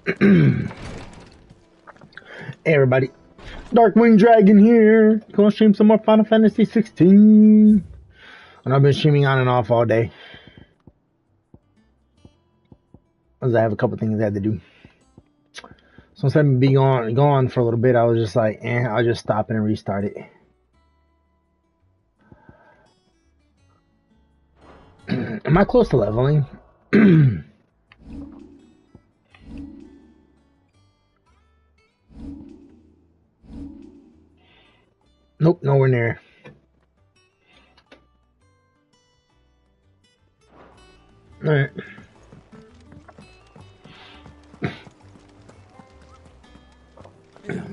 Hey everybody, Darkwing Dragon here. Gonna stream some more Final Fantasy 16. And I've been streaming on and off all day. Because I have a couple things I had to do. So instead of being gone for a little bit, I was just like, I'll just stop it and restart it. Am I close to leveling? Nope, nowhere near. Alright. Yeah.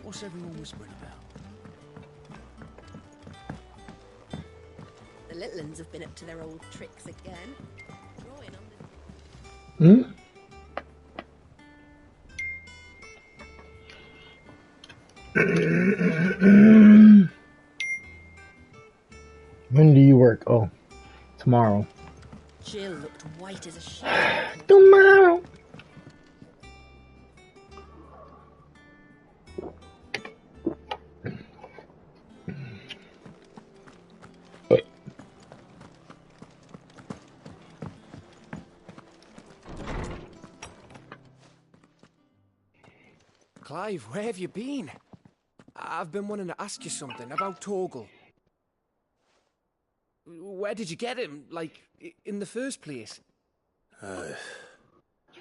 What's everyone whispering about? The little ones have been up to their old tricks again. Drawing on the... When do you work? Oh, tomorrow. Jill looked white as a sheet. Tomorrow. Clive, where have you been? I've been wanting to ask you something about Torgal. Where did you get him, like, in the first place?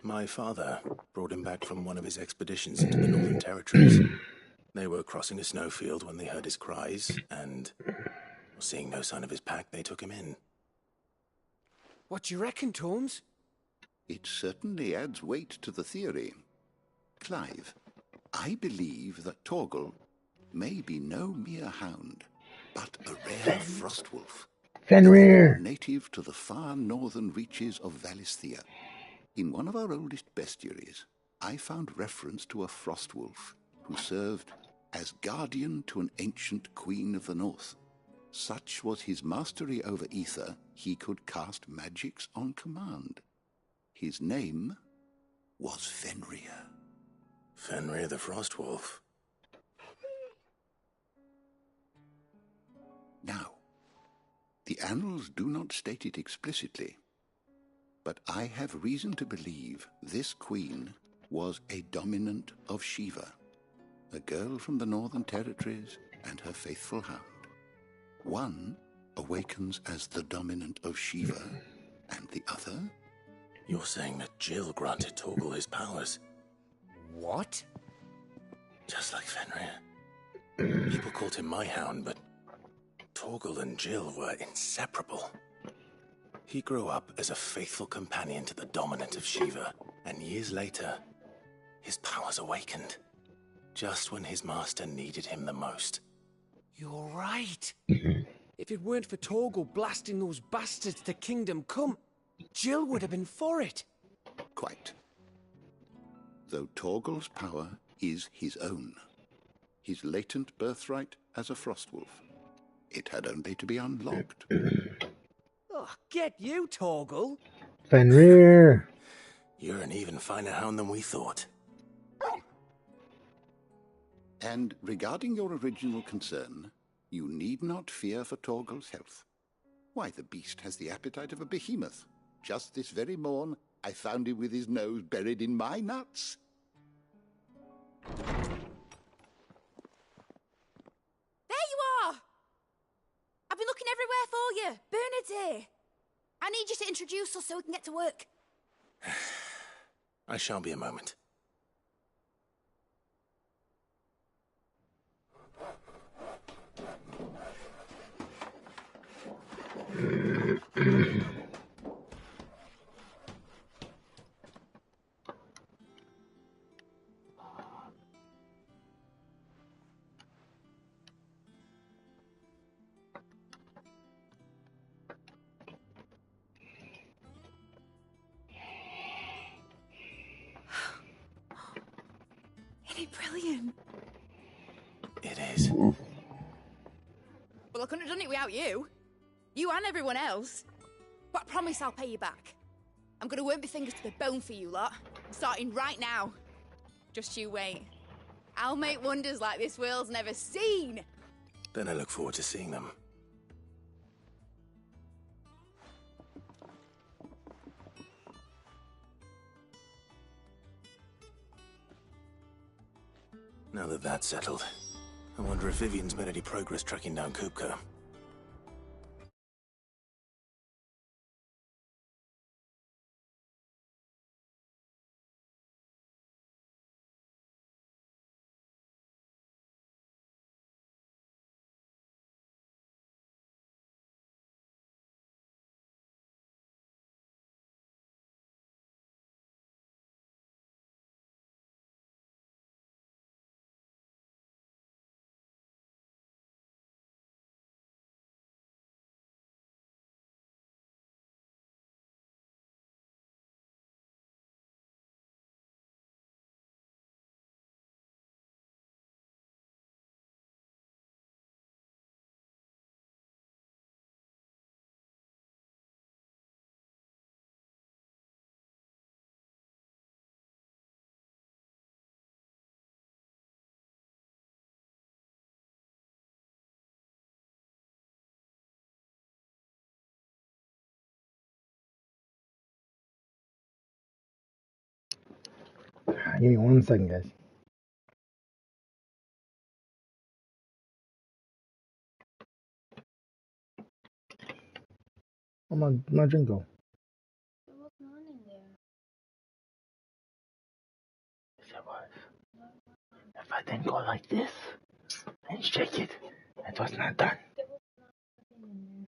My father brought him back from one of his expeditions into the Northern Territories. They were crossing a snowfield when they heard his cries, and seeing no sign of his pack, they took him in. What do you reckon, Torms? It certainly adds weight to the theory. Clive, I believe that Torgal may be no mere hound, but a rare frostwolf. Fenrir! Native to the far northern reaches of Valisthea. In one of our oldest bestiaries, I found reference to a frostwolf who served as guardian to an ancient queen of the north. Such was his mastery over ether, he could cast magics on command. His name was Fenrir. Fenrir the Frostwolf. Now, the annals do not state it explicitly, but I have reason to believe this queen was a dominant of Shiva, a girl from the Northern Territories and her faithful hound. One awakens as the dominant of Shiva, and the other... You're saying that Jill granted Torgal his powers? What? Just like Fenrir. People called him my hound, but Torgal and Jill were inseparable. He grew up as a faithful companion to the dominant of Shiva, and years later, his powers awakened, just when his master needed him the most. You're right. If it weren't for Torgal blasting those bastards to Kingdom Come, Jill would have been for it. Quite. Though Torgal's power is his own, his latent birthright as a frostwolf. It had only to be unlocked. Oh, get you, Torgal. Fenrir! You're an even finer hound than we thought. And regarding your original concern, you need not fear for Torgal's health. Why, the beast has the appetite of a behemoth. Just this very morn, I found him with his nose buried in my nuts. There you are! I've been looking everywhere for you. Bernard's here. I need you to introduce us so we can get to work. I shall be a moment. Isn't it brilliant? It is. Well, I couldn't have done it without you. You and everyone else. But I promise I'll pay you back. I'm gonna work my fingers to the bone for you lot. Starting right now. Just you wait. I'll make wonders like this world's never seen. Then I look forward to seeing them. Now that that's settled, I wonder if Vivian's made any progress tracking down Kupka. Give me 1 second, guys. Oh, my drink go? There was none in there. Yes, it was. If I didn't go like this and shake it, it was not done. There was nothing in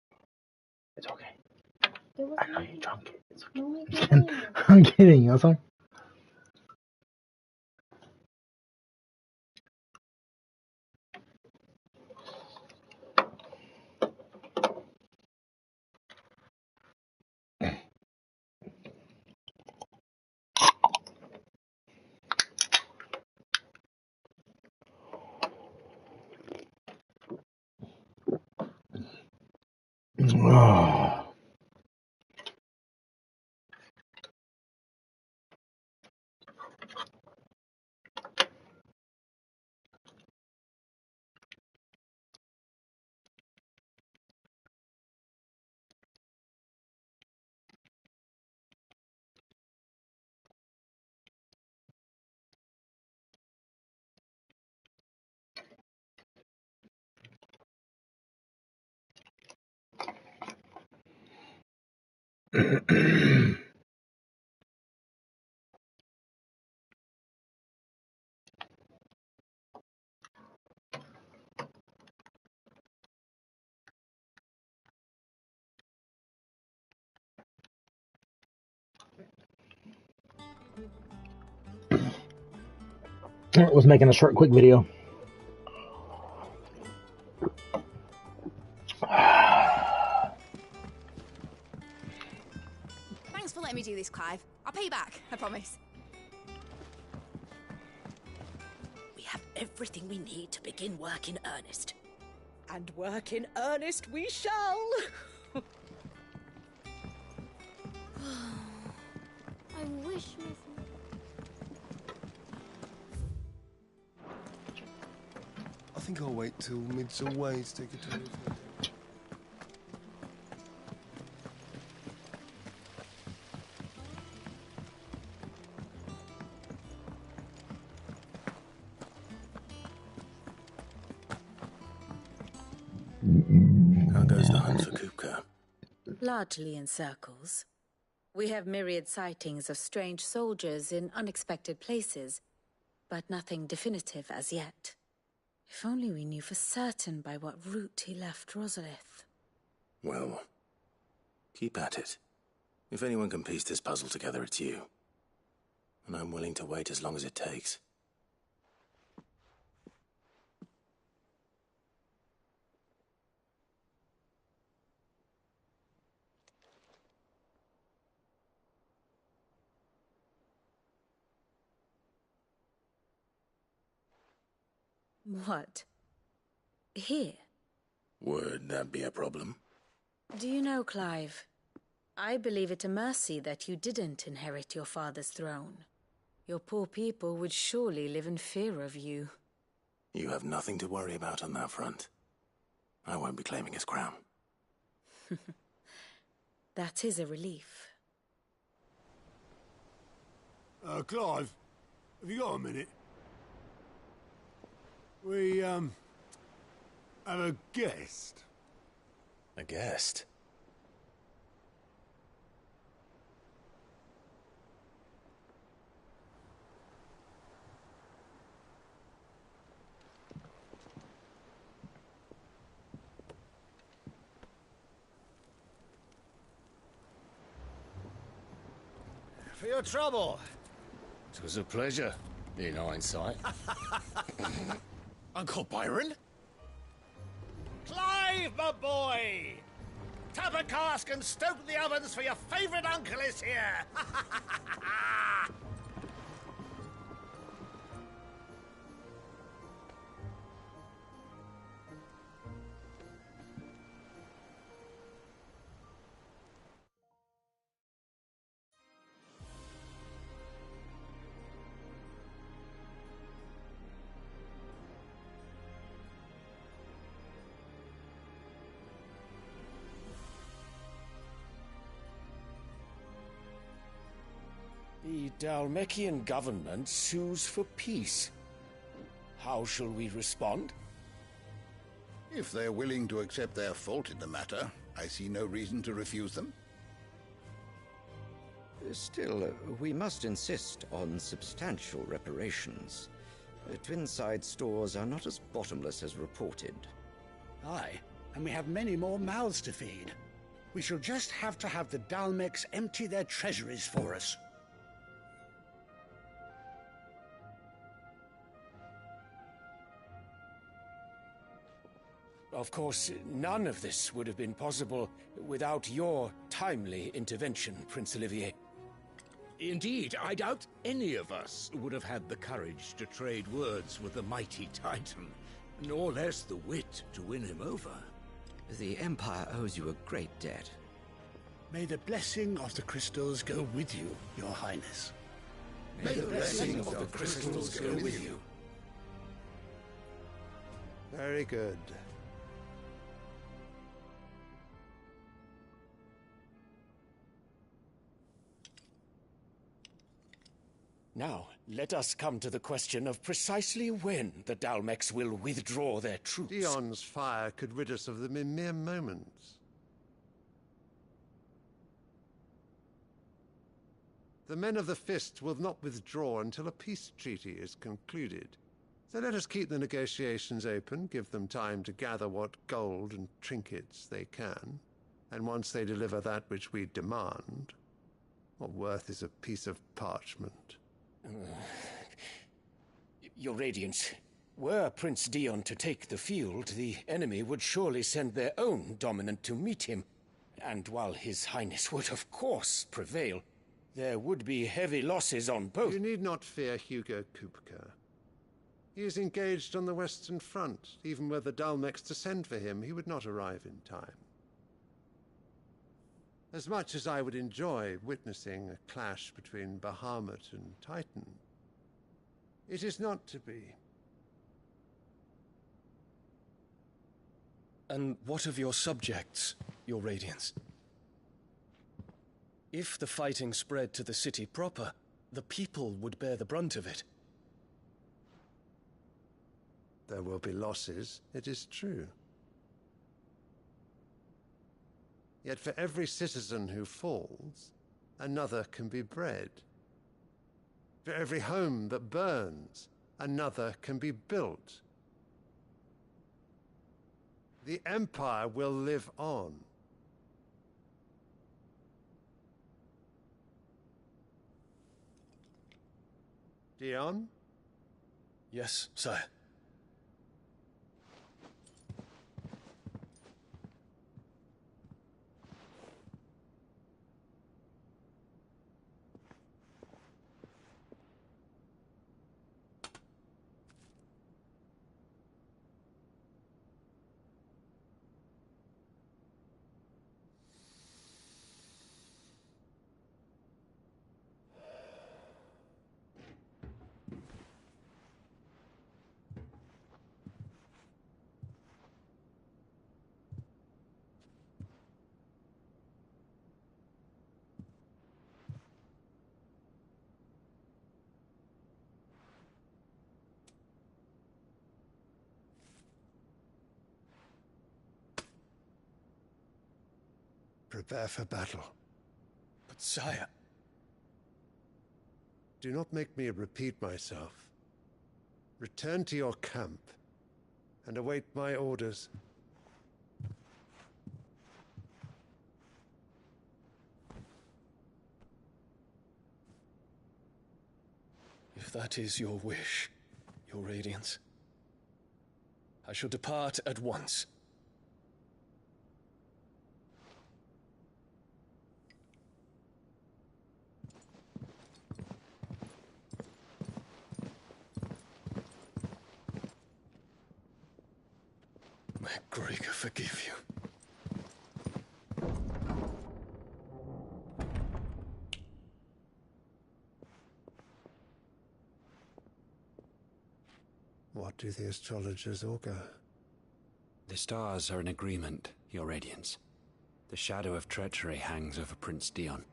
It's okay. there. There was I know nothing. you drunk it. It's okay. No, I I'm didn't. kidding. I'm kidding. Awesome. Was making a short, quick video. Thanks for letting me do this, Clive. I'll pay you back, I promise. We have everything we need to begin work in earnest. And work in earnest we shall. I wish Miss. I think I'll wait till mid's away to take a tour. How goes the hunt for Kupka? Largely in circles. We have myriad sightings of strange soldiers in unexpected places, but nothing definitive as yet. If only we knew for certain by what route he left Rosalith. Well, keep at it. If anyone can piece this puzzle together, it's you. And I'm willing to wait as long as it takes. What? Here? Would that be a problem? Do you know, Clive, I believe it a mercy that you didn't inherit your father's throne. Your poor people would surely live in fear of you. You have nothing to worry about on that front. I won't be claiming his crown. That is a relief. Clive, have you got a minute? We, have a guest. A guest? For your trouble. It was a pleasure, in hindsight. Uncle Byron? Clive, my boy! Tap a cask and stoke the ovens, for your favourite uncle is here! The Dalmekian government sues for peace. How shall we respond? If they're willing to accept their fault in the matter, I see no reason to refuse them. Still, we must insist on substantial reparations. Twinside stores are not as bottomless as reported. Aye, and we have many more mouths to feed. We shall just have to have the Dalmeks empty their treasuries for us. Of course, none of this would have been possible without your timely intervention, Prince Olivier. Indeed, I doubt any of us would have had the courage to trade words with the mighty Titan, nor less the wit to win him over. The Empire owes you a great debt. May the blessing of the crystals go with you, Your Highness. May the blessing of the crystals go with you. Very good. Now, let us come to the question of precisely when the Dalmeks will withdraw their troops. Dion's fire could rid us of them in mere moments. The men of the Fist will not withdraw until a peace treaty is concluded. So let us keep the negotiations open, give them time to gather what gold and trinkets they can, and once they deliver that which we demand, what worth is a piece of parchment? Your Radiance, were Prince Dion to take the field, the enemy would surely send their own dominant to meet him. And while His Highness would of course prevail, there would be heavy losses on both. You need not fear Hugo Kupka. He is engaged on the Western Front. Even were the Dalmeks to send for him, he would not arrive in time. As much as I would enjoy witnessing a clash between Bahamut and Titan, it is not to be. And what of your subjects, Your Radiance? If the fighting spread to the city proper, the people would bear the brunt of it. There will be losses, it is true. Yet for every citizen who falls, another can be bred. For every home that burns, another can be built. The Empire will live on. Dion? Yes, sire. Prepare for battle. But sire... Do not make me repeat myself. Return to your camp and await my orders. If that is your wish, your Radiance, I shall depart at once. May Gregor forgive you. What do the astrologers augur? The stars are in agreement, Your Radiance. The shadow of treachery hangs over Prince Dion.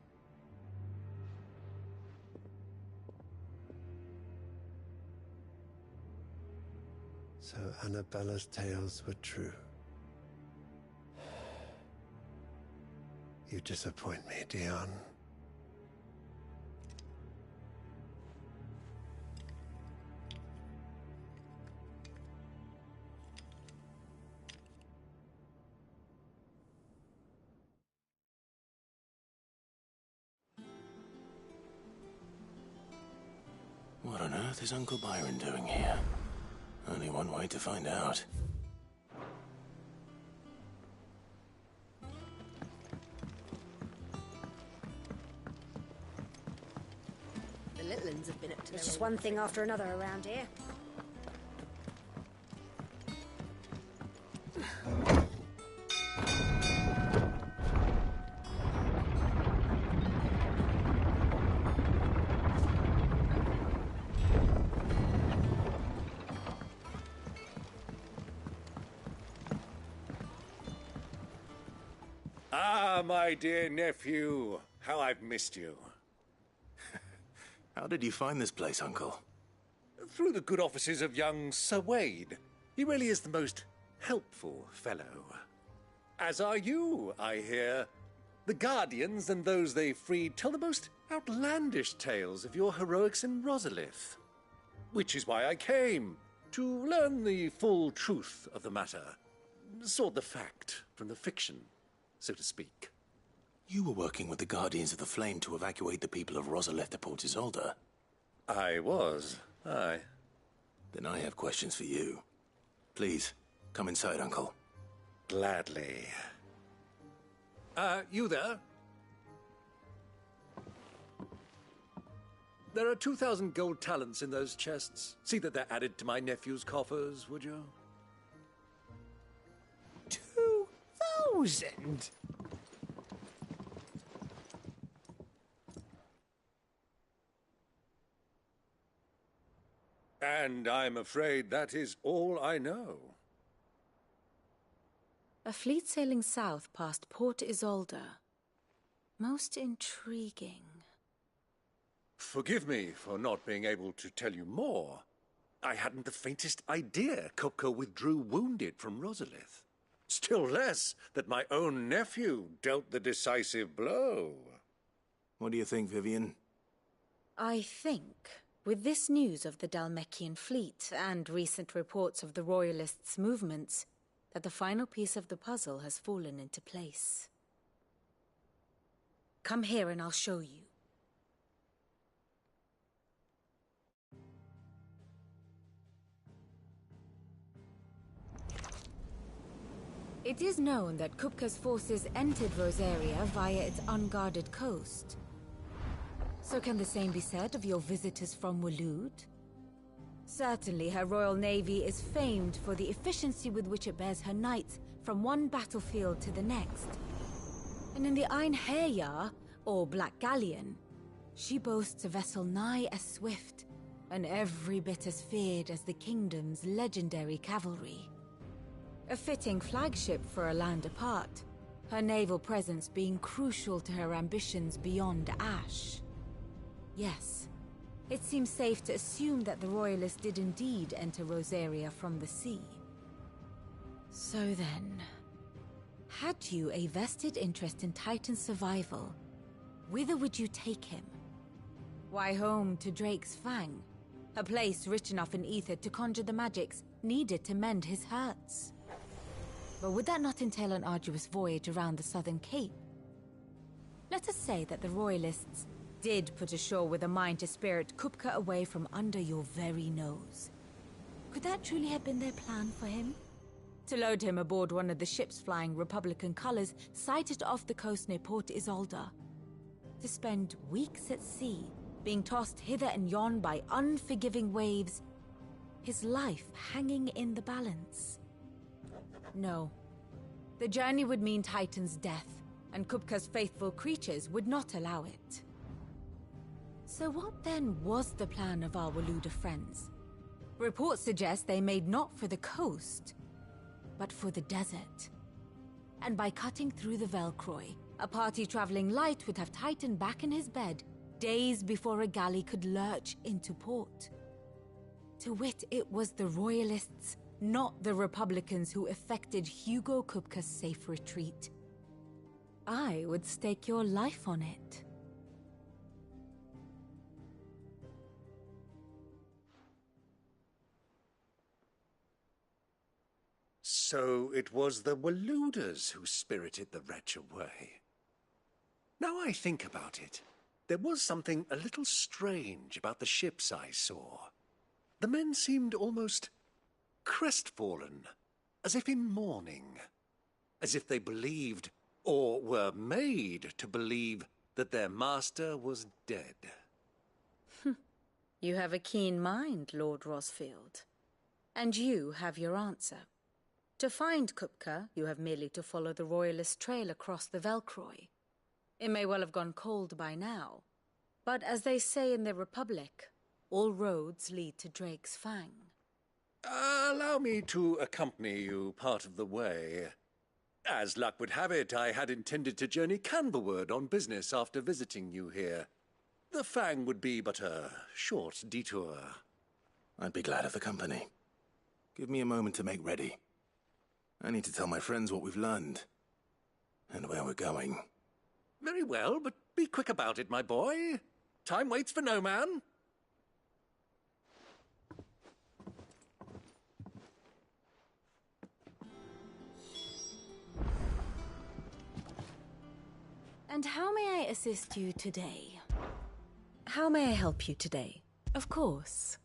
So Annabella's tales were true. You disappoint me, Dion. What on earth is Uncle Byron doing here? Only one way to find out. The little ones have been up to It's just one thing after another around here. Ah, my dear nephew. How I've missed you. How did you find this place, Uncle? Through the good offices of young Sir Wade. He really is the most helpful fellow. As are you, I hear. The Guardians and those they freed tell the most outlandish tales of your heroics in Rosalith. Which is why I came, to learn the full truth of the matter. Sort the fact from the fiction, so to speak. You were working with the Guardians of the Flame to evacuate the people of Rosalith to Port Isolde. I was, aye. Then I have questions for you. Please, come inside, Uncle. Gladly. You there? There are 2,000 gold talents in those chests. See that they're added to my nephew's coffers, would you? 2,000? And I'm afraid that is all I know. A fleet sailing south past Port Isolde. Most intriguing. Forgive me for not being able to tell you more. I hadn't the faintest idea Kupka withdrew wounded from Rosalith. Still less that my own nephew dealt the decisive blow. What do you think, Vivian? I think, with this news of the Dhalmekian fleet and recent reports of the Royalists' movements, that the final piece of the puzzle has fallen into place. Come here and I'll show you. It is known that Kupka's forces entered Rosaria via its unguarded coast. So can the same be said of your visitors from Waloed? Certainly her royal navy is famed for the efficiency with which it bears her knights from one battlefield to the next. And in the Einherjar, or Black Galleon, she boasts a vessel nigh as swift, and every bit as feared as the kingdom's legendary cavalry. A fitting flagship for a land apart, her naval presence being crucial to her ambitions beyond Ash. Yes, it seems safe to assume that the Royalists did indeed enter Rosaria from the sea. So then, Had you a vested interest in Titan's survival, whither would you take him? Why, home to Drake's Fang, a place rich enough in ether to conjure the magics needed to mend his hurts. But would that not entail an arduous voyage around the southern cape? Let us say that the Royalists did put ashore with a mind to spirit Kupka away from under your very nose. Could that truly have been their plan for him? To load him aboard one of the ships flying Republican colors sighted off the coast near Port Isolde. To spend weeks at sea, being tossed hither and yon by unforgiving waves, his life hanging in the balance. No. The journey would mean Titan's death, and Kupka's faithful creatures would not allow it. So what then was the plan of our Waluda friends? Reports suggest they made not for the coast, but for the desert. And by cutting through the Velcroy, a party traveling light would have Titan back in his bed days before a galley could lurch into port. To wit, it was the Royalists, not the Republicans, who effected Hugo Kupka's safe retreat. I would stake your life on it. So it was the Waludas who spirited the wretch away. Now I think about it, there was something a little strange about the ships I saw. The men seemed almost crestfallen, as if in mourning, as if they believed, or were made to believe, that their master was dead. You have a keen mind, Lord Rosfield. And you have your answer. To find Kupka, you have merely to follow the Royalist trail across the Velcroy. It may well have gone cold by now, but as they say in the Republic, all roads lead to Drake's Fang. Allow me to accompany you part of the way. As luck would have it, I had intended to journey Canberward on business after visiting you here. The Fang would be but a short detour. I'd be glad of the company. Give me a moment to make ready. I need to tell my friends what we've learned, and where we're going. Very well, but be quick about it, my boy. Time waits for no man. And how may I assist you today? How may I help you today? Of course.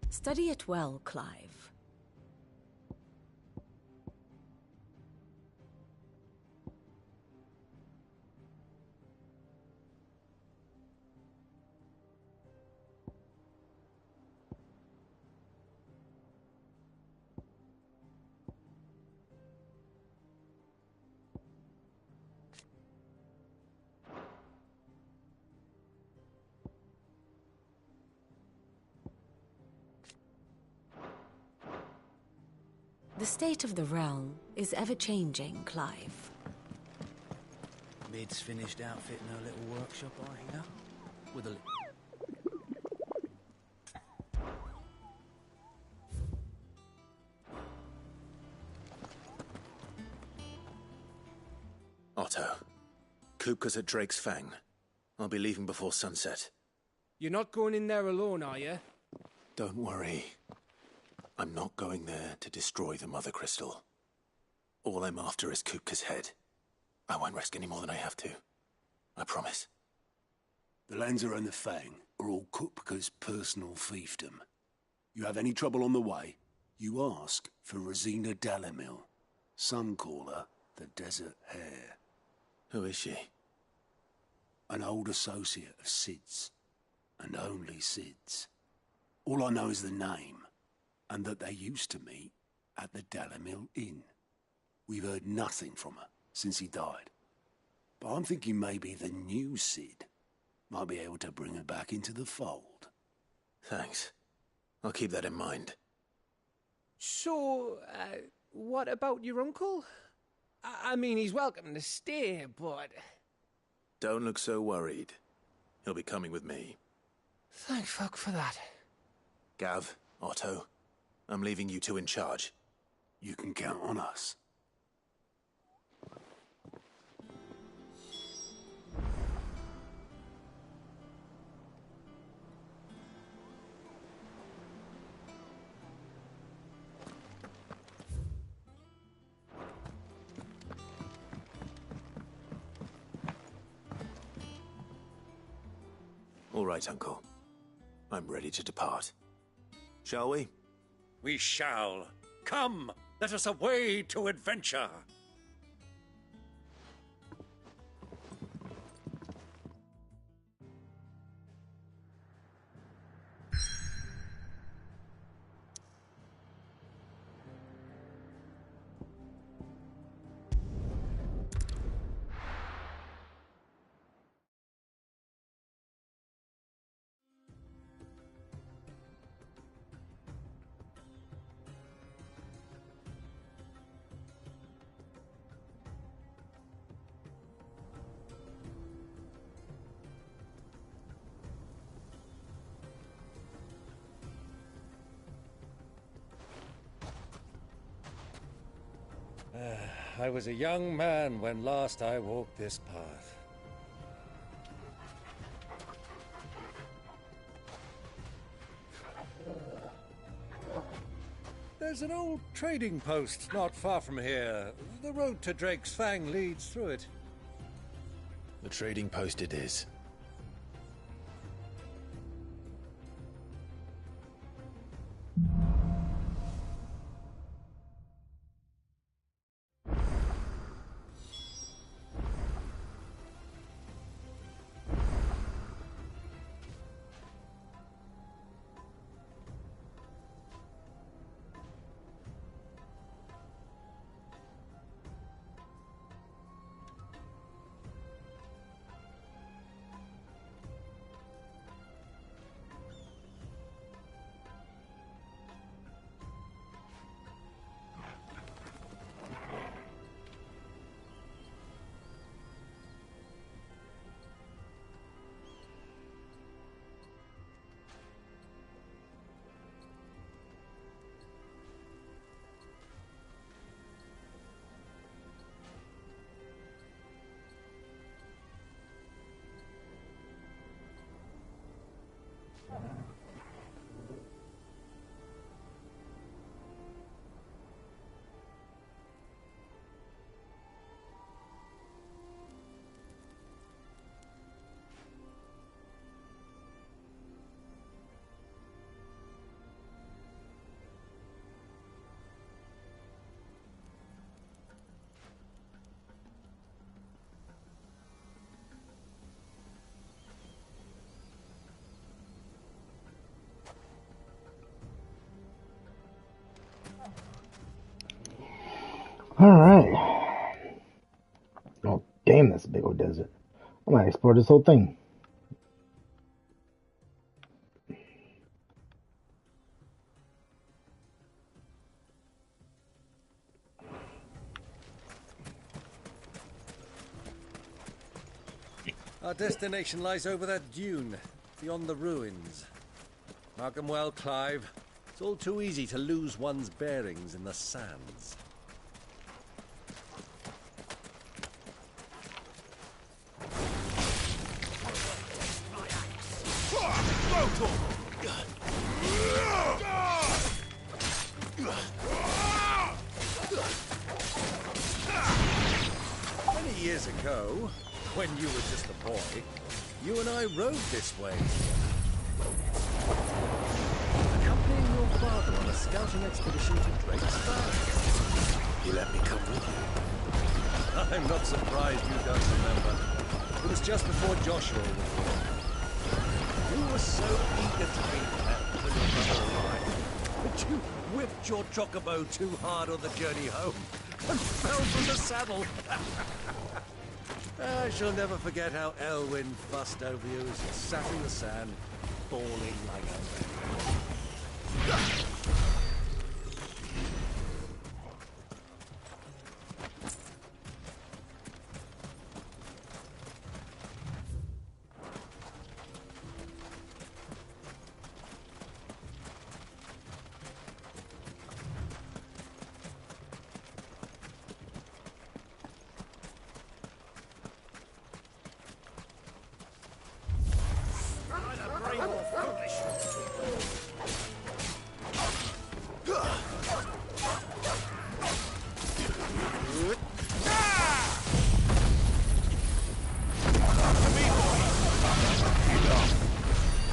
Study it well, Clive. The state of the realm is ever-changing, Clive. Mid's finished outfitting her little workshop, I hear. With a... Otto, Kupka's at Drake's Fang. I'll be leaving before sunset. You're not going in there alone, are you? Don't worry. I'm not going there to destroy the Mother Crystal. All I'm after is Kupka's head. I won't risk any more than I have to. I promise. The Lanza and the Fang are all Kupka's personal fiefdom. You have any trouble on the way, You ask for Rosina Dalimil. Some call her the Desert Hare. Who is she? An old associate of Sid's. And only Sid's. All I know is the name, and that they used to meet at the Dalimil Inn. We've heard nothing from her since he died. But I'm thinking maybe the new Sid might be able to bring her back into the fold. Thanks. I'll keep that in mind. So, what about your uncle? I mean, he's welcome to stay, but... Don't look so worried. He'll be coming with me. Thank fuck for that. Gav, Otto, I'm leaving you two in charge. You can count on us. All right, Uncle. I'm ready to depart. Shall we? We shall. Come, let us away to adventure. I was a young man when last I walked this path. There's an old trading post not far from here. The road to Drake's Fang leads through it. The trading post it is. Alright. Oh, damn, that's a big old desert. I might explore this whole thing. Our destination lies over that dune, beyond the ruins. Mark 'em well, Clive. It's all too easy to lose one's bearings in the sands. Many years ago, when you were just a boy, you and I rode this way. Accompanying your father on a scouting expedition to Drake's Bay. You let me come with you. I'm not surprised you don't remember. It was just before Joshua was born. You were so eager to be there when your mother arrived, but you whipped your chocobo too hard on the journey home and fell from the saddle. I shall never forget how Elwyn fussed over you as you sat in the sand, bawling like a baby.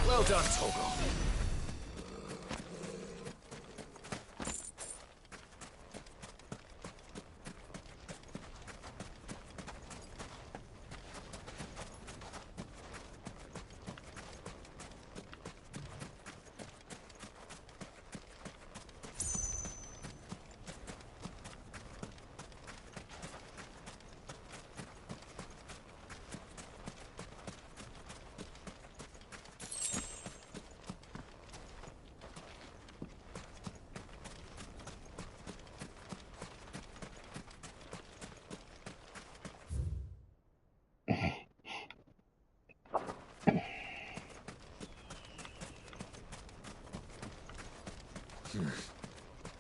Well done, Toggle.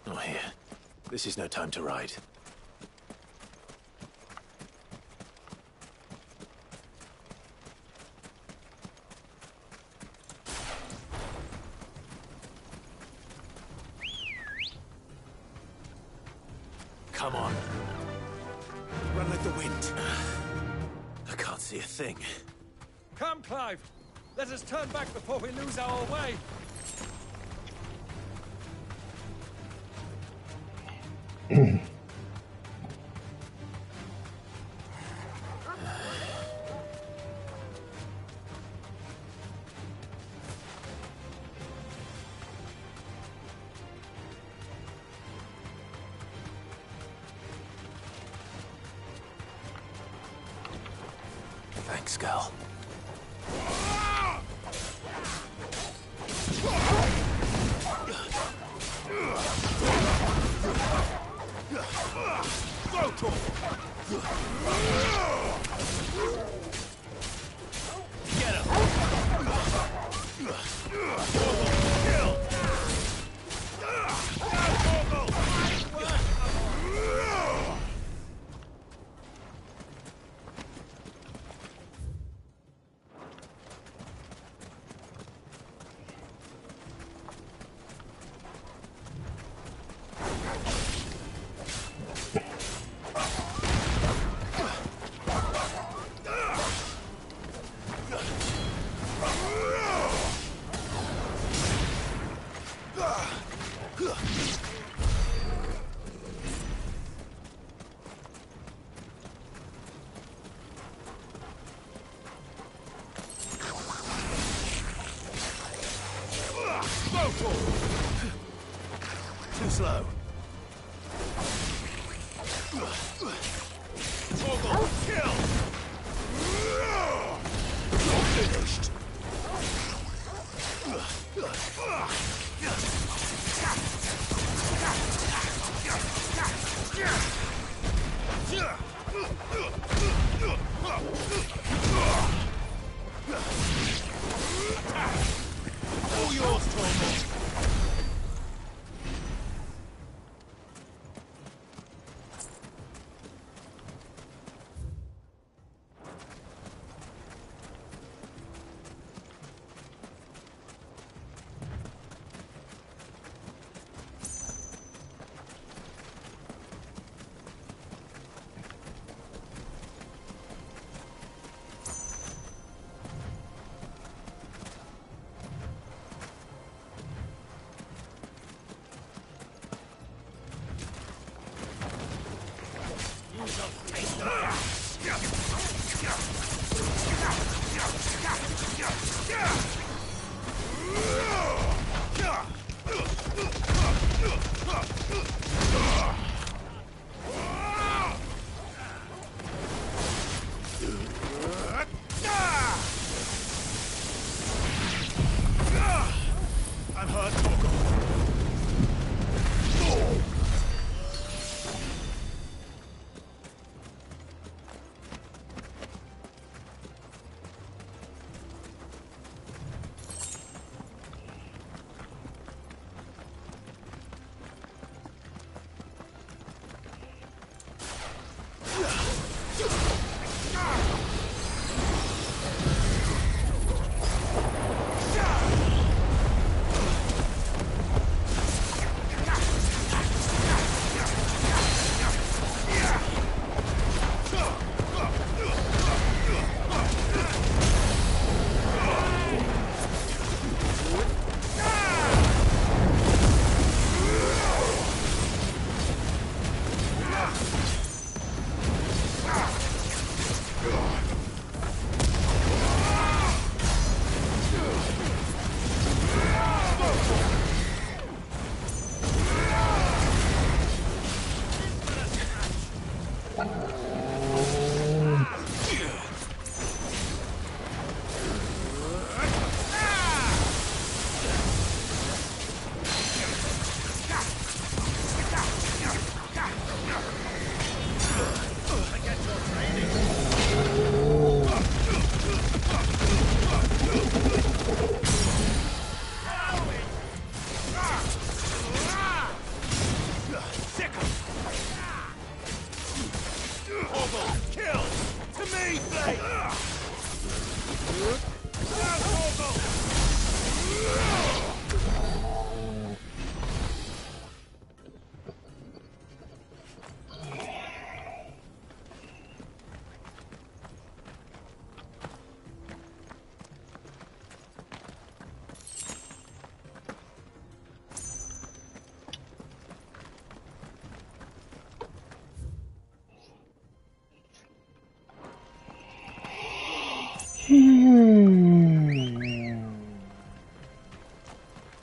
Oh, here. This is no time to ride. Come on. Run like the wind. I can't see a thing. Come, Clive! Let us turn back before we lose our way! Thanks, girl. Get him! Too slow. Toggle, kill! You're finished. All yours, Toggle!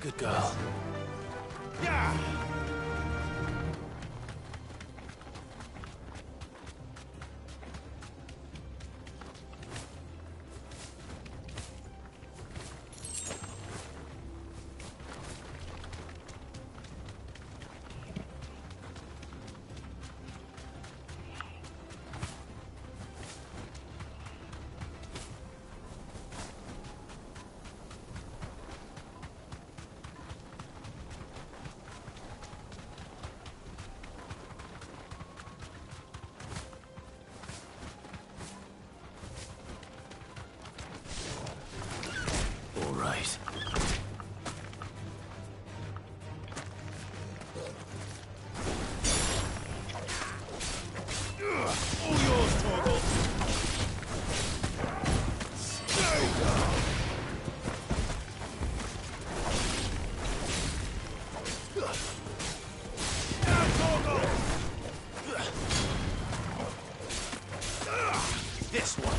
Good girl. All right. All yours, Torgal. This one.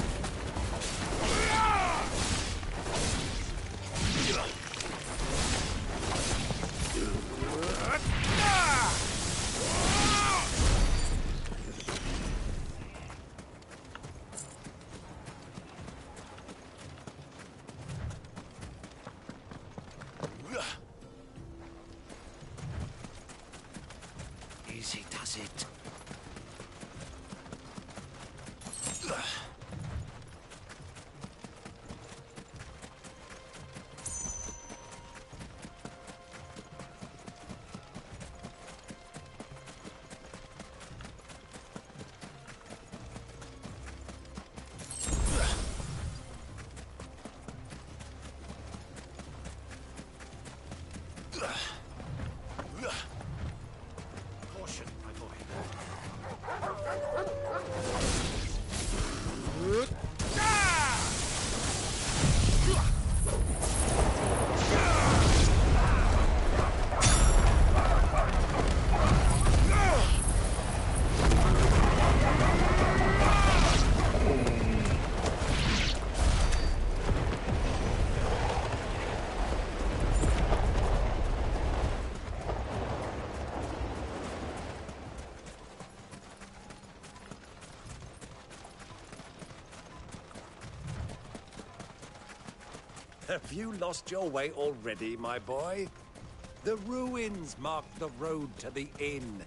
Easy does it. Caution, my boy. Have you lost your way already, my boy? The ruins mark the road to the inn.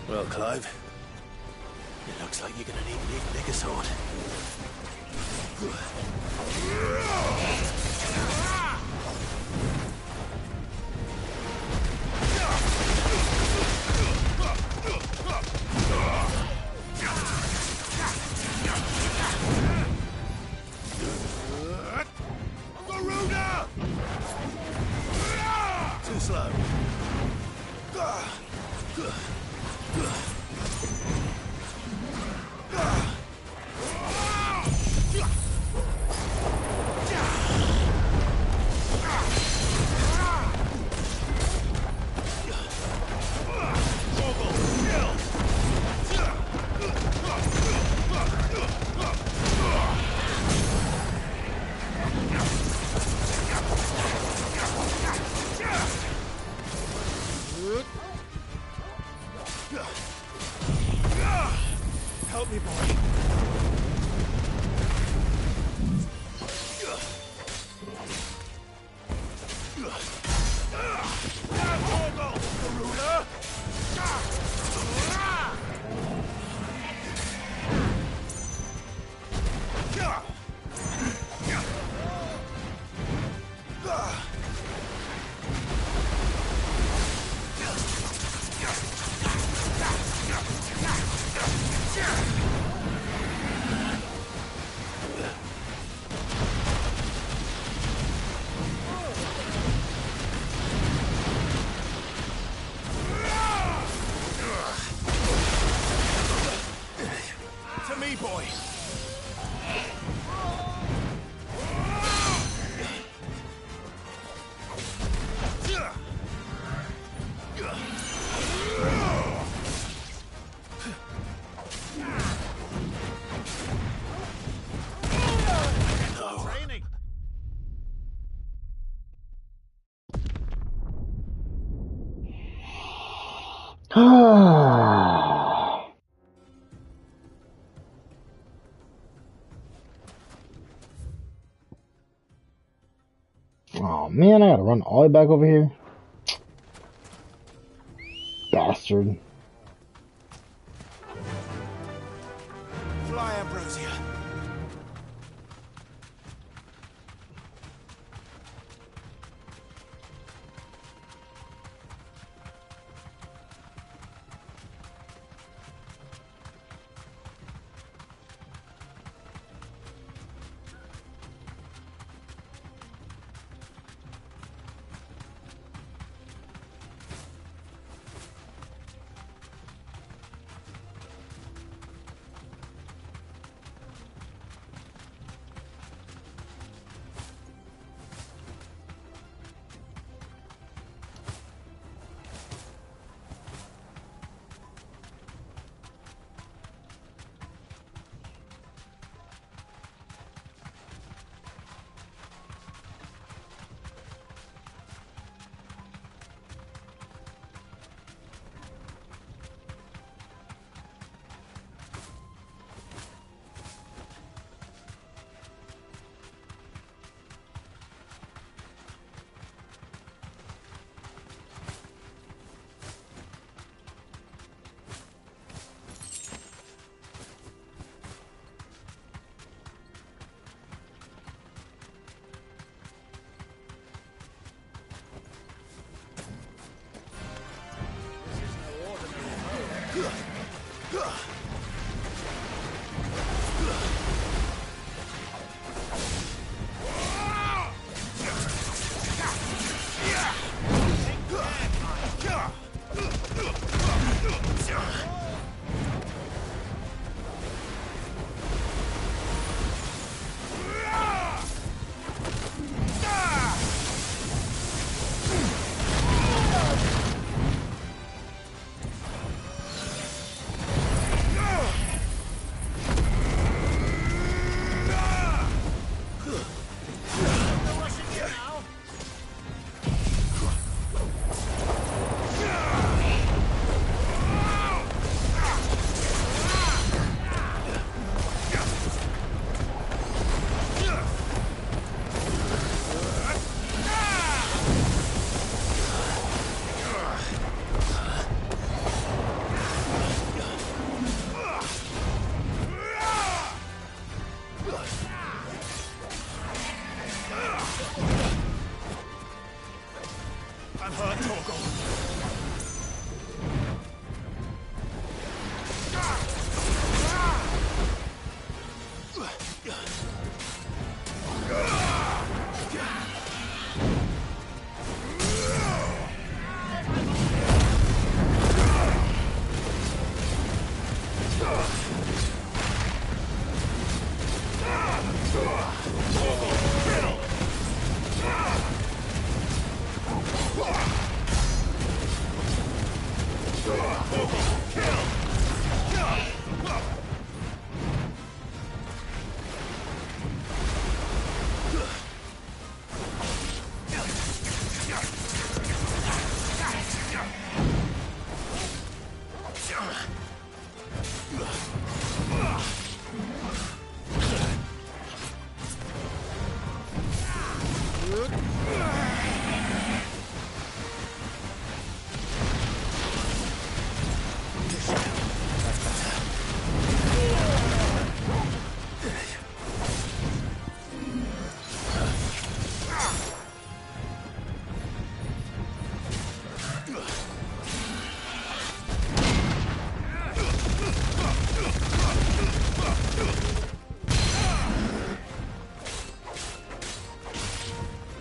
Well, Clive, it looks like you're gonna need an even bigger sword. Too slow. To me, boy. Oh man, I gotta run all the way back over here. Bastard. Fly, Ambrosia. I'm hurt, Torgal.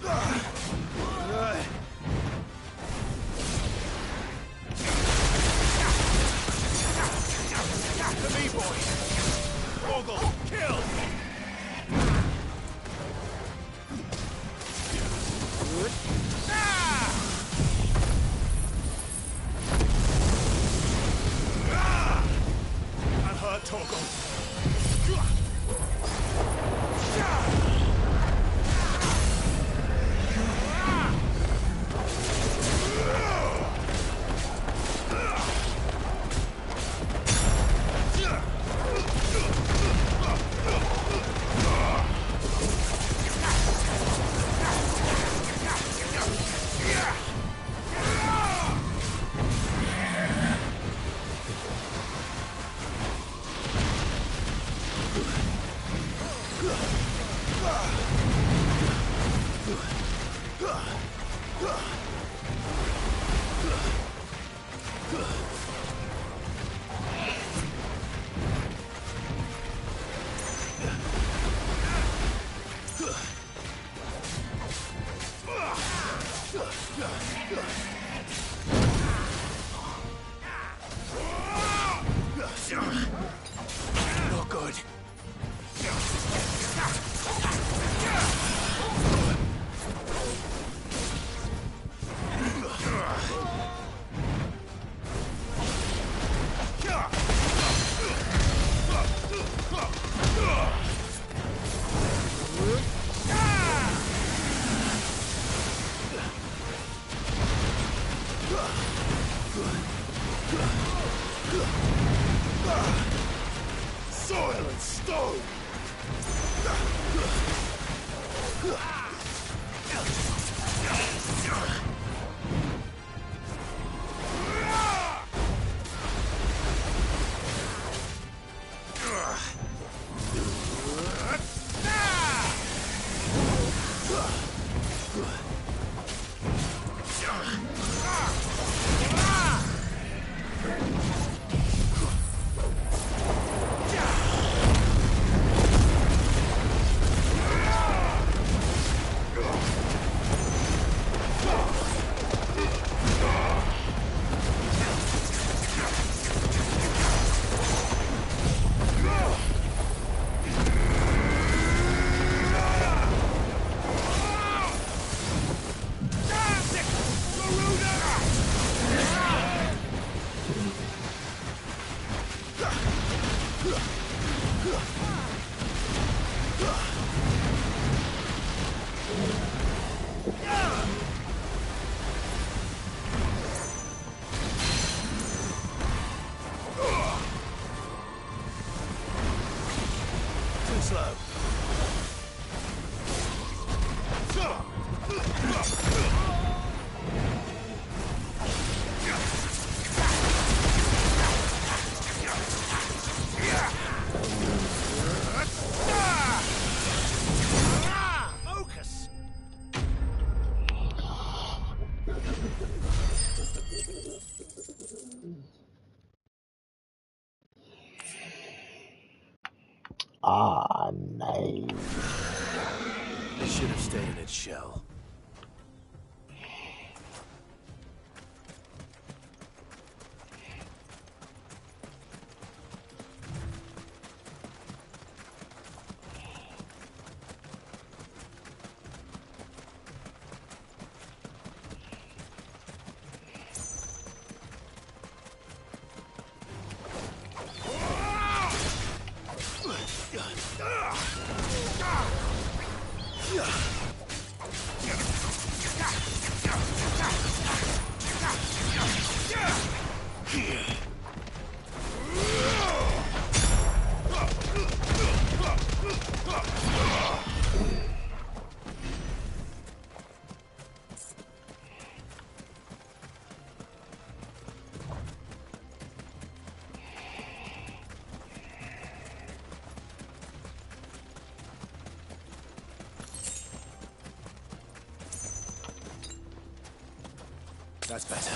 To me, boys! Torgal, kill! I'm hurt, Torgal. Not good. Soil and stone! Too slow. Focus! Ah, nice. It should have stayed in its shell. That's better.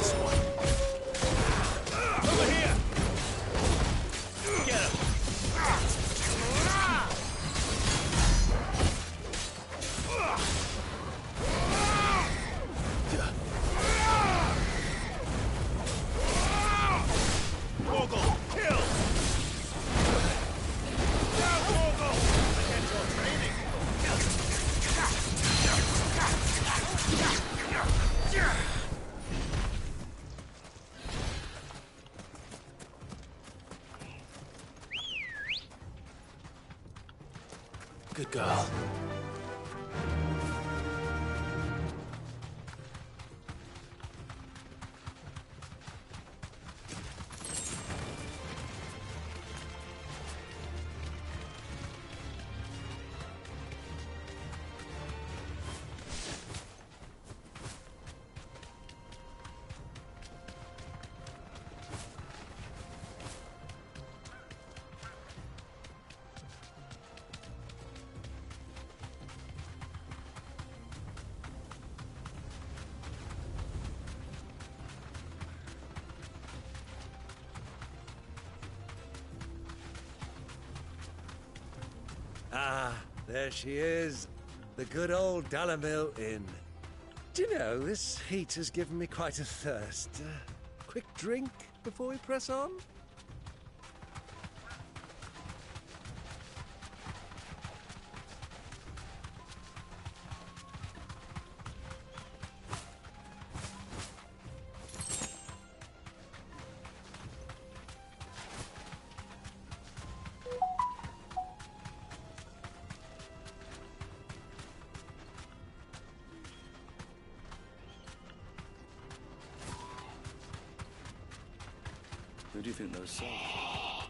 this one. Over here. Get him. Torgal, kill! Now, Torgal! Forget your training. Good girl. Ah, there she is. The good old Dalamil Inn. Do you know, this heat has given me quite a thirst. Quick drink before we press on? Who do you think those souls are?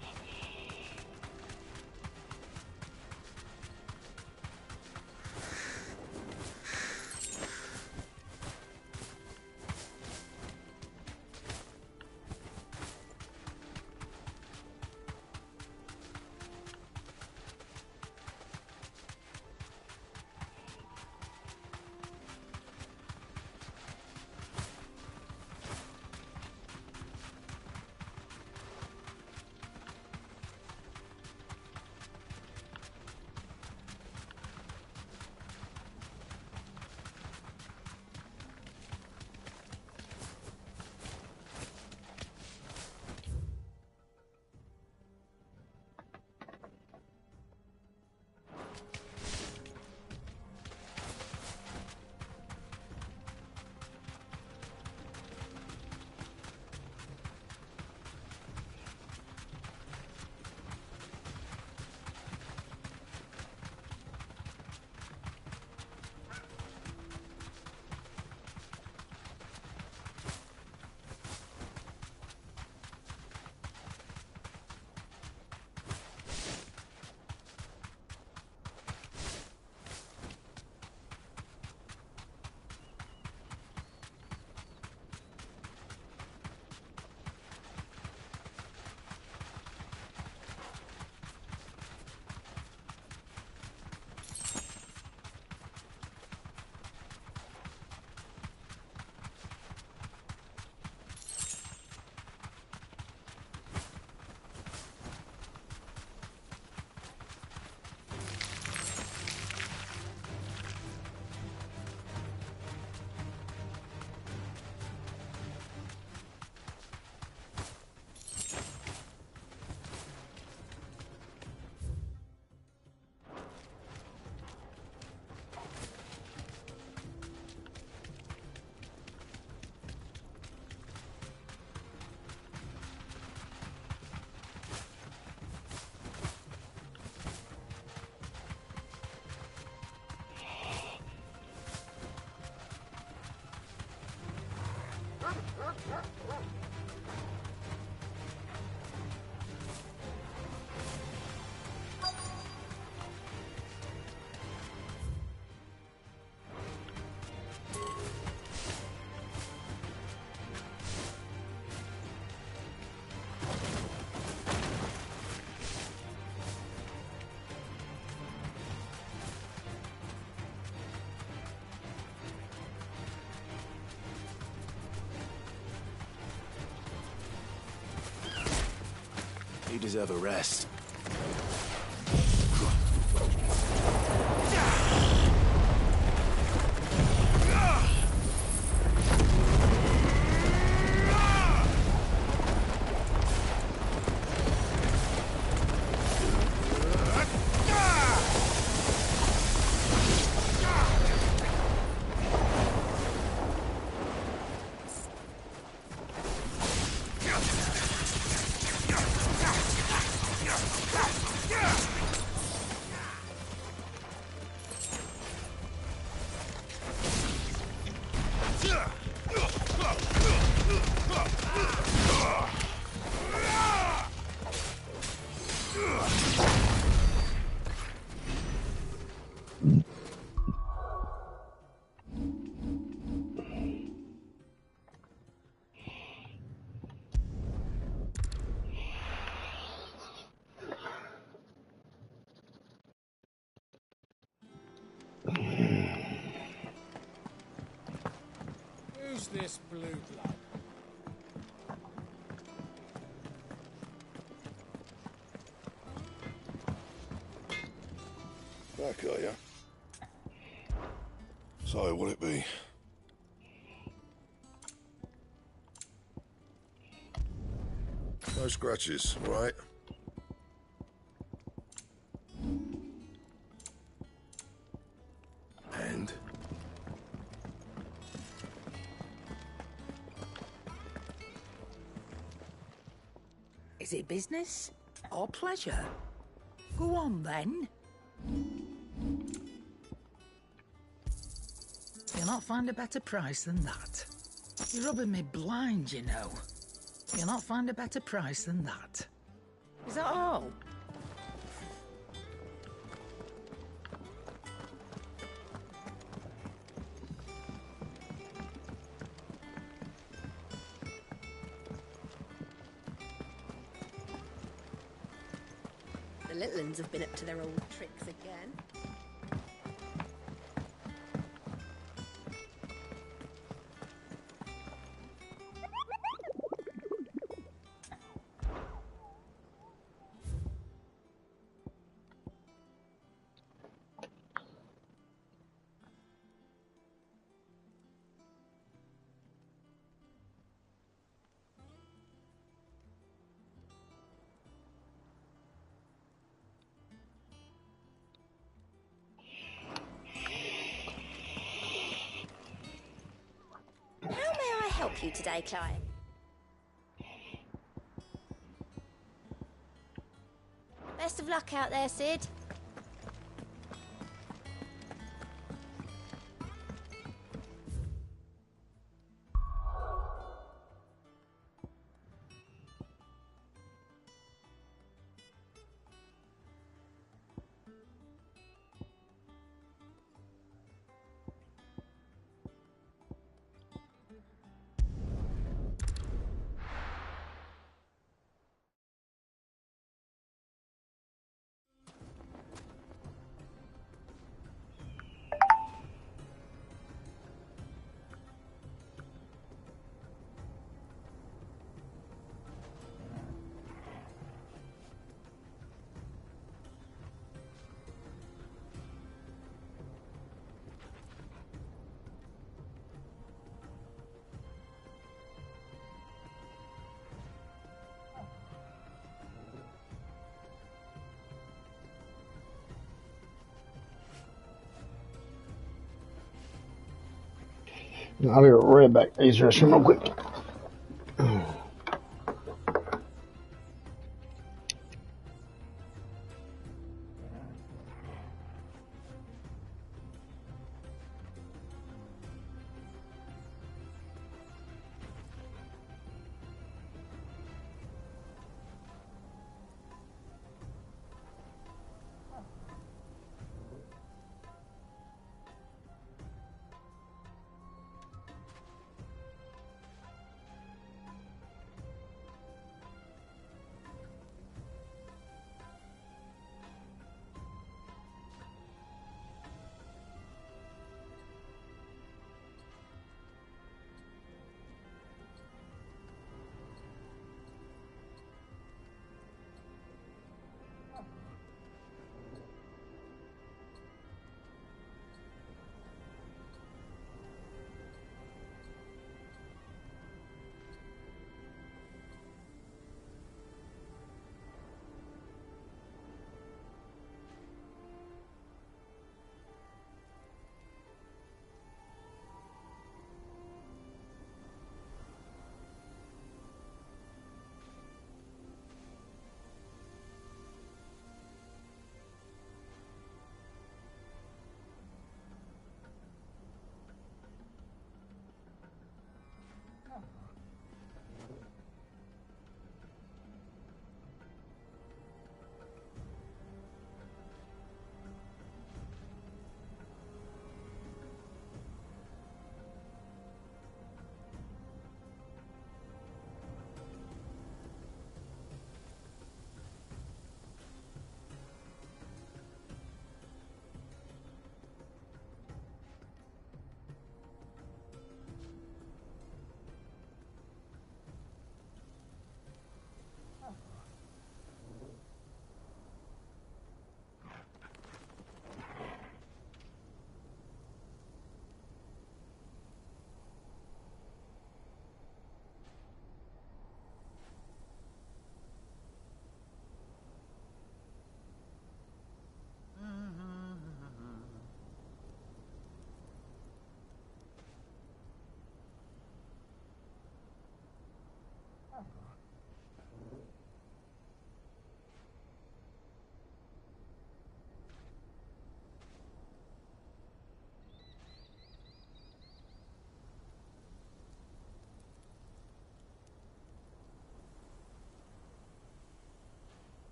You deserve a rest. Who's this blue blood? Back, are you? So, what'll it be? No scratches, right? And? Is it business or pleasure? Go on then. You'll not find a better price than that. You're rubbing me blind, you know. You'll not find a better price than that. Is that all? The little uns have been up to their old tricks again. How may I help you today, Clive? Best of luck out there, Sid. I'll be right back. I use the restroom real quick.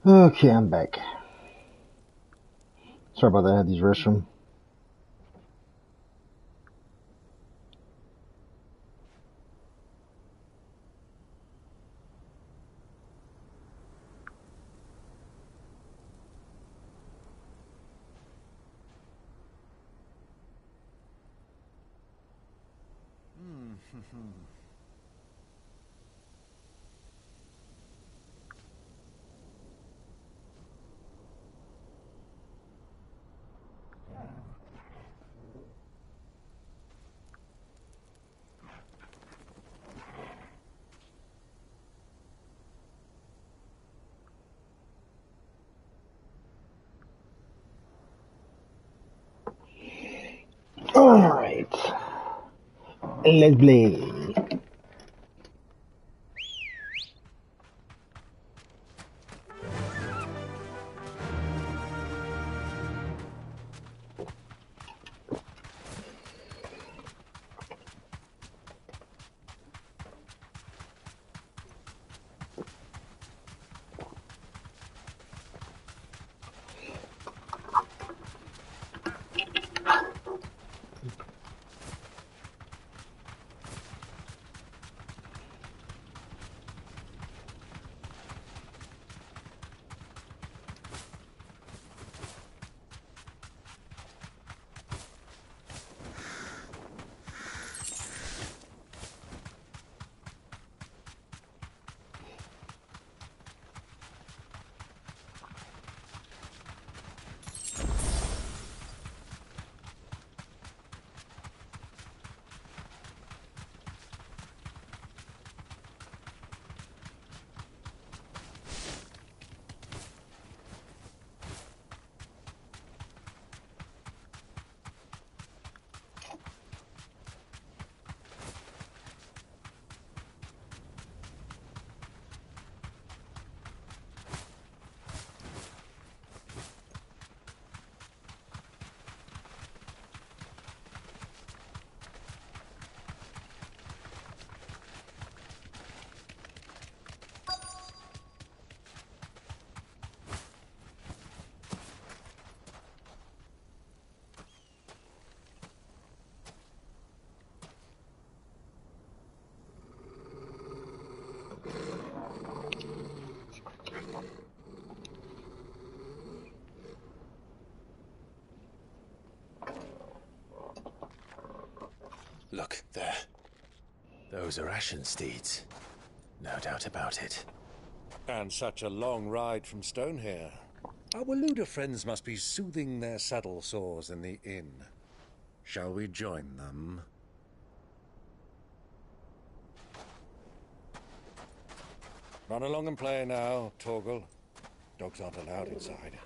Okay, I'm back. Sorry about that. I had these restroom. Alright. Let's play. Look, there. Those are Ashen steeds. No doubt about it. And such a long ride from Stonehair. Our Waluda friends must be soothing their saddle sores in the inn. Shall we join them? Run along and play now, Torgal. Dogs aren't allowed inside.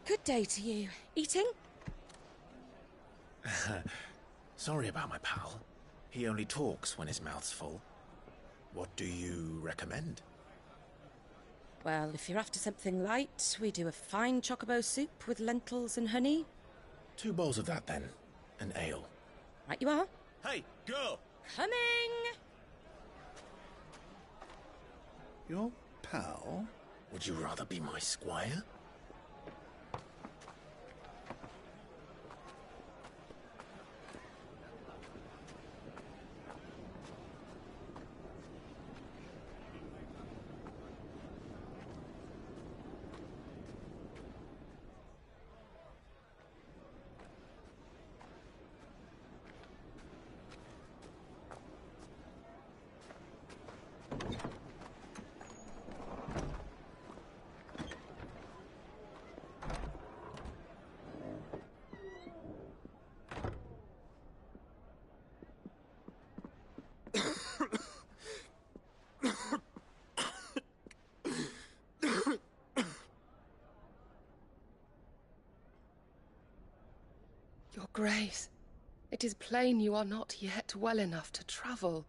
Good day to you. Eating? Sorry about my pal. He only talks when his mouth's full. What do you recommend? Well, if you're after something light, we do a fine chocobo soup with lentils and honey. 2 bowls of that, then. An ale. Right you are. Hey, girl! Coming! Your pal? Would you rather be my squire? Grace, it is plain you are not yet well enough to travel.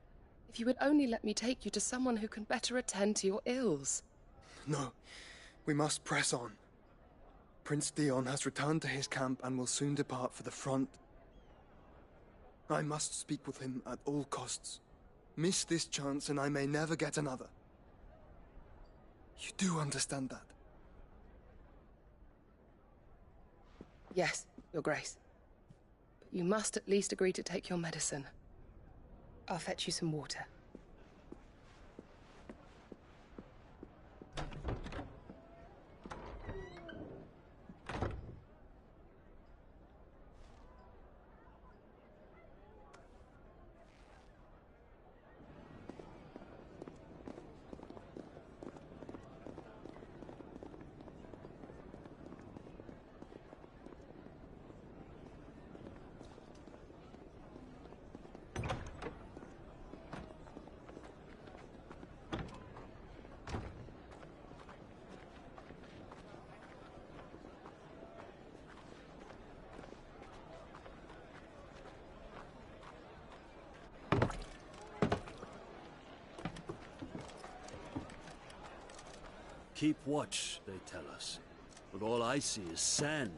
If you would only let me take you to someone who can better attend to your ills. No, we must press on. Prince Dion has returned to his camp and will soon depart for the front. I must speak with him at all costs. Miss this chance and I may never get another. You do understand that? Yes, Your Grace. But you must at least agree to take your medicine. I'll fetch you some water. Keep watch, they tell us. But all I see is sand.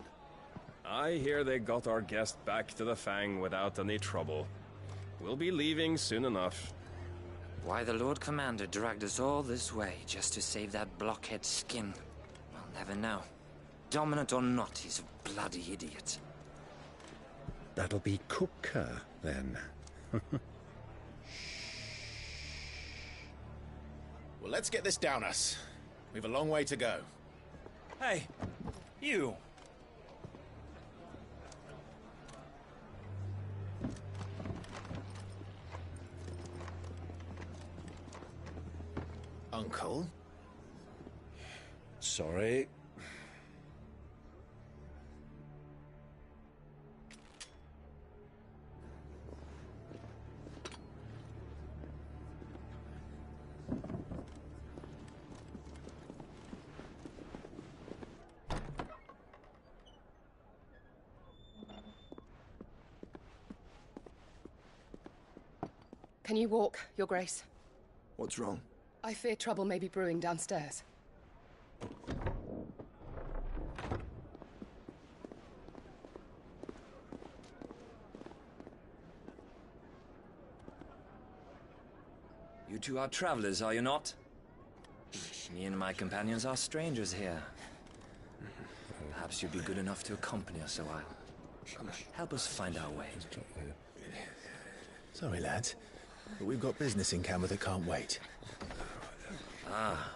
I hear they got our guest back to the Fang without any trouble. We'll be leaving soon enough. Why the Lord Commander dragged us all this way just to save that blockhead skin, I'll never know. Dominant or not, he's a bloody idiot. That'll be Cooker, then. Well, let's get this down us. We've a long way to go. Hey, you! Uncle? Sorry. Can you walk, Your Grace? What's wrong? I fear trouble may be brewing downstairs. You two are travelers, are you not? Me and my companions are strangers here. Perhaps you'd be good enough to accompany us a while. Help us find our way. Sorry, lads, but we've got business in camera that can't wait. Ah,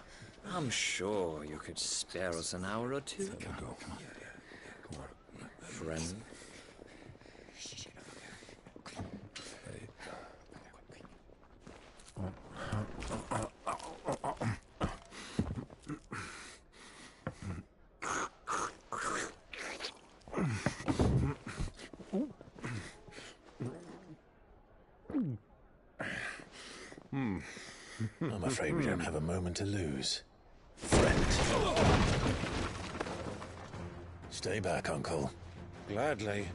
I'm sure you could spare us an hour or two. Friend. I'm afraid we don't have a moment to lose. Friend. Stay back, Uncle. Gladly.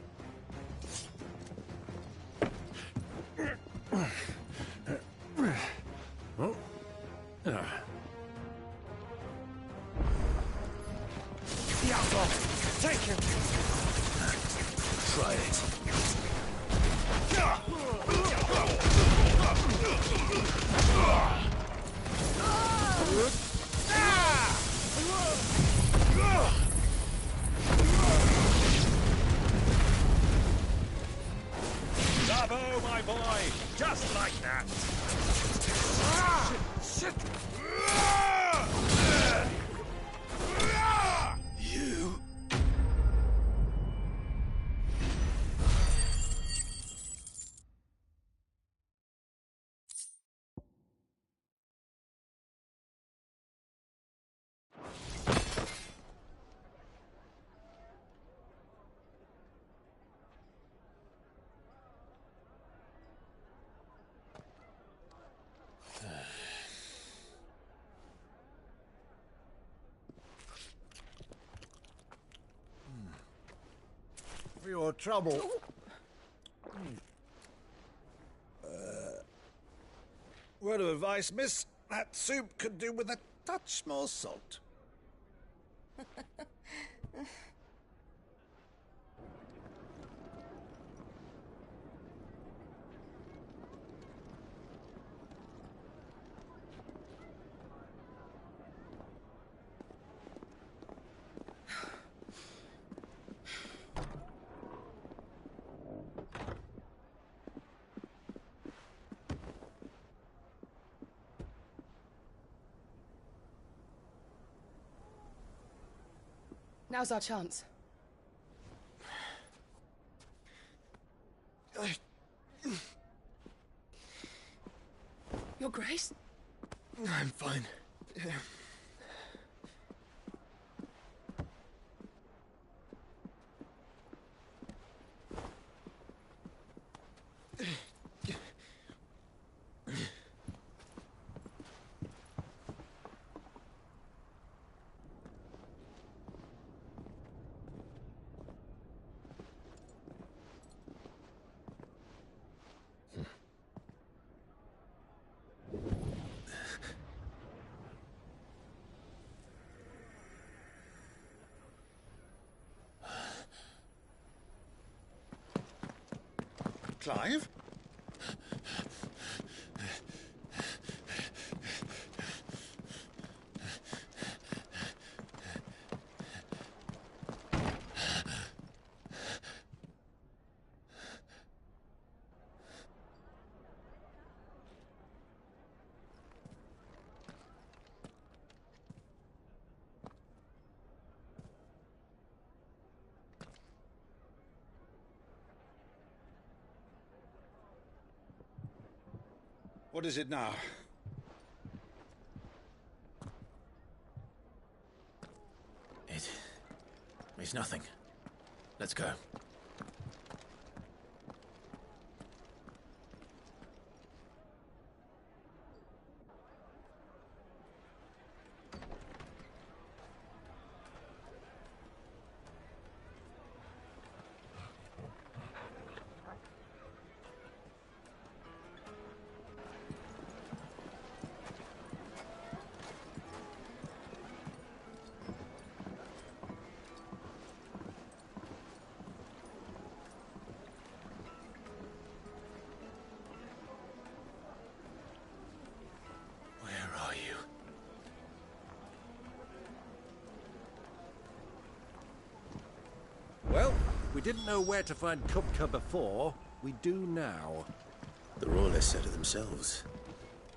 Take him! Try it. Bravo, my boy! Just like that! Shit! You... for your trouble. Word of advice, miss. That soup could do with a touch more salt. Now's our chance. Your Grace? I'm fine. Clive? What is it now? It's nothing. Let's go. Well, we didn't know where to find Kupka before. We do now. The Royalists said it themselves.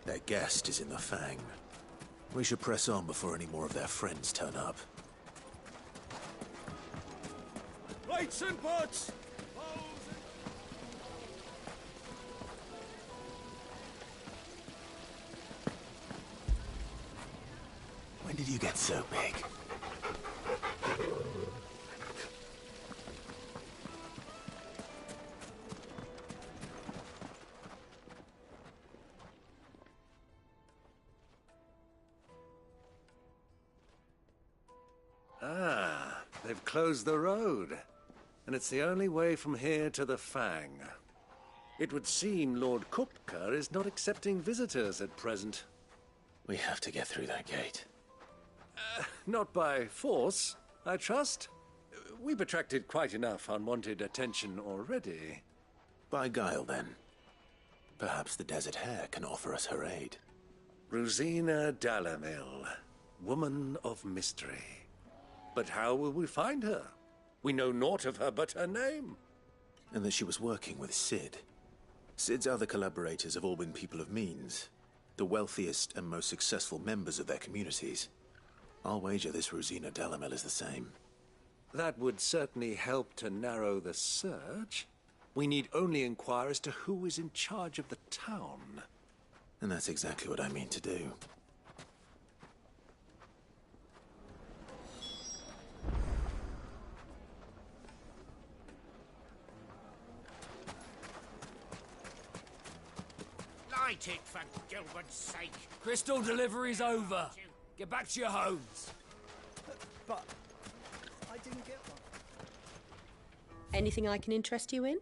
Their guest is in the Fang. We should press on before any more of their friends turn up. Lights and butts! When did you get so big? Ah, they've closed the road. And it's the only way from here to the Fang. It would seem Lord Kupka is not accepting visitors at present. We have to get through that gate. Not by force, I trust. We've attracted quite enough unwanted attention already. By guile, then. Perhaps the Desert Hare can offer us her aid. Rosina Dalamil, woman of mystery. But how will we find her? We know naught of her but her name. And that she was working with Sid. Sid's other collaborators have all been people of means. The wealthiest and most successful members of their communities. I'll wager this Rosina Dalamil is the same. That would certainly help to narrow the search. We need only inquire as to who is in charge of the town. And that's exactly what I mean to do. Light it, for Gilbert's sake. Crystal delivery's over. Get back to your homes. But I didn't get one. Anything I can interest you in?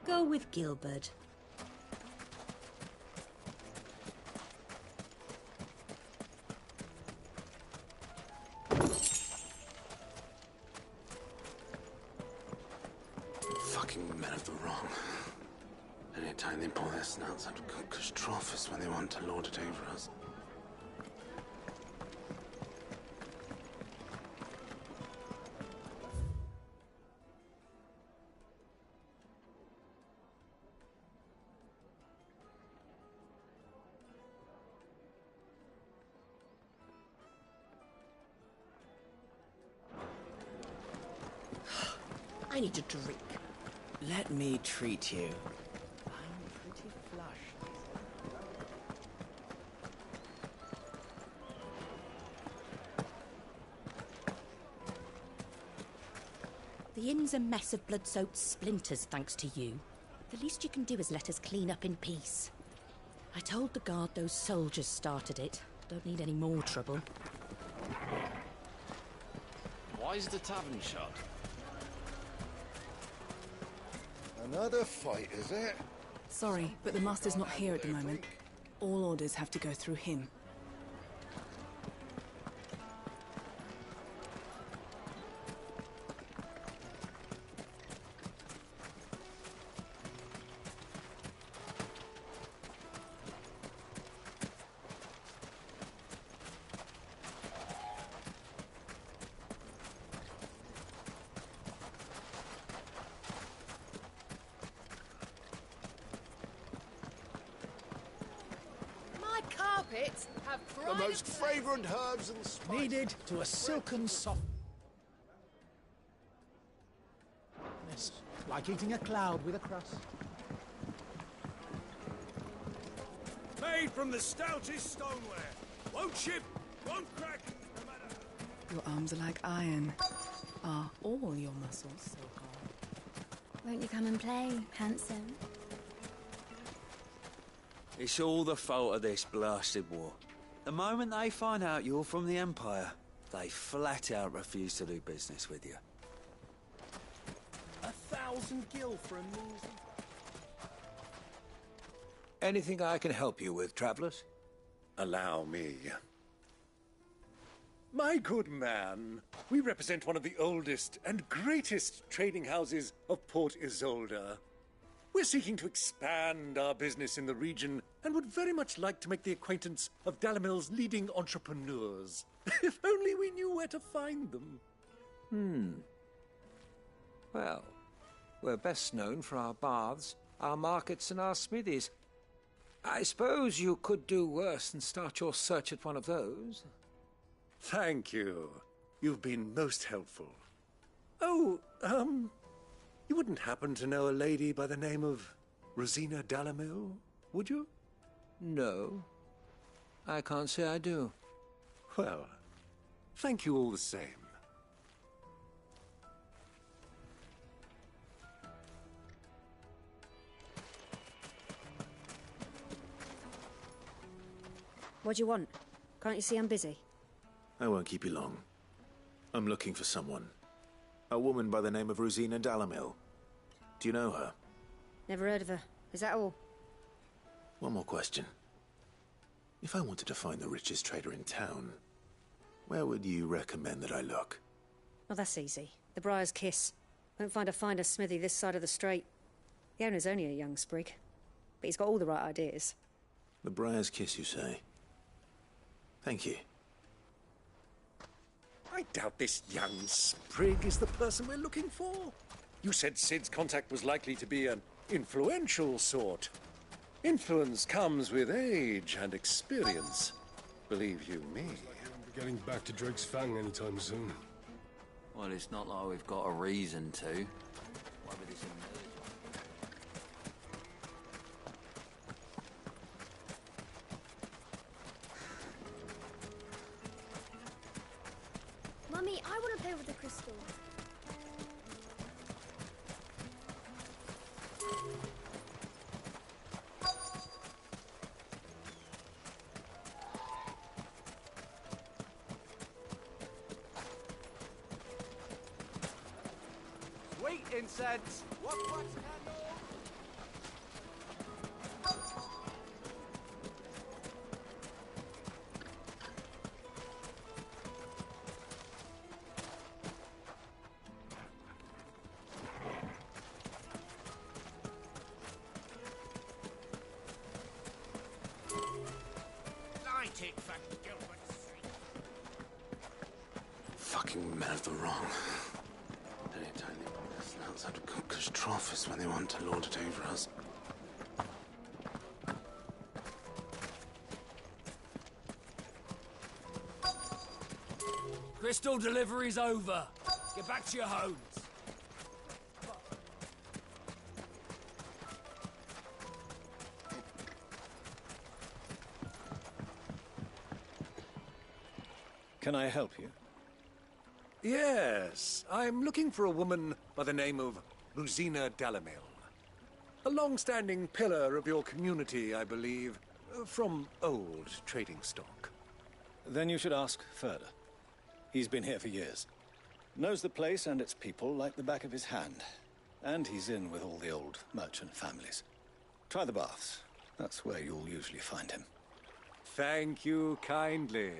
Go with Gilbert. Fucking men of the wrong. Anytime they pull their snouts out of Cook's trough is when they want to lord it over us. I need a drink. Let me treat you. I'm pretty flush. The inn's a mess of blood-soaked splinters, thanks to you. The least you can do is let us clean up in peace. I told the guard those soldiers started it. Don't need any more trouble. Why is the tavern shut? Another fight, is it? Sorry, but the master's not here at the moment. All orders have to go through him. Carpets have The most fragrant herbs and spices. Kneaded to a silken soft. Like eating a cloud with a crust. Made from the stoutest stoneware. Won't chip, won't crack, no matter. Your arms are like iron. Are all your muscles so hard? Won't you come and play, handsome? It's all the fault of this blasted war. The moment they find out you're from the Empire, they flat out refuse to do business with you. 1,000 gil for a measly... Anything I can help you with, travellers? Allow me. My good man, we represent one of the oldest and greatest trading houses of Port Isolde. We're seeking to expand our business in the region and would very much like to make the acquaintance of Dalamil's leading entrepreneurs. If only we knew where to find them. Well, we're best known for our baths, our markets, and our smithies. I suppose you could do worse than start your search at one of those. Thank you. You've been most helpful. Oh, you wouldn't happen to know a lady by the name of Rosina Dalamil, would you? No. I can't say I do. Well, thank you all the same. What do you want? Can't you see I'm busy? I won't keep you long. I'm looking for someone. A woman by the name of Rosina Dalamil. Do you know her? Never heard of her. Is that all? One more question. If I wanted to find the richest trader in town, where would you recommend that I look? Oh, that's easy. The Briar's Kiss. Won't find a finer smithy this side of the strait. The owner's only a young sprig, but he's got all the right ideas. The Briar's Kiss, you say? Thank you. I doubt this young sprig is the person we're looking for. You said Sid's contact was likely to be an influential sort. Influence comes with age and experience. Believe you me. We're getting back to Drake's Fang anytime soon. Well, it's not like we've got a reason to. Why would this Mummy, I want to play with the crystal. incense. What candle? Light it for Gilbert's sake. Fucking men of the wrong. Anytime they put their snouts out of cookers' trough is when they want to lord it over us. Crystal delivery's over. Get back to your homes. Can I help you? Yes, I'm looking for a woman by the name of Rosina Dalamil. A long-standing pillar of your community, I believe, from old trading stock. Then you should ask further. He's been here for years. Knows the place and its people like the back of his hand. And he's in with all the old merchant families. Try the baths. That's where you'll usually find him. Thank you kindly.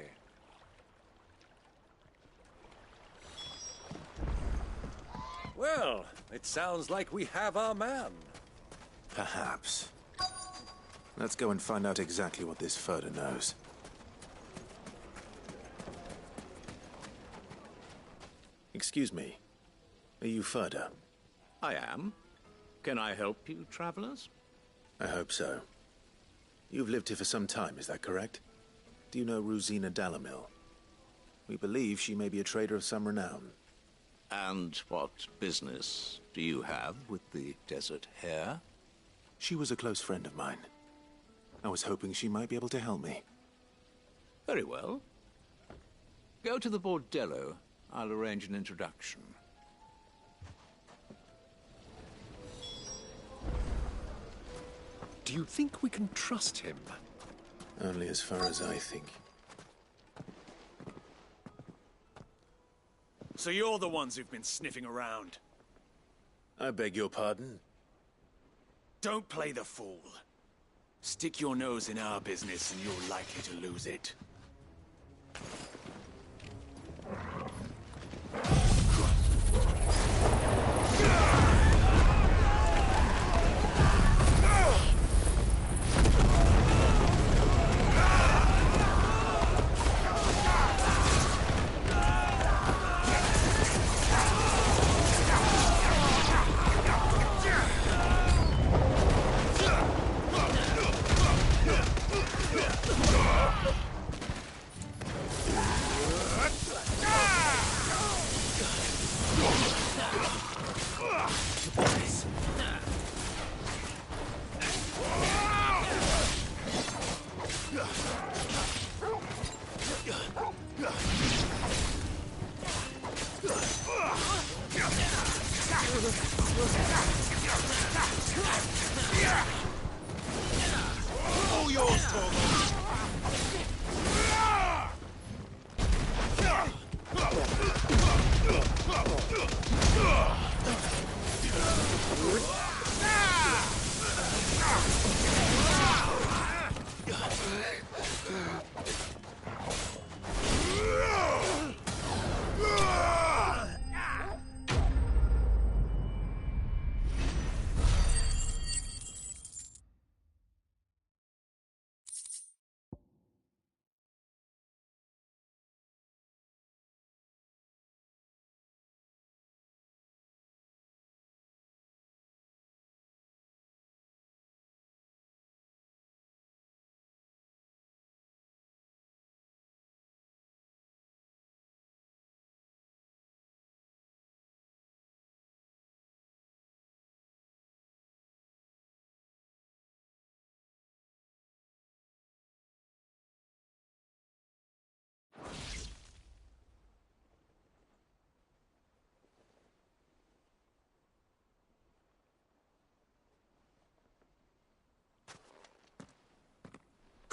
Well, it sounds like we have our man. Perhaps. Let's go and find out exactly what this Furder knows. Excuse me. Are you Furder? I am. Can I help you, travelers? I hope so. You've lived here for some time, is that correct? Do you know Rosina Dalamil? We believe she may be a trader of some renown. And what business do you have with the Desert Hare? She was a close friend of mine. I was hoping she might be able to help me. Very well. Go to the bordello. I'll arrange an introduction. Do you think we can trust him? Only as far as I think. So you're the ones who've been sniffing around? I beg your pardon? Don't play the fool. Stick your nose in our business and you're likely to lose it. All yours, Torgo!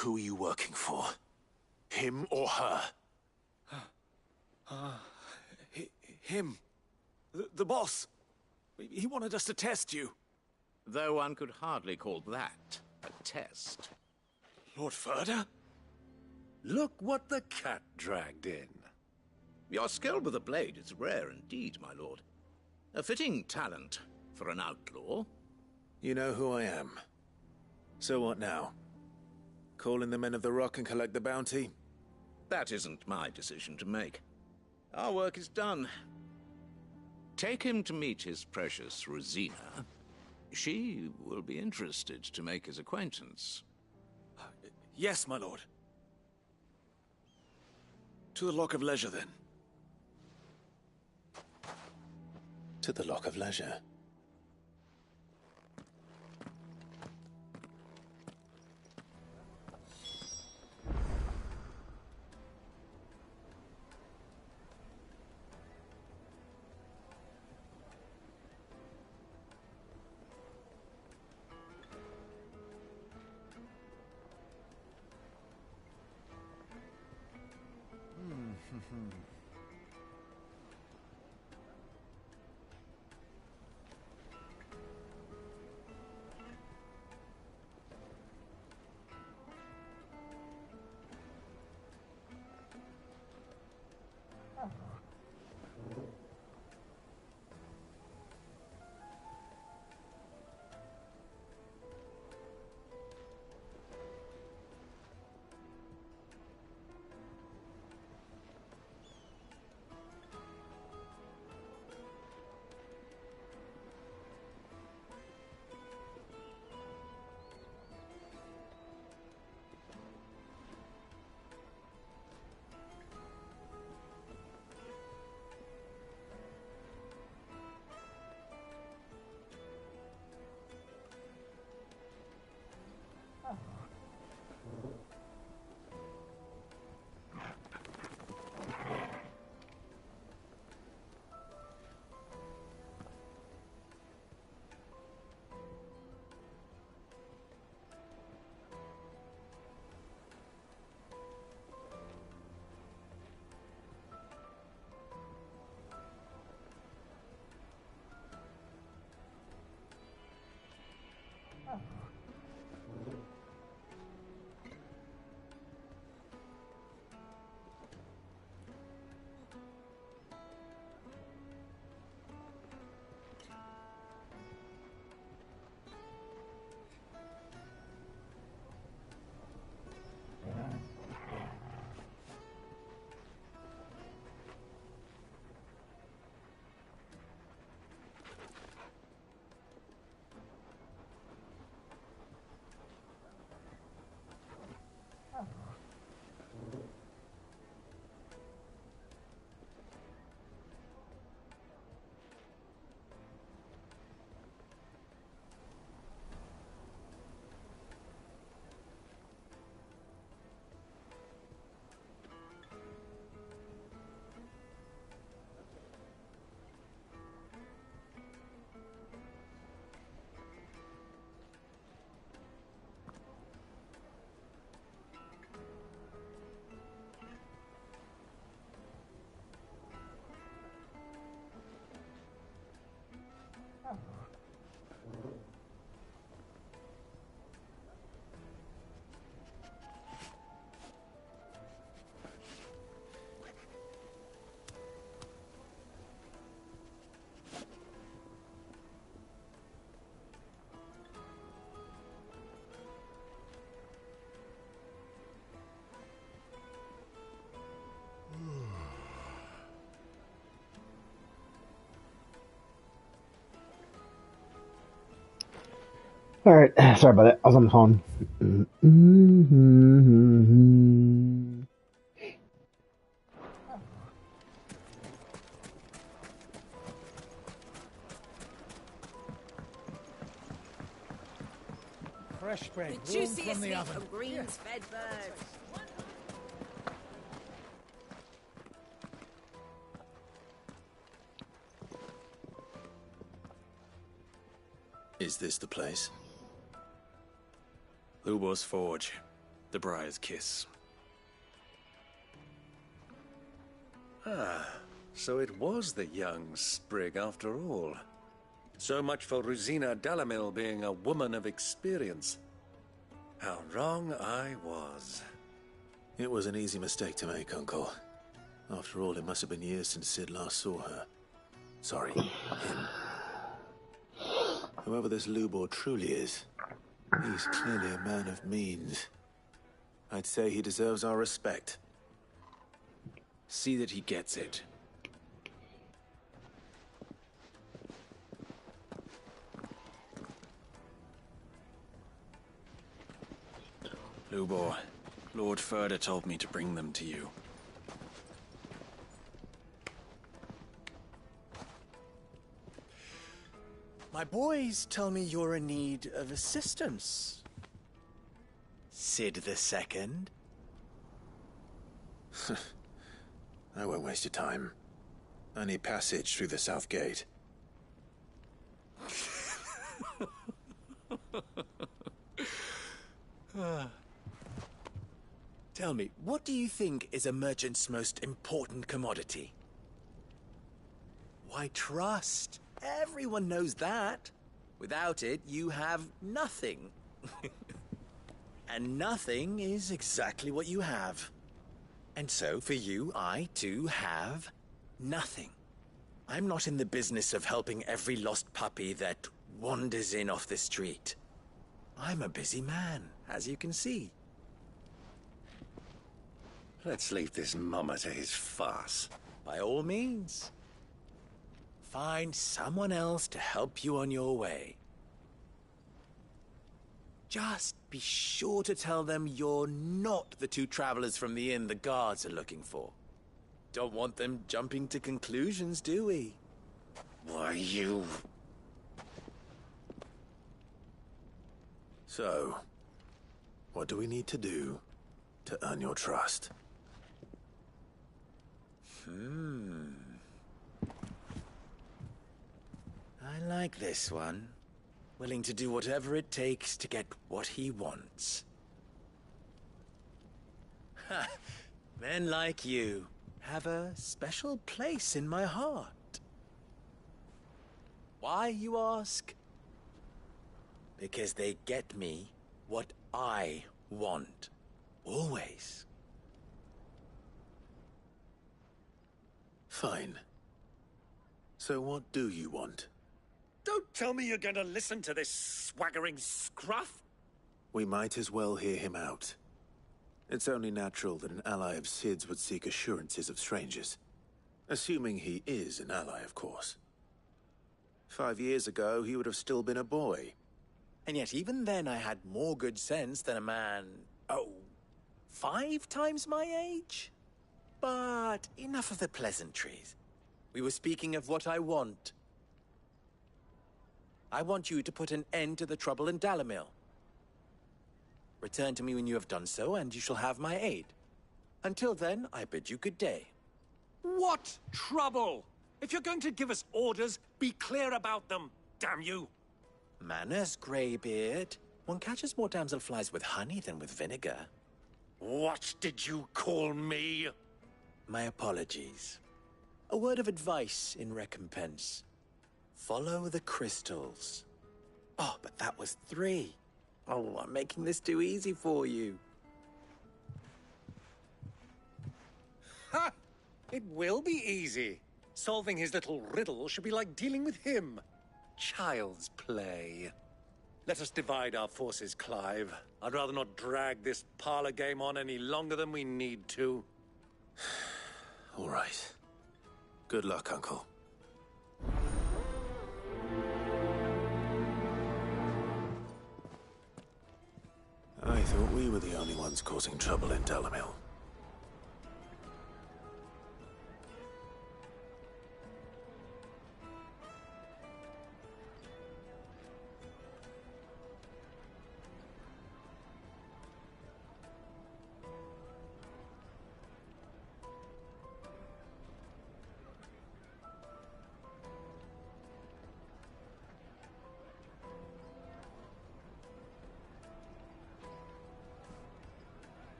Who are you working for? Him or her? Him. The boss. He wanted us to test you. Though one could hardly call that a test. Lord Furder? Look what the cat dragged in. Your skill with the blade is rare indeed, my lord. A fitting talent for an outlaw. You know who I am. So what now? Call in the Men of the Rock and collect the bounty? That isn't my decision to make. Our work is done. Take him to meet his precious Rosina. She will be interested to make his acquaintance. Yes, my lord. To the Lock of Leisure, then. To the Lock of Leisure. Alright, sorry about that. I was on the phone. Fresh bread, The warm juiciest from the meat oven. from greens fed birds. Is this the place? Lubor's Forge. The Briar's Kiss. Ah, so it was the young sprig after all. So much for Rosina Delamil being a woman of experience. How wrong I was. It was an easy mistake to make, Uncle. After all, it must have been years since Sid last saw her. Sorry, him. Whoever this Lubor truly is, he's clearly a man of means. I'd say he deserves our respect. See that he gets it. Lubor, Lord Furder told me to bring them to you. My boys tell me you're in need of assistance. Sid the Second. I won't waste your time. I need passage through the south gate. Tell me, what do you think is a merchant's most important commodity? Why, trust. Everyone knows that. Without it, you have nothing. And nothing is exactly what you have. And so, for you, I, too, have nothing. I'm not in the business of helping every lost puppy that wanders in off the street. I'm a busy man, as you can see. Let's leave this mummer to his farce. By all means. Find someone else to help you on your way. Just be sure to tell them you're not the two travelers from the inn the guards are looking for. Don't want them jumping to conclusions, do we? Why, you... So, what do we need to do to earn your trust? I like this one. Willing to do whatever it takes to get what he wants. Ha! Men like you have a special place in my heart. Why, you ask? Because they get me what I want. Always. Fine. So what do you want? Don't tell me you're going to listen to this swaggering scruff! We might as well hear him out. It's only natural that an ally of Sid's would seek assurances of strangers. Assuming he is an ally, of course. 5 years ago, he would have still been a boy. And yet even then I had more good sense than a man, 5 times my age? But enough of the pleasantries. We were speaking of what I want. I want you to put an end to the trouble in Dalamil. Return to me when you have done so, and you shall have my aid. Until then, I bid you good day. What trouble? If you're going to give us orders, be clear about them, damn you! Manners, Greybeard. One catches more damselflies with honey than with vinegar. What did you call me? My apologies. A word of advice in recompense. Follow the crystals. Oh, but that was 3. Oh, I'm making this too easy for you. Ha! It will be easy. Solving his little riddle should be like dealing with him. Child's play. Let us divide our forces, Clive. I'd rather not drag this parlor game on any longer than we need to. All right. Good luck, Uncle. I thought we were the only ones causing trouble in Dalamil.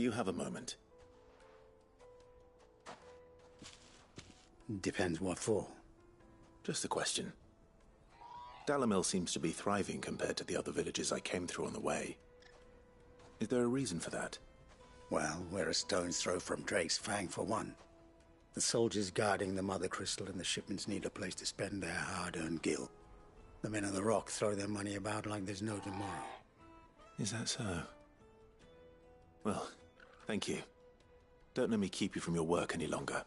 you have a moment? Depends what for. Just a question. Dalamil seems to be thriving compared to the other villages I came through on the way. Is there a reason for that? Well, we're a stone's throw from Drake's Fang, for one. The soldiers guarding the Mother Crystal and the shipments need a place to spend their hard-earned gil. The men of the Rock throw their money about like there's no tomorrow. Is that so? Well, thank you. Don't let me keep you from your work any longer.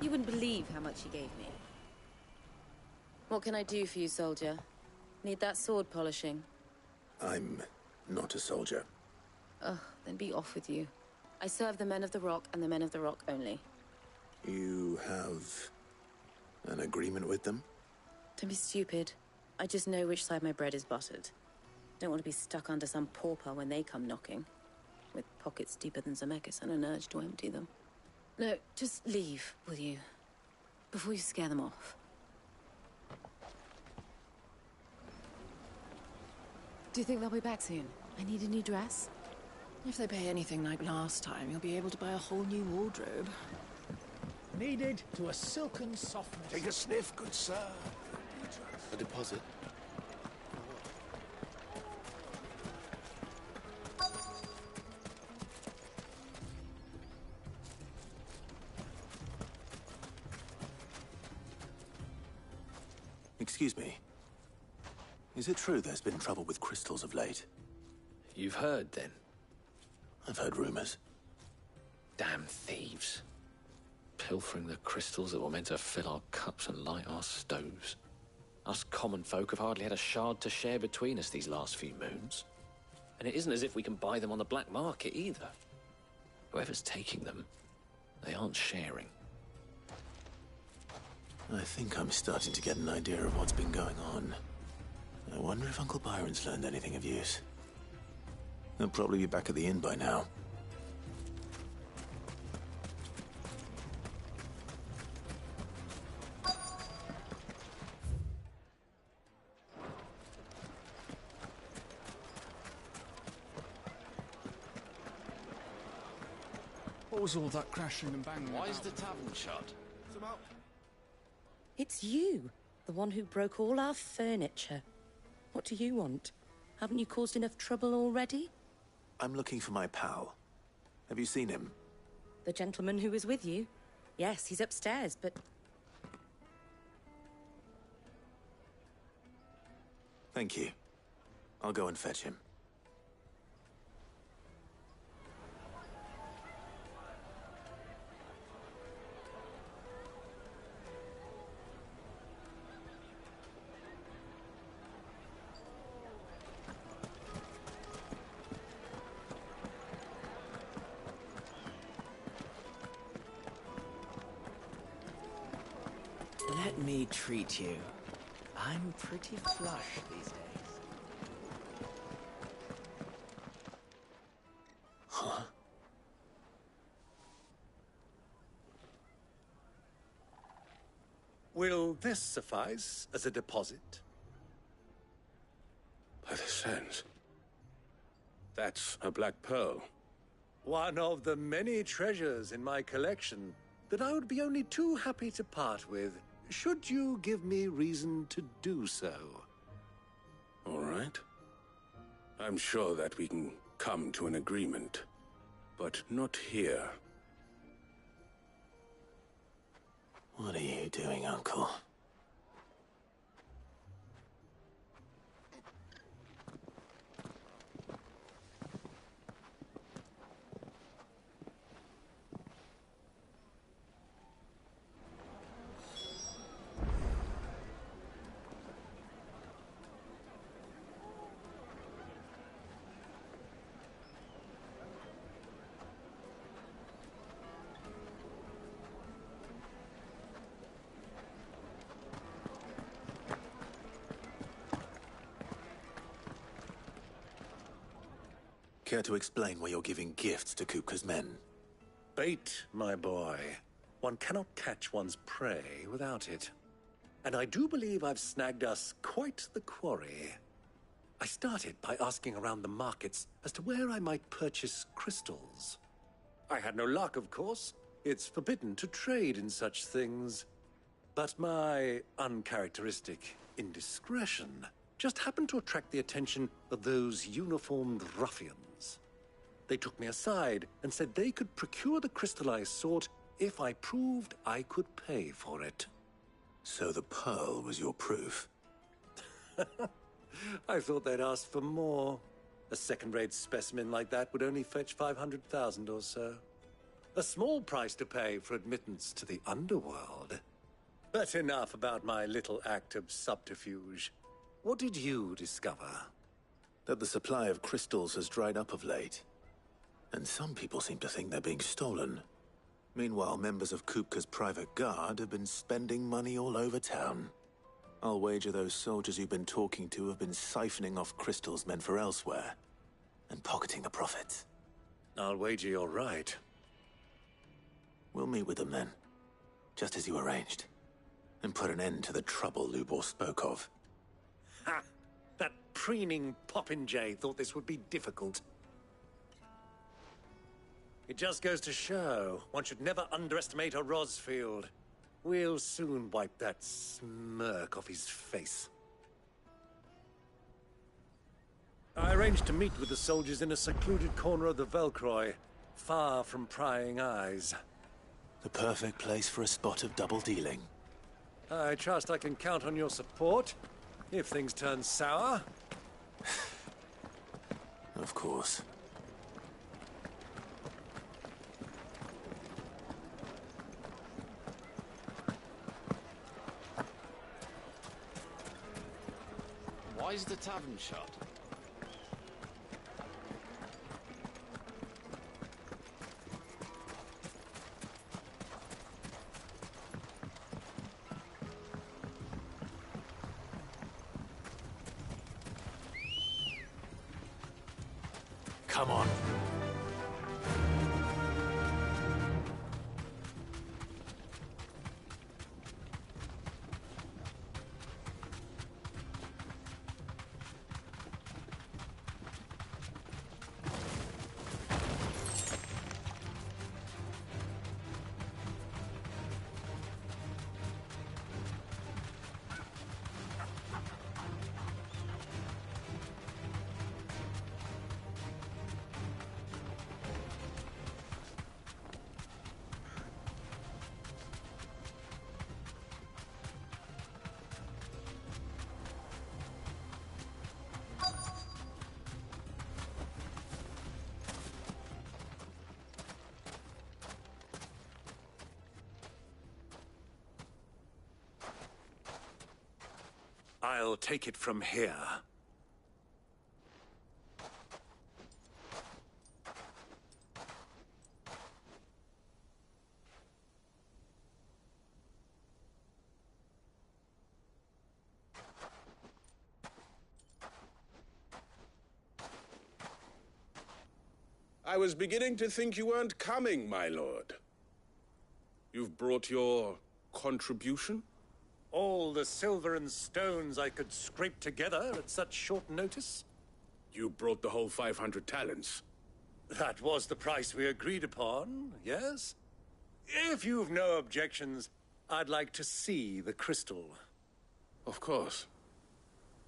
You wouldn't believe how much he gave me. What can I do for you, soldier? Need that sword polishing? I'm not a soldier. Ugh, then be off with you. I serve the men of the Rock and the men of the Rock only. You have an agreement with them? Don't be stupid. I just know which side my bread is buttered. Don't want to be stuck under some pauper when they come knocking. With pockets deeper than Zemeckis and an urge to empty them. No, just leave, will you? Before you scare them off. Do you think they'll be back soon? I need a new dress. If they pay anything like last time, you'll be able to buy a whole new wardrobe. Needed to a silken softness. Take a sniff, good sir. A deposit? Excuse me. Is it true there's been trouble with crystals of late? You've heard, then? I've heard rumors. Damn thieves. Pilfering the crystals that were meant to fill our cups and light our stoves. Us common folk have hardly had a shard to share between us these last few moons. And it isn't as if we can buy them on the black market either. Whoever's taking them, they aren't sharing. I think I'm starting to get an idea of what's been going on. I wonder if Uncle Byron's learned anything of use. He'll probably be back at the inn by now. What was all that crashing and banging? Why is the tavern shut? It's you, the one who broke all our furniture. What do you want? Haven't you caused enough trouble already? I'm looking for my pal. Have you seen him? The gentleman who was with you? Yes, he's upstairs, but... Thank you. I'll go and fetch him. Let me treat you. I'm pretty flush these days. Huh? Will this suffice as a deposit? By the sands. That's a black pearl. One of the many treasures in my collection that I would be only too happy to part with, should you give me reason to do so. All right. I'm sure that we can come to an agreement, but not here. What are you doing, Uncle? Care to explain why you're giving gifts to Kupka's men? Bait, my boy. One cannot catch one's prey without it. And I do believe I've snagged us quite the quarry. I started by asking around the markets as to where I might purchase crystals. I had no luck, of course. It's forbidden to trade in such things. But my uncharacteristic indiscretion just happened to attract the attention of those uniformed ruffians. They took me aside and said they could procure the crystal I sought if I proved I could pay for it. So the pearl was your proof? I thought they'd ask for more. A second-rate specimen like that would only fetch 500,000 or so. A small price to pay for admittance to the underworld. But enough about my little act of subterfuge. What did you discover? That the supply of crystals has dried up of late. And some people seem to think they're being stolen. Meanwhile, members of Kupka's private guard have been spending money all over town. I'll wager those soldiers you've been talking to have been siphoning off crystals meant for elsewhere, and pocketing the profits. I'll wager you're right. We'll meet with them then, just as you arranged, and put an end to the trouble Lubor spoke of. Ha! That preening popinjay thought this would be difficult. It just goes to show, one should never underestimate a Rosfield. We'll soon wipe that smirk off his face. I arranged to meet with the soldiers in a secluded corner of the Velcroy, far from prying eyes. The perfect place for a spot of double dealing. I trust I can count on your support, if things turn sour. Of course. Why is the tavern shut? Come on. I'll take it from here. I was beginning to think you weren't coming, my lord. You've brought your contribution? All the silver and stones I could scrape together at such short notice? You brought the whole 500 talents. That was the price we agreed upon, yes? If you've no objections, I'd like to see the crystal. Of course.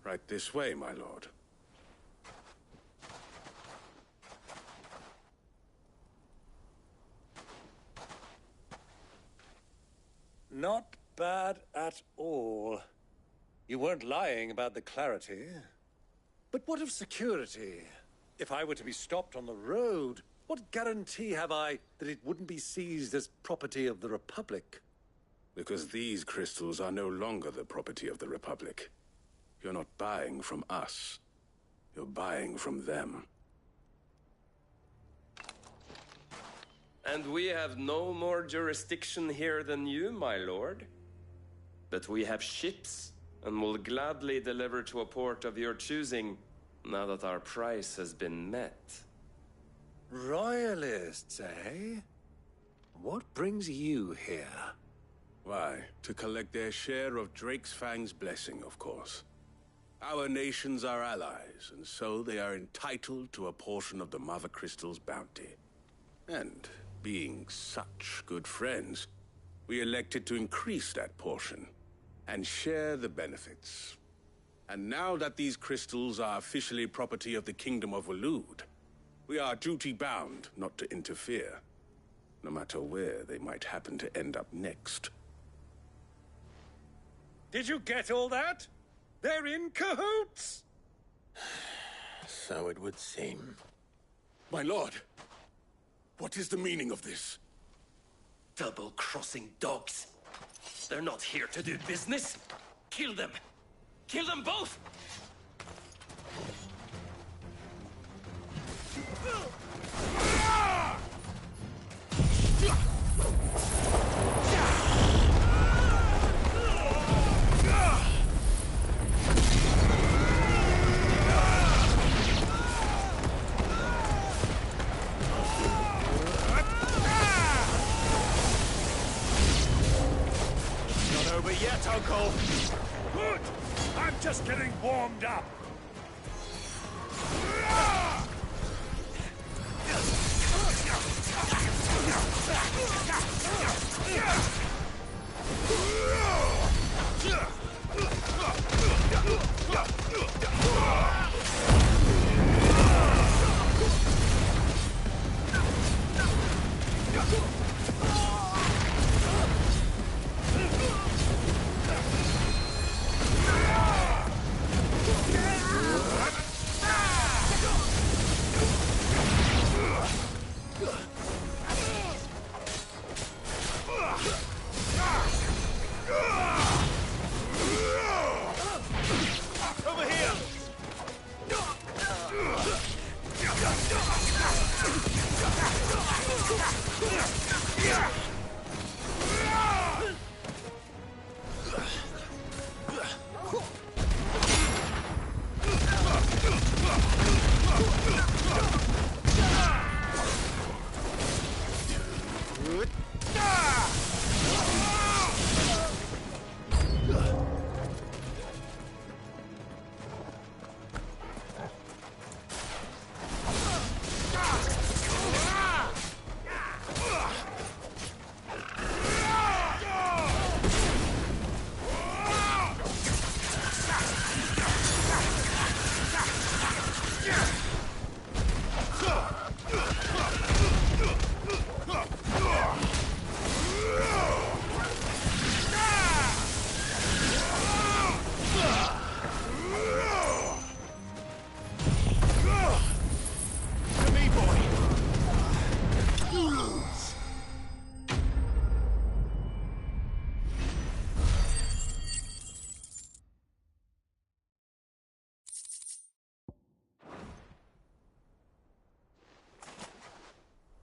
Right this way, my lord. Not bad at all. You weren't lying about the clarity. But what of security? If I were to be stopped on the road, what guarantee have I that it wouldn't be seized as property of the Republic? Because these crystals are no longer the property of the Republic. You're not buying from us. You're buying from them. And we have no more jurisdiction here than you, my lord. But we have ships, and will gladly deliver to a port of your choosing, now that our price has been met. Royalists, eh? What brings you here? Why, to collect their share of Drake's Fang's blessing, of course. Our nations are allies, and so they are entitled to a portion of the Mother Crystal's bounty. And, being such good friends, we elected to increase that portion and share the benefits. And now that these crystals are officially property of the Kingdom of Waloed, we are duty-bound not to interfere, no matter where they might happen to end up next. Did you get all that? They're in cahoots! So it would seem. My lord, what is the meaning of this? Double-crossing dogs. They're not here to do business. Kill them. Kill them both! Not over yet, Uncle! Good! I'm just getting warmed up!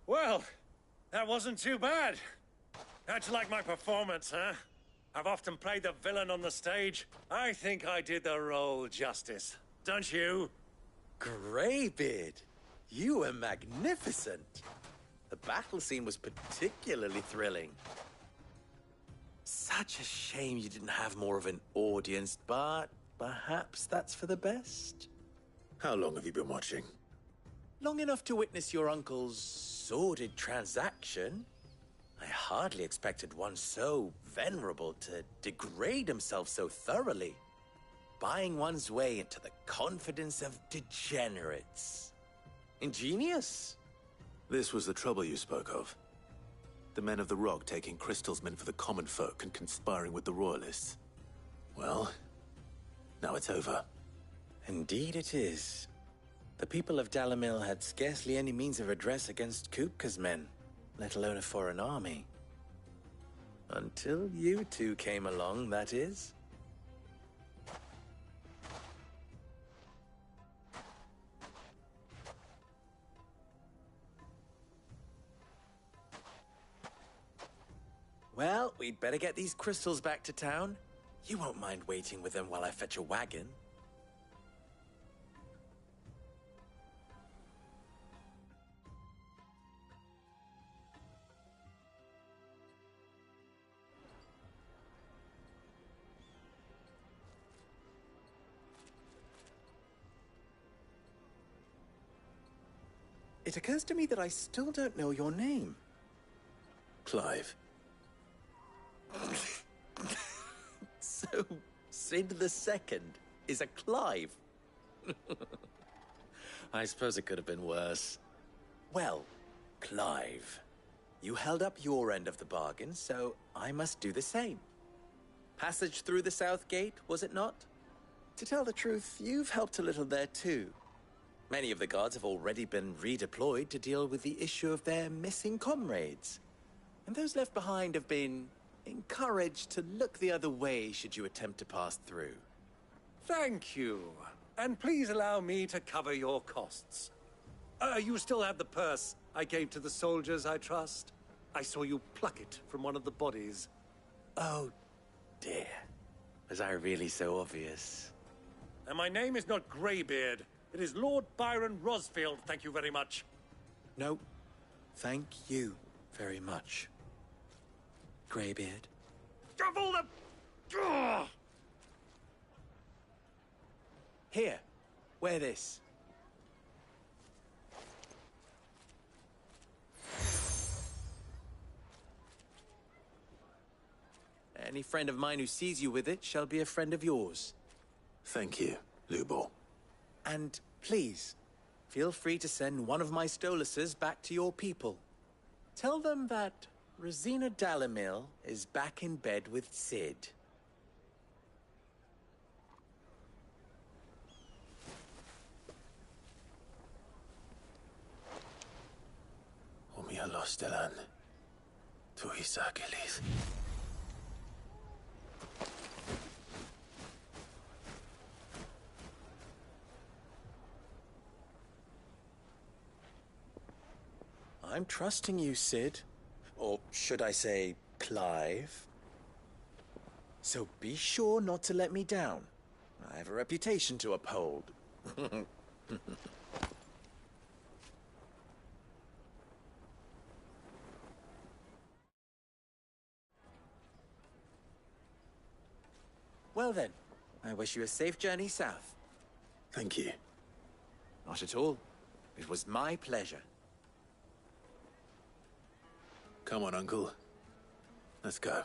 Well, that wasn't too bad. How'd you like my performance, huh? I've often played the villain on the stage. I think I did the role justice. Don't you? Greybeard, you were magnificent. The battle scene was particularly thrilling. Such a shame you didn't have more of an audience, but perhaps that's for the best. How long have you been watching? Long enough to witness your uncle's sordid transaction. I hardly expected one so venerable to degrade himself so thoroughly, buying one's way into the confidence of degenerates. Ingenious. This was the trouble you spoke of. The men of the Rock taking crystals meant for the common folk and conspiring with the Royalists. Well, now it's over. Indeed it is. The people of Dalamil had scarcely any means of redress against Kupka's men, let alone a foreign army. Until you two came along, that is. Well, we'd better get these crystals back to town. You won't mind waiting with them while I fetch a wagon. It occurs to me that I still don't know your name. Clive. So, Sid the Second is a Clive? I suppose it could have been worse. Well, Clive, you held up your end of the bargain, so I must do the same. Passage through the South Gate, was it not? To tell the truth, you've helped a little there too. Many of the guards have already been redeployed to deal with the issue of their missing comrades. And those left behind have been encouraged to look the other way should you attempt to pass through. Thank you. And please allow me to cover your costs. You still have the purse I gave to the soldiers, I trust? I saw you pluck it from one of the bodies. Oh, dear. Was I really so obvious? And my name is not Greybeard. It is Lord Byron Rosfield, thank you very much. No, thank you very much, Greybeard. Of all the... Ugh! Here, wear this. Any friend of mine who sees you with it shall be a friend of yours. Thank you, Lubor. And please, feel free to send one of my Stoluses back to your people. Tell them that Rosina Dalamil is back in bed with Sid. Omia Lostelan. Tu Isakelis. I'm trusting you, Sid. Or should I say, Clive? So be sure not to let me down. I have a reputation to uphold. Well then, I wish you a safe journey south. Thank you. Not at all. It was my pleasure. Come on, Uncle. Let's go.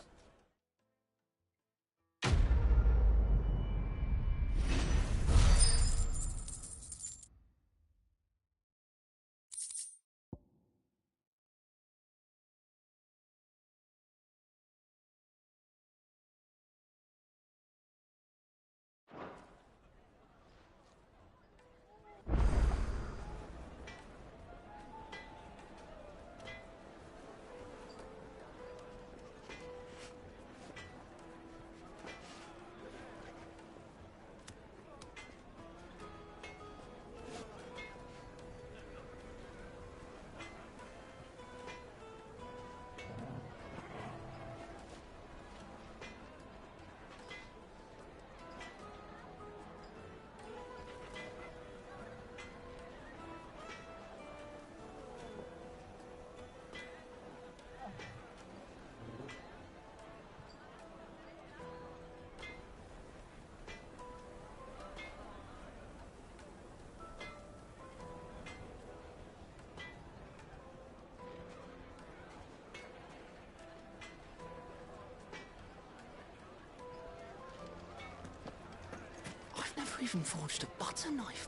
Never even forged a butter knife.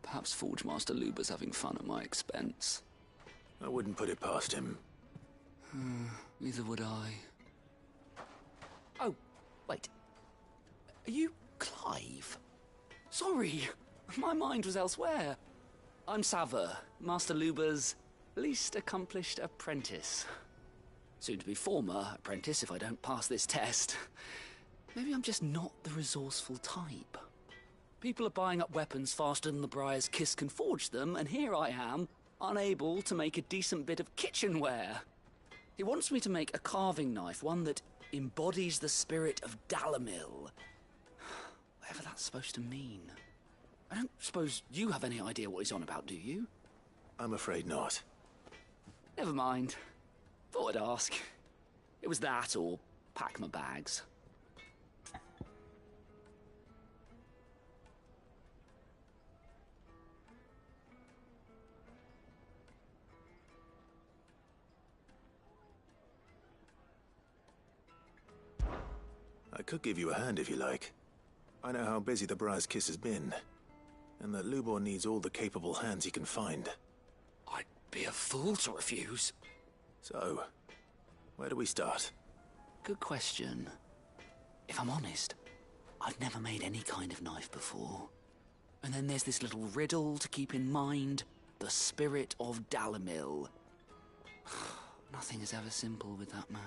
Perhaps Forge Master Luber's having fun at my expense. I wouldn't put it past him. Neither would I. Oh, wait. Are you Clive? Sorry, my mind was elsewhere. I'm Sava, Master Luber's least accomplished apprentice. Soon to be former apprentice if I don't pass this test. Maybe I'm just not the resourceful type. People are buying up weapons faster than the Briar's Kiss can forge them, and here I am, unable to make a decent bit of kitchenware. He wants me to make a carving knife, one that embodies the spirit of Dalamil. Whatever that's supposed to mean. I don't suppose you have any idea what he's on about, do you? I'm afraid not. Never mind. Thought I'd ask. It was that or pack my bags. could give you a hand if you like. I know how busy the Briar's Kiss has been, and that Lubor needs all the capable hands he can find. I'd be a fool to refuse. So, where do we start? Good question. If I'm honest, I've never made any kind of knife before. And then there's this little riddle to keep in mind. The spirit of Dalimil. Nothing is ever simple with that man.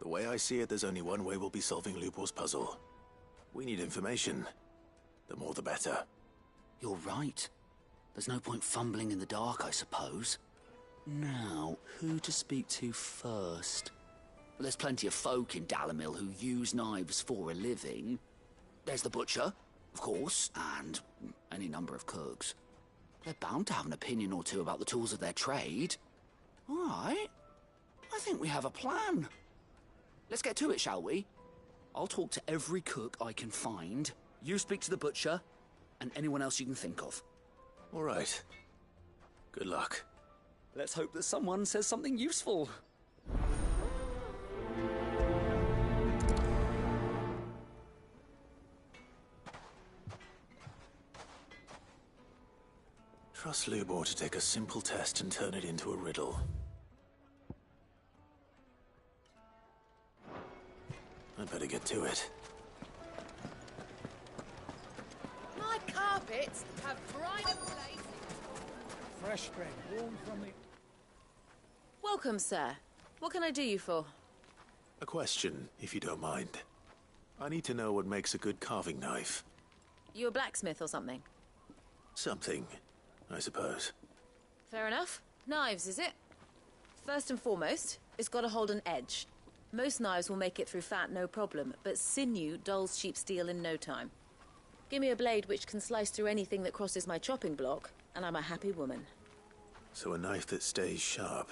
The way I see it, there's only one way we'll be solving Lubor's puzzle. We need information. The more the better. You're right. There's no point fumbling in the dark, I suppose. Now, who to speak to first? Well, there's plenty of folk in Dalimil who use knives for a living. There's the butcher, of course, and any number of cooks. They're bound to have an opinion or two about the tools of their trade. All right. I think we have a plan. Let's get to it, shall we? I'll talk to every cook I can find. You speak to the butcher, and anyone else you can think of. All right. Good luck. Let's hope that someone says something useful. Trust Lubor to take a simple test and turn it into a riddle. I'd better get to it. My carpets have dried and blazed. Fresh bread, warm from the... Welcome, sir. What can I do you for? A question, if you don't mind. I need to know what makes a good carving knife. You a blacksmith or something? Something, I suppose. Fair enough. Knives, is it? First and foremost, it's got to hold an edge. Most knives will make it through fat, no problem, but sinew dulls cheap steel in no time. Give me a blade which can slice through anything that crosses my chopping block, and I'm a happy woman. So a knife that stays sharp.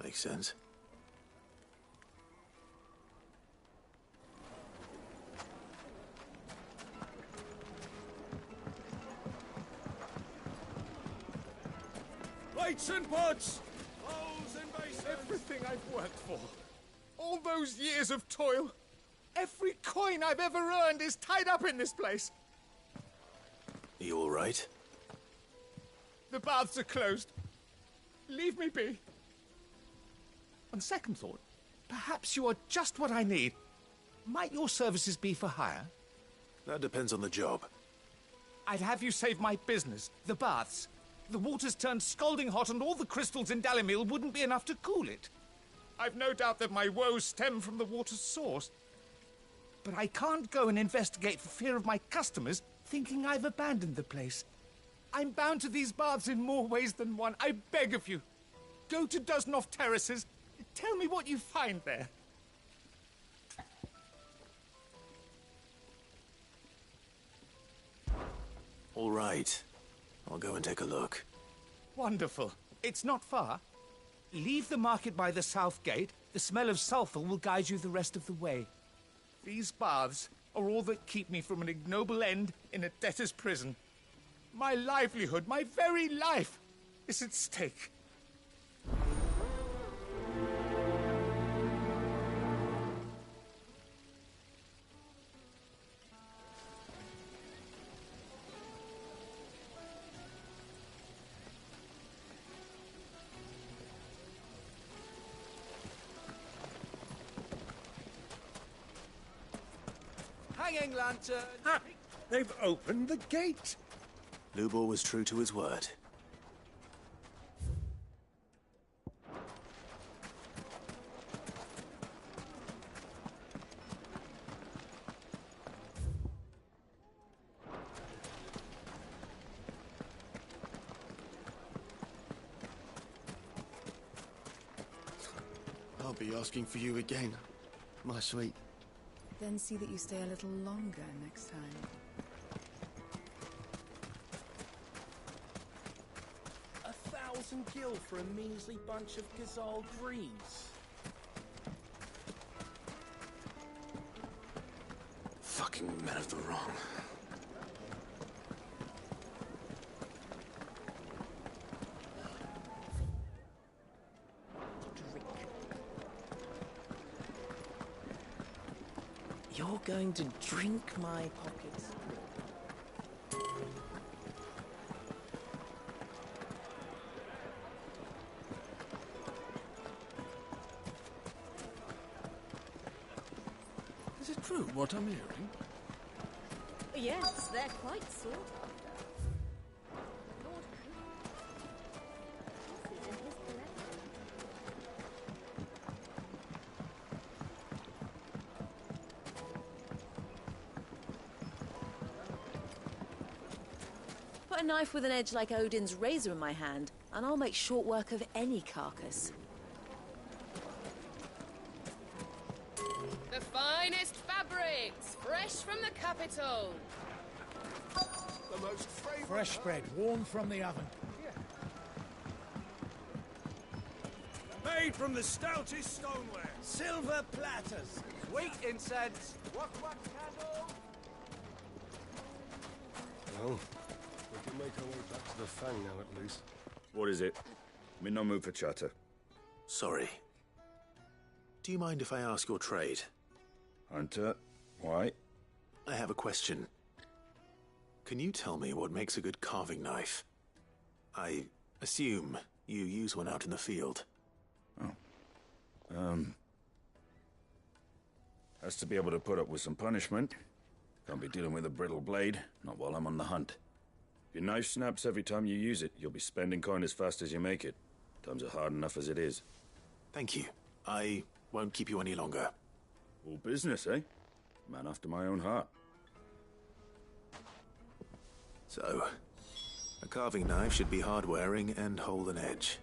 Makes sense. Plates and pots! Bowls and basins! Everything I've worked for. All those years of toil. Every coin I've ever earned is tied up in this place. Are you all right? The baths are closed. Leave me be. On second thought, perhaps you are just what I need. Might your services be for hire? That depends on the job. I'd have you save my business, the baths. The water's turned scalding hot and all the crystals in Dalimil wouldn't be enough to cool it. I've no doubt that my woes stem from the water's source. But I can't go and investigate for fear of my customers thinking I've abandoned the place. I'm bound to these baths in more ways than one. I beg of you. Go to Dusnov Terraces. Tell me what you find there. All right. I'll go and take a look. Wonderful. It's not far. Leave the market by the south gate. The smell of sulphur will guide you the rest of the way. These baths are all that keep me from an ignoble end in a debtor's prison. My livelihood, my very life, is at stake. Hanging lantern! Ha! They've opened the gate! Lubor was true to his word. I'll be asking for you again, my sweet. Then see that you stay a little longer next time. 1,000 gil for a measly bunch of Gazal greens. Fucking men of the wrong. You're going to drink my pockets? Is it true what I'm hearing? Yes, they're quite sought after. Lord This is in his collection. Put a knife with an edge like Odin's razor in my hand, and I'll make short work of any carcass. The finest fabrics, fresh from the capital. The most favourite... Fresh bread, warm from the oven. Made from the stoutest stoneware. Silver platters. Sweet incense. What candle? Well, we can make our way back to the Fang now, at least. What is it? I'm in no mood for chatter. Sorry. Do you mind if I ask your trade? Hunter, why? I have a question. Can you tell me what makes a good carving knife? I assume you use one out in the field. Has to be able to put up with some punishment. Can't be dealing with a brittle blade, not while I'm on the hunt. If your knife snaps every time you use it, you'll be spending coin as fast as you make it. Times are hard enough as it is. Thank you. I won't keep you any longer. All business, eh? Man after my own heart. So, a carving knife should be hard-wearing and hold an edge.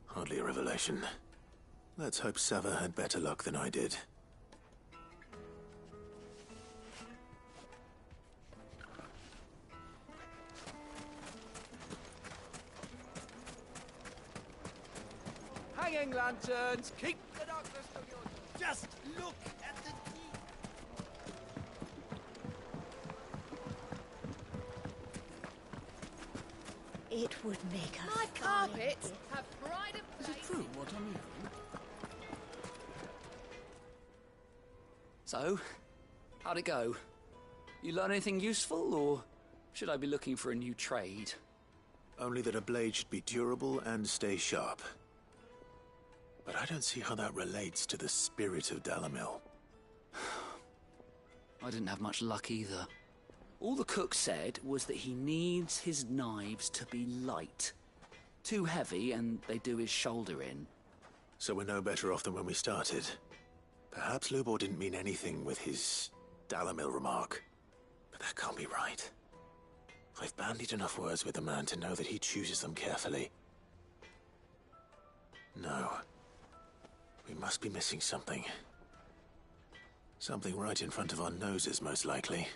Hardly a revelation. Let's hope Sava had better luck than I did. Hanging lanterns, keep the darkness from your... Just look at the It would make a My fine carpets gift. have pride of Is it place. true what I'm hearing? So, how'd it go? You learn anything useful, or should I be looking for a new trade? Only that a blade should be durable and stay sharp. But I don't see how that relates to the spirit of Dalamil. I didn't have much luck either. All the cook said was that he needs his knives to be light. Too heavy and they do his shoulder in. So we're no better off than when we started. Perhaps Lubor didn't mean anything with his Dalamil remark. But that can't be right. I've bandied enough words with the man to know that he chooses them carefully. No. We must be missing something. Something right in front of our noses, most likely.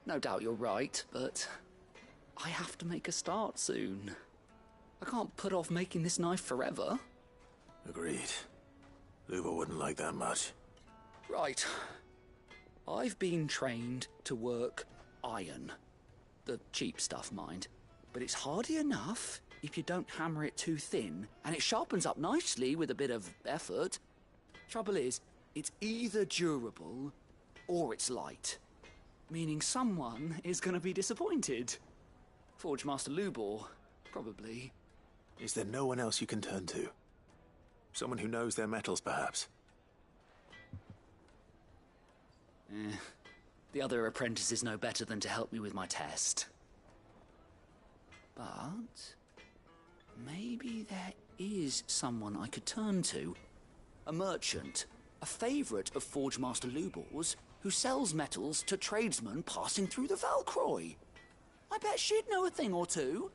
No doubt you're right, but I have to make a start soon. I can't put off making this knife forever. Agreed. Lubor wouldn't like that much. Right. I've been trained to work iron. The cheap stuff, mind. But it's hardy enough if you don't hammer it too thin, and it sharpens up nicely with a bit of effort. Trouble is, it's either durable or it's light. Meaning someone is going to be disappointed. Forge Master Lubor, probably. Is there no one else you can turn to? Someone who knows their metals, perhaps? The other apprentices know better than to help me with my test. But maybe there is someone I could turn to. A merchant, a favourite of Forge Master Lubor's, who sells metals to tradesmen passing through the Valcroy. I bet she'd know a thing or two.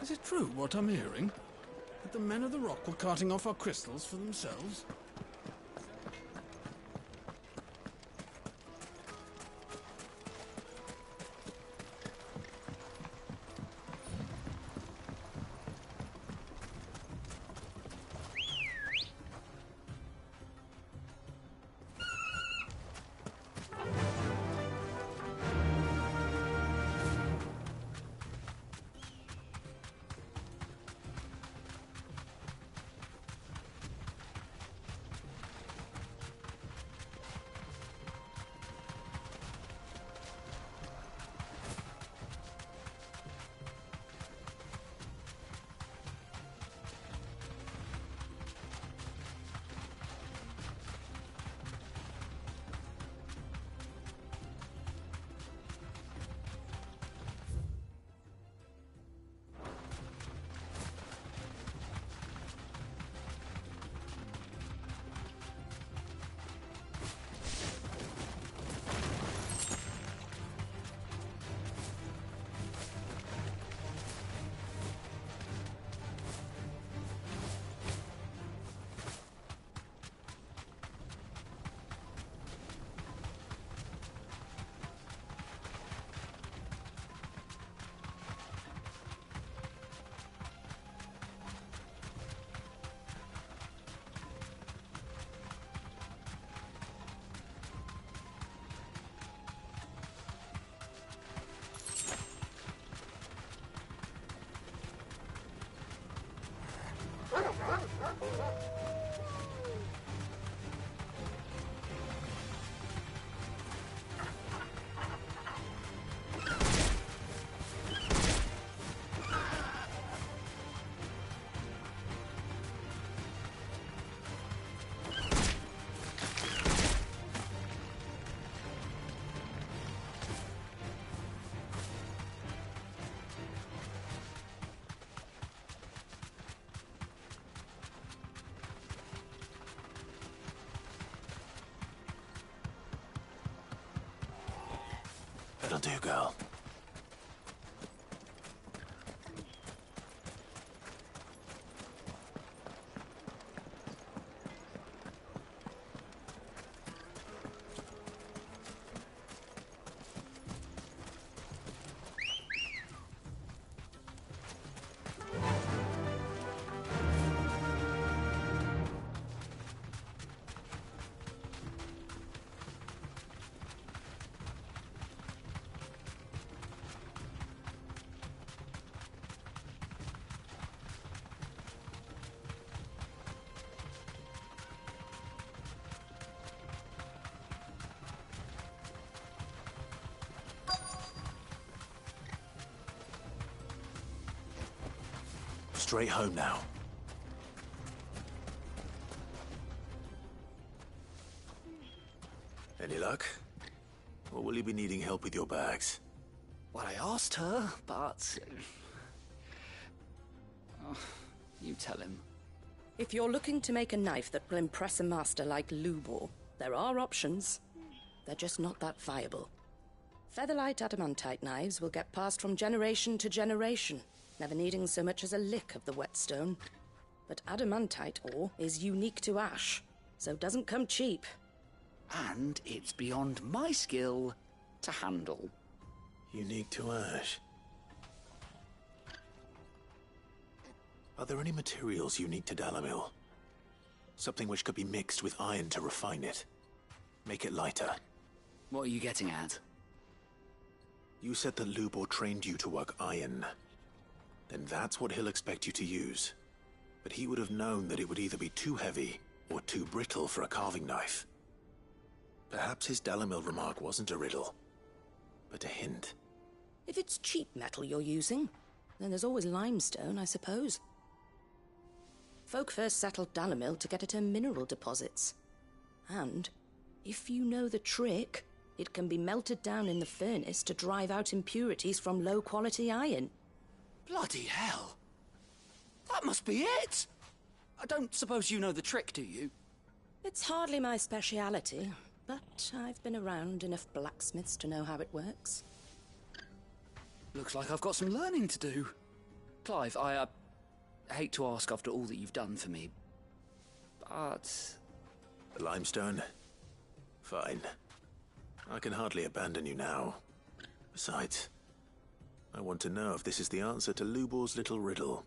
Is it true what I'm hearing? That the men of the rock were carting off our crystals for themselves? That'll do, girl. Straight home now. Any luck? Or will you be needing help with your bags? Well, I asked her, but... Oh, you tell him. If you're looking to make a knife that will impress a master like Lubor, there are options. They're just not that viable. Featherlight adamantite knives will get passed from generation to generation, never needing so much as a lick of the whetstone. But adamantite ore is unique to ash, so it doesn't come cheap. And it's beyond my skill to handle. Unique to ash. Are there any materials unique to Dalamil? Something which could be mixed with iron to refine it. Make it lighter. What are you getting at? You said that Lubor trained you to work iron. Then that's what he'll expect you to use. But he would have known that it would either be too heavy or too brittle for a carving knife. Perhaps his Dalamil remark wasn't a riddle, but a hint. If it's cheap metal you're using, then there's always limestone, I suppose. Folk first settled Dalamil to get at her mineral deposits. And, if you know the trick, it can be melted down in the furnace to drive out impurities from low-quality iron. Bloody hell! That must be it! I don't suppose you know the trick, do you? It's hardly my speciality, but I've been around enough blacksmiths to know how it works. Looks like I've got some learning to do. Clive, I hate to ask after all that you've done for me, but... The limestone? Fine. I can hardly abandon you now. Besides, I want to know if this is the answer to Lubor's little riddle.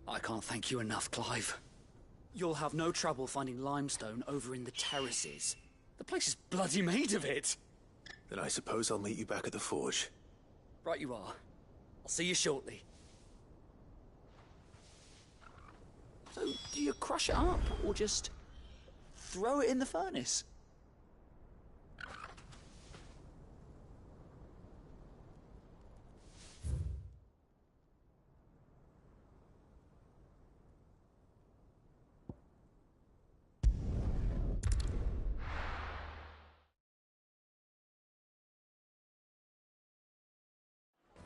I can't thank you enough, Clive. You'll have no trouble finding limestone over in the terraces. The place is bloody made of it. Then I suppose I'll meet you back at the forge. Right you are. I'll see you shortly. So, do you crush it up, or just throw it in the furnace?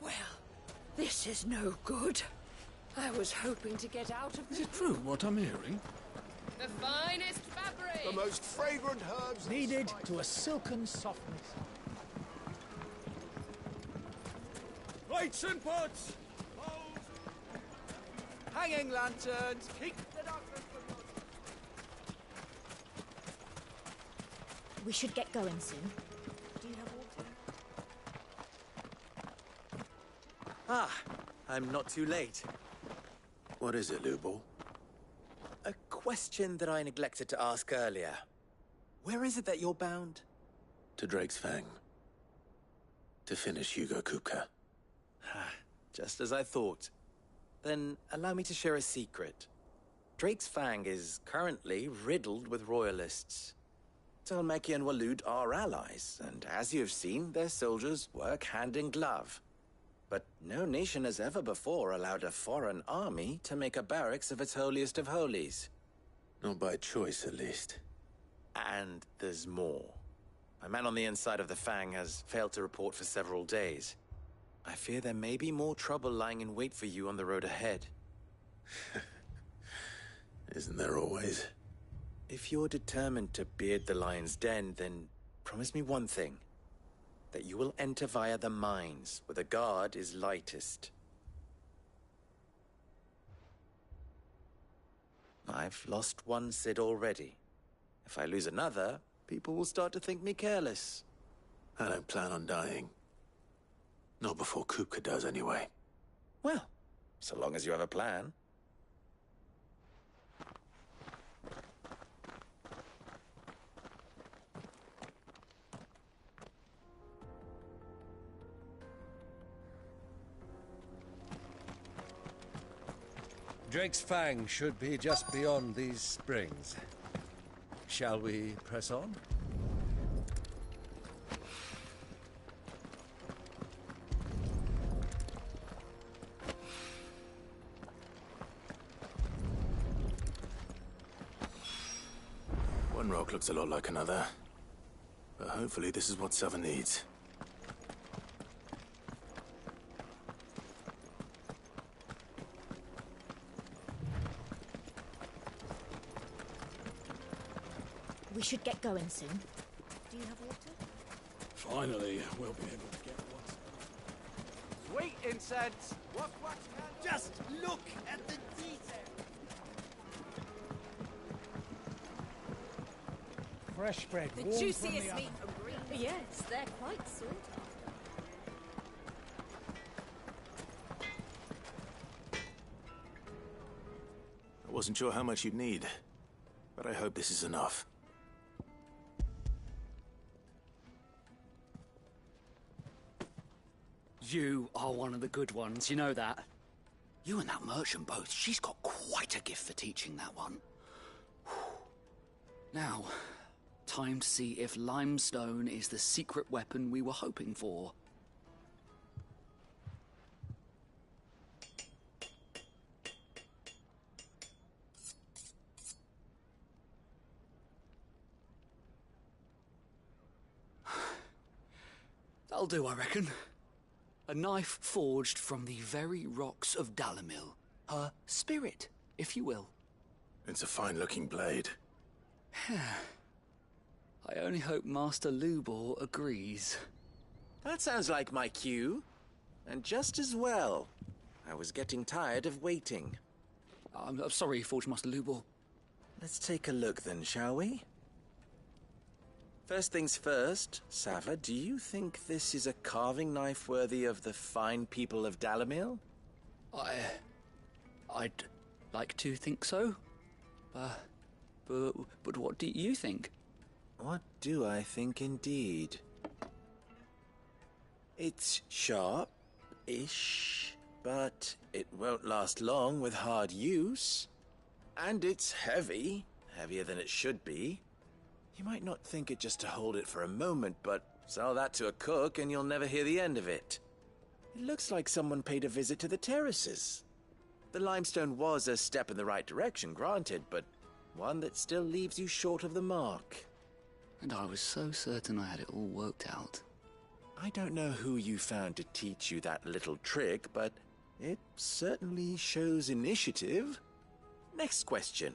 Well, this is no good. I was hoping to get out of this. Is it true what I'm hearing? The finest fabric! The most fragrant herbs needed to a silken softness. Lights and pots! Hanging lanterns! Keep the darkness from your... We should get going soon. Do you have water? Ah, I'm not too late. What is it, Lubor? A question that I neglected to ask earlier. Where is it that you're bound? To Drake's Fang. To finish Hugo Kupka. Just as I thought. Then allow me to share a secret. Drake's Fang is currently riddled with royalists. Talmeki and Walud are allies, and as you have seen, their soldiers work hand in glove. But no nation has ever before allowed a foreign army to make a barracks of its holiest of holies. Not by choice, at least. And there's more. A man on the inside of the Fang has failed to report for several days. I fear there may be more trouble lying in wait for you on the road ahead. Isn't there always? If you're determined to beard the lion's den, then promise me one thing. that you will enter via the mines, where the guard is lightest. I've lost one Cid already. If I lose another, people will start to think me careless. I don't plan on dying. Not before Kupka does, anyway. Well, so long as you have a plan. Drake's Fang should be just beyond these springs. Shall we press on? One rock looks a lot like another. But hopefully this is what Sava needs. We should get going soon. Do you have water? Finally, we'll be able to get one. Sweet incense! Just look at the detail! Fresh bread, The warm from juiciest the meat oven. from Green. Yes, they're quite sought after. I wasn't sure how much you'd need, but I hope this is enough. You are one of the good ones, you know that? You and that merchant both, she's got quite a gift for teaching that one. Now, time to see if limestone is the secret weapon we were hoping for. That'll do, I reckon. A knife forged from the very rocks of Dalamil. Her spirit, if you will. It's a fine-looking blade. I only hope Master Lubor agrees. That sounds like my cue. And just as well. I was getting tired of waiting. I'm sorry, Forge Master Lubor. Let's take a look then, shall we? First things first, Sava, do you think this is a carving knife worthy of the fine people of Dalamil? I'd like to think so. But what do you think? What do I think indeed? It's sharp-ish, but it won't last long with hard use. And it's heavy, heavier than it should be. You might not think it just to hold it for a moment, but sell that to a cook and you'll never hear the end of it. It looks like someone paid a visit to the terraces. The limestone was a step in the right direction, granted, but one that still leaves you short of the mark. And I was so certain I had it all worked out. I don't know who you found to teach you that little trick, but it certainly shows initiative. Next question.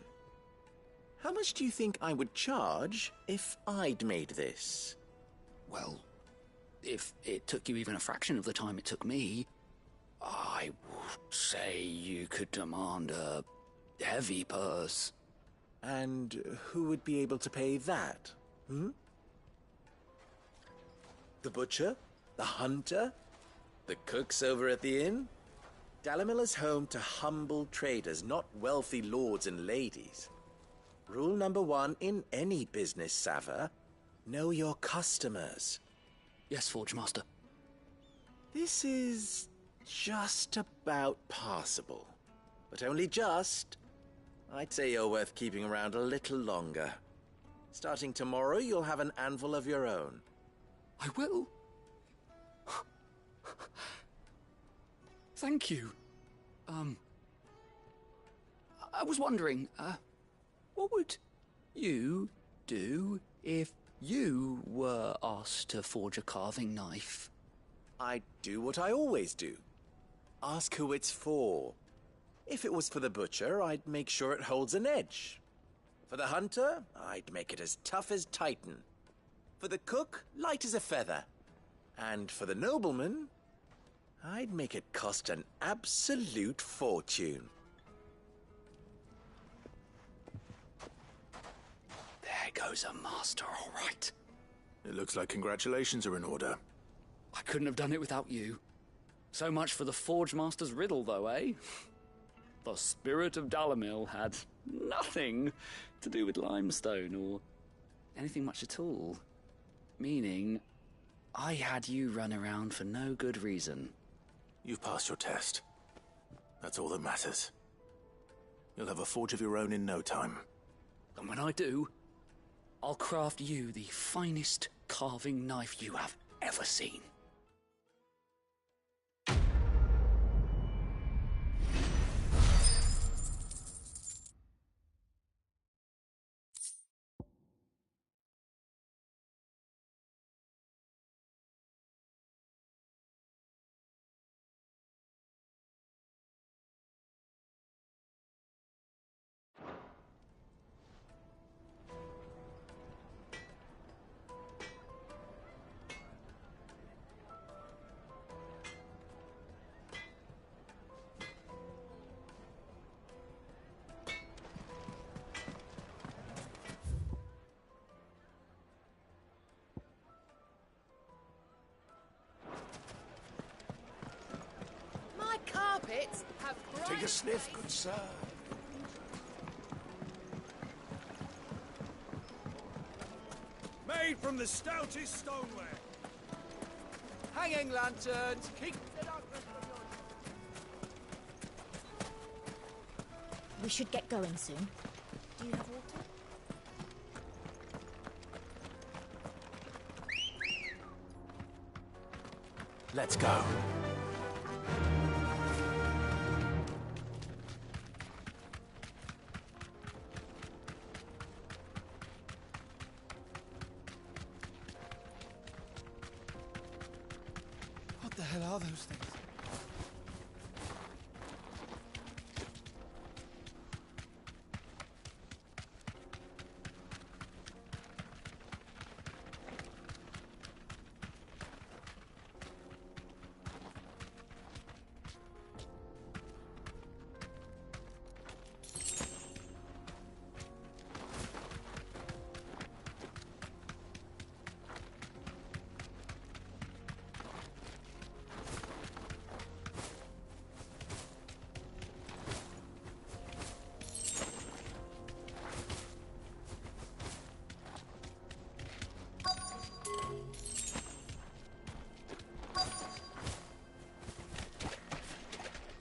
How much do you think I would charge if I'd made this? Well, if it took you even a fraction of the time it took me, I would say you could demand a heavy purse. And who would be able to pay that? The butcher? The hunter? The cooks over at the inn? Dalamil is home to humble traders, not wealthy lords and ladies. Rule number 1 in any business, Sava, know your customers. Yes, Forge Master. This is just about passable. But only just. I'd say you're worth keeping around a little longer. Starting tomorrow, you'll have an anvil of your own. I will. Thank you. I was wondering, what would you do if you were asked to forge a carving knife? I'd do what I always do. Ask who it's for. If it was for the butcher, I'd make sure it holds an edge. For the hunter, I'd make it as tough as Titan. For the cook, light as a feather. And for the nobleman, I'd make it cost an absolute fortune. There goes a master, all right. It looks like congratulations are in order. I couldn't have done it without you. So much for the Forge Master's riddle, though, eh? The spirit of Dalamil had nothing to do with limestone or anything much at all. Meaning, I had you run around for no good reason. You've passed your test. That's all that matters. You'll have a forge of your own in no time. And when I do, I'll craft you the finest carving knife you have ever seen. My carpets have Take a sniff, good sir. Made from the stoutest stoneware. Hanging lanterns, keep it up. We should get going soon. Do you have water? Let's go. What the hell are those things?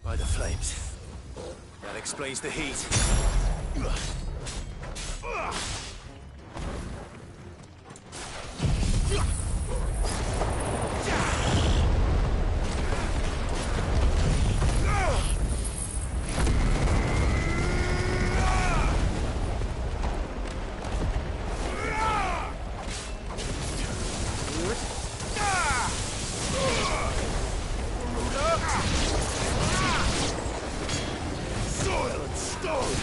By the flames. That explains the heat. Soil and stone!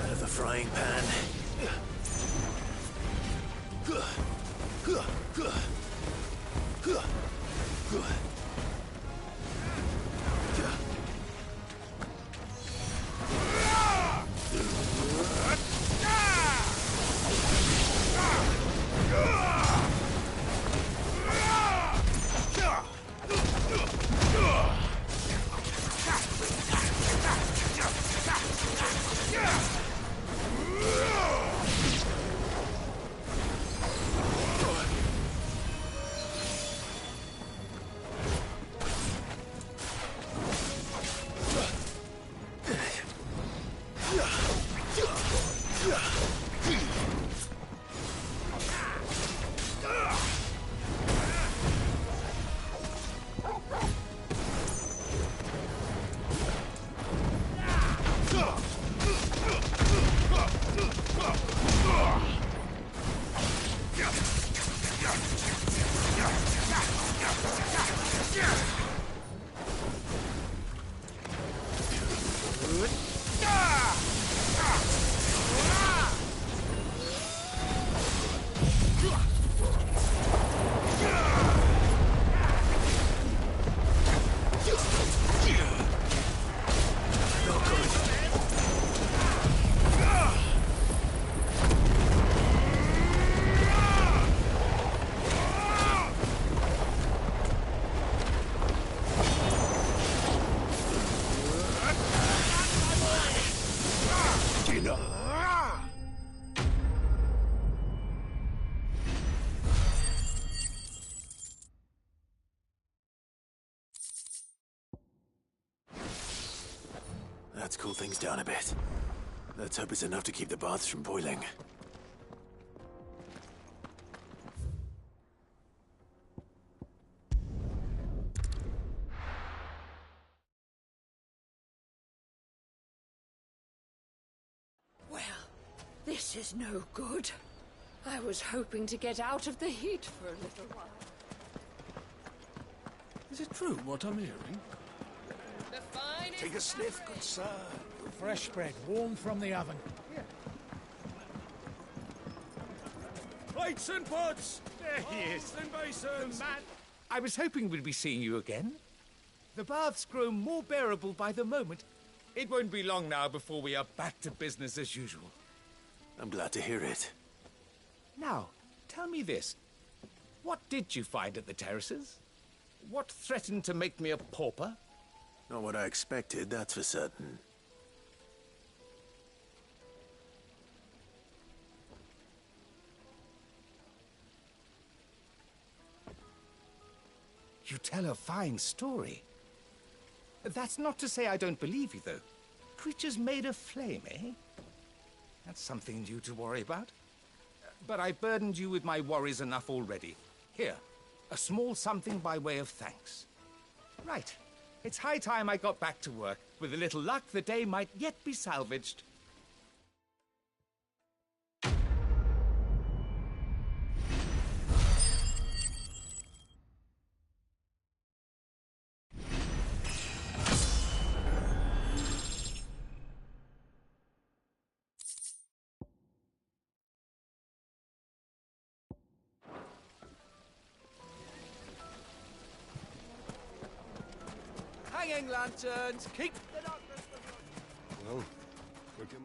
Out of the frying pan. That's cooled things down a bit. Let's hope it's enough to keep the baths from boiling. Well, this is no good. I was hoping to get out of the heat for a little while. Is it true what I'm hearing? The finest... Take a sniff, good sir. Fresh bread, warm from the oven. Plates and pots! There he is. And basins! The man... I was hoping we'd be seeing you again. The baths grow more bearable by the moment. It won't be long now before we are back to business as usual. I'm glad to hear it. Now, tell me this. What did you find at the terraces? What threatened to make me a pauper? Not what I expected, that's for certain. You tell a fine story. That's not to say I don't believe you, though. Creatures made of flame, eh? That's something new to worry about. But I burdened you with my worries enough already. Here, a small something by way of thanks. Right. It's high time I got back to work. With a little luck, the day might yet be salvaged. Hanging lanterns, keep the darkness from... Well, we can...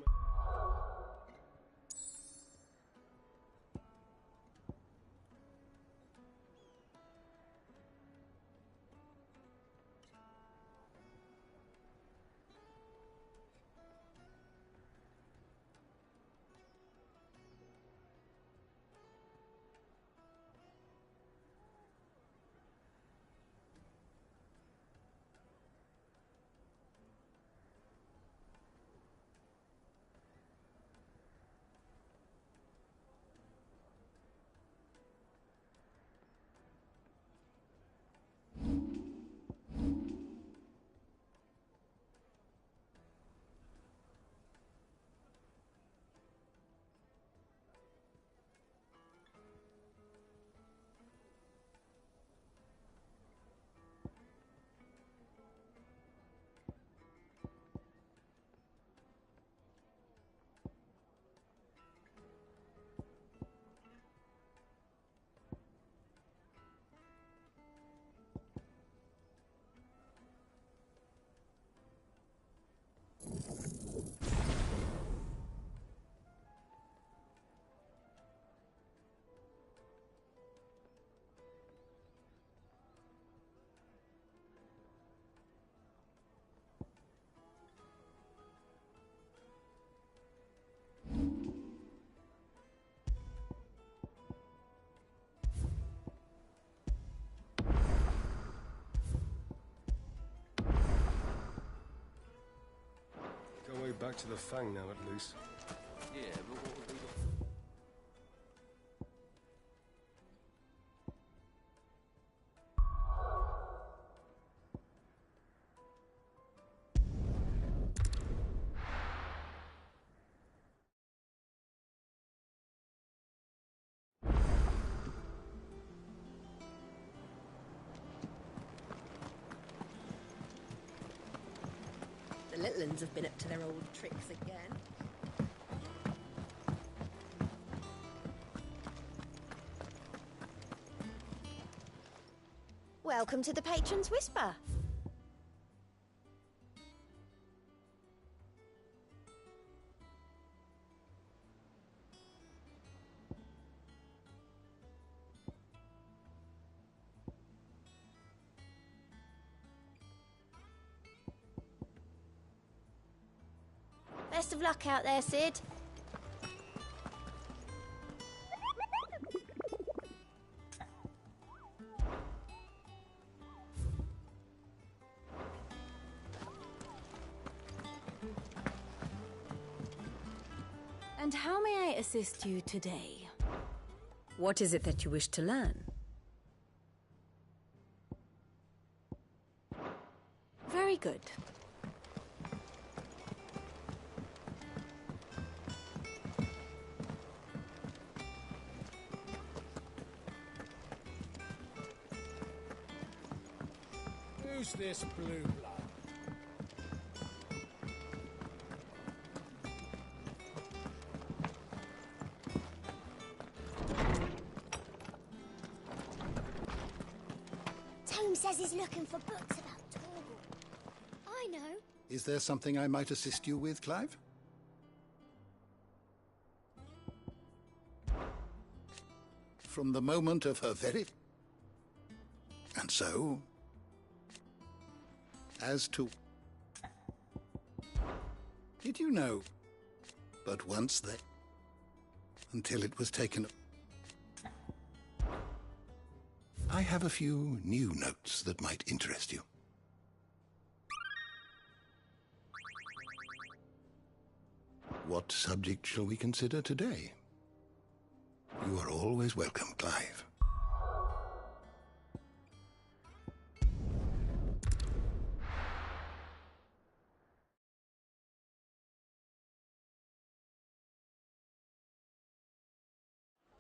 Go way back to the Fang now, at least. Yeah, but what would we do? The little uns have been up to their old tricks again. Welcome to the Patron's Whisper. Best of luck out there, Sid. And how may I assist you today? What is it that you wish to learn? Very good. Who's this blue blood? Tome says he's looking for books about Torgal. I know. Is there something I might assist you with, Clive? From the moment of her very... And so... As to... Did you know? But once they... Until it was taken... I have a few new notes that might interest you. What subject shall we consider today? You are always welcome, Clive.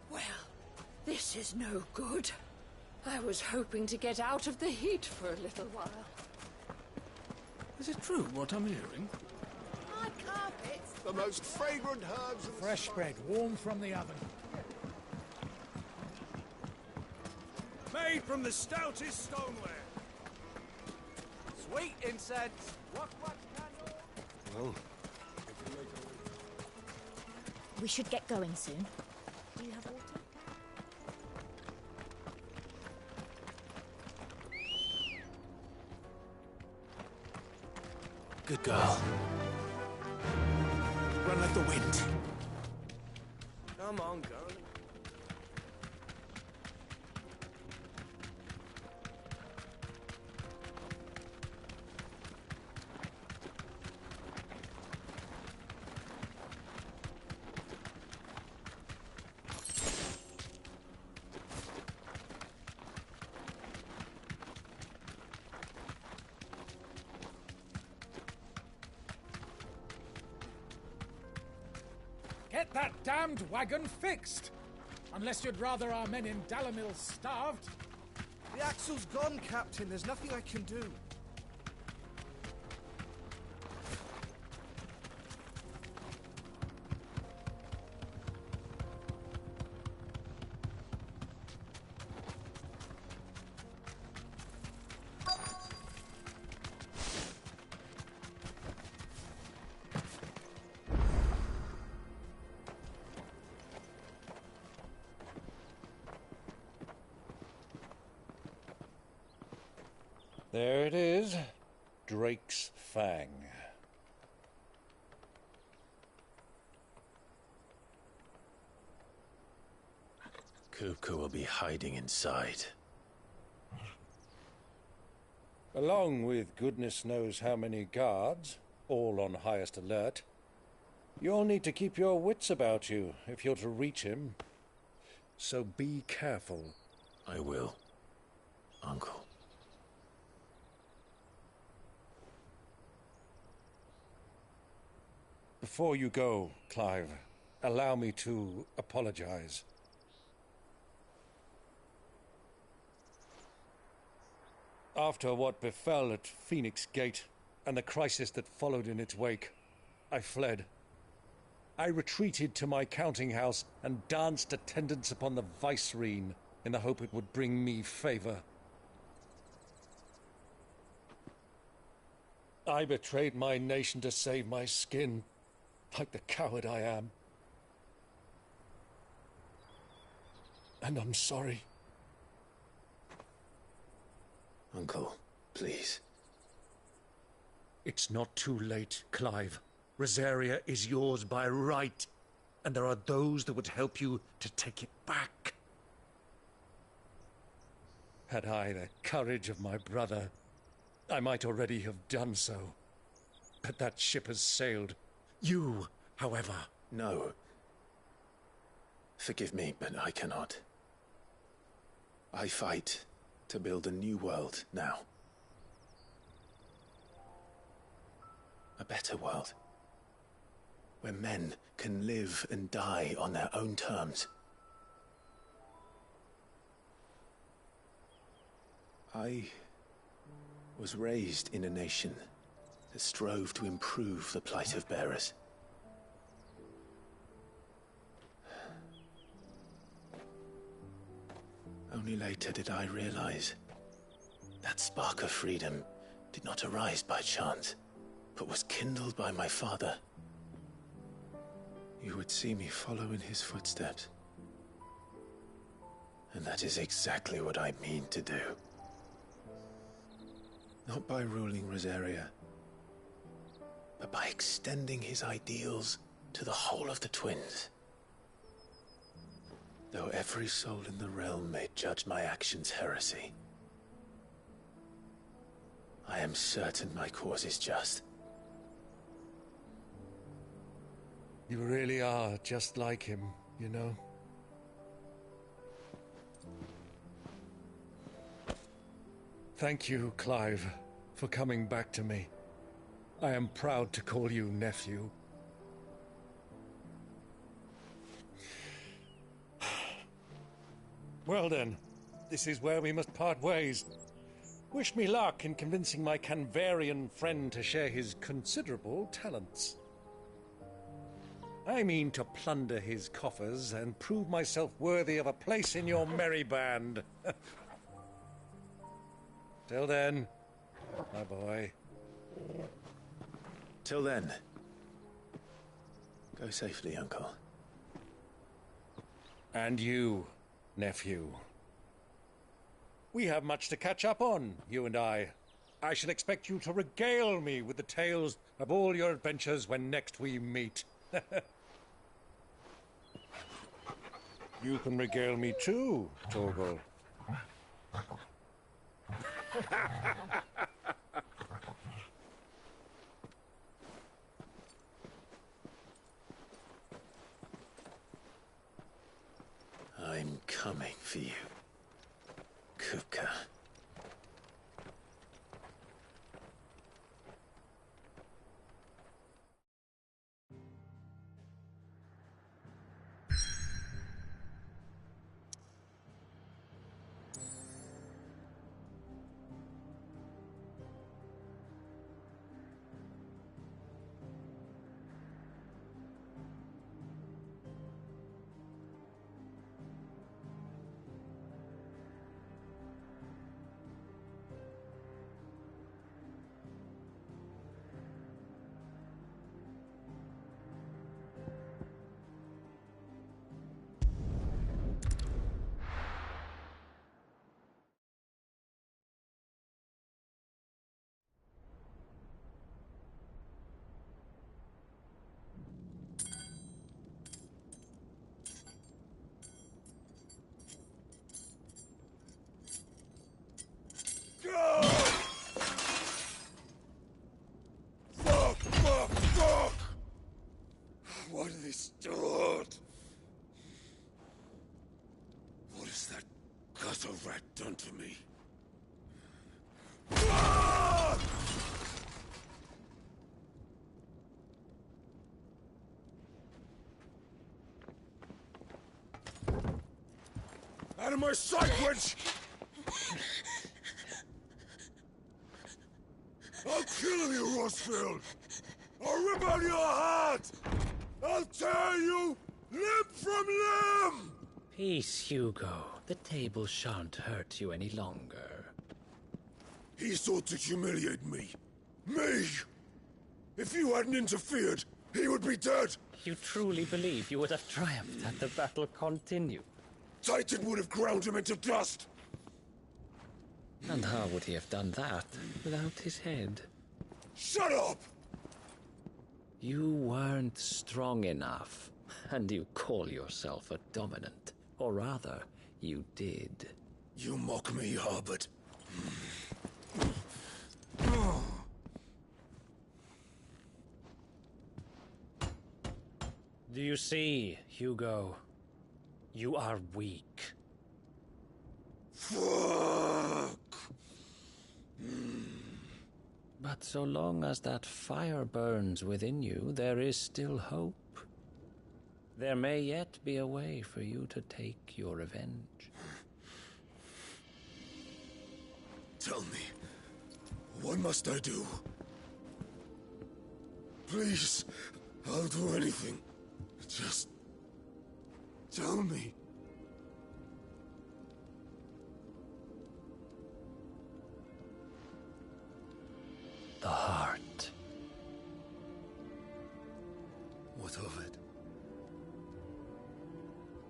Well, this is no good. I was hoping to get out of the heat for a little while. Is it true what I'm hearing? My carpets! The most fragrant herbs and fresh bread, warm from the oven. Made from the stoutest stoneware. Sweet incense. What candle? Well, We should get going soon. Do you have water? Good girl. Run like the wind. Come on, girl. Get that damned wagon fixed! Unless you'd rather our men in Dalamil starved. The axle's gone, Captain. There's nothing I can do. There it is. Drake's Fang. Kupka will be hiding inside. Along with goodness knows how many guards, all on highest alert. You'll need to keep your wits about you if you're to reach him. So be careful. I will, Uncle. Before you go, Clive, allow me to apologize. After what befell at Phoenix Gate and the crisis that followed in its wake, I fled. I retreated to my counting house and danced attendance upon the vicereine in the hope it would bring me favor. I betrayed my nation to save my skin, like the coward I am. And I'm sorry. Uncle, please. It's not too late, Clive. Rosaria is yours by right, and there are those that would help you to take it back. Had I the courage of my brother, I might already have done so. But that ship has sailed. You, however... No, Forgive me, but I cannot. I fight to build a new world now. A better world. Where men can live and die on their own terms. I was raised in a nation that strove to improve the plight of bearers. Only later did I realize that spark of freedom did not arise by chance, but was kindled by my father. You would see me follow in his footsteps. And that is exactly what I mean to do. Not by ruling Rosaria, but by extending his ideals to the whole of the twins. Though every soul in the realm may judge my actions heresy, I am certain my cause is just. You really are just like him, you know? Thank you, Clive, for coming back to me. I am proud to call you nephew. Well then, this is where we must part ways. Wish me luck in convincing my Canvarian friend to share his considerable talents. I mean to plunder his coffers and prove myself worthy of a place in your merry band. Till then, my boy. Till then, go safely, Uncle. And you, nephew. We have much to catch up on, you and I. I shall expect you to regale me with the tales of all your adventures when next we meet. You can regale me too, Torgal. I'm coming for you, Kupka. Fuck! What have they start? What has that gutter rat done to me? Out of my sight, witch! I'll kill you, Rossfield! I'll rip out your heart! I'll tear you limb from limb! Peace, Hugo. The table shan't hurt you any longer. He sought to humiliate me. Me! If you hadn't interfered, he would be dead! You truly believe you would have triumphed had the battle continued? Titan would have ground him into dust! And how would he have done that without his head? Shut up! You weren't strong enough, and you call yourself a dominant. Or rather, you did. You mock me, Harbert. Do you see, Hugo? You are weak. Fuck! But so long as that fire burns within you, there is still hope. There may yet be a way for you to take your revenge. Tell me, what must I do? Please, I'll do anything. Just tell me. The heart. What of it?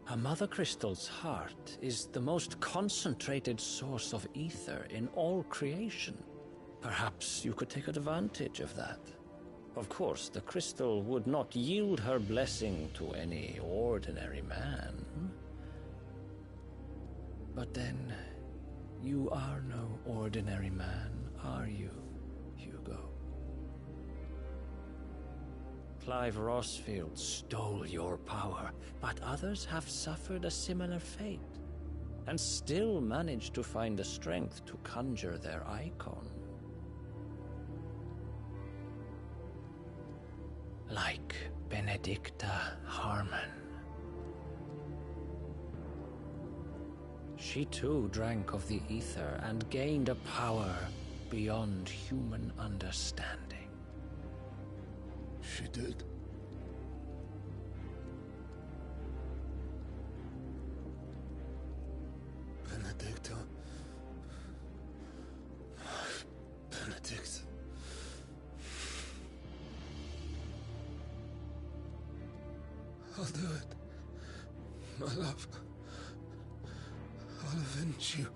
A Mother Crystal's heart is the most concentrated source of ether in all creation. Perhaps you could take advantage of that. Of course, the crystal would not yield her blessing to any ordinary man. But then, you are no ordinary man, are you, Hugo? Clive Rossfield stole your power, but others have suffered a similar fate, and still managed to find the strength to conjure their icon. Like Benedicta Harmon. She too drank of the ether and gained a power beyond human understanding. She did. Benedicta. Benedict. I'll do it. My love. I'll avenge you.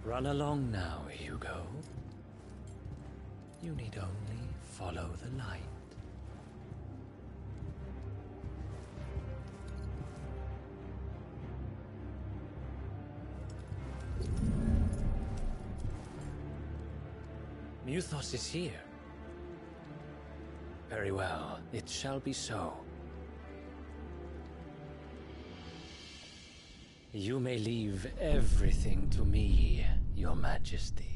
Run along now, Hugo. You need only follow the light. Muthos is here. Very well, it shall be so. You may leave everything to me, Your Majesty.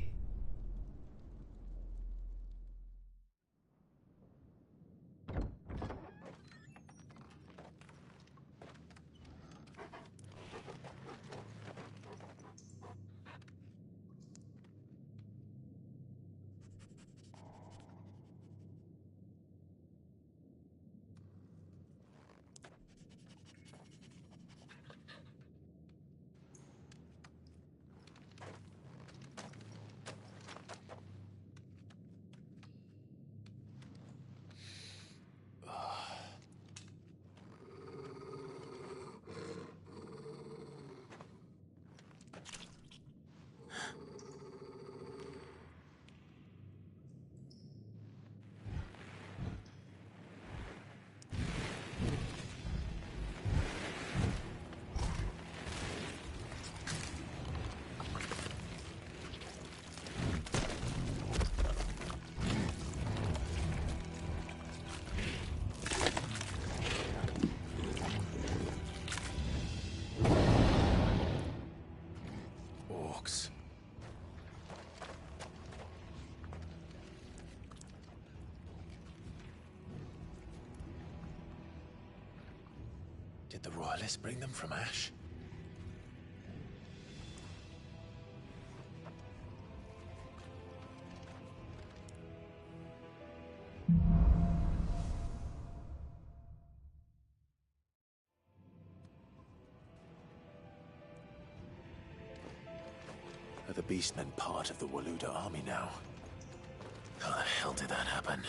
Did the Royalists bring them from Ash? Are the Beastmen part of the Waluda army now? How the hell did that happen?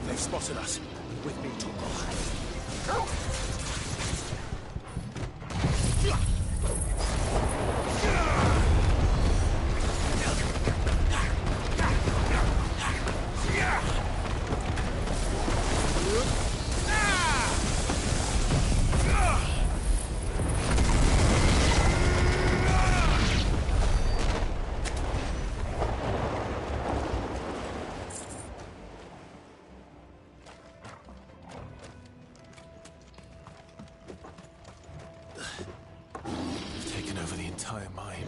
They've spotted us. With me, Torgal. entire mine.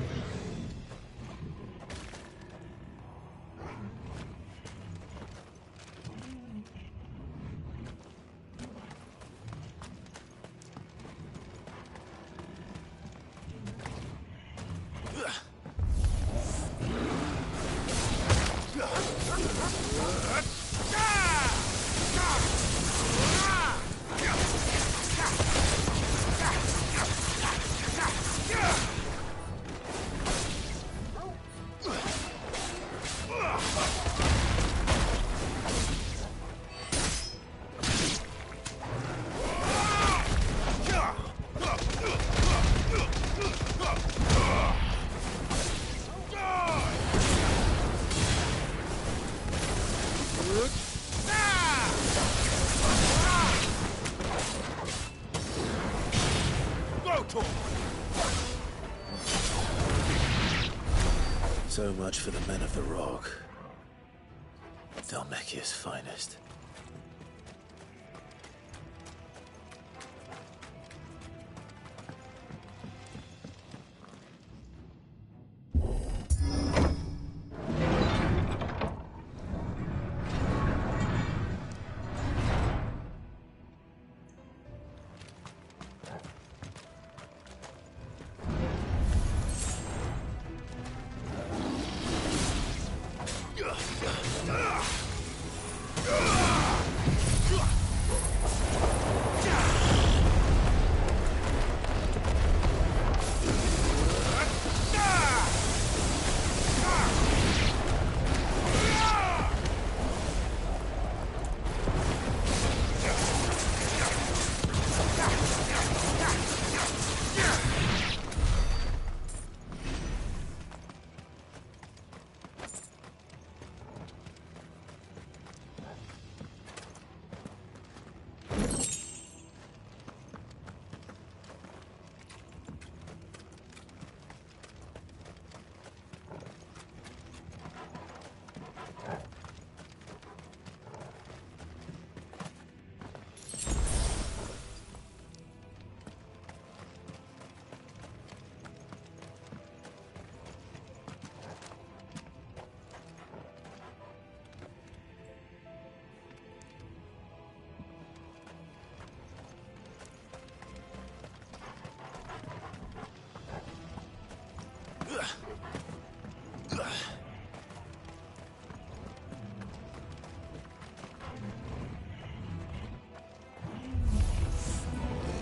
So much for the men of the Rock. Dhalmekia's finest.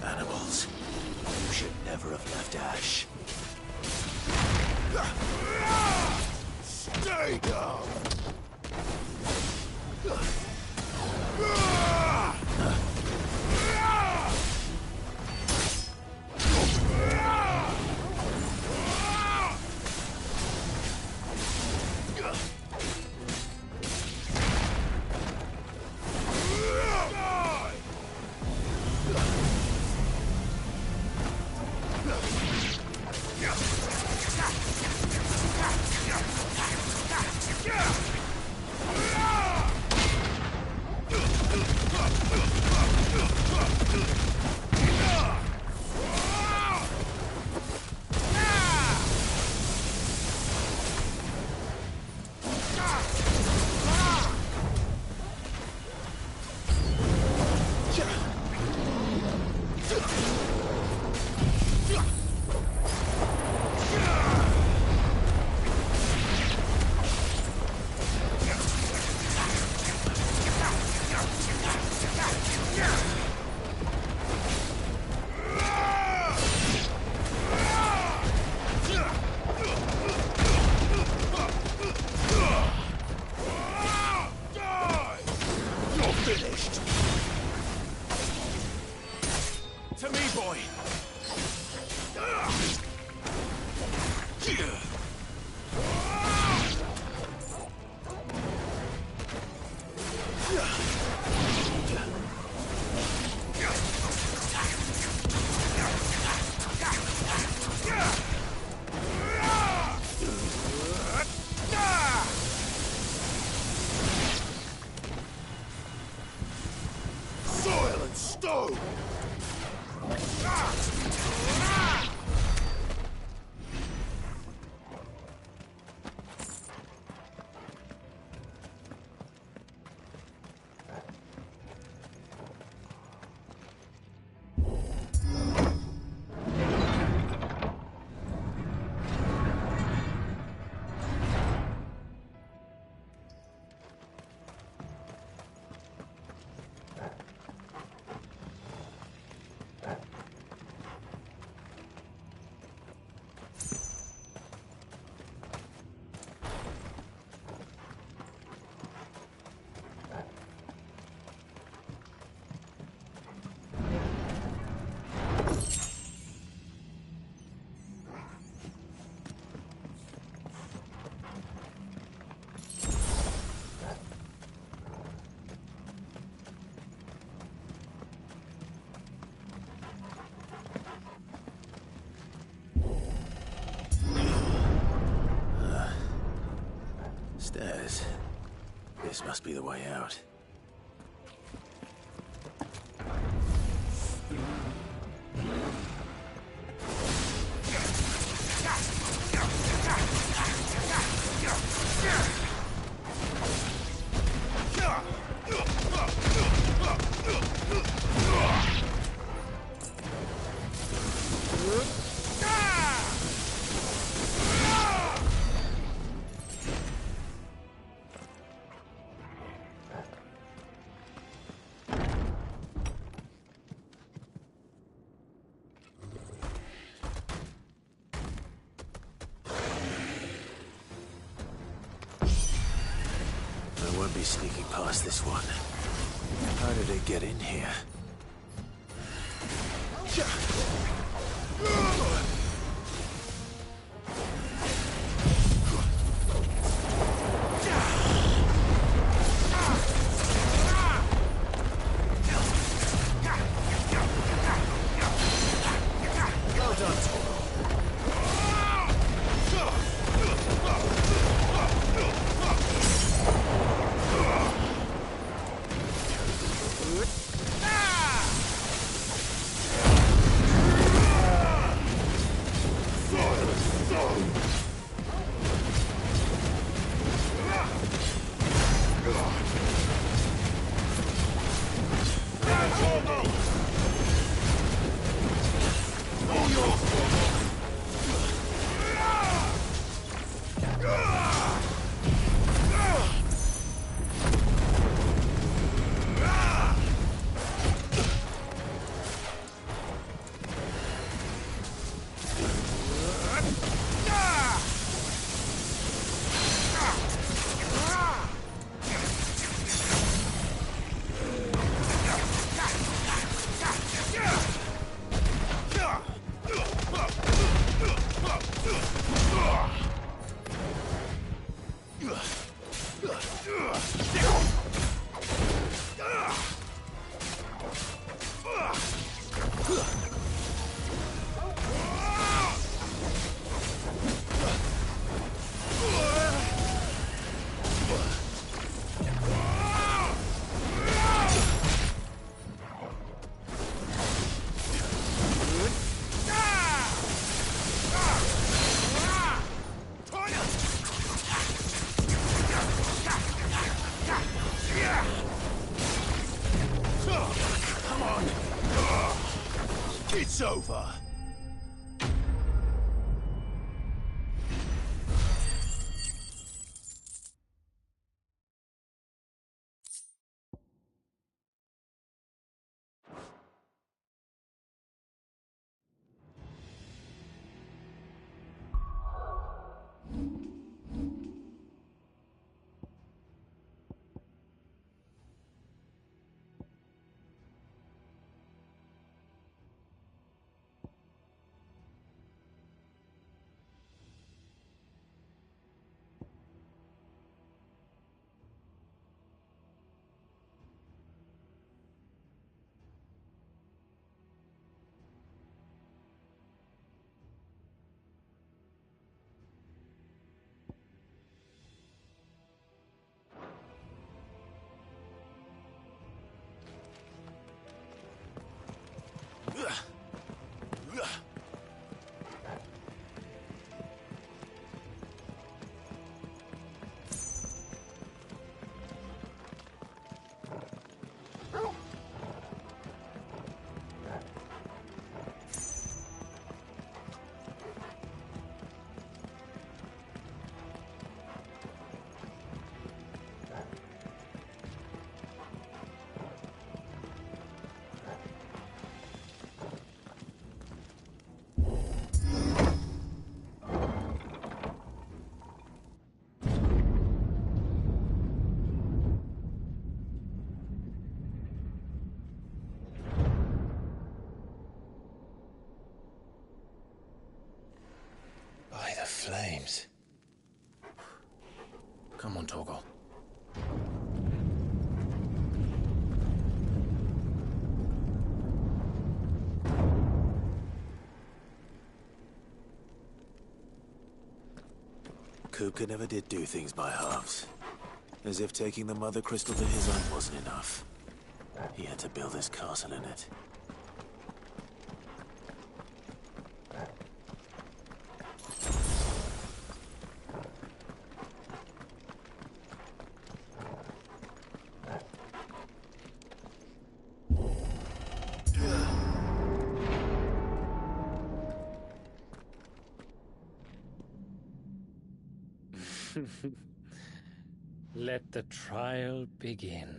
Animals. You should never have left Ash. Stay down! Stairs. This must be the way out. I won't be sneaking past this one. How did it get in here? Well done, It's over. By the flames. Come on, Torgal. Luca never did do things by halves. As if taking the Mother Crystal to his own wasn't enough. He had to build his castle in it. Let the trial begin.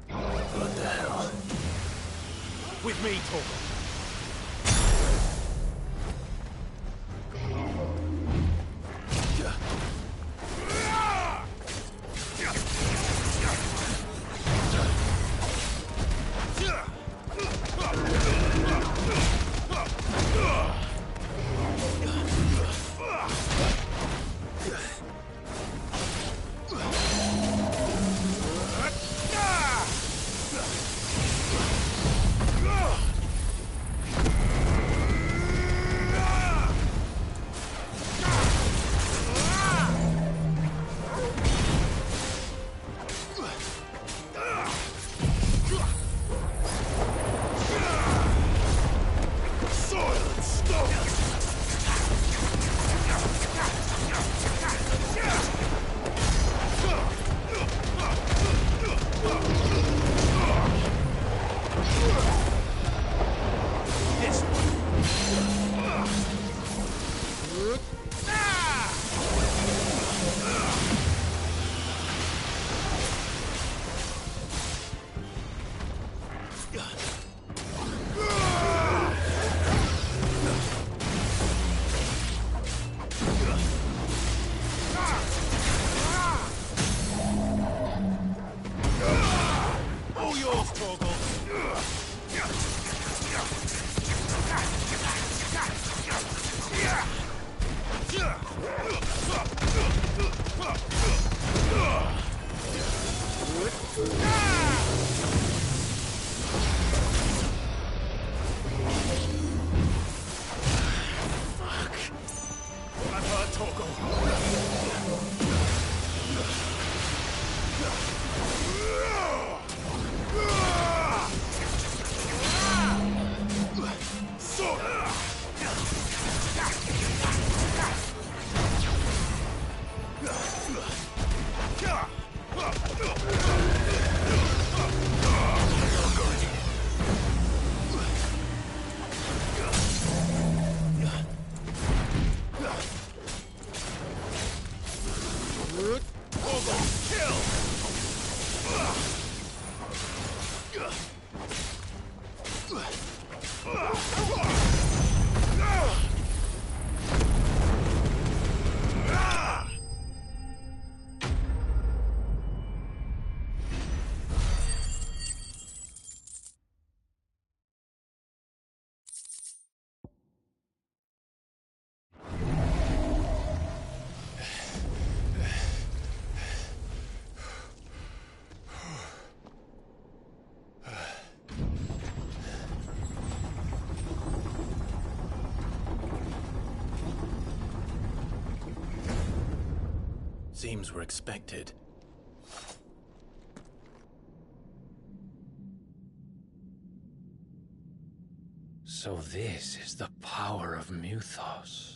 What the hell? With me, Torgal. Seems we're expected. So this is the power of Muthos.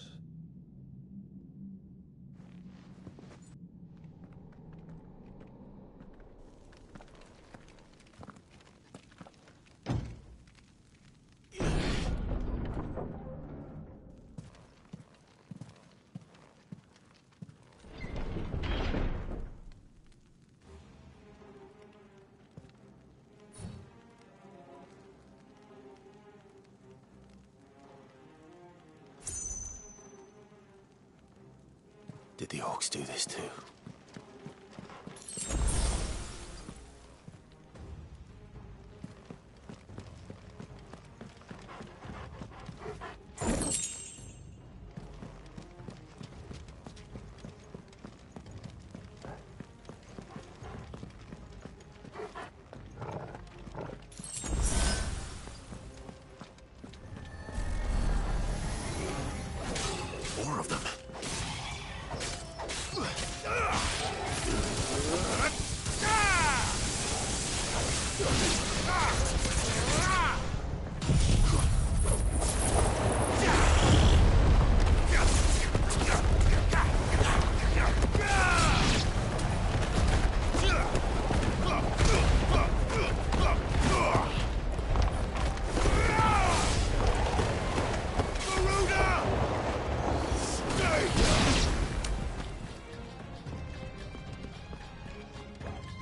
Did the orcs do this too?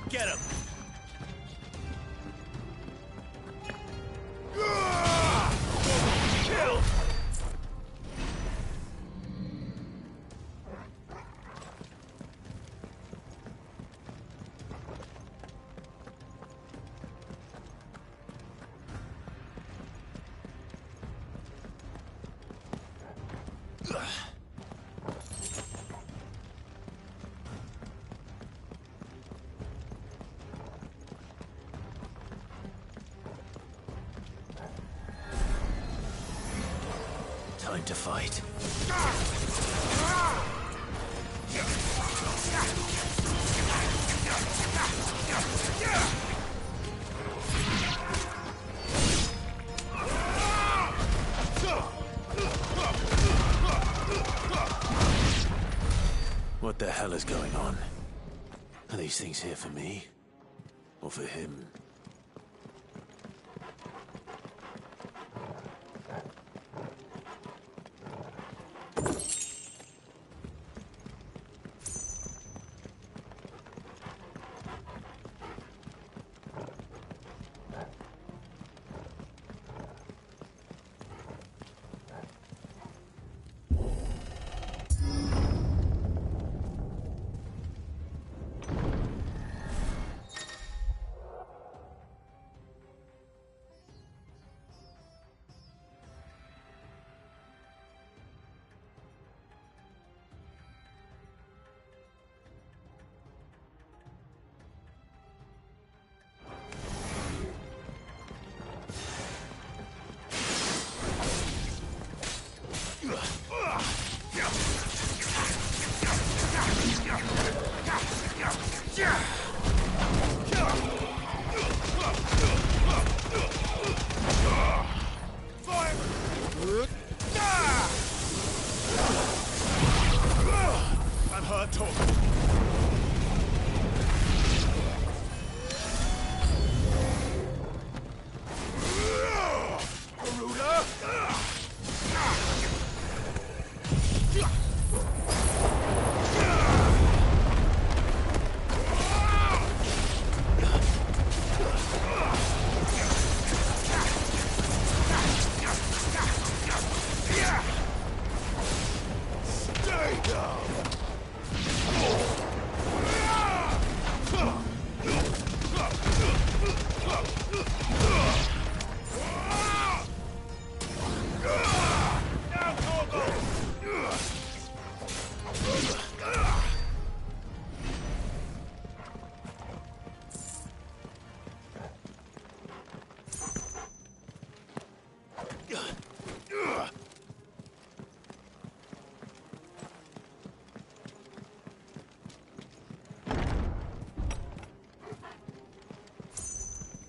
Get him! Kill! Time to fight. What the hell is going on? Are these things here for me? Or for him? I'm hurt, Torg.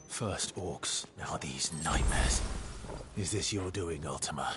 First orcs, now these nightmares. Is this your doing, Ultima?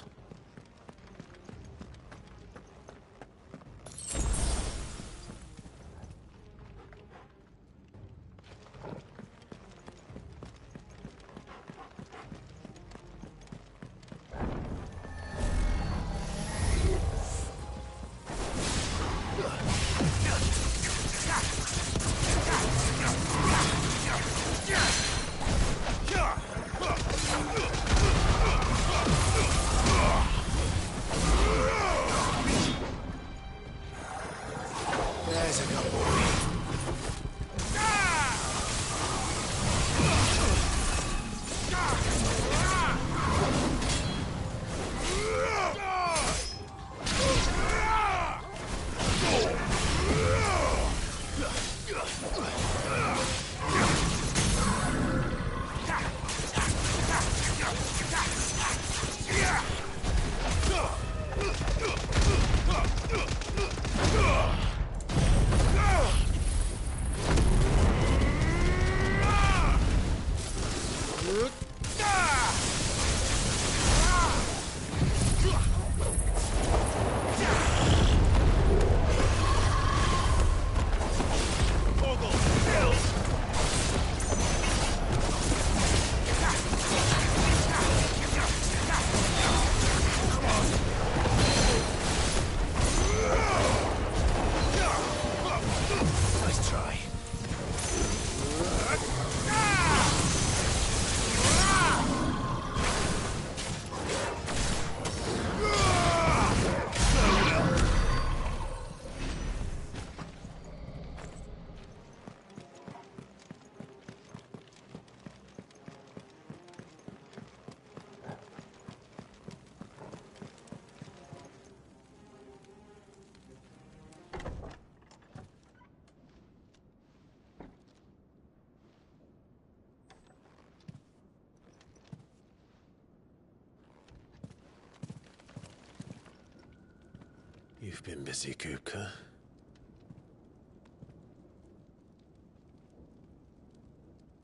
You've been busy, Kupka.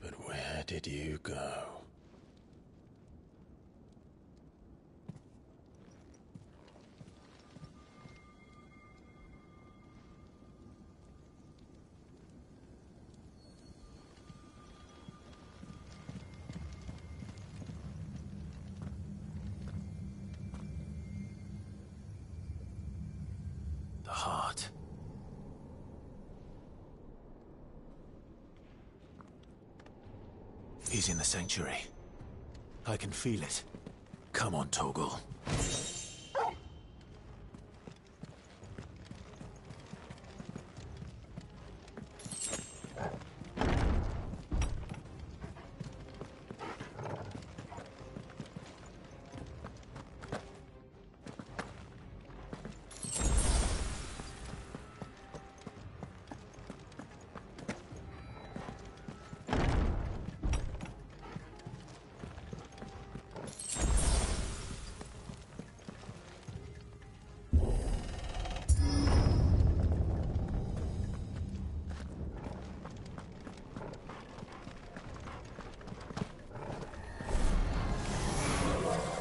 But where did you go? The heart. He's in the sanctuary. I can feel it. Come on, Torgal.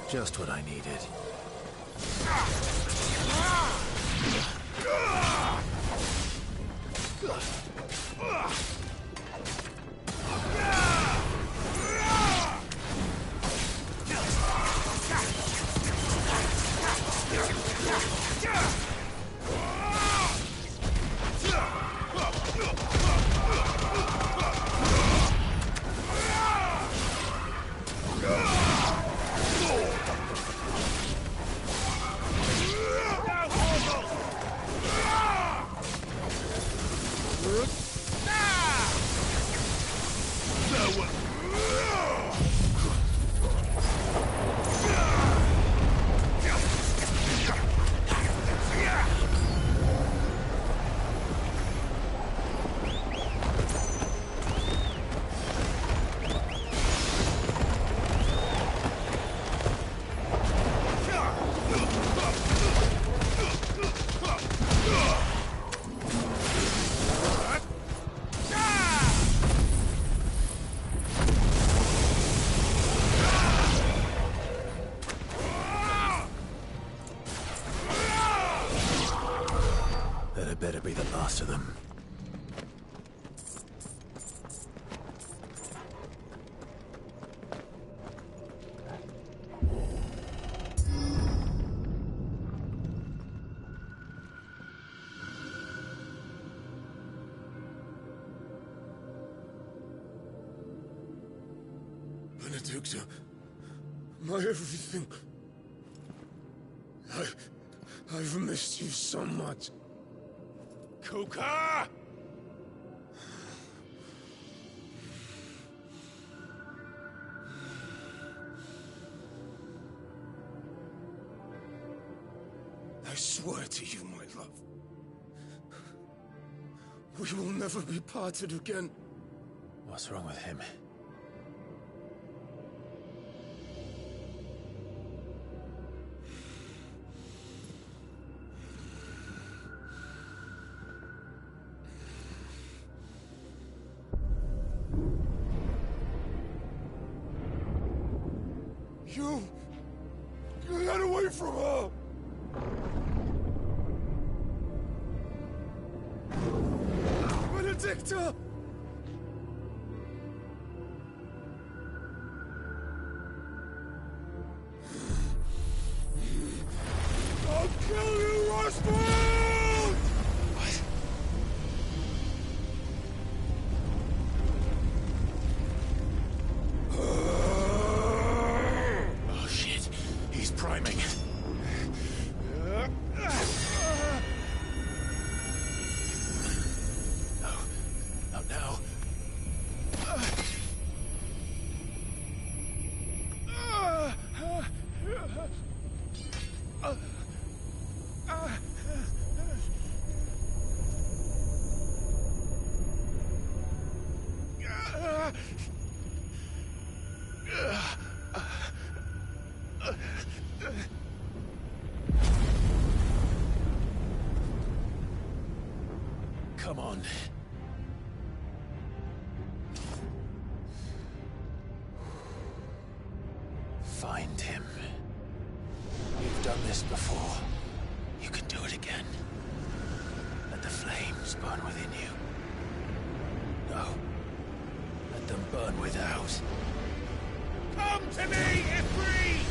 Just what I needed. That better be the last of them. Benedicta, my everything. I've missed you so much. Kuka! I swear to you, my love, we will never be parted again. What's wrong with him? Get away from her! Benedicta! I'll kill you, Roswell! What? Oh shit, he's priming. No, Find him. You've done this before. You can do it again. Let the flames burn within you. No. Let them burn without. Come to me, Ifrit!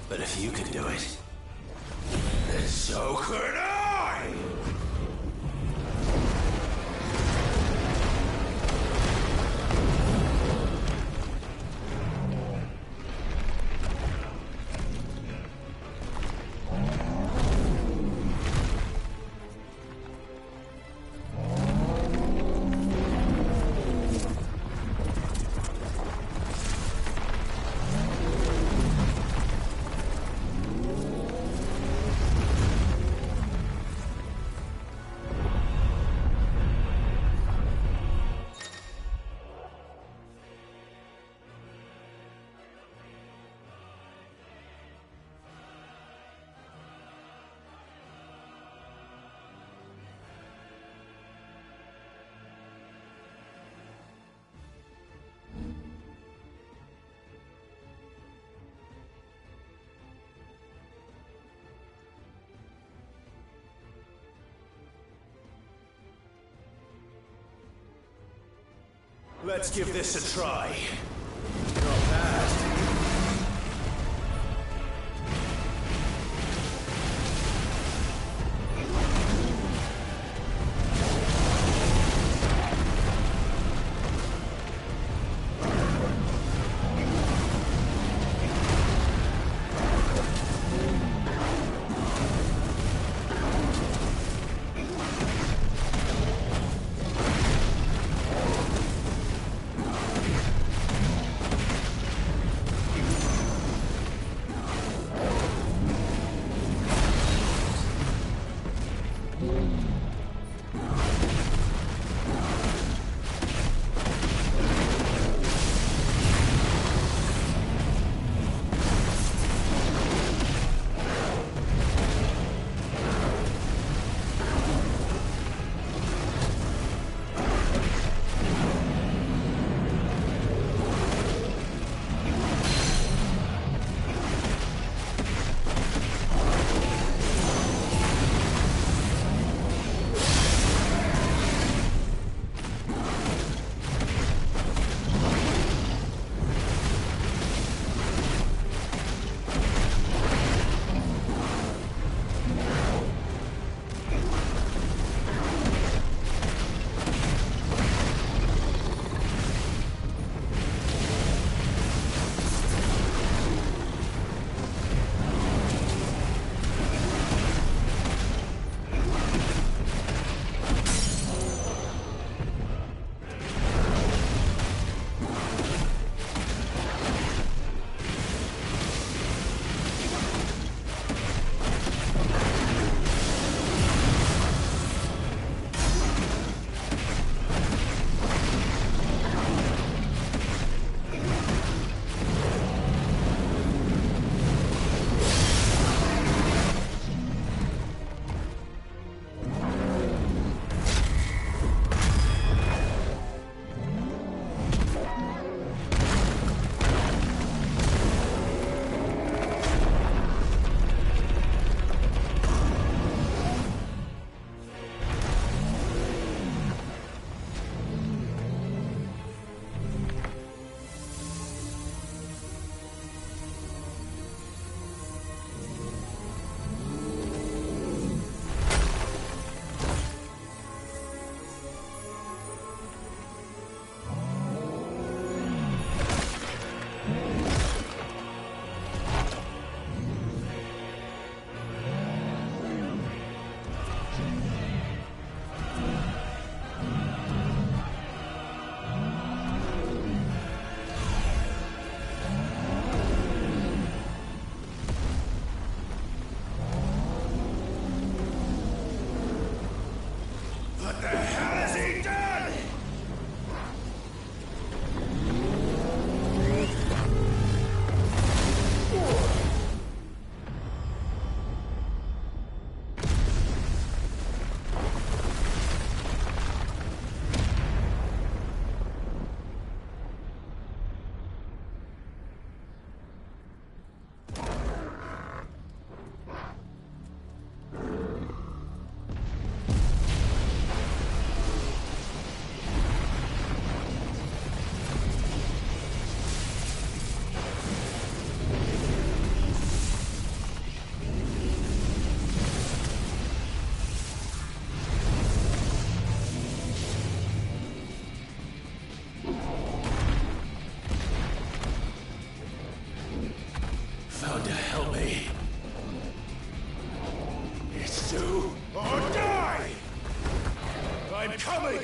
But if you can do it, then so could I! Let's give this a try. Not bad.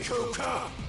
Kuka!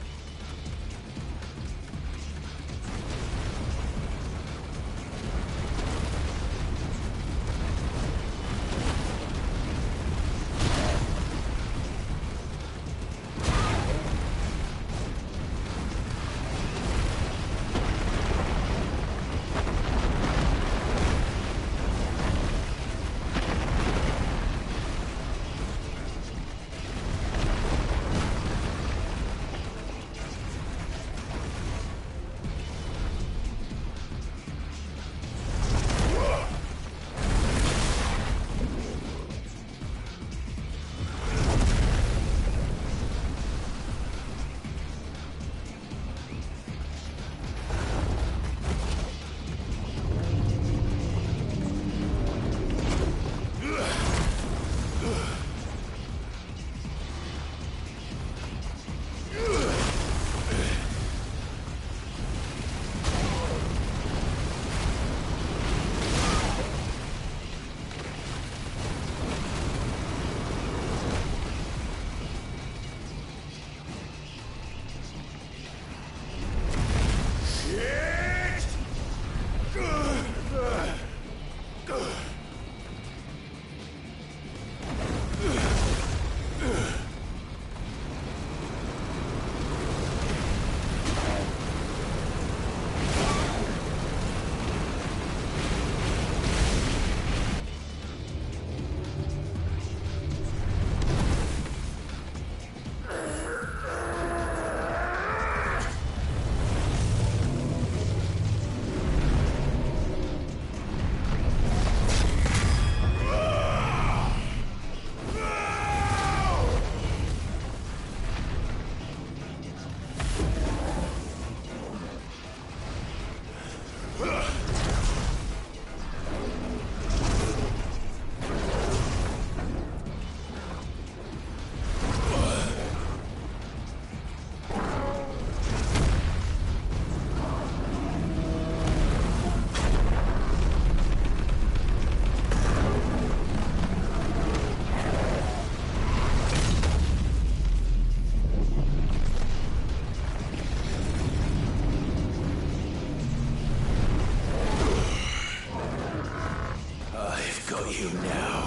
got you now.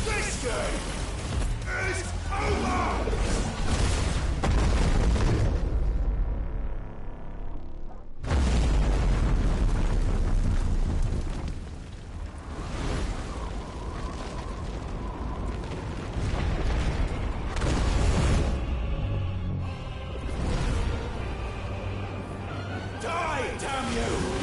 This game is over! Die, damn you!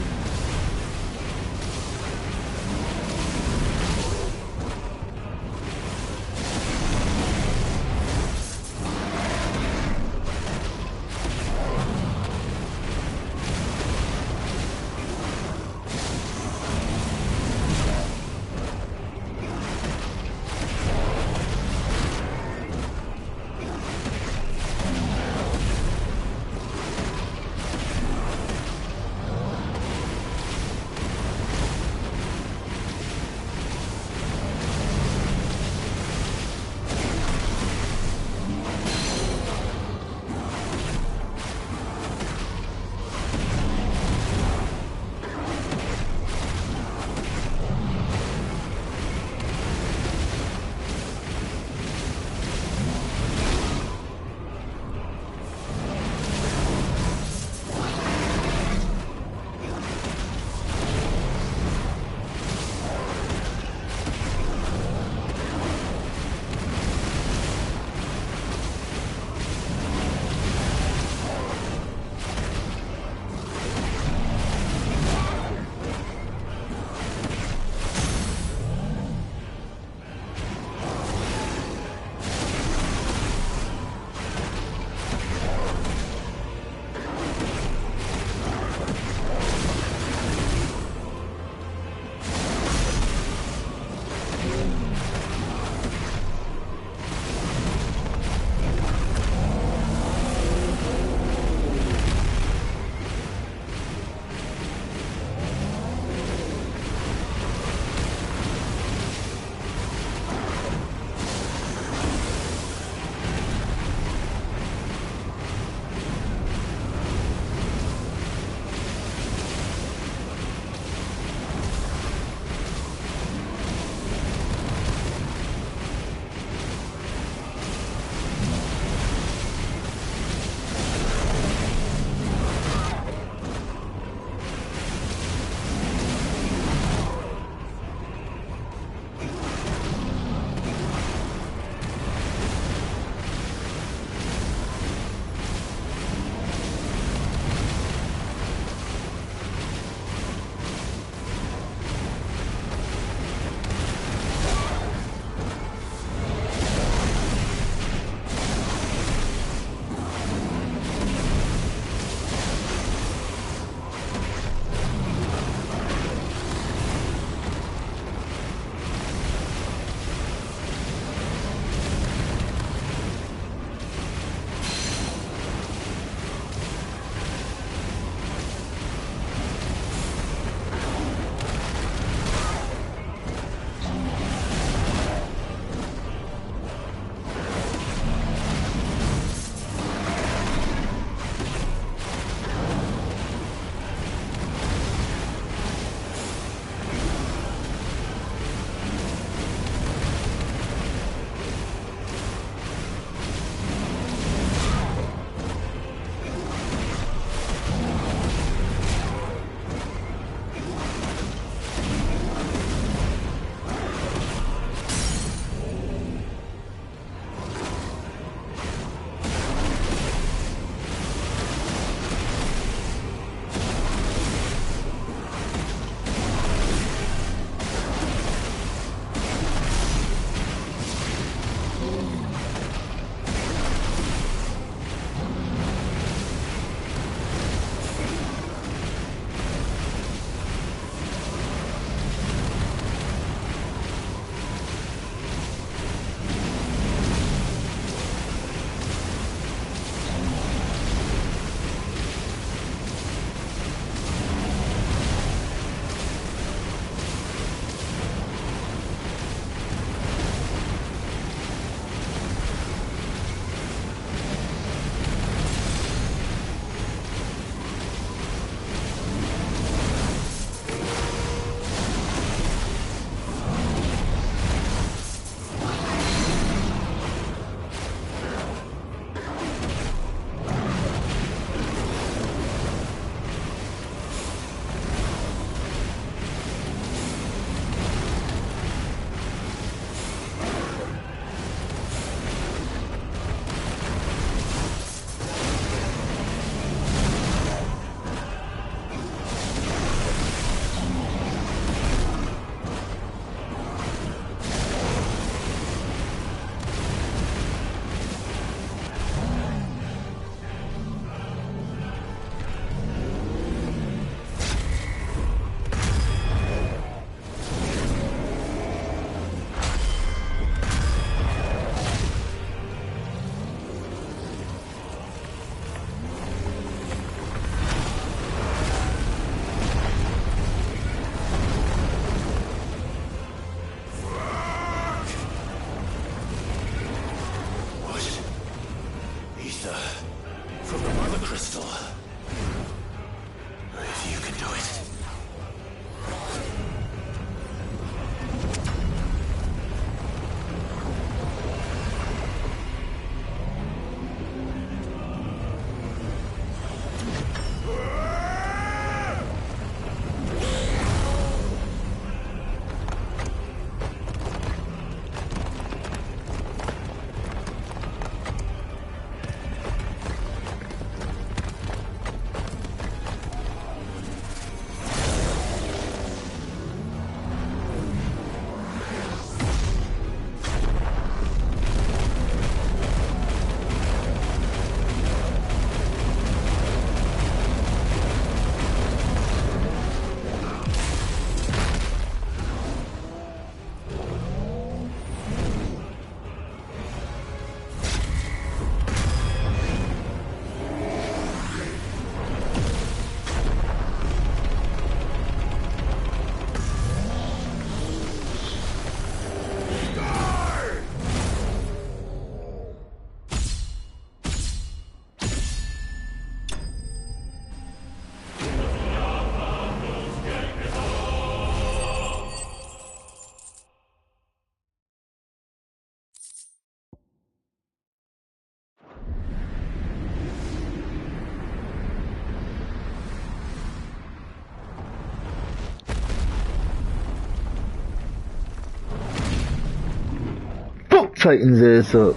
tighten his ass up.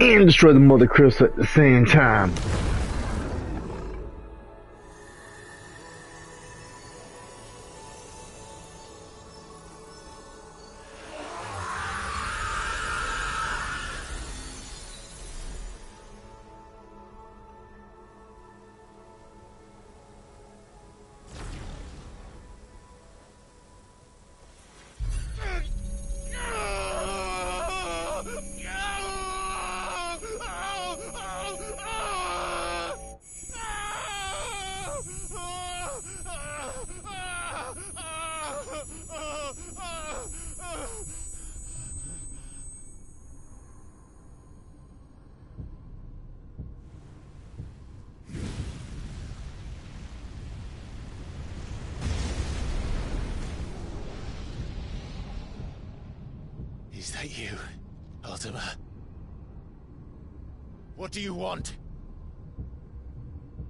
And destroy the Mother Crystal at the same time. Is that you, Ultima? What do you want?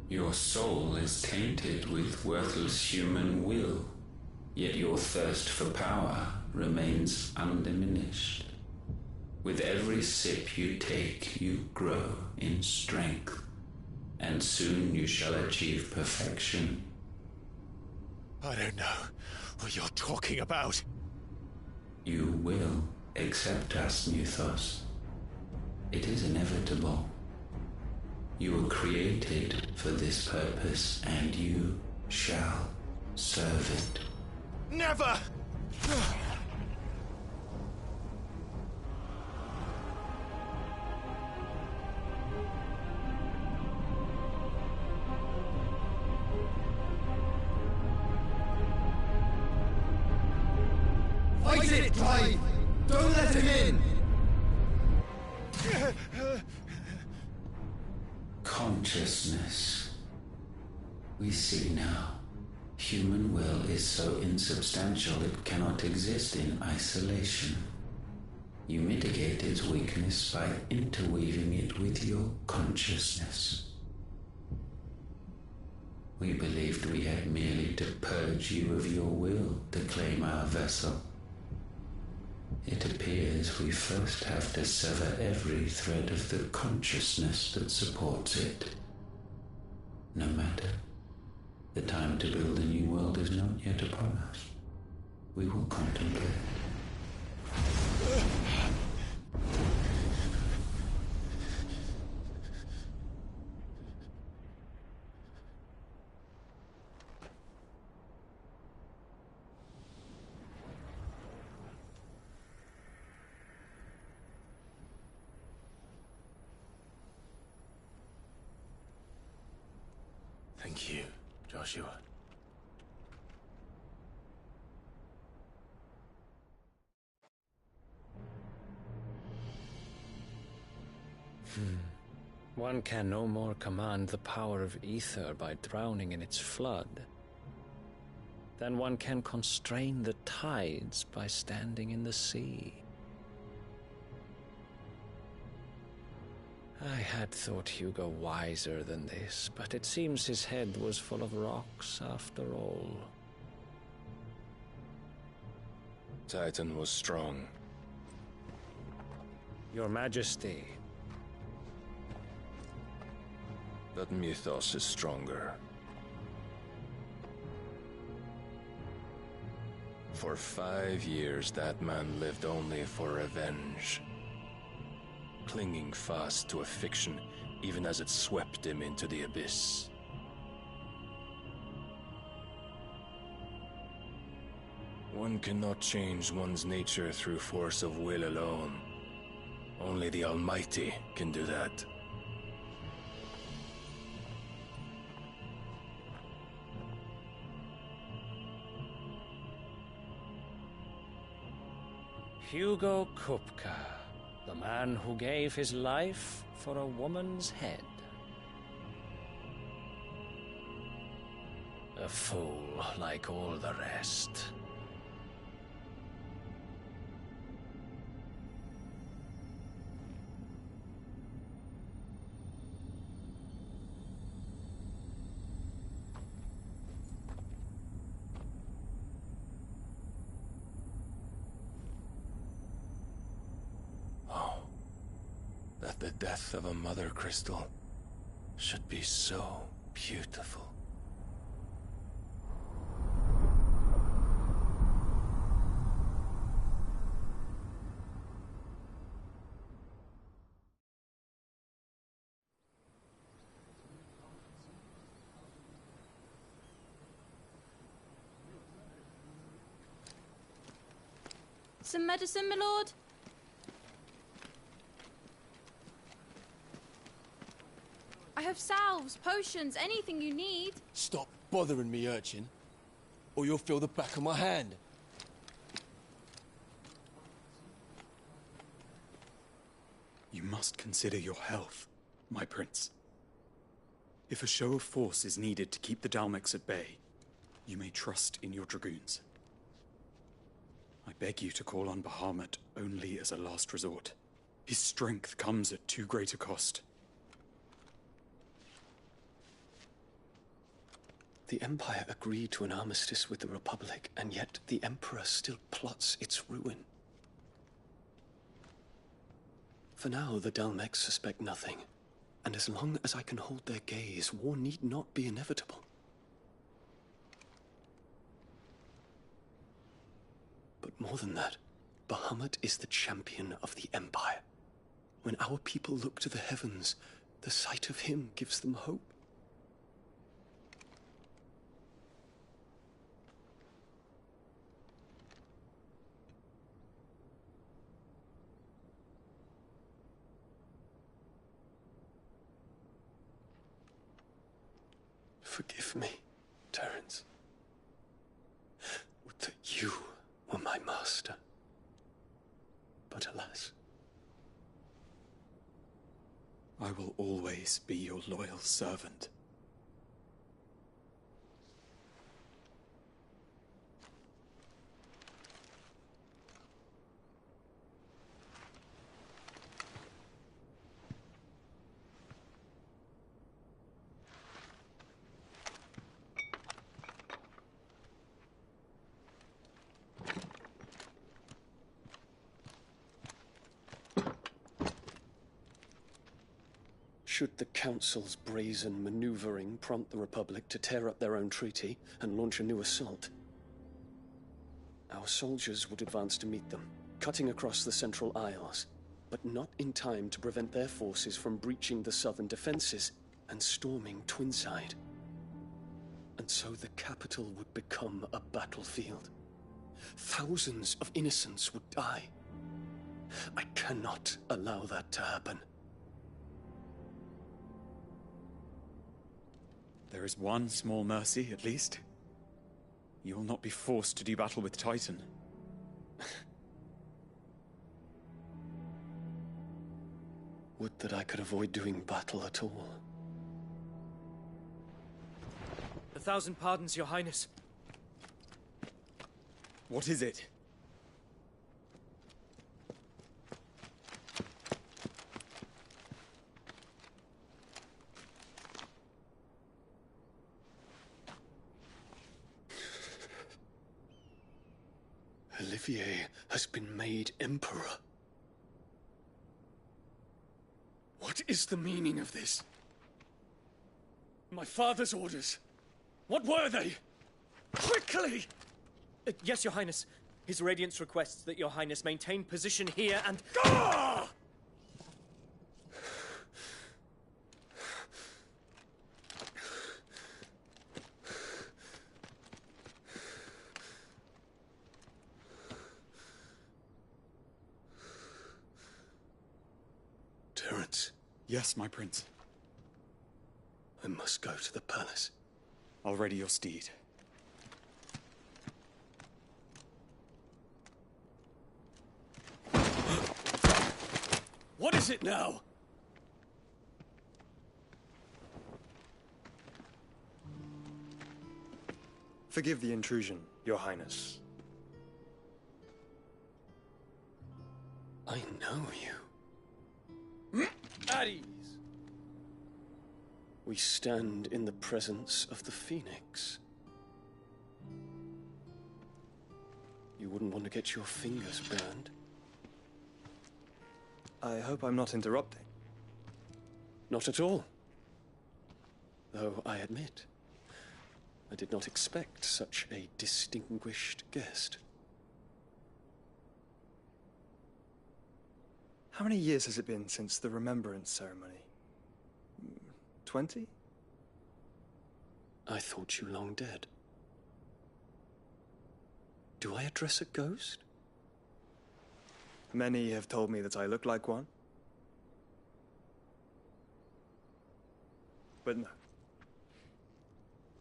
Your soul is tainted with worthless human will, yet your thirst for power remains undiminished. With every sip you take, you grow in strength, and soon you shall achieve perfection. I don't know what you're talking about. You will accept us, Mythos. It is inevitable. You were created for this purpose, and you shall serve it. Never! Fight it, Clive! Don't let him in! Consciousness. We see now. Human will is so insubstantial it cannot exist in isolation. You mitigate its weakness by interweaving it with your consciousness. We believed we had merely to purge you of your will to claim our vessel. It appears we first have to sever every thread of the consciousness that supports it. No matter. The time to build a new world is not yet upon us. We will contemplate. Thank you, Joshua. One can no more command the power of ether by drowning in its flood than one can constrain the tides by standing in the sea. I had thought Hugo wiser than this, but it seems his head was full of rocks after all. Titan was strong. Your Majesty. But Mythos is stronger. For 5 years, that man lived only for revenge. Clinging fast to a fiction, even as it swept him into the abyss. One cannot change one's nature through force of will alone. Only the Almighty can do that. Hugo Kupka, the man who gave his life for a woman's head. A a fool like all the rest. Oh, that the death of a mother crystal should be so beautiful. Some medicine, my lord? I have salves, potions, anything you need. Stop bothering me, urchin, or you'll feel the back of my hand. You must consider your health, my prince. If a show of force is needed to keep the Dalmex at bay, you may trust in your dragoons. I beg you to call on Bahamut only as a last resort. His strength comes at too great a cost. The Empire agreed to an armistice with the Republic, and yet the Emperor still plots its ruin. For now, the Dalmex suspect nothing, and as long as I can hold their gaze, war need not be inevitable. But more than that, Bahamut is the champion of the Empire. When our people look to the heavens, the sight of him gives them hope. Forgive me, Terence. Would that you were my master. But alas. I will always be your loyal servant. Should the Council's brazen maneuvering prompt the Republic to tear up their own treaty and launch a new assault, our soldiers would advance to meet them, cutting across the Central Isles, but not in time to prevent their forces from breaching the southern defenses and storming Twinside. And so the capital would become a battlefield. Thousands of innocents would die. I cannot allow that to happen. There is one small mercy, at least. You will not be forced to do battle with Titan. Would that I could avoid doing battle at all. 1,000 pardons, Your Highness. What is it? Olivier has been made Emperor. What is the meaning of this? My father's orders. What were they? Quickly! Yes, Your Highness. His Radiance requests that Your Highness maintain position here and... Ah! Terence. Yes, my prince. I must go to the palace. I'll ready your steed. What is it now? Forgive the intrusion, Your Highness. I know you. At ease. We stand in the presence of the Phoenix. You wouldn't want to get your fingers burned. I hope I'm not interrupting. Not at all. Though I admit, I did not expect such a distinguished guest. How many years has it been since the Remembrance ceremony? 20? I thought you long dead. Do I address a ghost? Many have told me that I look like one. But no.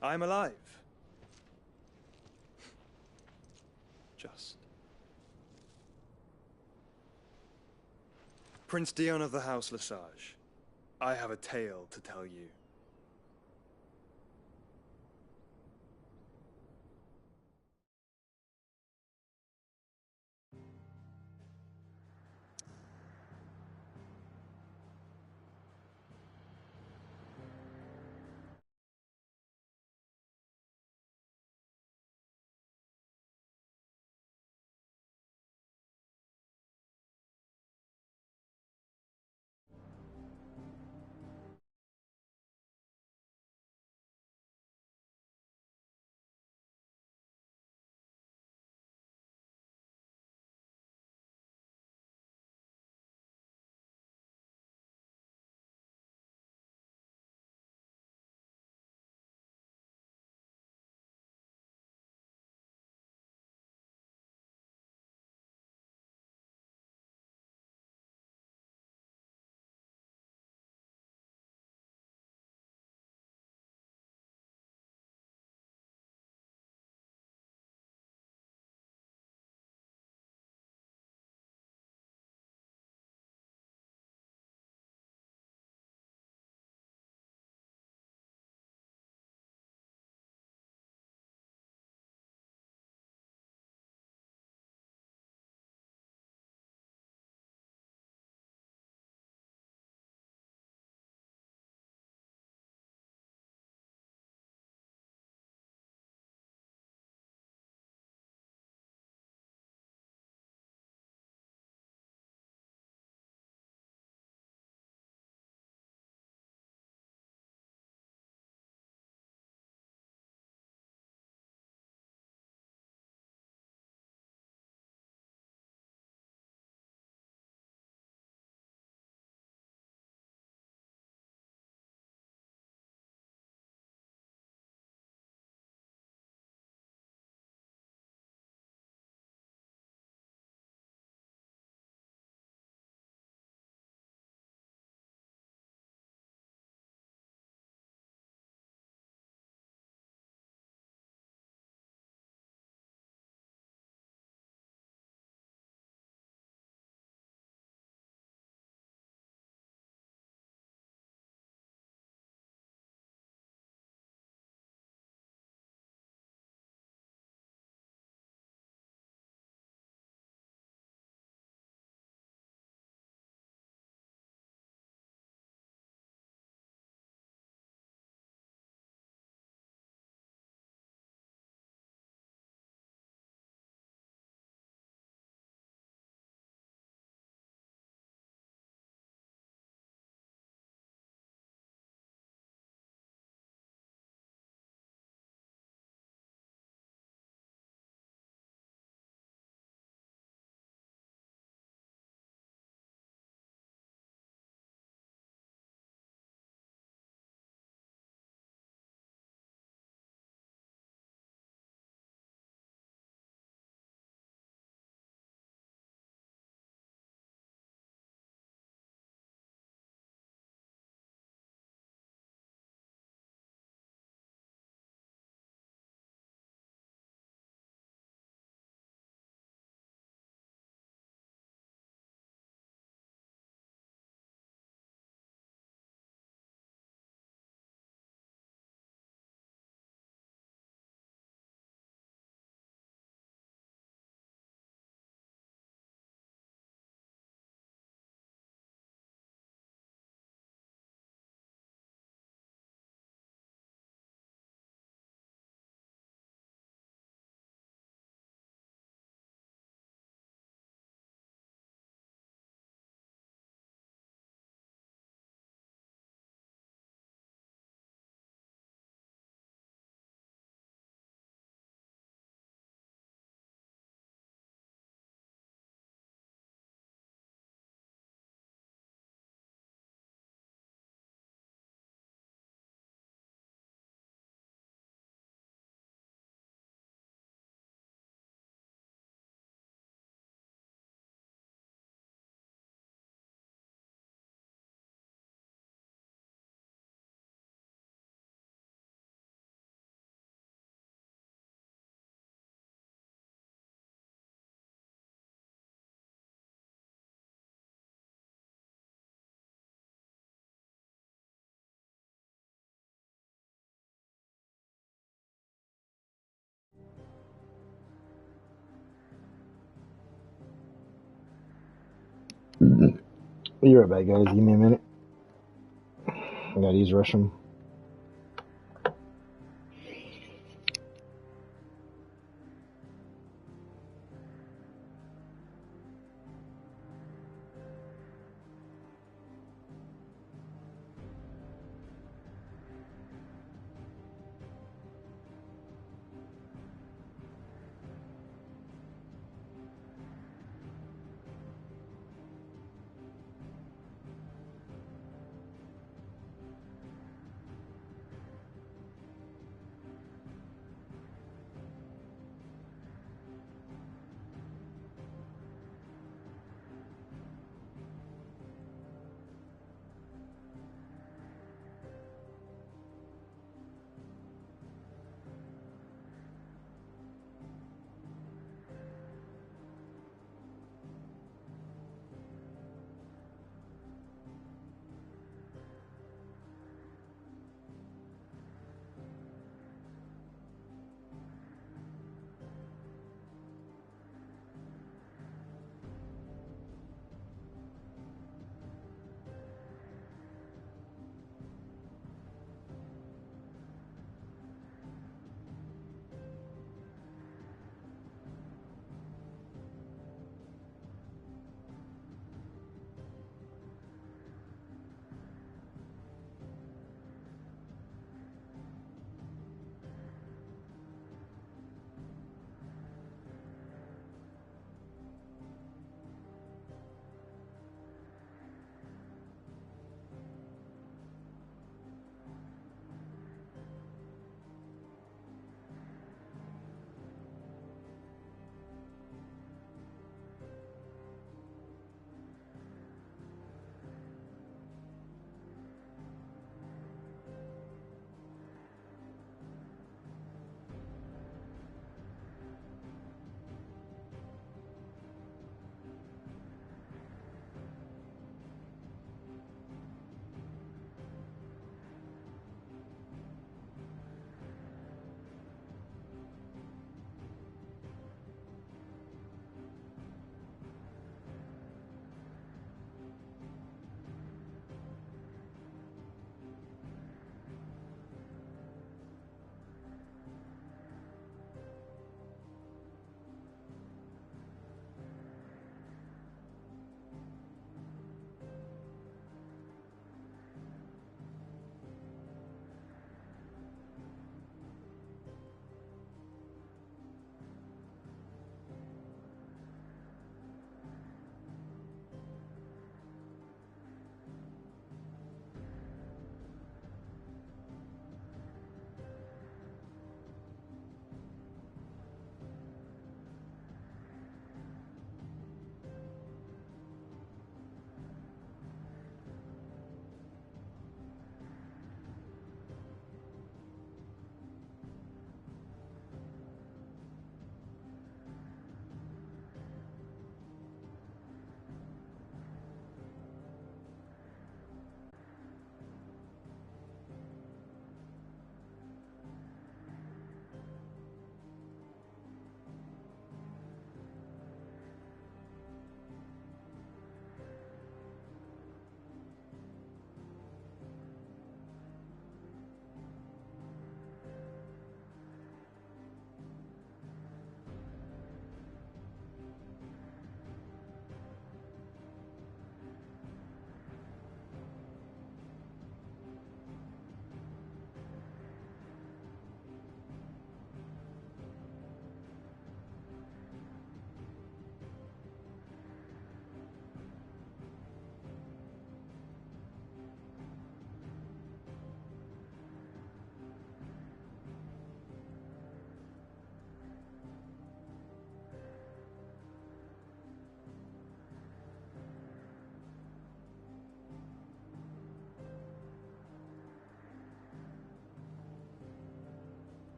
I'm alive. Just. Prince Dion of the House Lesage, I have a tale to tell you. You're right back, guys. Give me a minute. I gotta use the restroom.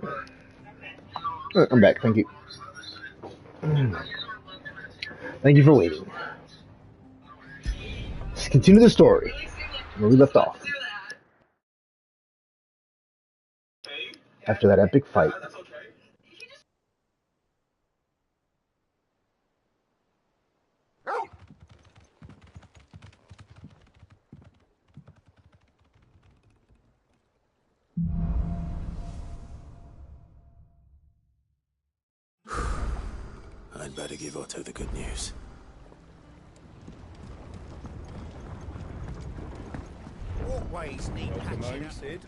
I'm back. Thank you. Thank you for waiting. Let's continue the story where we left off. After that epic fight. I'd better give Otto the good news. Walkways need patching up. Sid.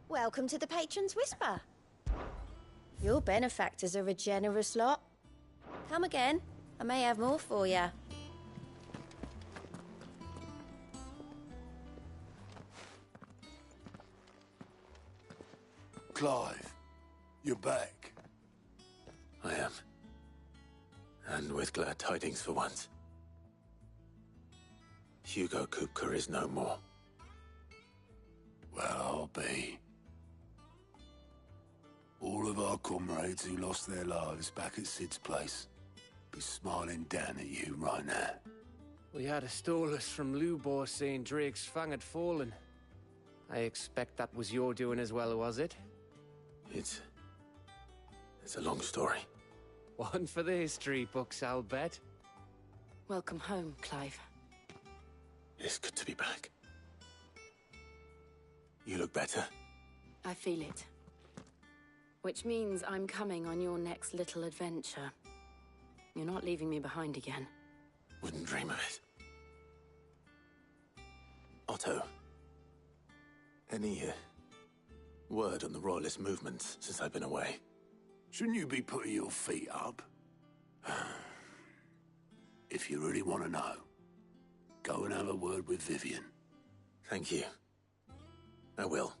Welcome to the Patron's Whisper. Your benefactors are a generous lot. Come again. I may have more for you. Clive, you're back. I am. And with glad tidings for once. Hugo Kupka is no more. Well, I'll be. All of our comrades who lost their lives back at Sid's place be smiling down at you right now. We had a stolus from Lubor saying Drake's Fang had fallen. I expect that was your doing as well, was it? It's a long story. One for the history books, I'll bet. Welcome home, Clive. It's good to be back. You look better. I feel it. Which means I'm coming on your next little adventure. You're not leaving me behind again. Wouldn't dream of it. Otto, any word on the Royalist movement since I've been away? Shouldn't you be putting your feet up? If you really want to know, go and have a word with Vivian. Thank you. I will.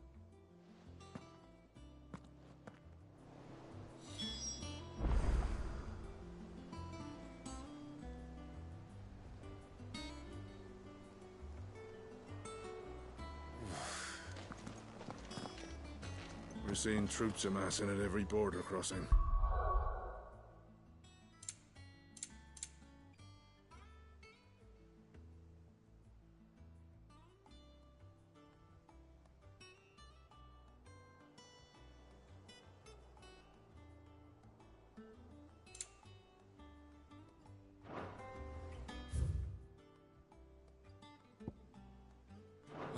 We're seeing troops amassing at every border crossing.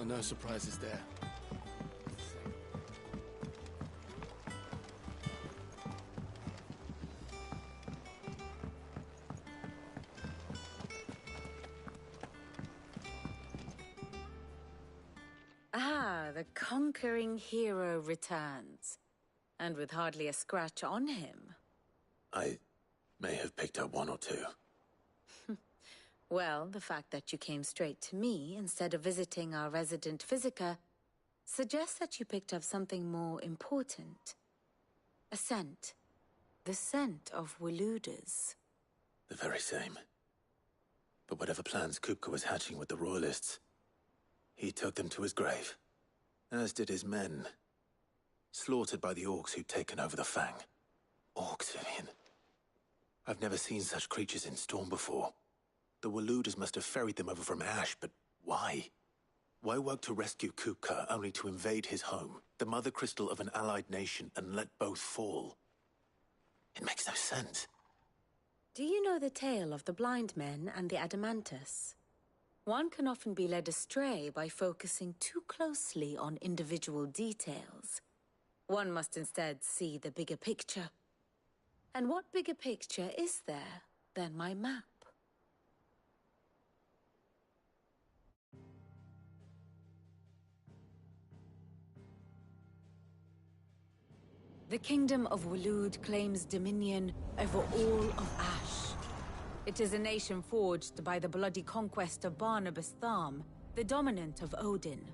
Oh, no surprises there. Ah, the conquering hero returns. And with hardly a scratch on him. I may have picked up one or two. Well, the fact that you came straight to me instead of visiting our resident physiker suggests that you picked up something more important. A scent. The scent of Waludas. The very same. But whatever plans Kupka was hatching with the Royalists, he took them to his grave. As did his men. Slaughtered by the orcs who'd taken over the Fang. Orcs, Vivian. I've never seen such creatures in Storm before. The Waludas must have ferried them over from Ash, but why? Why work to rescue Kupka only to invade his home, the mother crystal of an allied nation, and let both fall? It makes no sense. Do you know the tale of the blind men and the Adamantus? One can often be led astray by focusing too closely on individual details. One must instead see the bigger picture. And what bigger picture is there than my map? The Kingdom of Waloed claims dominion over all of Ash. It is a nation forged by the bloody conquest of Barnabas Tharm, the dominant of Odin.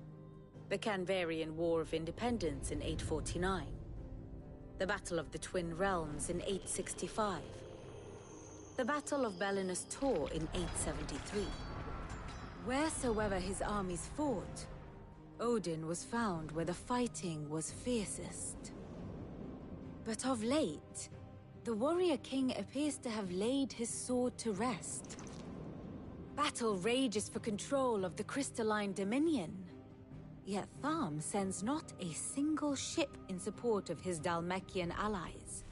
The Canvarian War of Independence in 849. The Battle of the Twin Realms in 865. The Battle of Belinus Tor in 873. Wheresoever his armies fought, Odin was found where the fighting was fiercest. But of late, the warrior king appears to have laid his sword to rest. Battle rages for control of the crystalline dominion. Yet Tharm sends not a single ship in support of his Dhalmekian allies.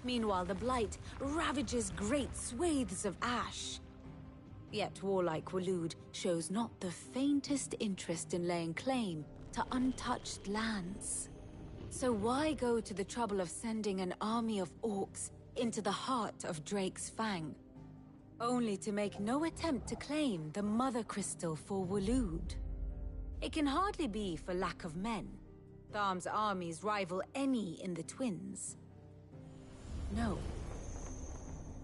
Meanwhile, the Blight ravages great swathes of Ash. Yet warlike Waloed shows not the faintest interest in laying claim to untouched lands. So why go to the trouble of sending an army of orcs into the heart of Drake's Fang, only to make no attempt to claim the Mother Crystal for Waloed? It can hardly be for lack of men. Tharm's armies rival any in the Twins. No.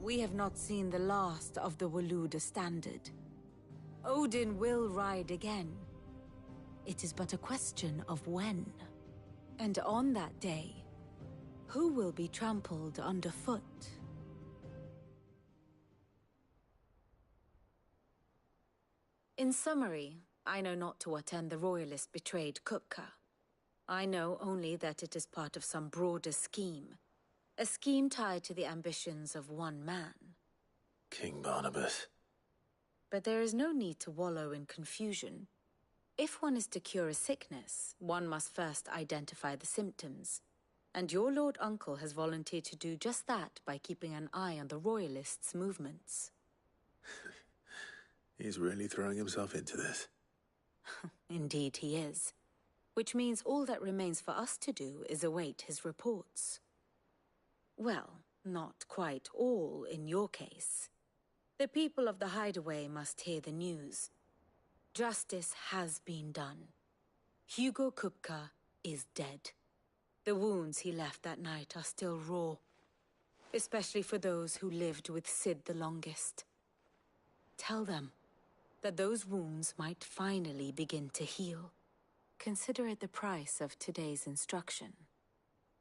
We have not seen the last of the Waluda standard. Odin will ride again. It is but a question of when. And on that day, who will be trampled underfoot? In summary, I know not to what end the Royalist betrayed Kupka. I know only that it is part of some broader scheme. A scheme tied to the ambitions of one man. King Barnabas. But there is no need to wallow in confusion. If one is to cure a sickness, one must first identify the symptoms. And your Lord Uncle has volunteered to do just that by keeping an eye on the Royalists' movements. He's really throwing himself into this. Indeed he is. Which means all that remains for us to do is await his reports. Well, not quite all in your case. The people of the Hideaway must hear the news. Justice has been done. Hugo Kupka is dead. The wounds he left that night are still raw, especially for those who lived with Sid the longest. Tell them, that those wounds might finally begin to heal. Consider it the price of today's instruction.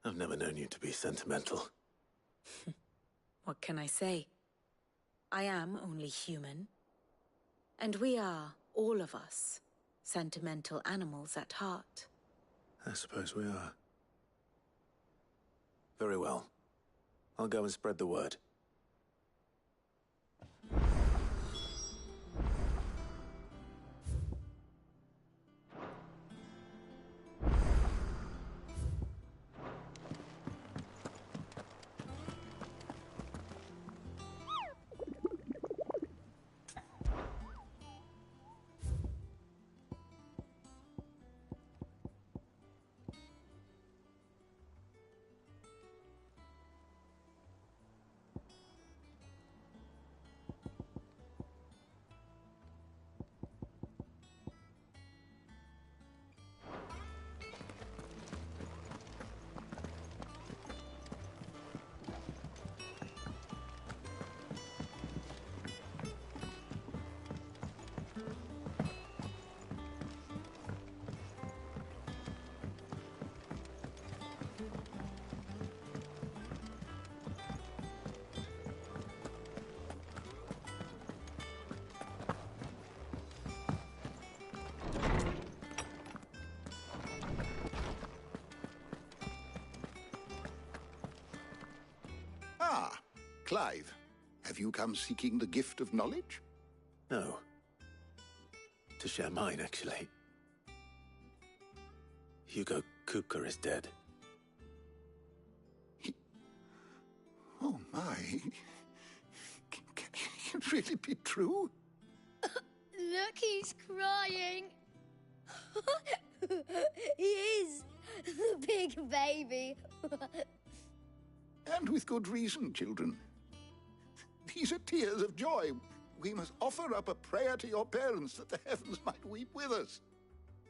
I've never known you to be sentimental. What can I say? I am only human. And we are, all of us, sentimental animals at heart. I suppose we are. Very well. I'll go and spread the word. Ah, Clive. Have you come seeking the gift of knowledge? No. To share mine, actually. Hugo Kupka is dead. Oh, my. Can it really be true? Look, he's crying. He is. The big baby. And with good reason, children. These are tears of joy. We must offer up a prayer to your parents that the heavens might weep with us.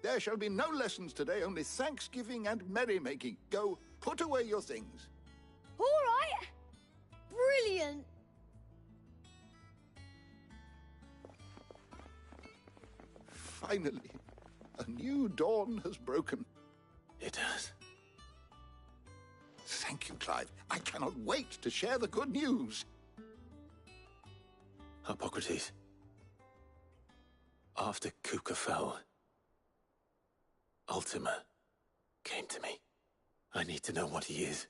There shall be no lessons today, only thanksgiving and merrymaking. Go, put away your things. All right. Brilliant. Finally, a new dawn has broken. It has. Thank you, Clive. I cannot wait to share the good news. Hippocrates. After Kupka fell, Ultima came to me. I need to know what he is.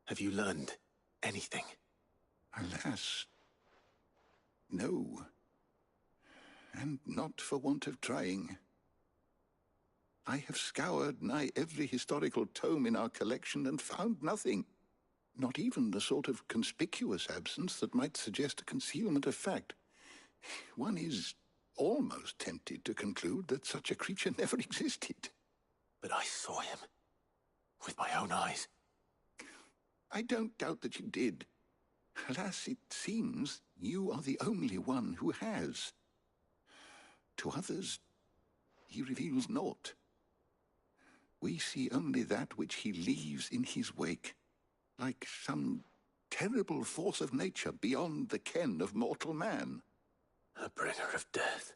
Have you learned anything? Alas, no. And not for want of trying. I have scoured nigh every historical tome in our collection and found nothing. Not even the sort of conspicuous absence that might suggest a concealment of fact. One is almost tempted to conclude that such a creature never existed. But I saw him. With my own eyes. I don't doubt that you did. Alas, it seems you are the only one who has. To others, he reveals naught. We see only that which he leaves in his wake, like some terrible force of nature beyond the ken of mortal man. A bringer of death.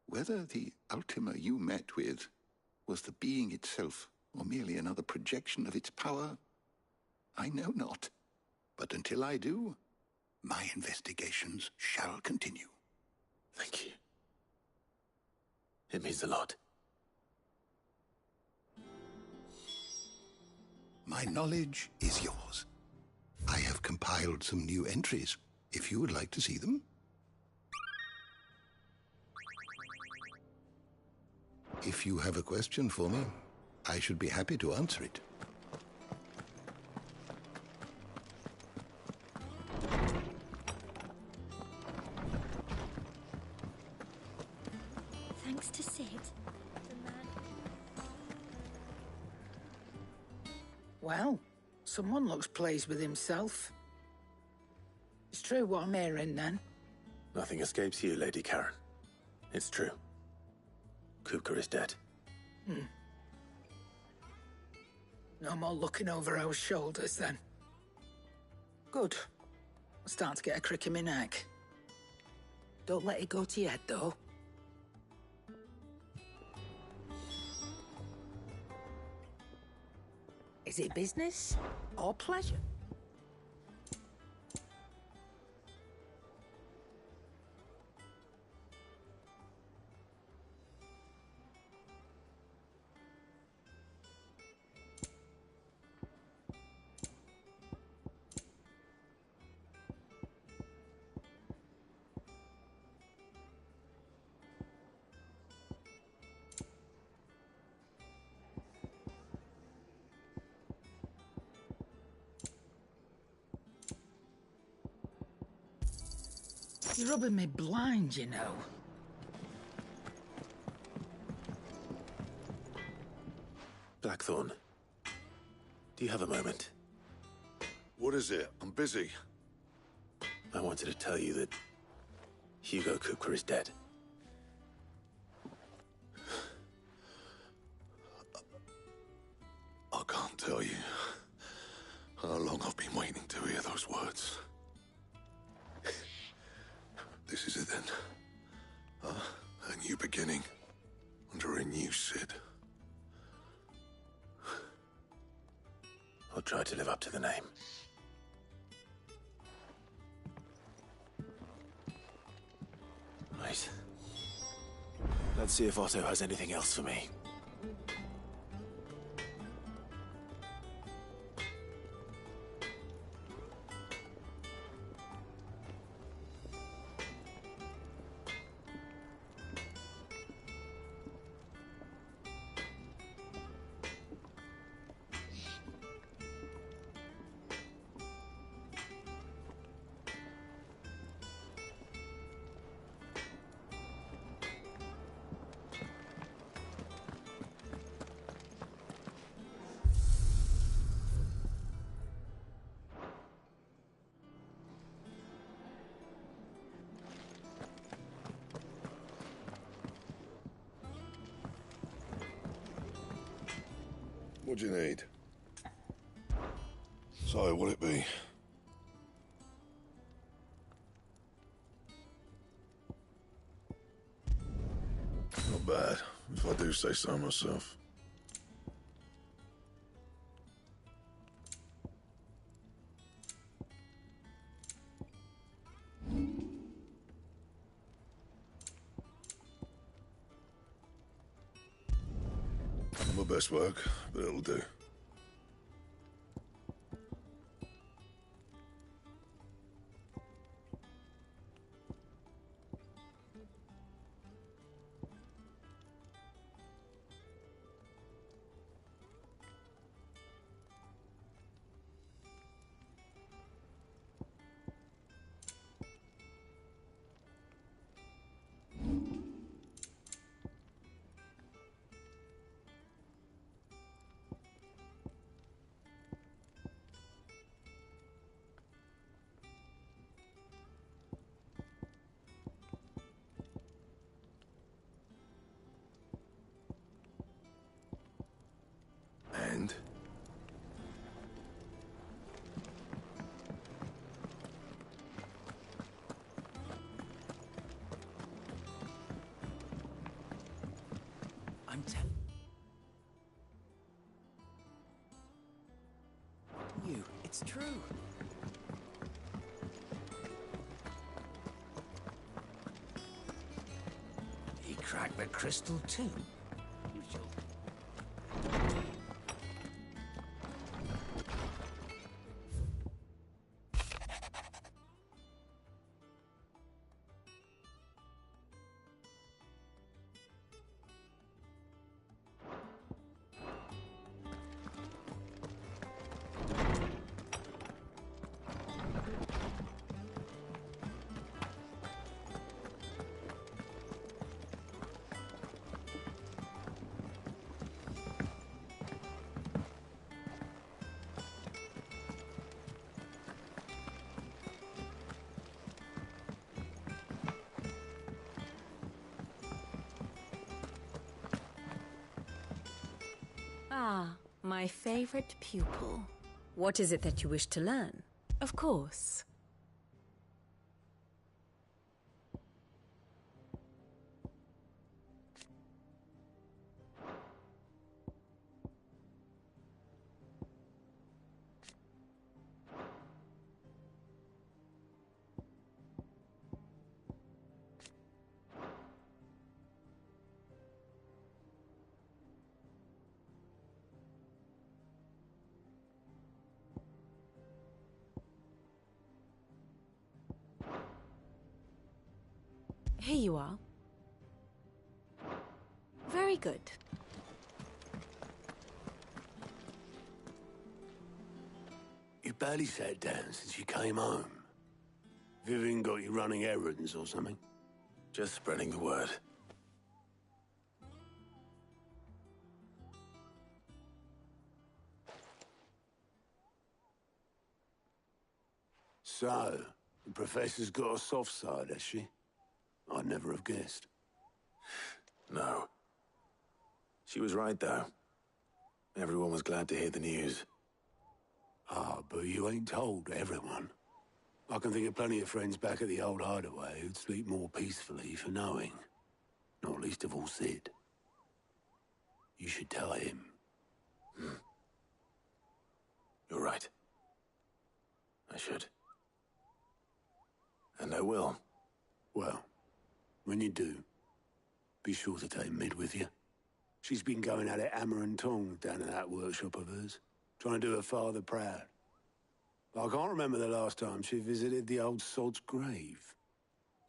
Whether the Ultima you met with was the being itself, or merely another projection of its power, I know not. But until I do, my investigations shall continue. Thank you. It means a lot. My knowledge is yours. I have compiled some new entries, if you would like to see them. If you have a question for me, I should be happy to answer it. Thanks to Sid. Well, someone looks pleased with himself. It's true what I'm hearing, then. Nothing escapes you, Lady Karen. It's true. Kupka is dead. No more looking over our shoulders, then. Good. I'm starting to get a crick in my neck. Don't let it go to your head, though. Is it business or pleasure? You're rubbing me blind, you know. Blackthorn, do you have a moment? What is it? I'm busy. I wanted to tell you that Hugo Kupka is dead. I can't tell you how long I've been waiting to hear those words. This is it then. A new beginning under a new Sid. I'll try to live up to the name. Right. Let's see if Otto has anything else for me. What do you need? So, what'll it be? Not bad, if I do say so myself. Not my best work, but it'll do. And? I'm telling you, it's true. He cracked the crystal too. Ah, my favorite pupil. What is it that you wish to learn? Of course. Here you are. Very good. You barely sat down since you came home. Vivian got you running errands or something? Just spreading the word. So, the Professor's got a soft side, has she? I'd never have guessed. No. She was right, though. Everyone was glad to hear the news. Ah, but you ain't told everyone. I can think of plenty of friends back at the old hideaway who'd sleep more peacefully for knowing. Not least of all Sid. You should tell him. You're right. I should. And I will. Well, when you do, be sure to take Mid with you. She's been going at it hammer and tongs down in that workshop of hers, trying to do her father proud. But I can't remember the last time she visited the old sod's grave.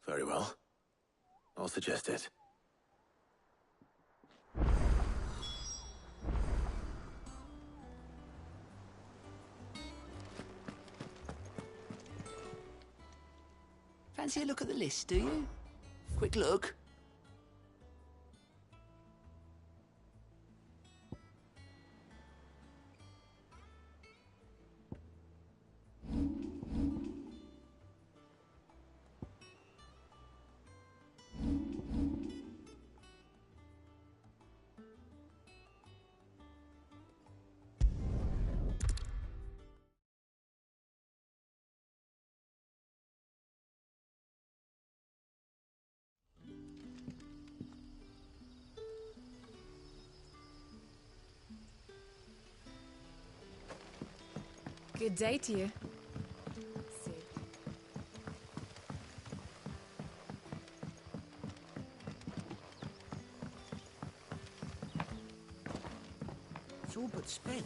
Very well. I'll suggest it. Fancy a look at the list, do you? Quick look. Good day to you. It's all but spent.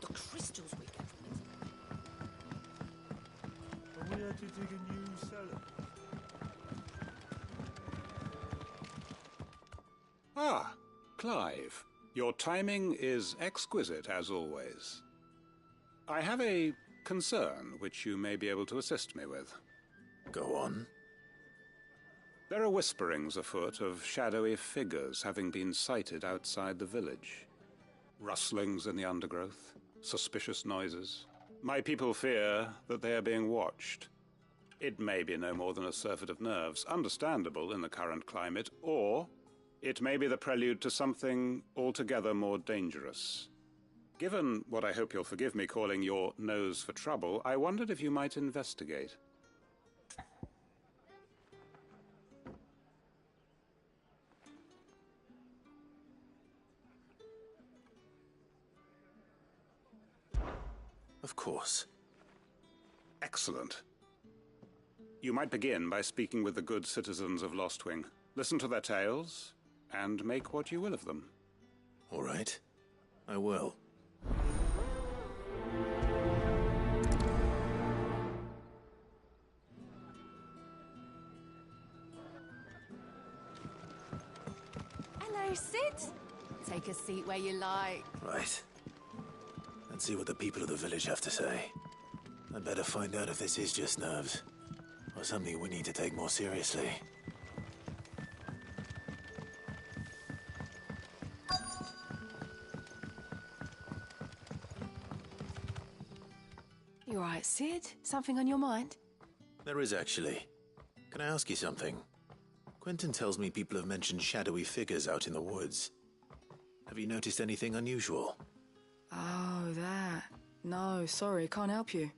The crystals we get from it. Are we here to dig a new cellar? Ah, Clive. Your timing is exquisite, as always. I have a concern which you may be able to assist me with. Go on. There are whisperings afoot of shadowy figures having been sighted outside the village. Rustlings in the undergrowth, suspicious noises. My people fear that they are being watched. It may be no more than a surfeit of nerves, understandable in the current climate, or it may be the prelude to something altogether more dangerous. Given what I hope you'll forgive me calling your nose for trouble, I wondered if you might investigate. Of course. Excellent. You might begin by speaking with the good citizens of Lostwing. Listen to their tales, and make what you will of them. All right. I will. Hello, Sid. Take a seat where you like. Right. Let's see what the people of the village have to say. I'd better find out if this is just nerves, or something we need to take more seriously. You all right, Sid? Something on your mind? There is, actually. Can I ask you something? Quentin tells me people have mentioned shadowy figures out in the woods. Have you noticed anything unusual? Oh, that. No, sorry, can't help you.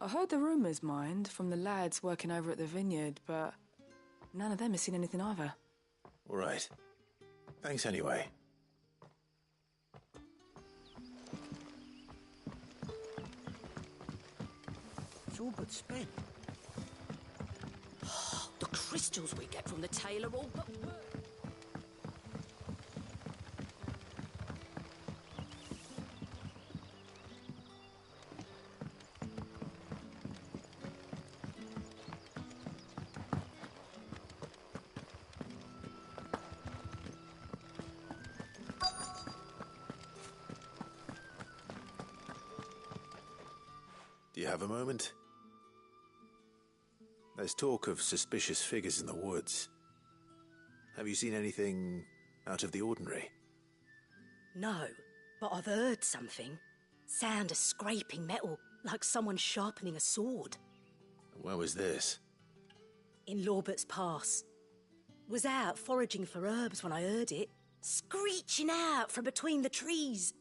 I heard the rumours, mind, from the lads working over at the vineyard, but none of them has seen anything either. All right. Thanks anyway. It's all but spent. The crystals we get from the tailor all but work. Do you have a moment? There's talk of suspicious figures in the woods. Have you seen anything out of the ordinary? No, but I've heard something. Sound of scraping metal, like someone sharpening a sword. Where was this? In Lorbert's Pass. Was out foraging for herbs when I heard it, screeching out from between the trees.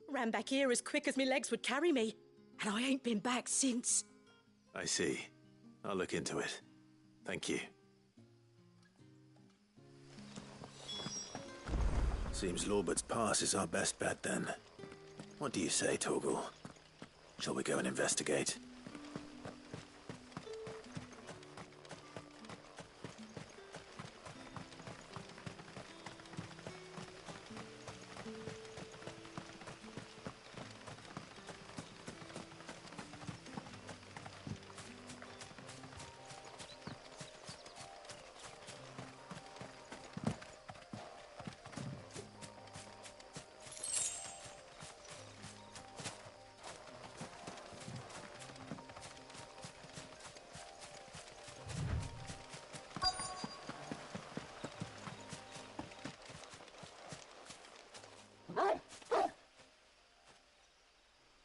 Ran back here as quick as my legs would carry me, and I ain't been back since. I see. I'll look into it. Thank you. Seems Lorbert's Pass is our best bet then. What do you say, Torgal? Shall we go and investigate?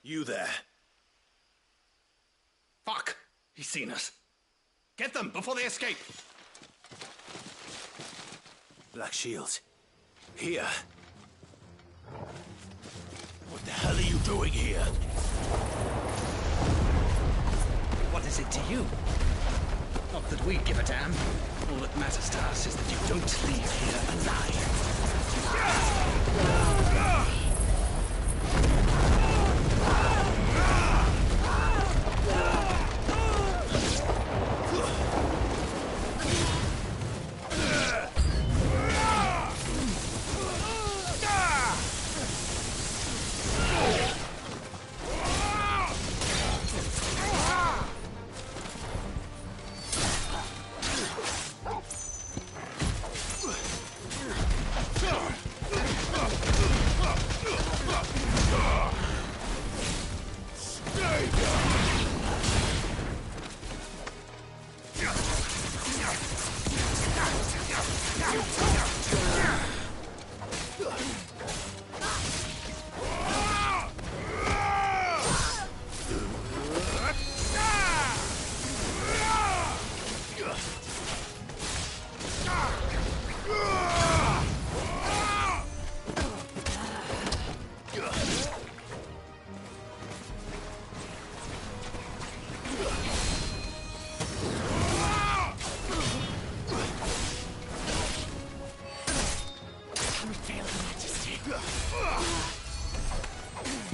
You there. Fuck! He's seen us. Get them before they escape! Black Shields. Here. What the hell are you doing here? What is it to you? Not that we give a damn. All that matters to us is that you don't leave here alive.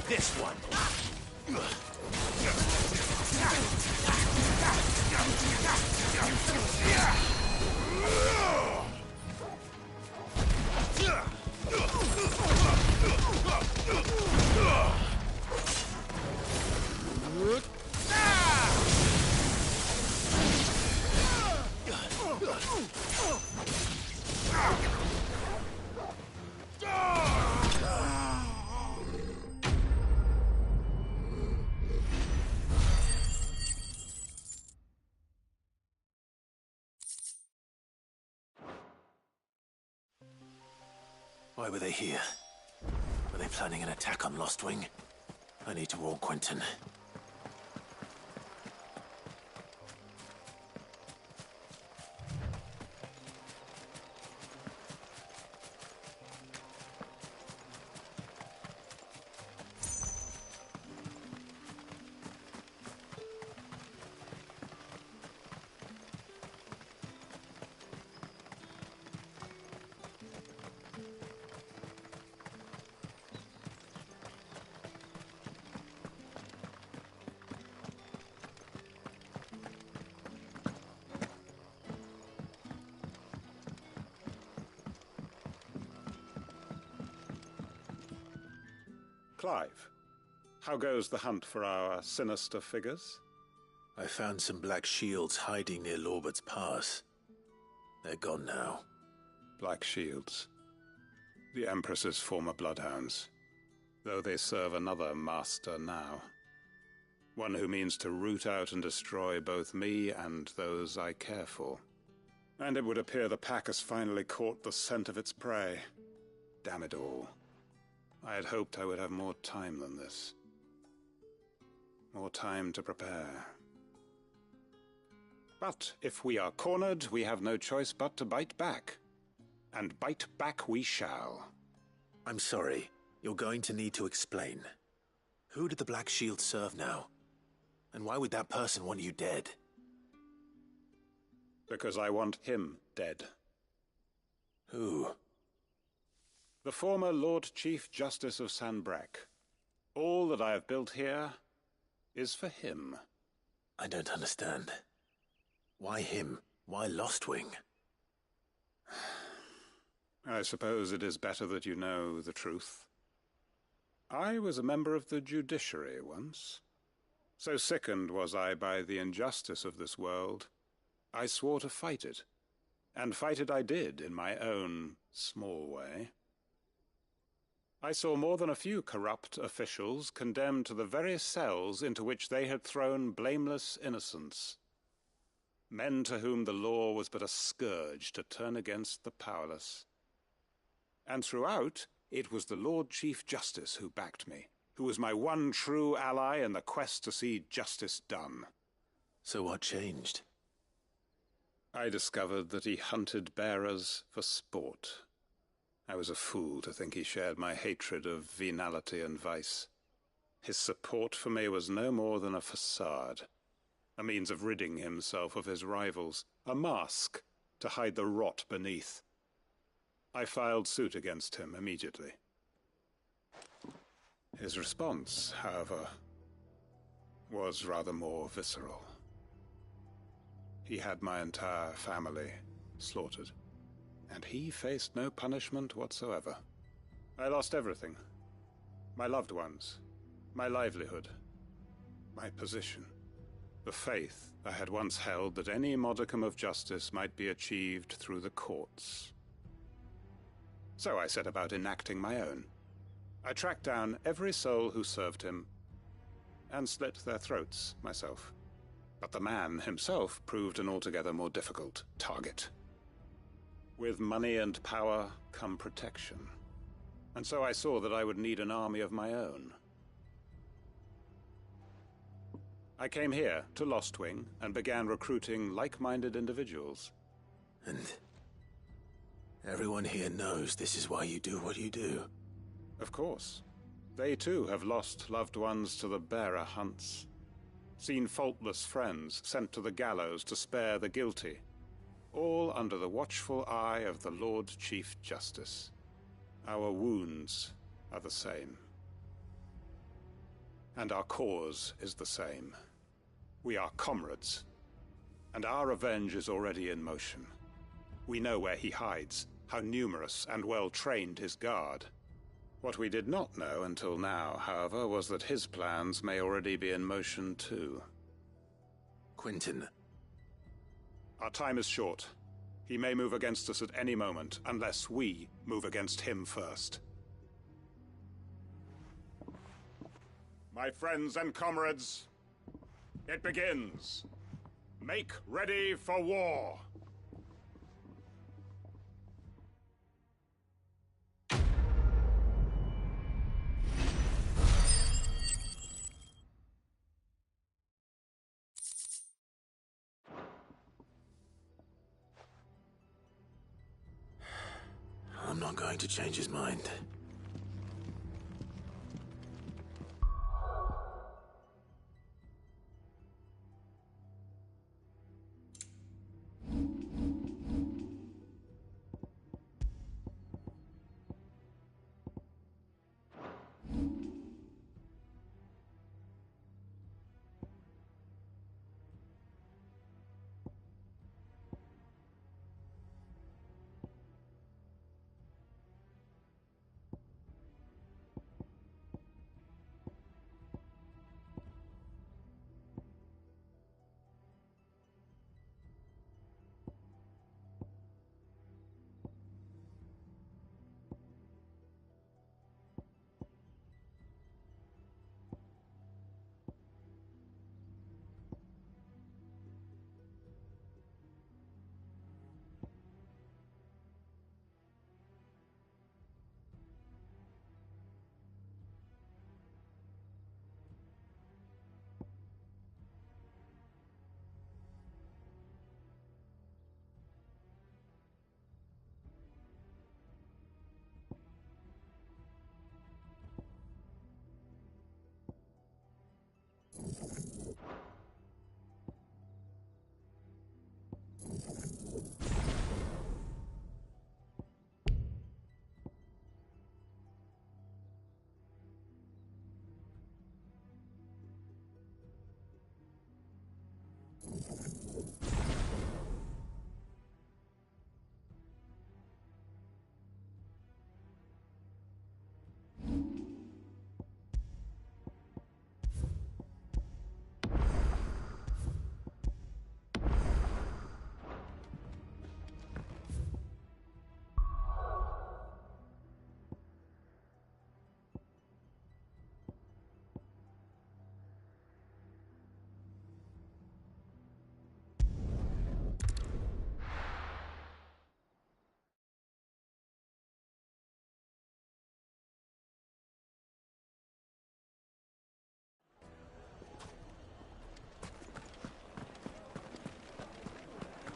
This one. Why were they here? Were they planning an attack on Lostwing? I need to warn Quentin. Clive, how goes the hunt for our sinister figures? I found some black shields hiding near Lorbert's Pass. They're gone now. Black shields. The Empress's former bloodhounds, though they serve another master now. One who means to root out and destroy both me and those I care for. And it would appear the pack has finally caught the scent of its prey. Damn it all. I had hoped I would have more time than this. More time to prepare. But if we are cornered, we have no choice but to bite back. And bite back we shall. I'm sorry. You're going to need to explain. Who did the Black Shield serve now? And why would that person want you dead? Because I want him dead. Who? The former Lord Chief Justice of Sanbreque. All that I have built here is for him. I don't understand. Why him? Why Lostwing? I suppose it is better that you know the truth. I was a member of the judiciary once. So sickened was I by the injustice of this world, I swore to fight it. And fight it I did, in my own small way. I saw more than a few corrupt officials condemned to the very cells into which they had thrown blameless innocents. Men to whom the law was but a scourge to turn against the powerless. And throughout, it was the Lord Chief Justice who backed me, who was my one true ally in the quest to see justice done. So what changed? I discovered that he hunted bearers for sport. I was a fool to think he shared my hatred of venality and vice. His support for me was no more than a facade, a means of ridding himself of his rivals, a mask to hide the rot beneath. I filed suit against him immediately. His response, however, was rather more visceral. He had my entire family slaughtered, and he faced no punishment whatsoever. I lost everything. My loved ones, my livelihood, my position, the faith I had once held that any modicum of justice might be achieved through the courts. So I set about enacting my own. I tracked down every soul who served him, and slit their throats myself. But the man himself proved an altogether more difficult target. With money and power come protection, and so I saw that I would need an army of my own. I came here to Lostwing and began recruiting like-minded individuals. And everyone here knows this is why you do what you do. Of course. They too have lost loved ones to the bearer hunts. Seen faultless friends sent to the gallows to spare the guilty. All under the watchful eye of the Lord Chief Justice. Our wounds are the same. And our cause is the same. We are comrades. And our revenge is already in motion. We know where he hides, how numerous and well-trained his guard. What we did not know until now, however, was that his plans may already be in motion too. Quentin. Our time is short. He may move against us at any moment, unless we move against him first. My friends and comrades, it begins. Make ready for war. I'm not going to change his mind.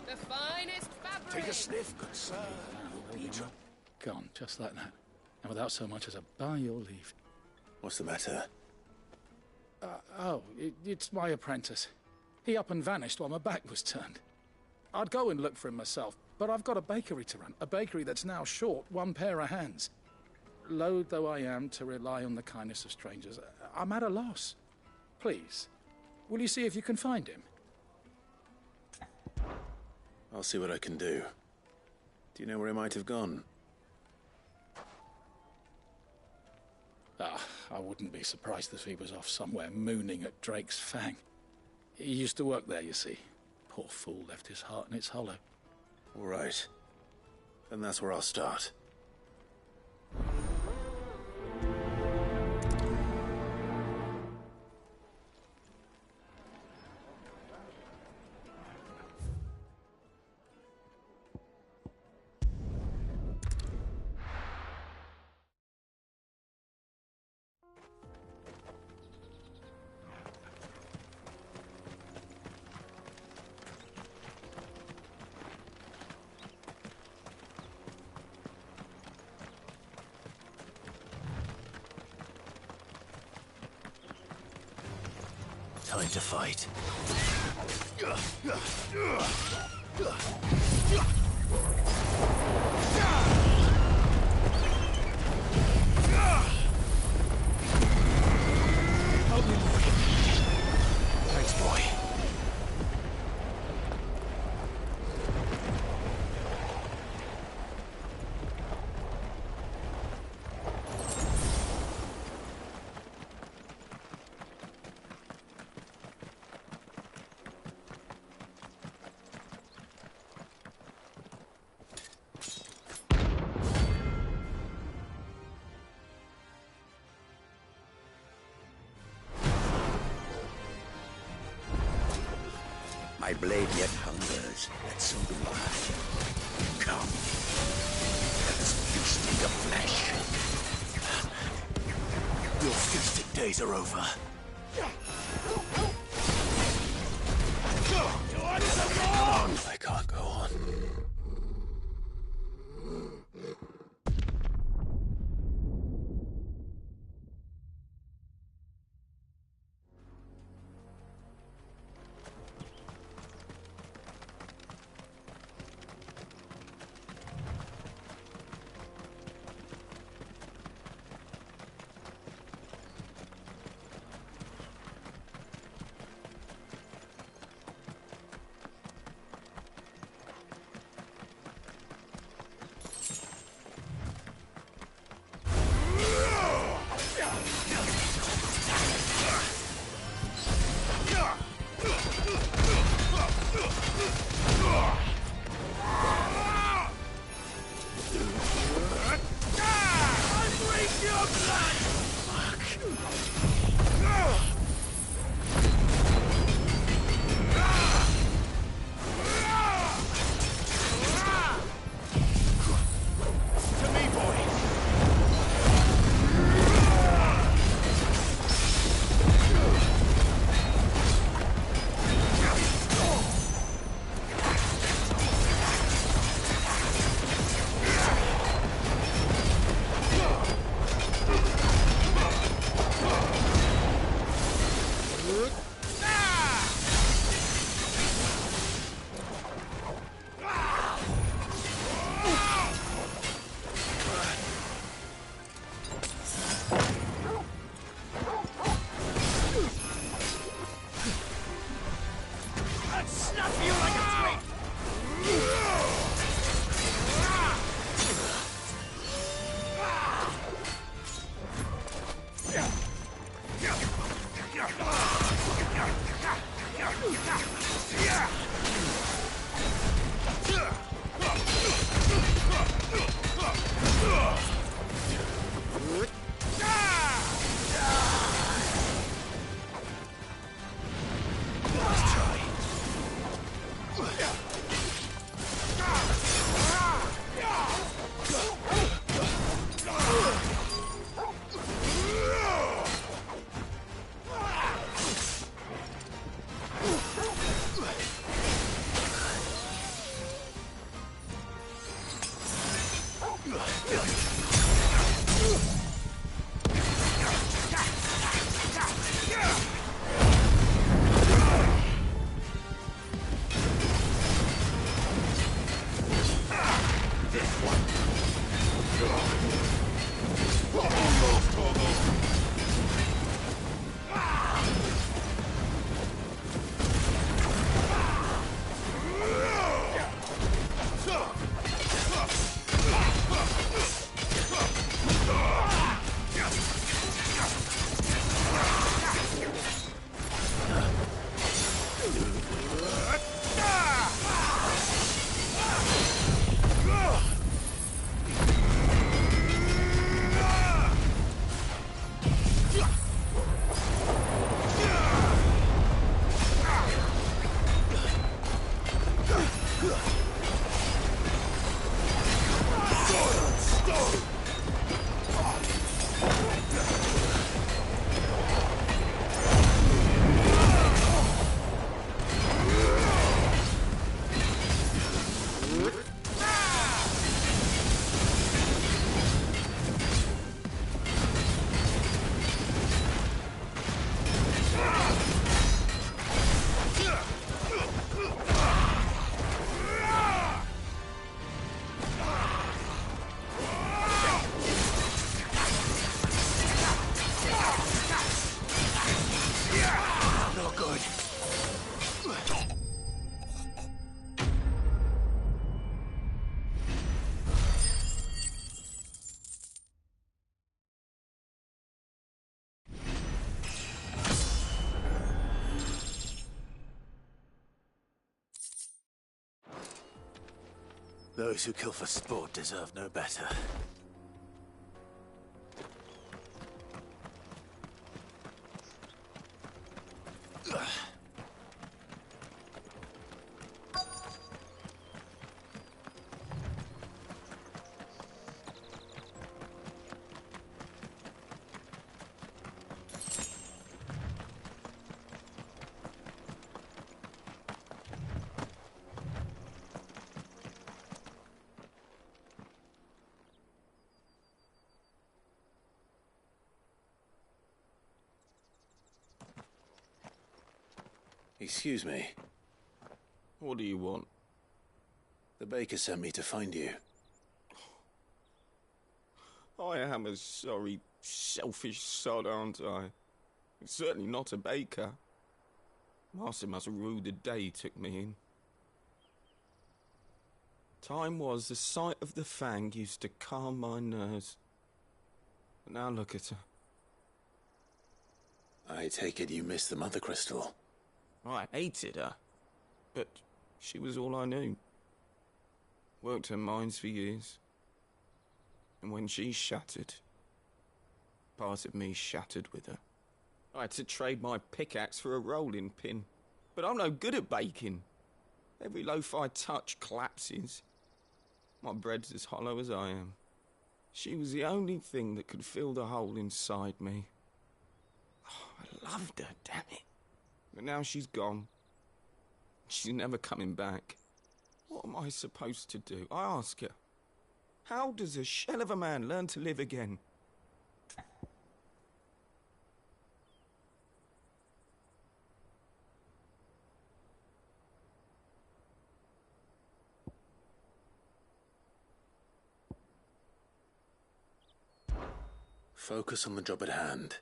The finest fabric! Take a sniff, good sir. Gone, just like that. And without so much as a by your leave. What's the matter? It's my apprentice. He up and vanished while my back was turned. I'd go and look for him myself, but I've got a bakery to run. A bakery that's now short one pair of hands. Loath though I am to rely on the kindness of strangers, I'm at a loss. Please, will you see if you can find him? I'll see what I can do. Do you know where he might have gone? I wouldn't be surprised if he was off somewhere mooning at Drake's Fang. He used to work there, you see. Poor fool left his heart in its hollow. All right. Then that's where I'll start. Time to fight. Help me, boy. Thanks, boy. My blade yet hungers, and so do I. Come, let us feast in the flesh. Your feasting days are over. I can't go on. Those who kill for sport deserve no better. Excuse me. What do you want? The baker sent me to find you. I am a sorry, selfish sod, aren't I? Certainly not a baker. Master must rue the day he took me in. Time was the sight of the fang used to calm my nerves. But now look at her. I take it you missed the Mother Crystal. I hated her, but she was all I knew. Worked her mines for years. And when she shattered, part of me shattered with her. I had to trade my pickaxe for a rolling pin. But I'm no good at baking. Every loaf I touch collapses. My bread's as hollow as I am. She was the only thing that could fill the hole inside me. Oh, I loved her, damn it. But now she's gone. She's never coming back. What am I supposed to do? I ask her. How does a shell of a man learn to live again? Focus on the job at hand.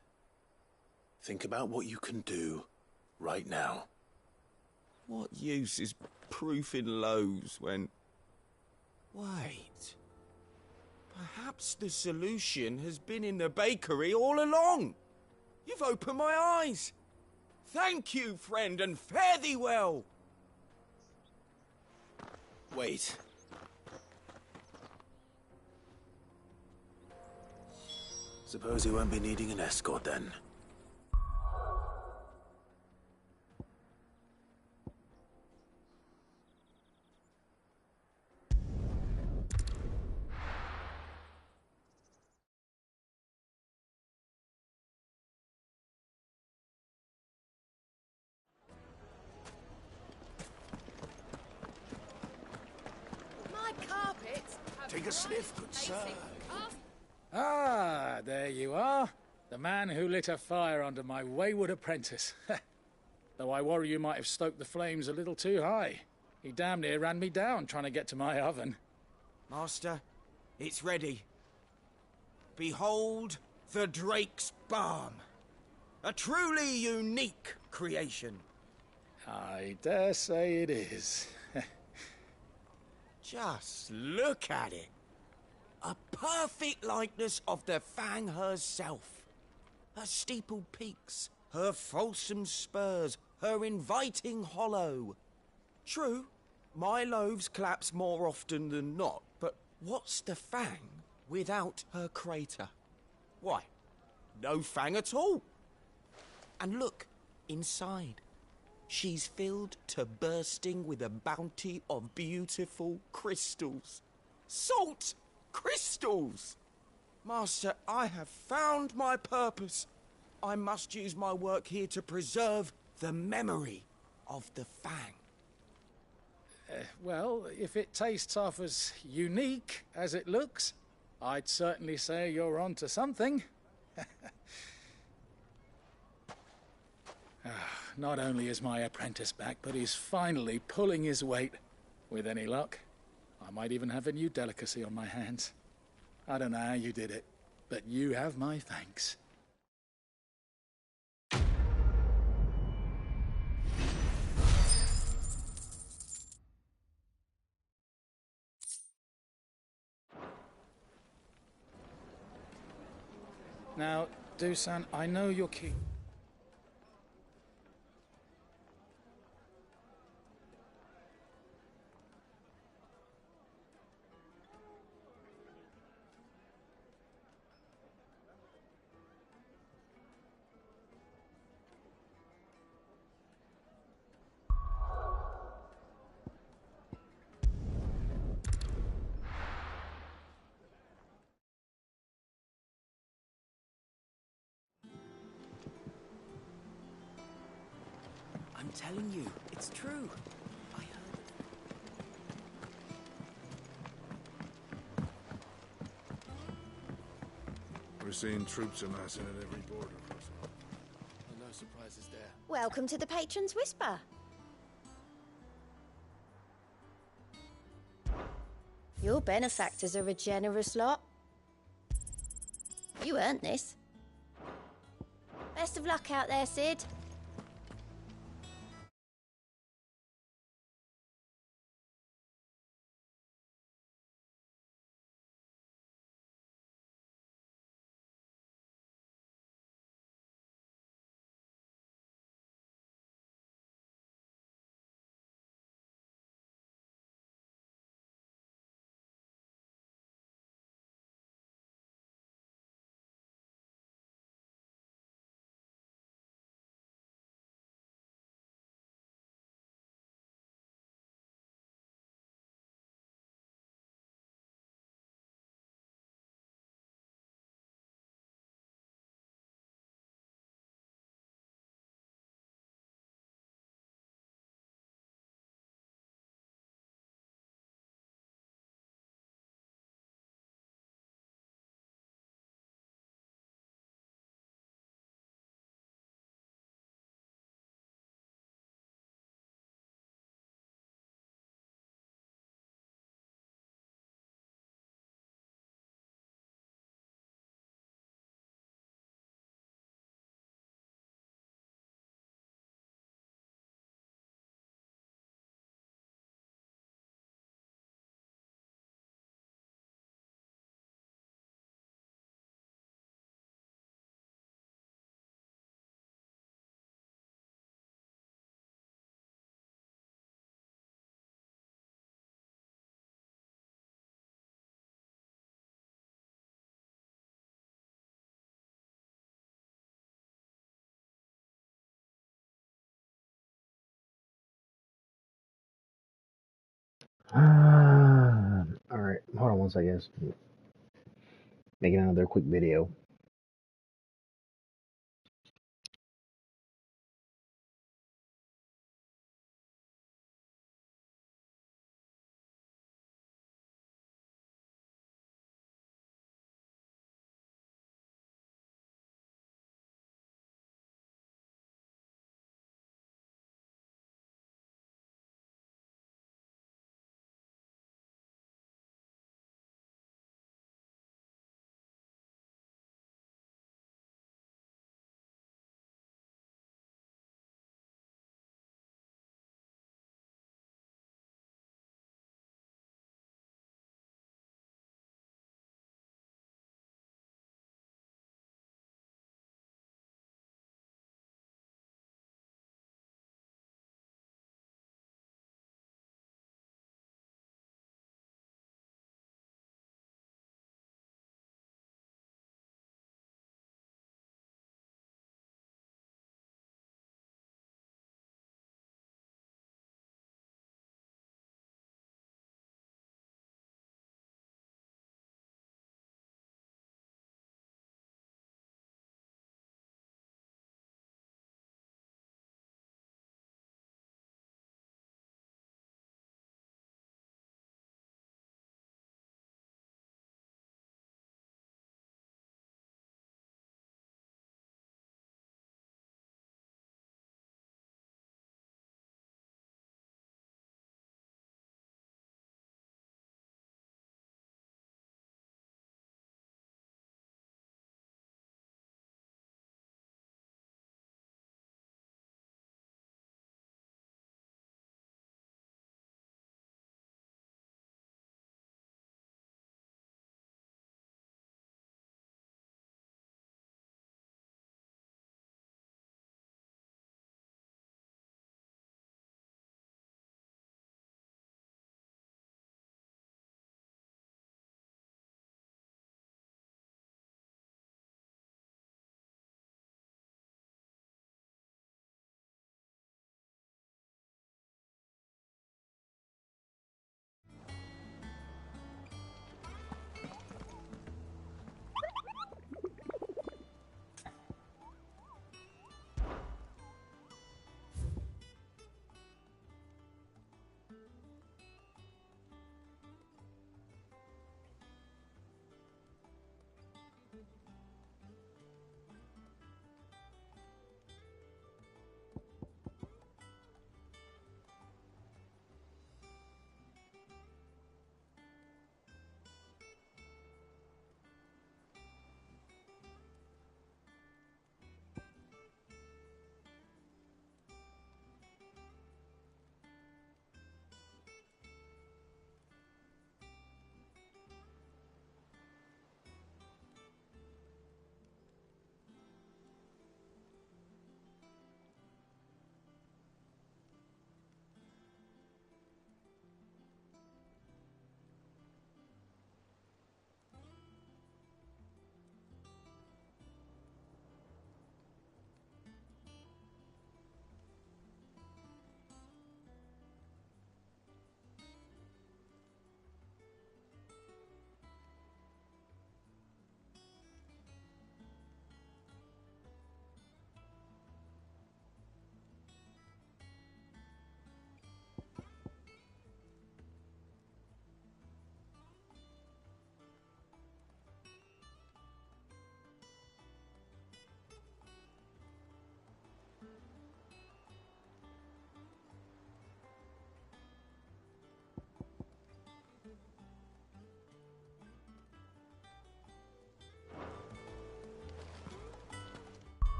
Think about what you can do right now. What use is proofing loaves when... Wait. Perhaps the solution has been in the bakery all along. You've opened my eyes. Thank you, friend, and fare thee well. Wait. Suppose you won't be needing an escort then. My carpet. Take a sniff, good sir. Ah, there you are. The man who lit a fire under my wayward apprentice. Though I worry you might have stoked the flames a little too high. He damn near ran me down trying to get to my oven. Master, it's ready. Behold the Drake's Balm. A truly unique creation. I dare say it is. Just look at it. A perfect likeness of the Fang herself. Her steepled peaks, her fulsome spurs, her inviting hollow. True, my loaves collapse more often than not, but what's the Fang without her crater? Why, no Fang at all. And look, inside. She's filled to bursting with a bounty of beautiful crystals. Salt crystals! Master, I have found my purpose. I must use my work here to preserve the memory of the Fang. Well, if it tastes half as unique as it looks, I'd certainly say you're onto something. Not only is my apprentice back, but he's finally pulling his weight. With any luck, I might even have a new delicacy on my hands. I don't know how you did it, but you have my thanks. Now, Dusan, I know you're keen. I'm telling you, it's true. I heard. We're seeing troops amassing at every border crossing. Oh, no surprises there. Welcome to the Patron's Whisper. Your benefactors are a generous lot. You earned this. Best of luck out there, Sid. Alright, hold on one second. Making another quick video.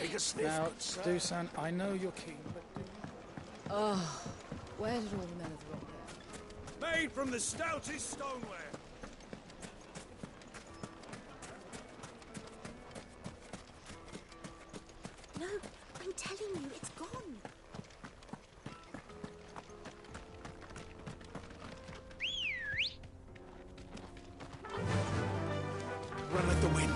Take a sniff, Now, good sir. Dusan, I know you're keen, but do you... Oh, where did all the men of the rock go? Made from the stoutest stoneware. No, I'm telling you, it's gone. Run like the wind.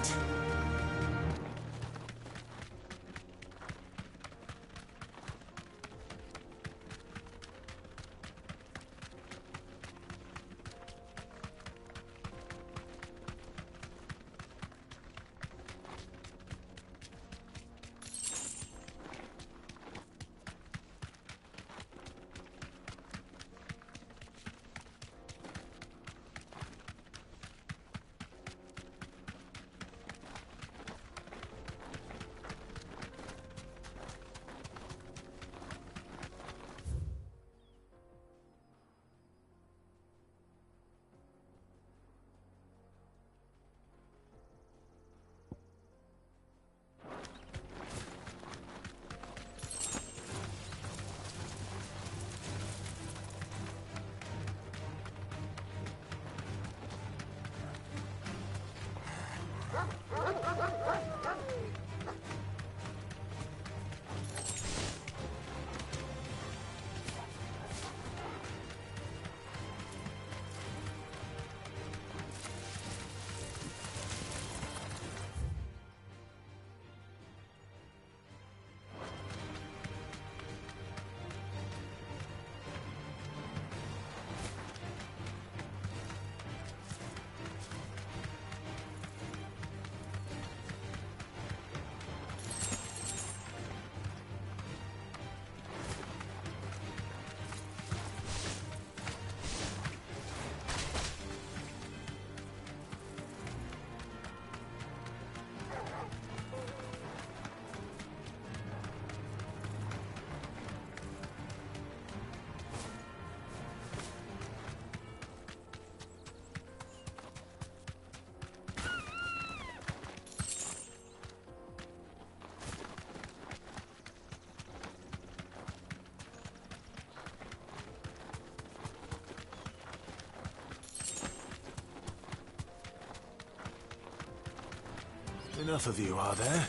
Enough of you, are there?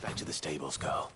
Back to the stables, girl.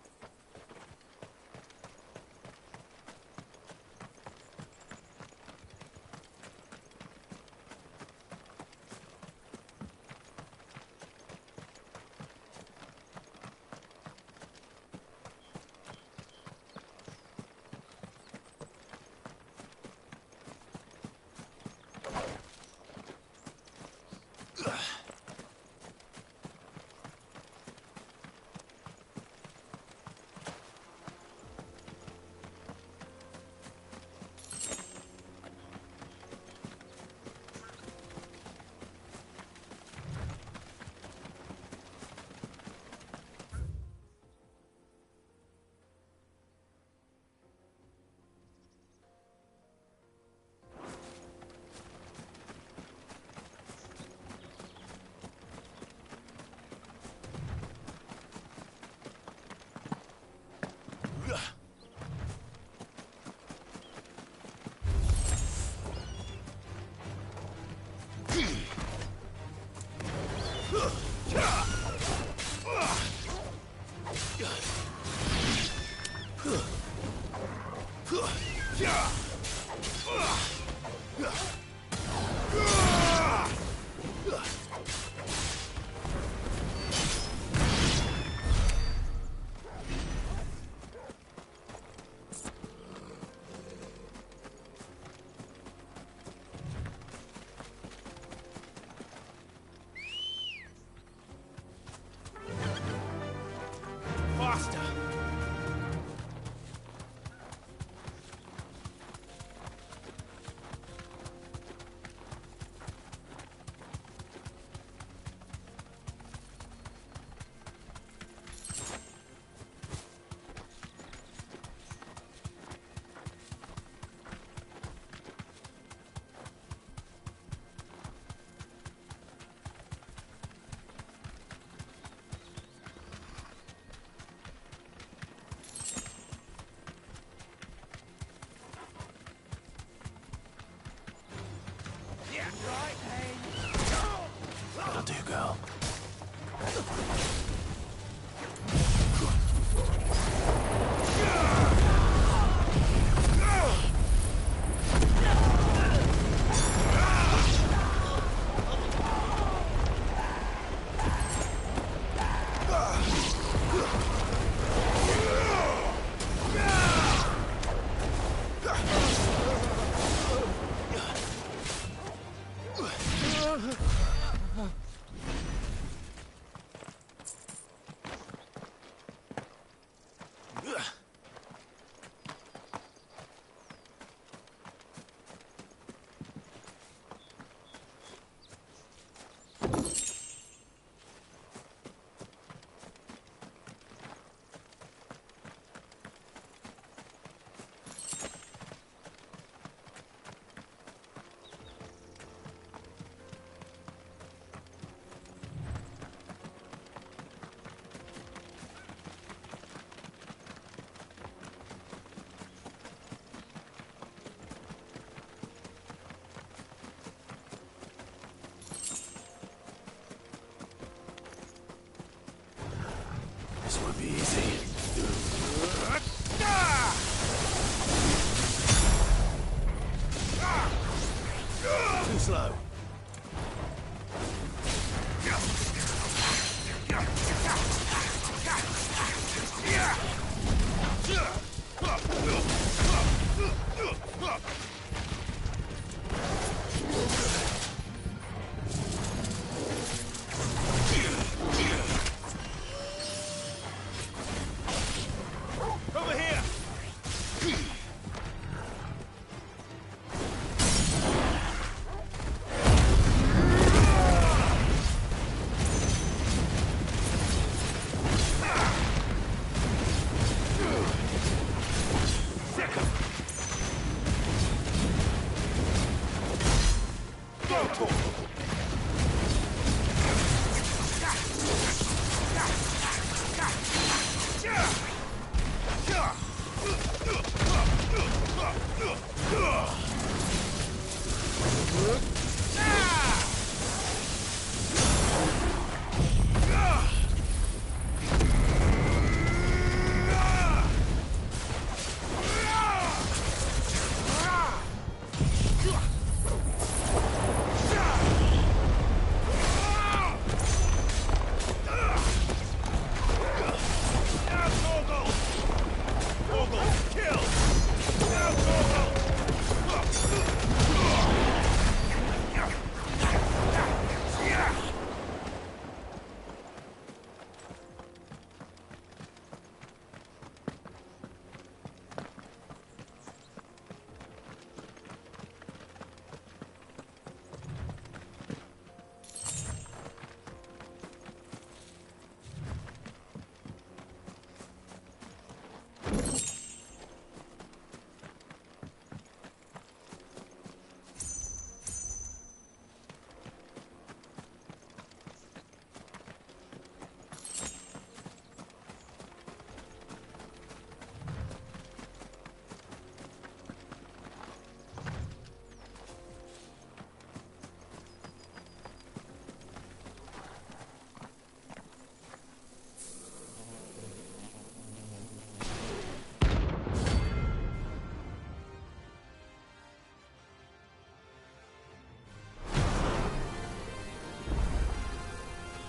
This won't be easy. Too slow. Over here!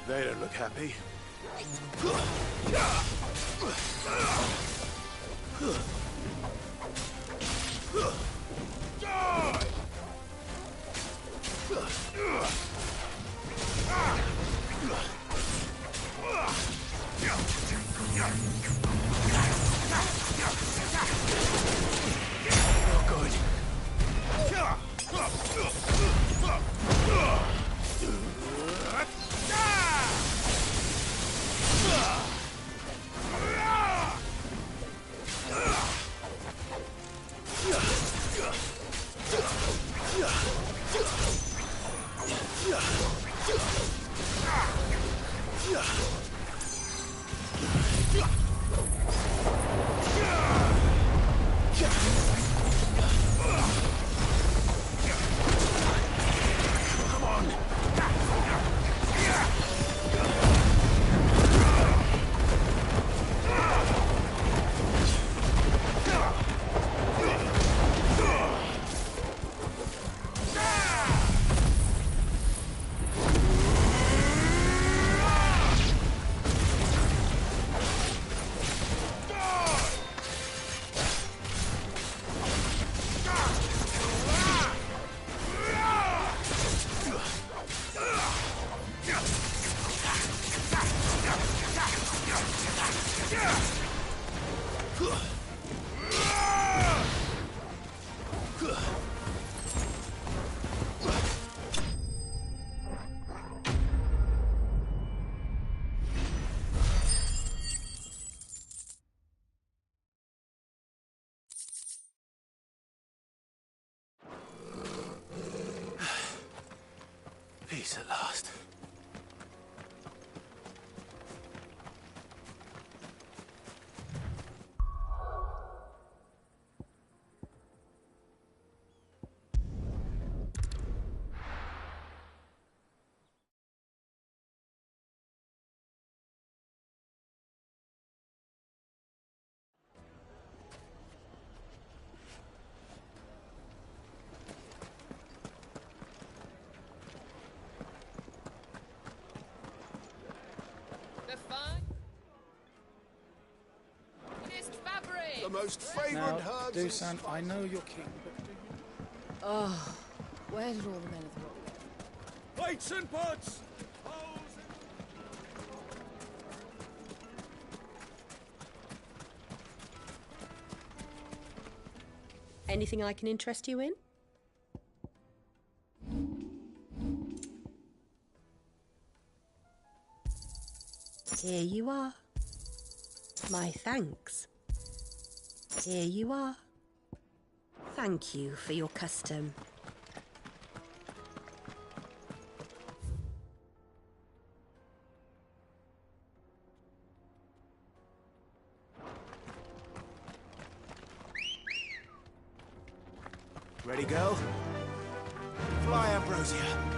They don't look happy. Oh, good. Peace at last. The most favoured Now, herbs. Dusan, I know you're king, but do you... Oh, where did all the men of the rock go? Plates and pots! Anything I can interest you in? Here you are. My thanks. Here you are. Thank you for your custom. Ready, girl? Fly, Ambrosia.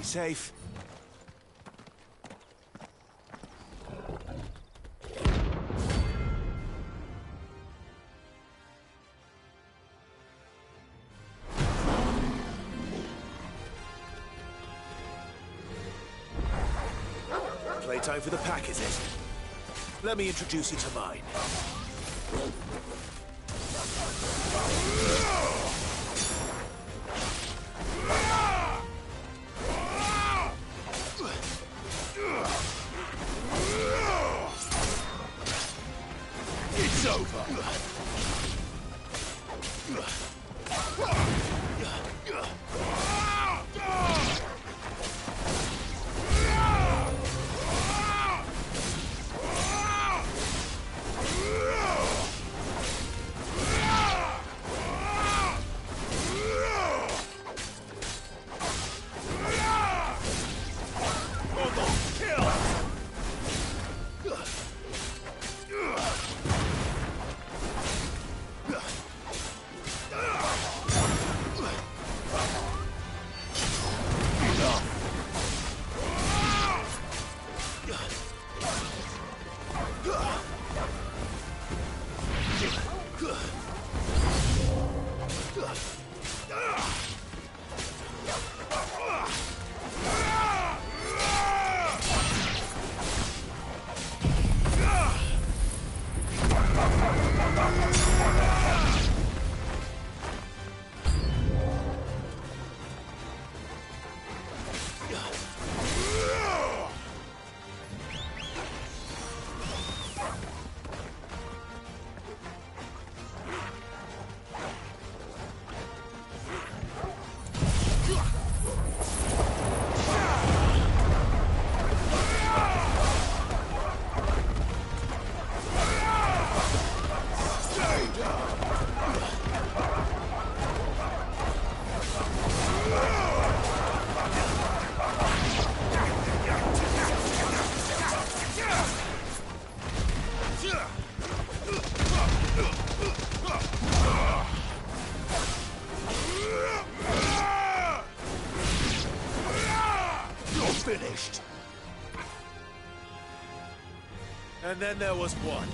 Be safe. Playtime for the pack, is it? Let me introduce you to mine. It's over. Finished. And then there was one.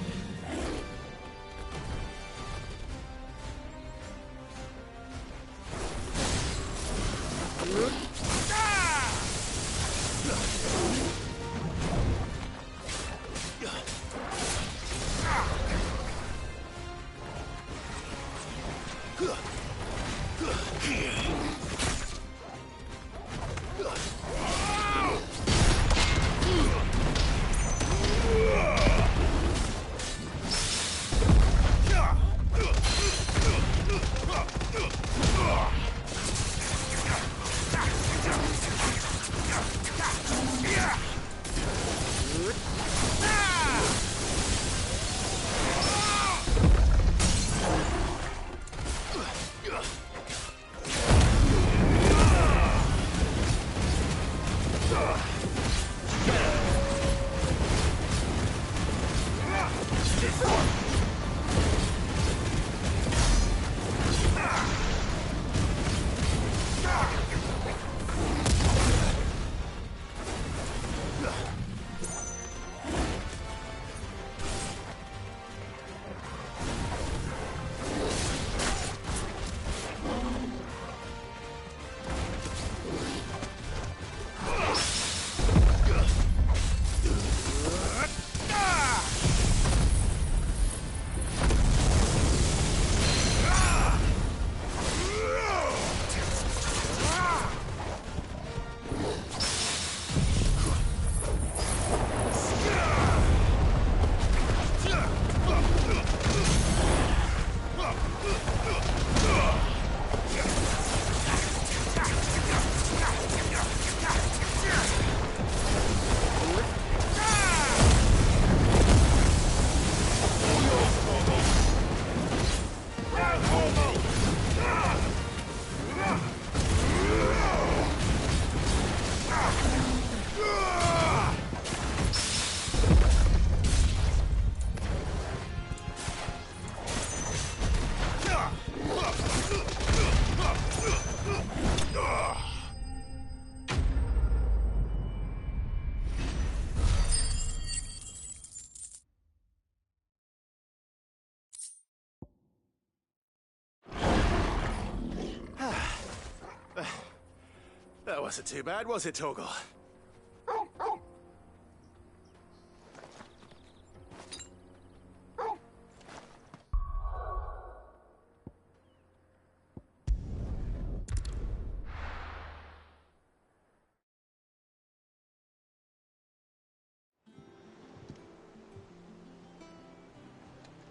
wasn't too bad, was it, Torgal?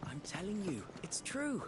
I'm telling you, it's true.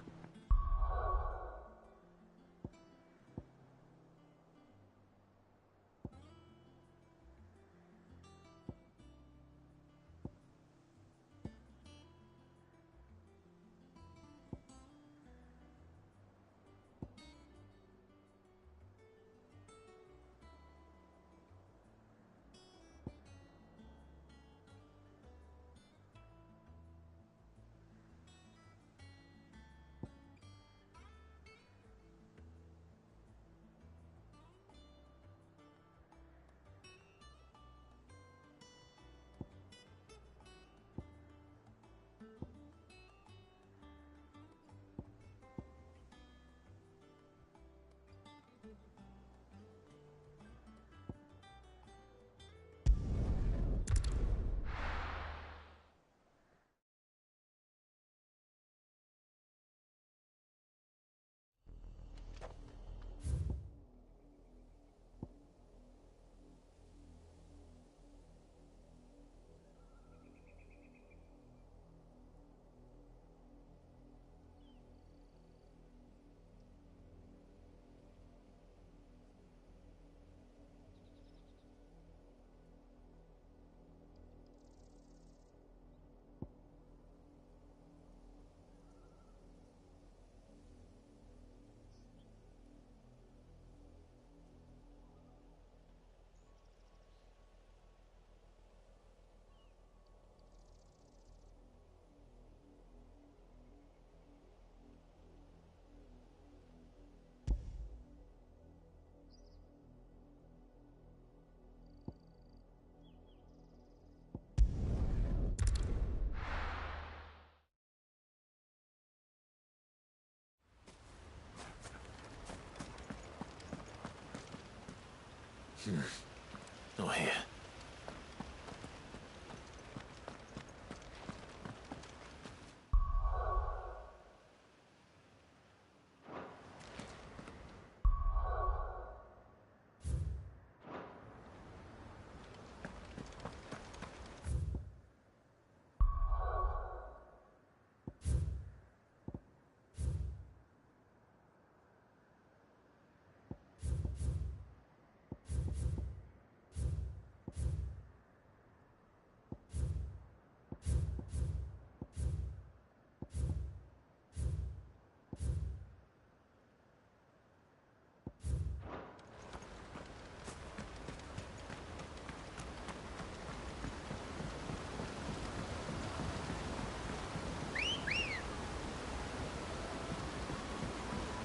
Not here.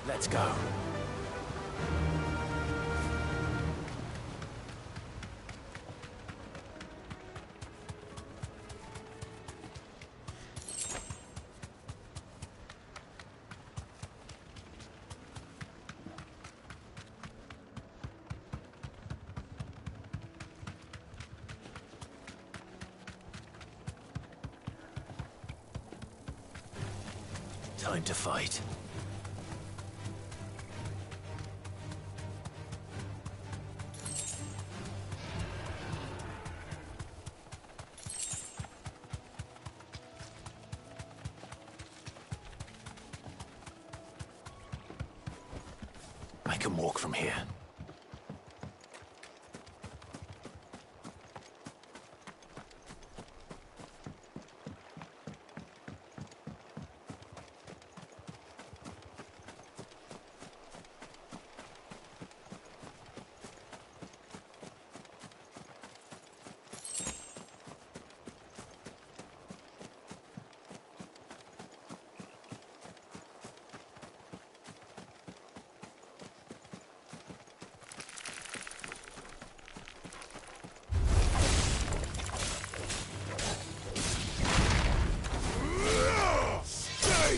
Let's go. Time to fight. I can walk from here.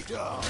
down.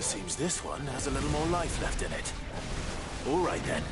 Seems this one has a little more life left in it. All right then.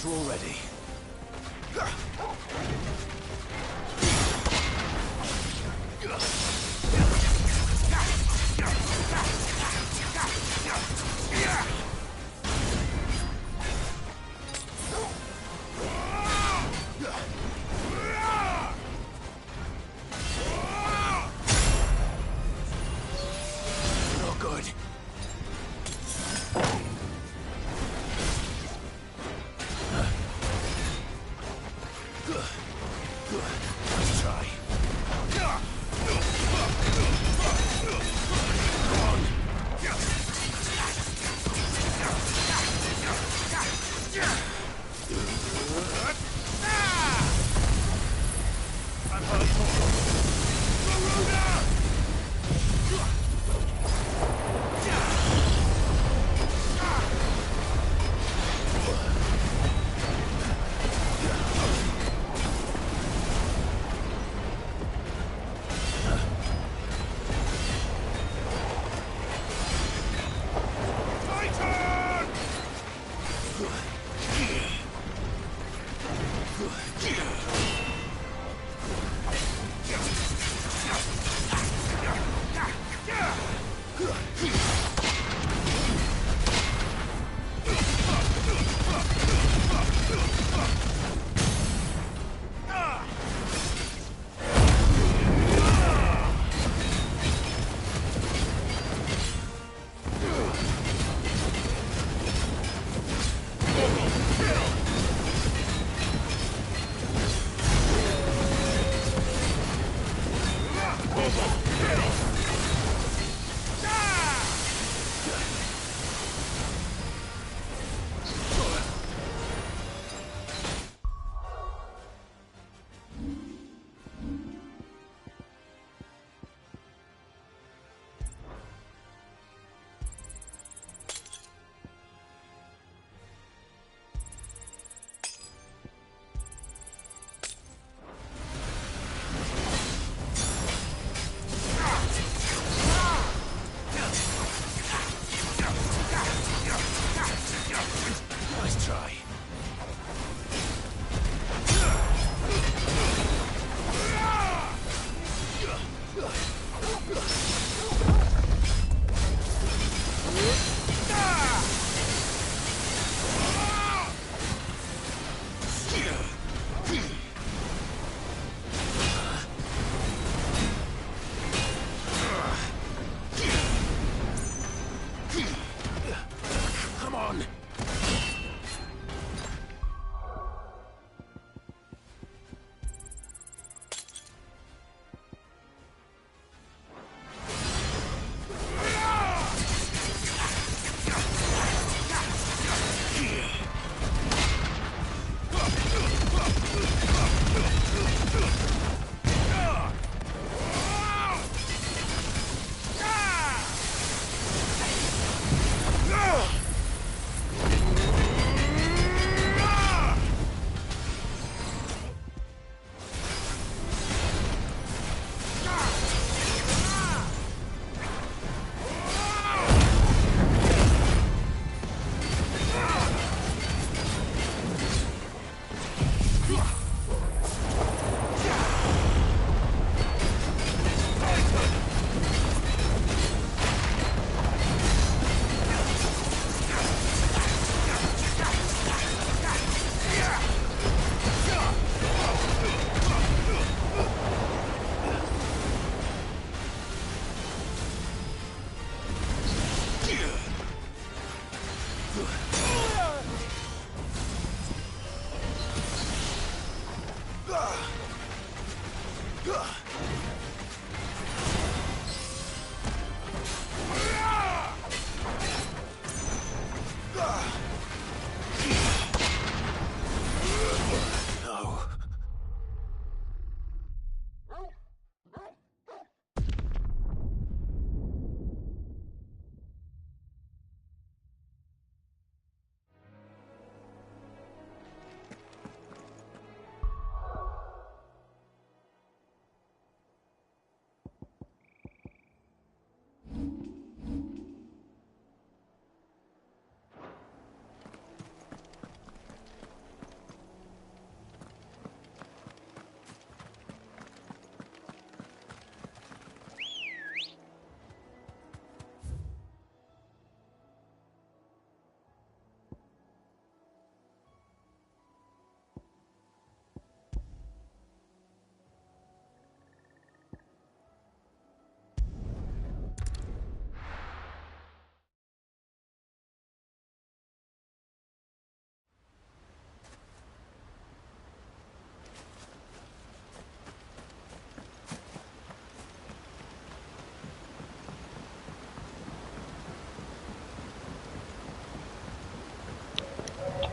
Already. Not good. Let's try.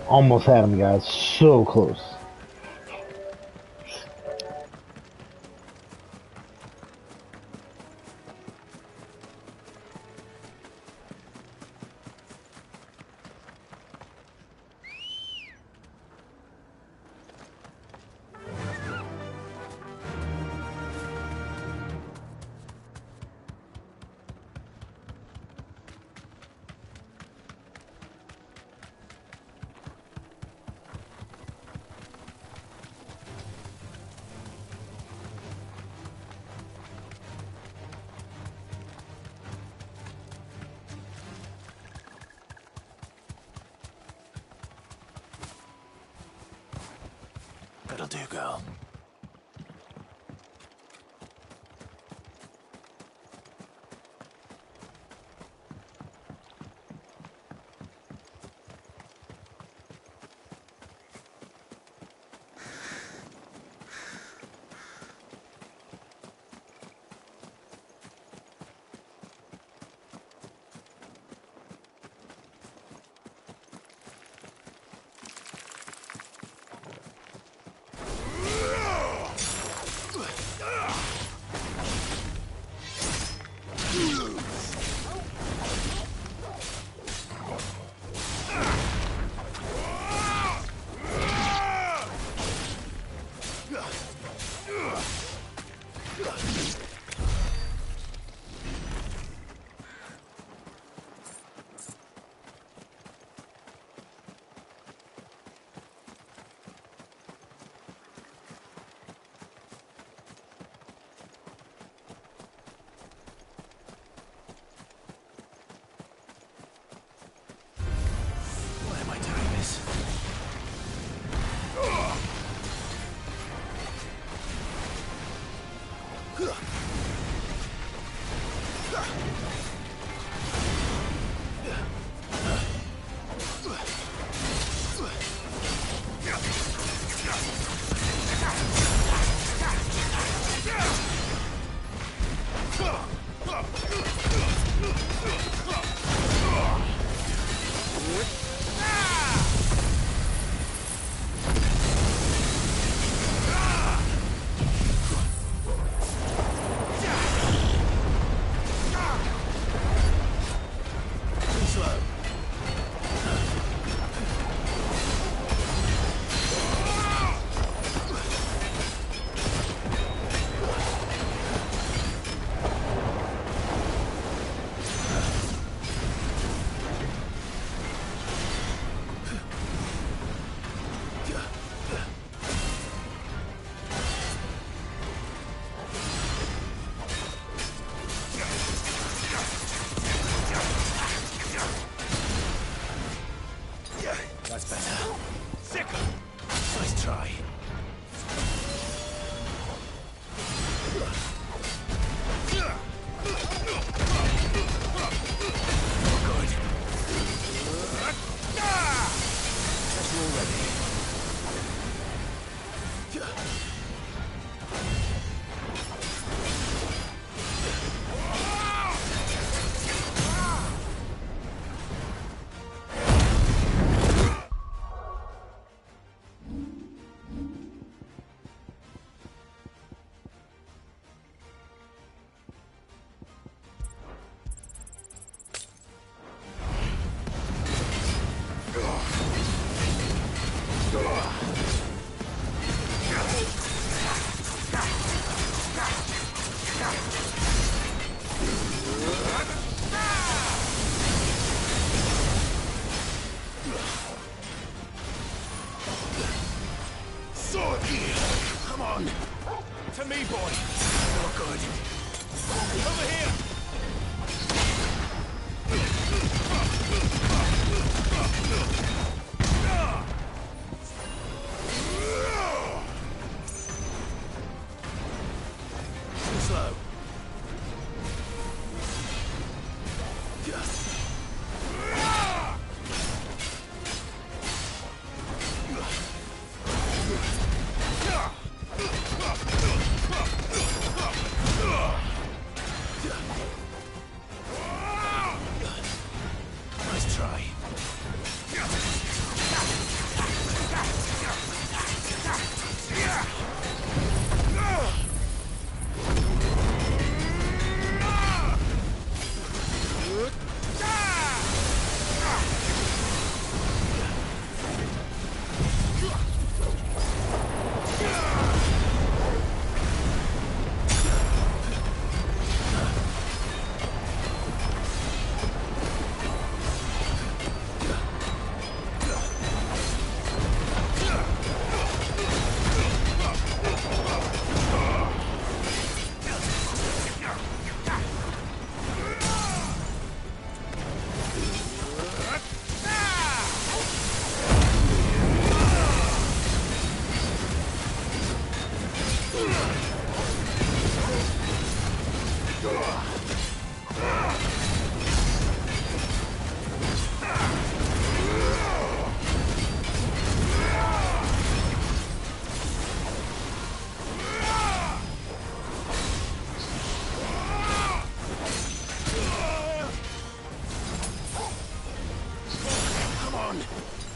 Almost had him, guys. So close. That'll do, girl. That's better. Sicker! Nice try. Good. That's all ready. Sword here! Come on! To me, boy! You're good. Over here! Too slow.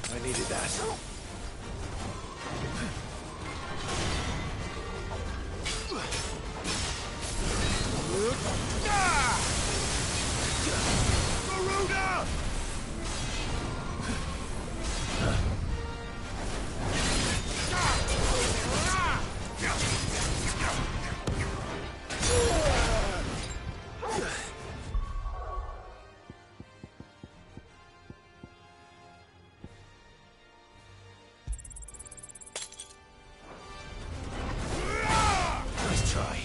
I needed that. Garuda! Nice try.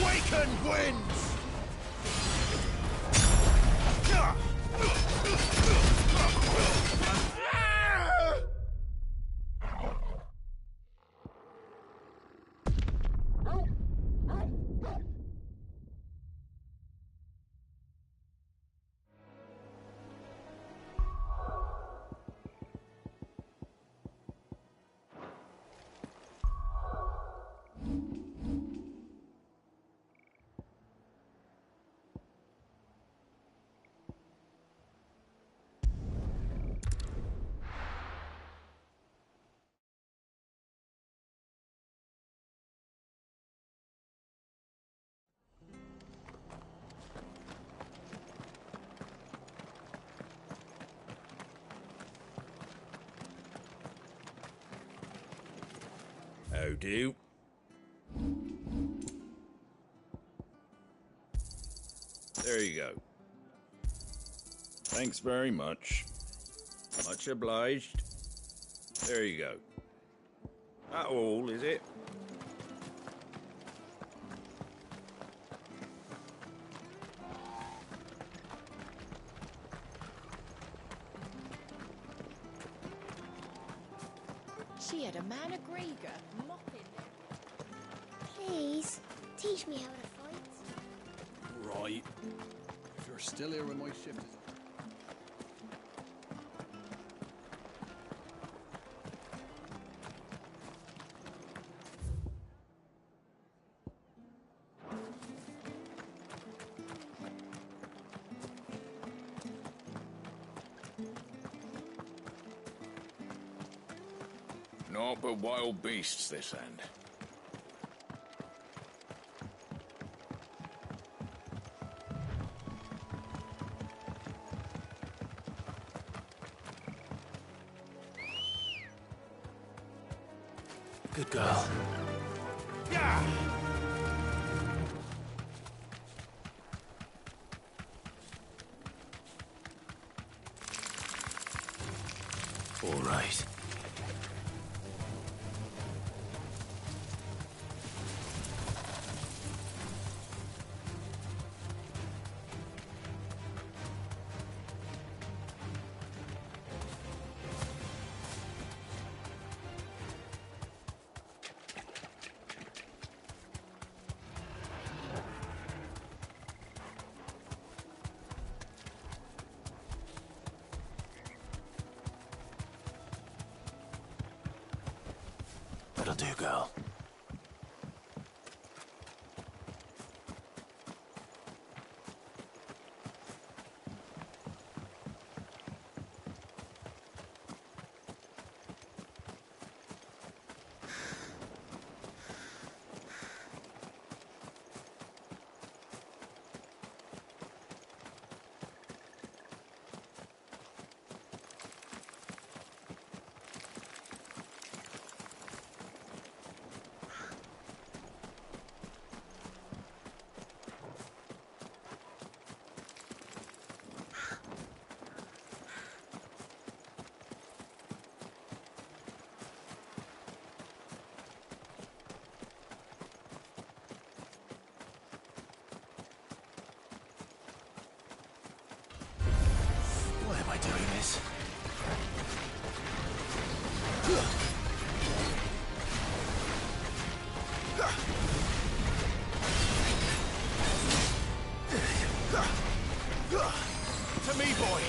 Waken winds! How do? There you go. Thanks very much. Much obliged. There you go. That all, is it? She had a man of Grieger mopping. Please, teach me how to fight. Right. If you're still here when my shift is... Naught but wild beasts this end. Good girl. Yeah! All right. That'll do, girl. Why am I doing this? To me, boy!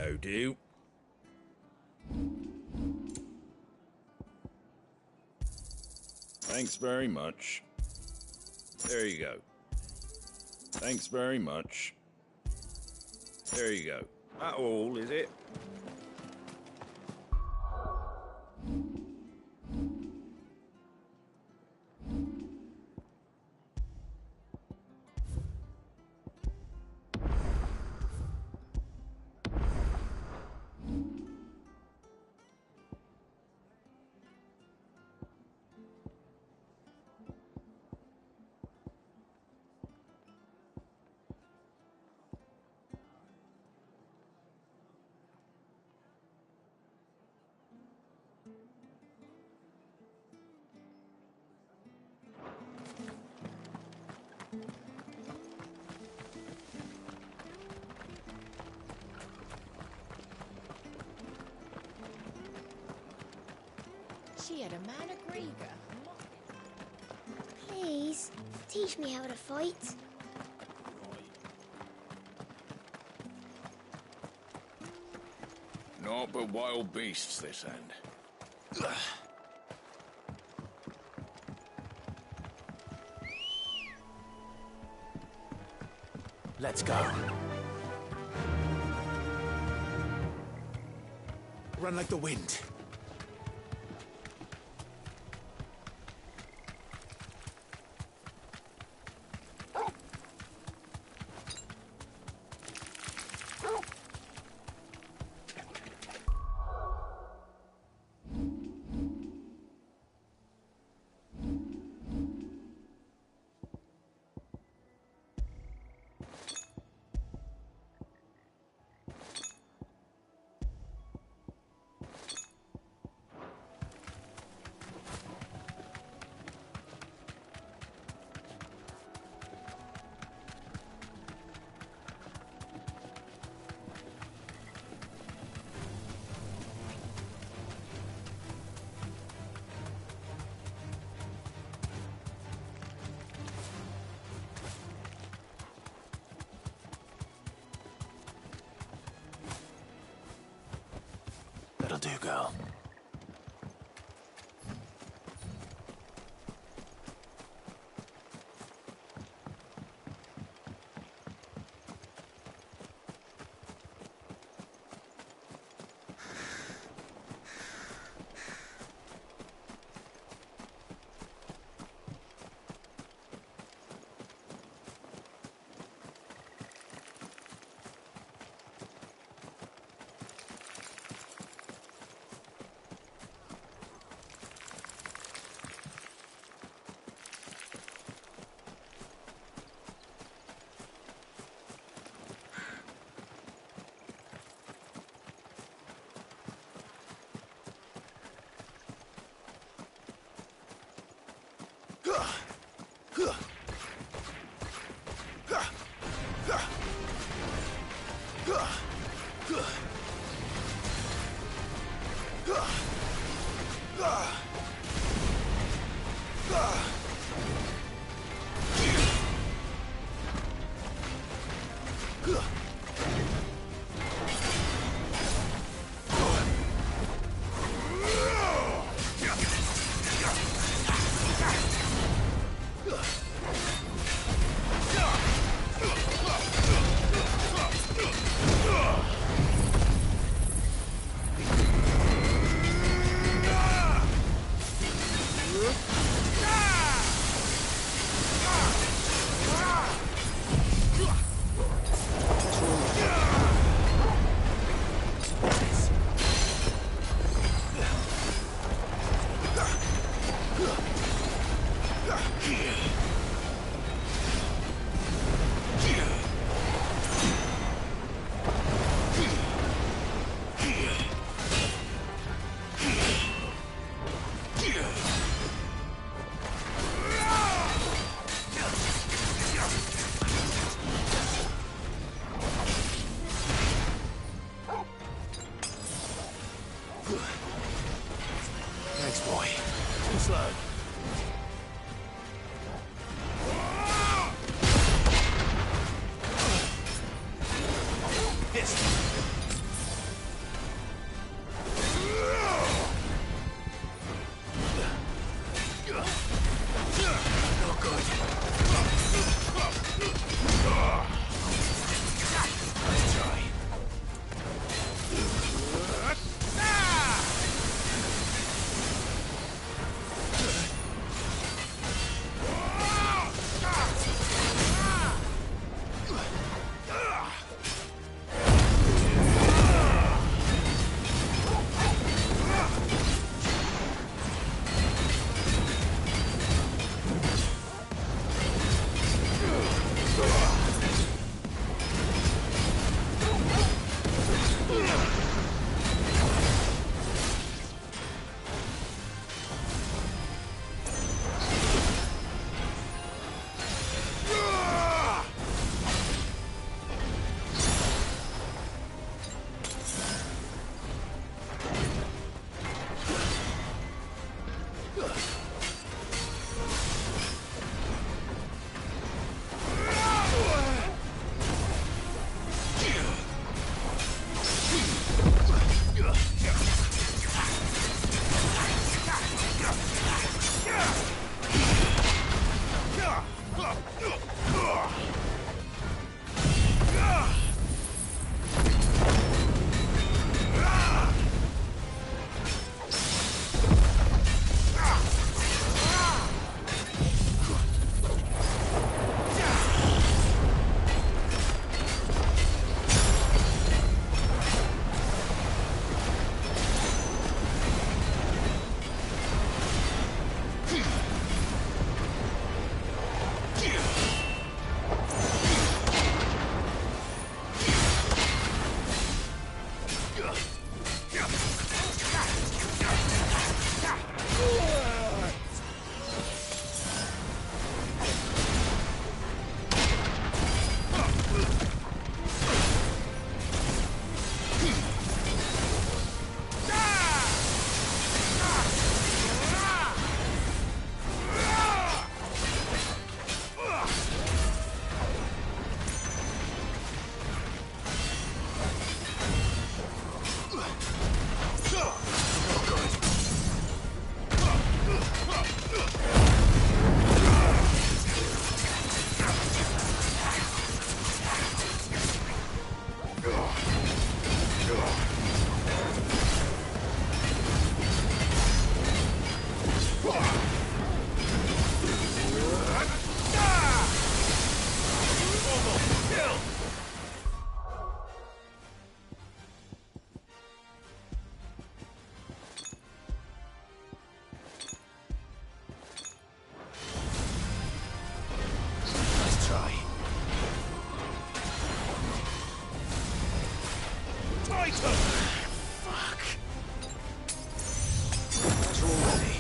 How do? Thanks very much. There you go. Thanks very much. There you go. That all, is it? She had a man a Grieger. Please, teach me how to fight. Naught but wild beasts this end. Let's go. Run like the wind. That'll do, girl. traitor! Fuck. Better already.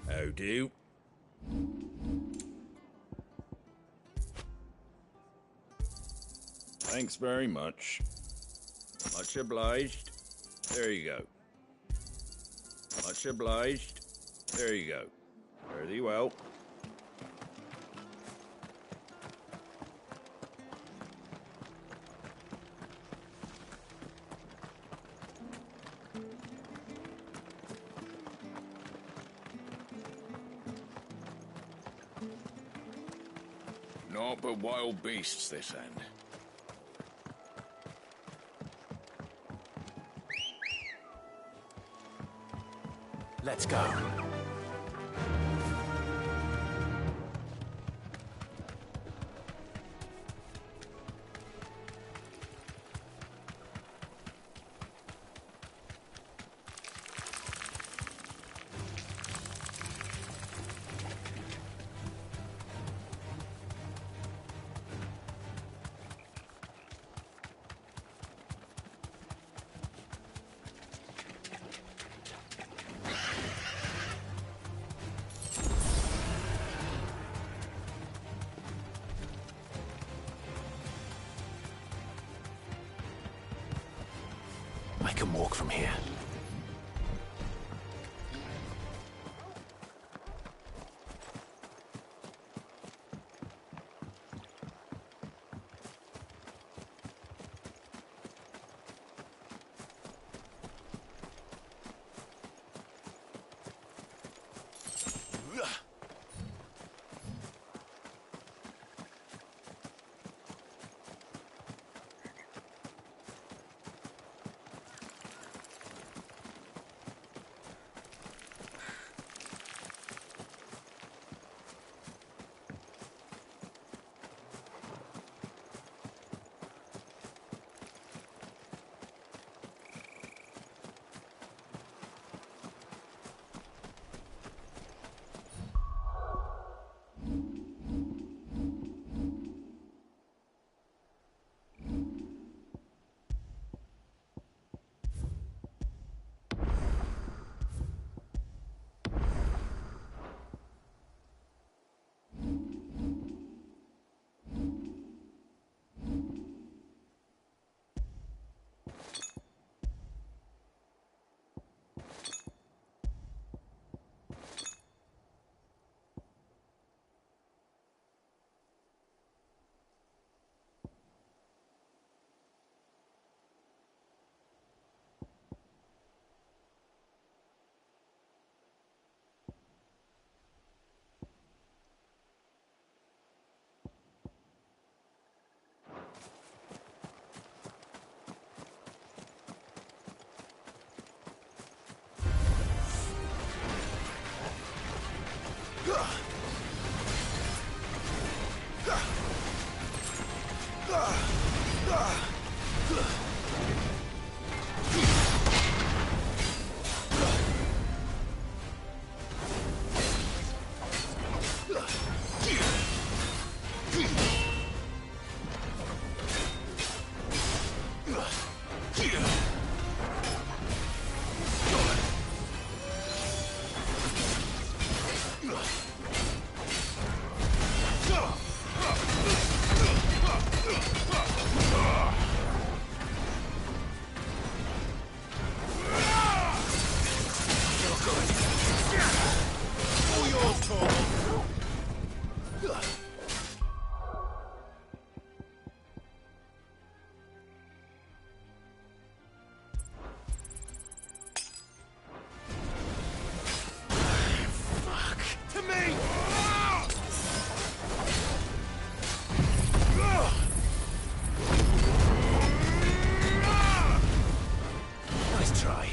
How do? Thanks very much. Much obliged. There you go. Much obliged. There you go. Very well. Naught but wild beasts this end. Let's go. I can walk from here. Nice try.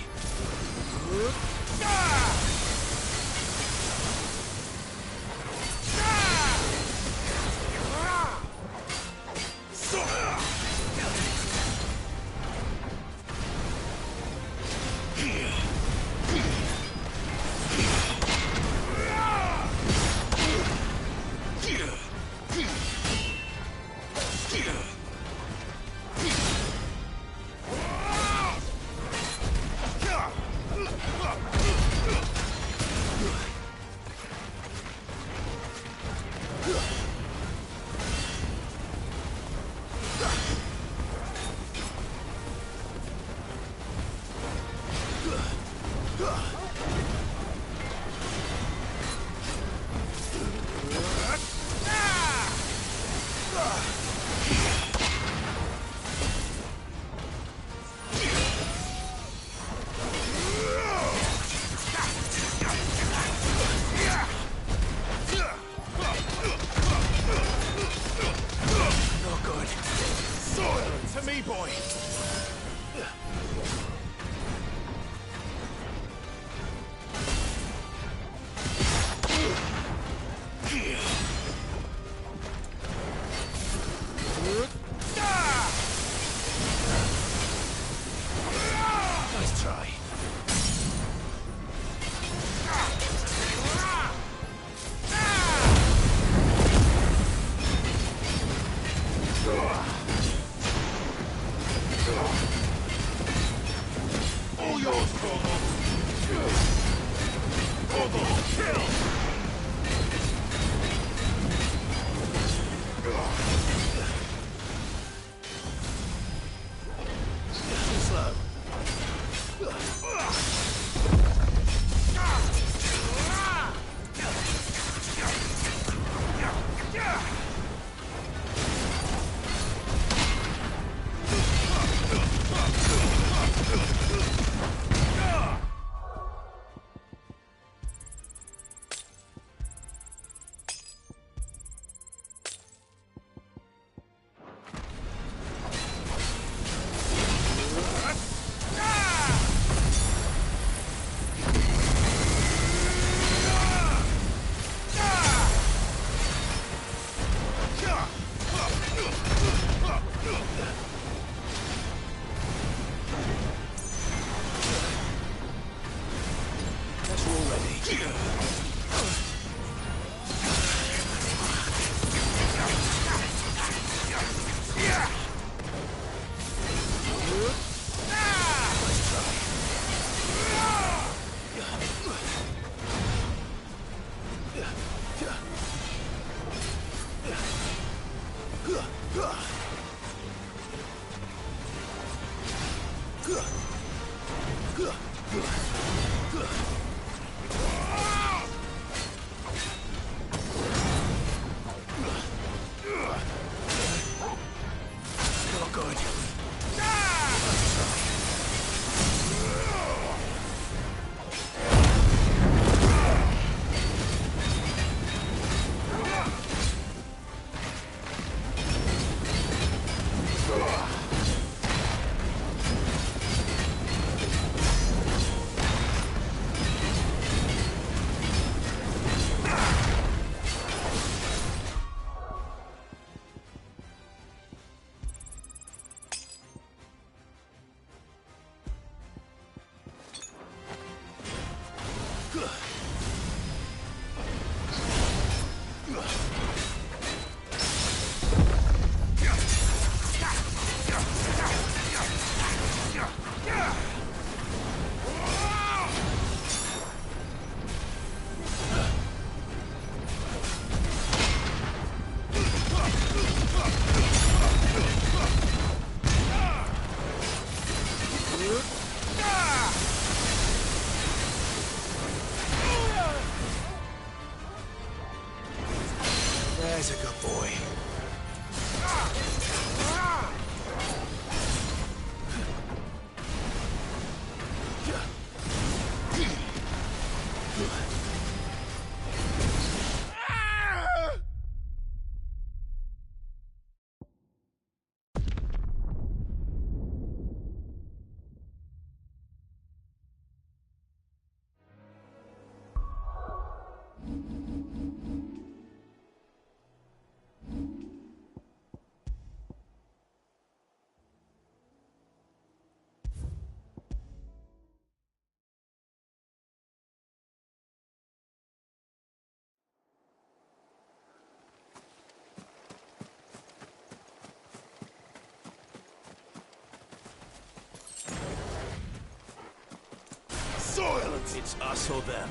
There's a good boy. Silence! It's us or them.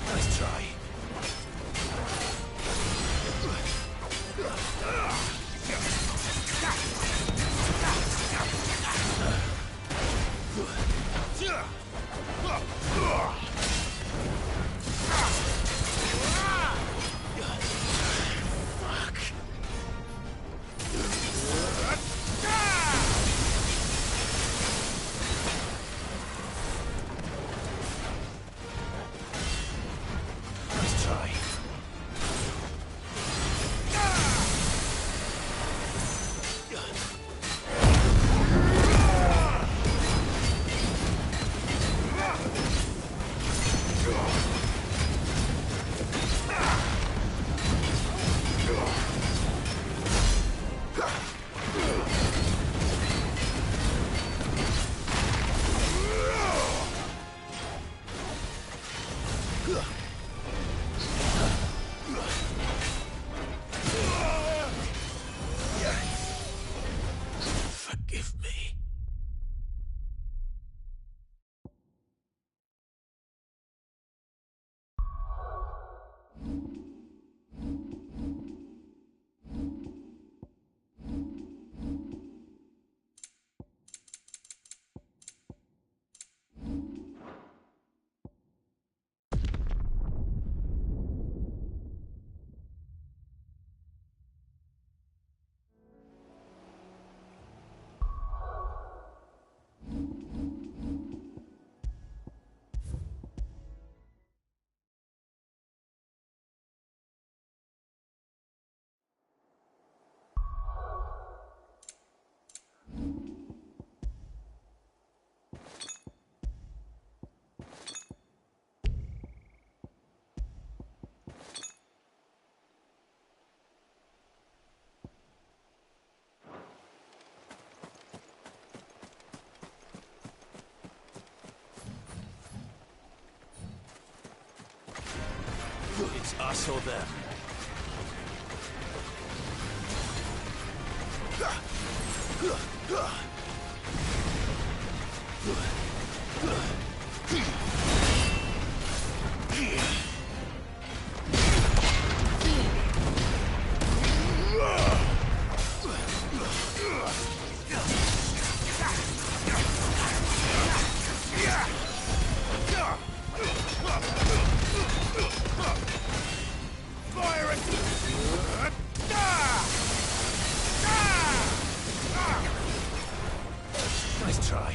Nice try. Forgive me. It's us or them. Fire it! Nice try.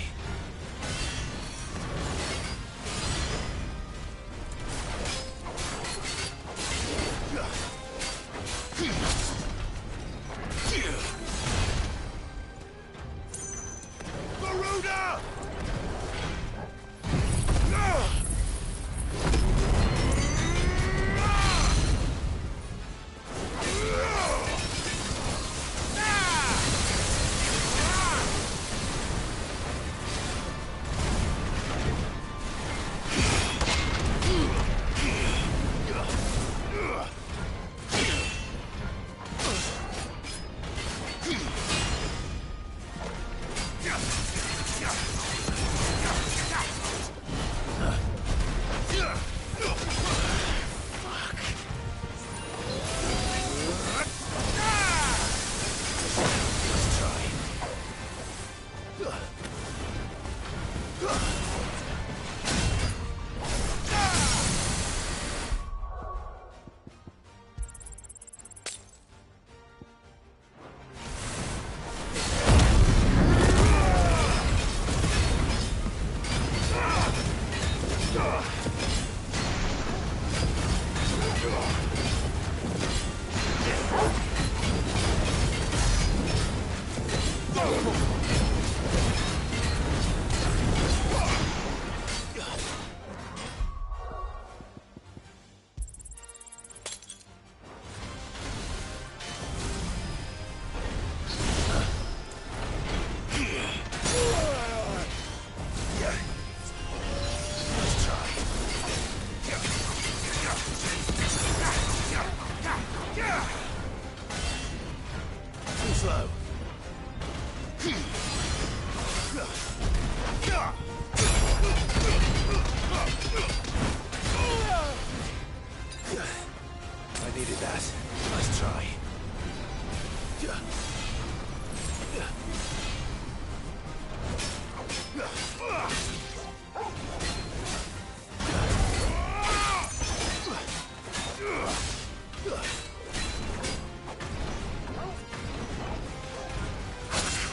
Garuda! Too slow. I needed that. Nice try.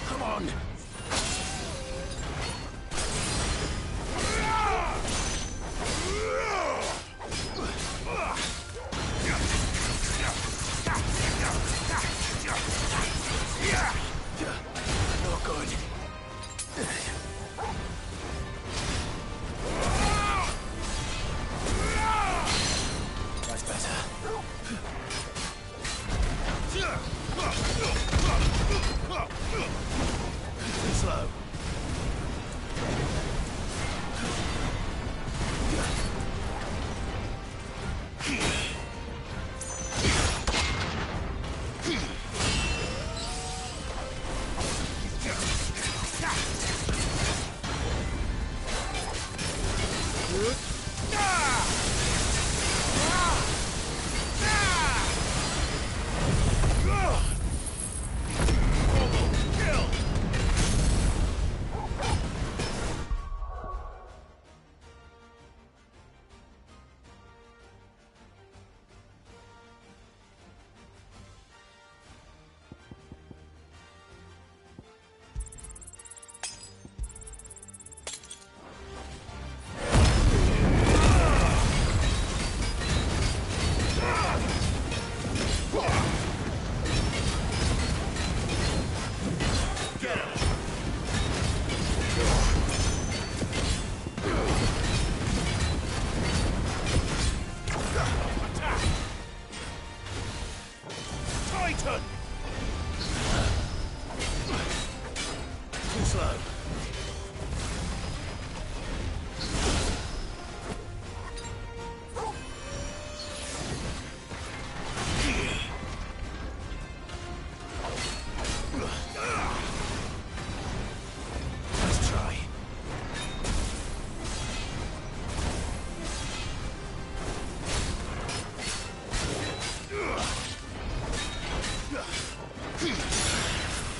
Come on! No good. That's better. Too slow. Titan! Too slow. Nice try.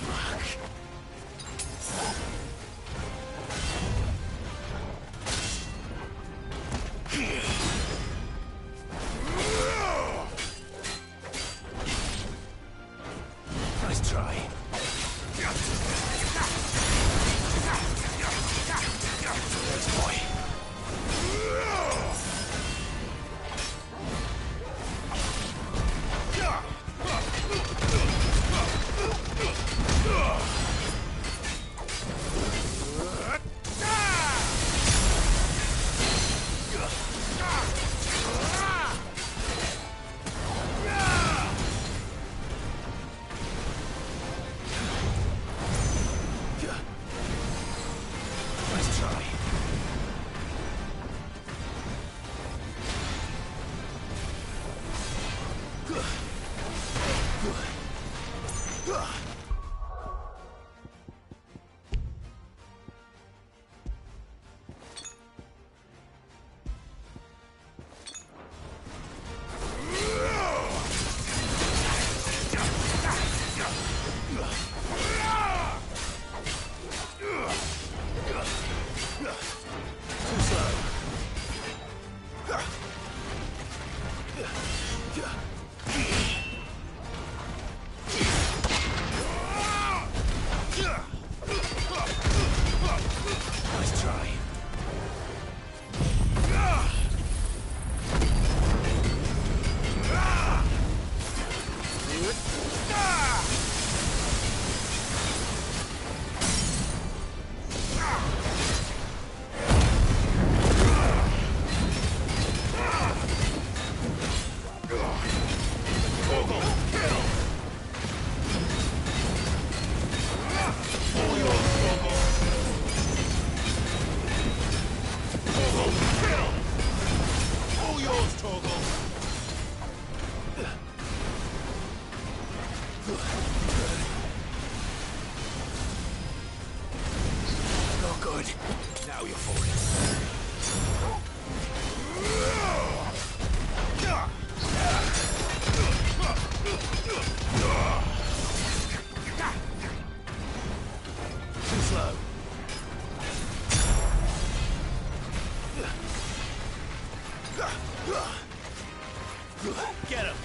Fuck. Nice try. Nice boy. Get him!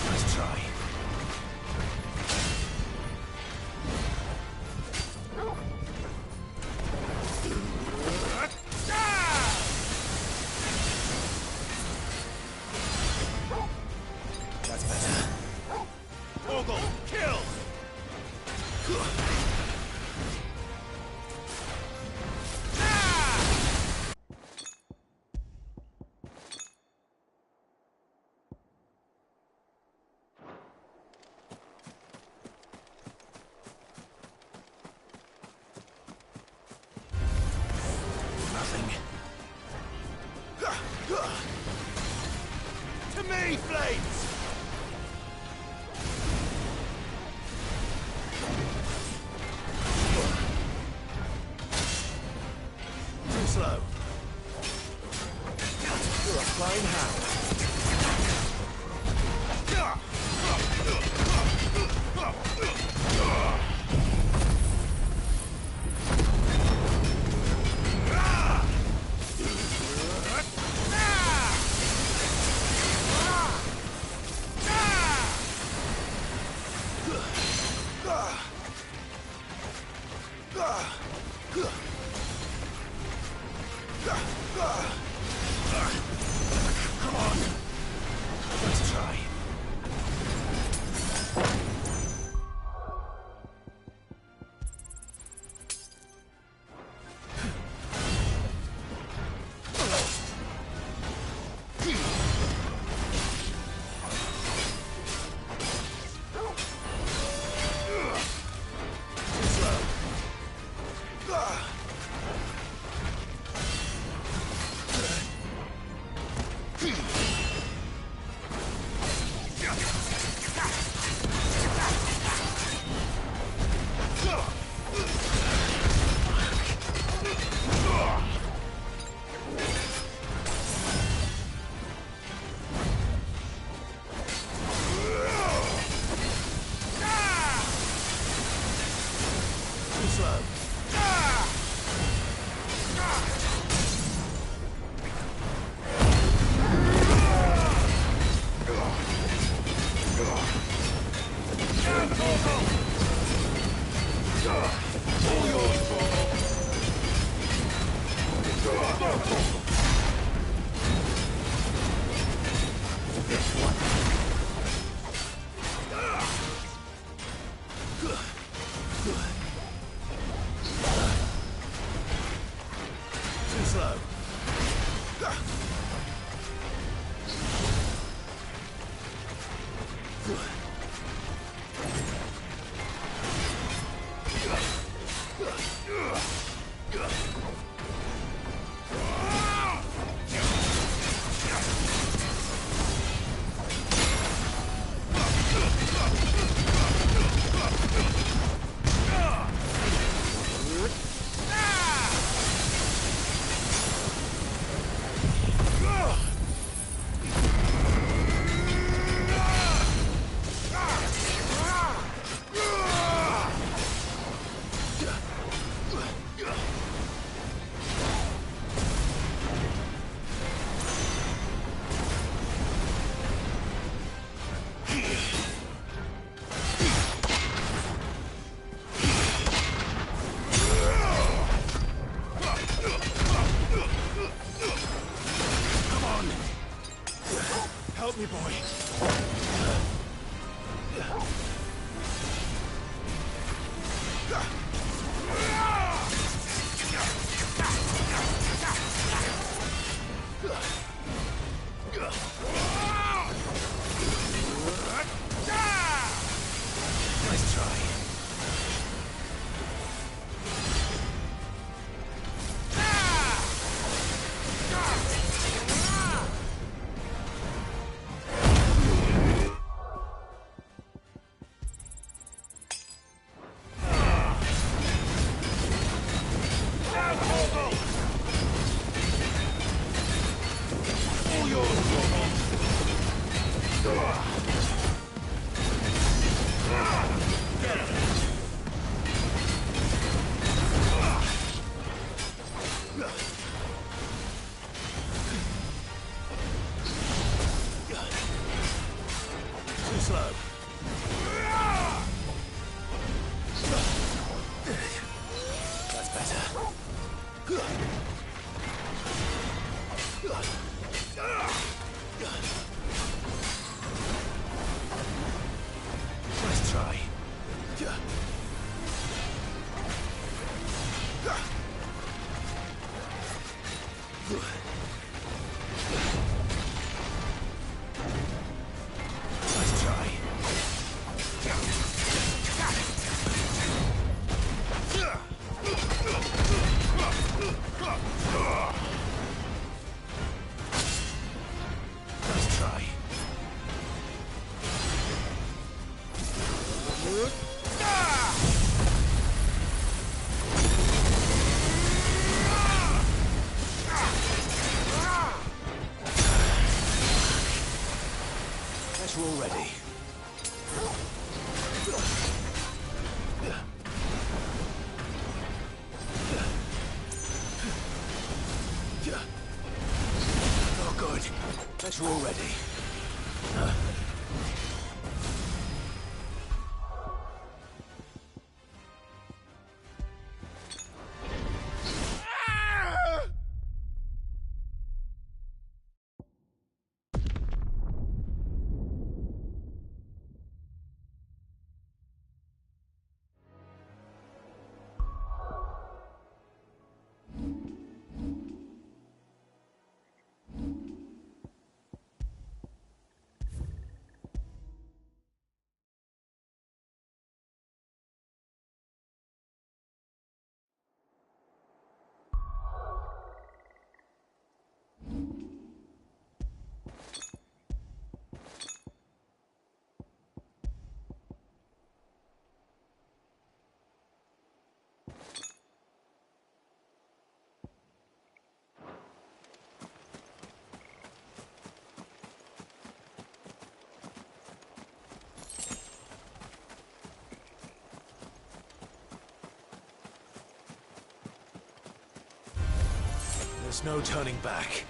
Nice try. That's better. Torgal, kill! Too slow. Help me, boy. Nice try. Too slow. That's better. Nice try. Nice try. Nice try. Guess we're all ready. Oh, good. Guess we're all ready. There's no turning back.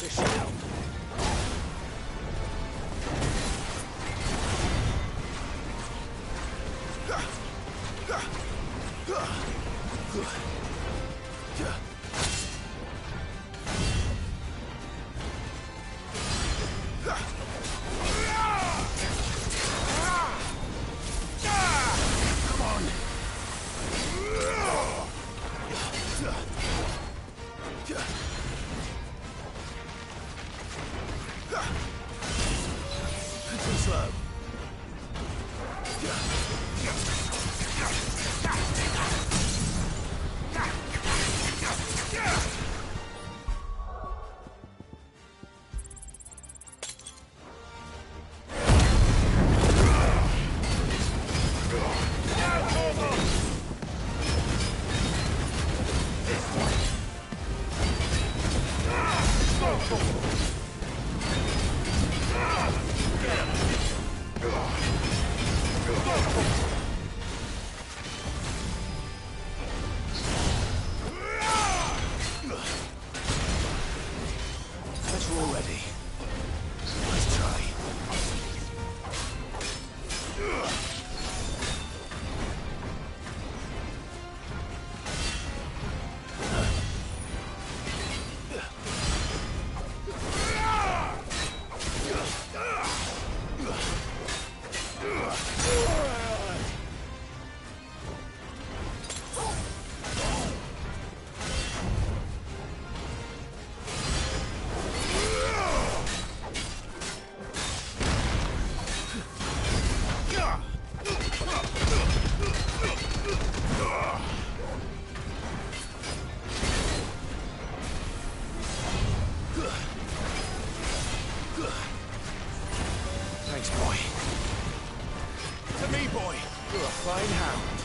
finish it out. Thanks, boy. To me, boy. You're a fine hound.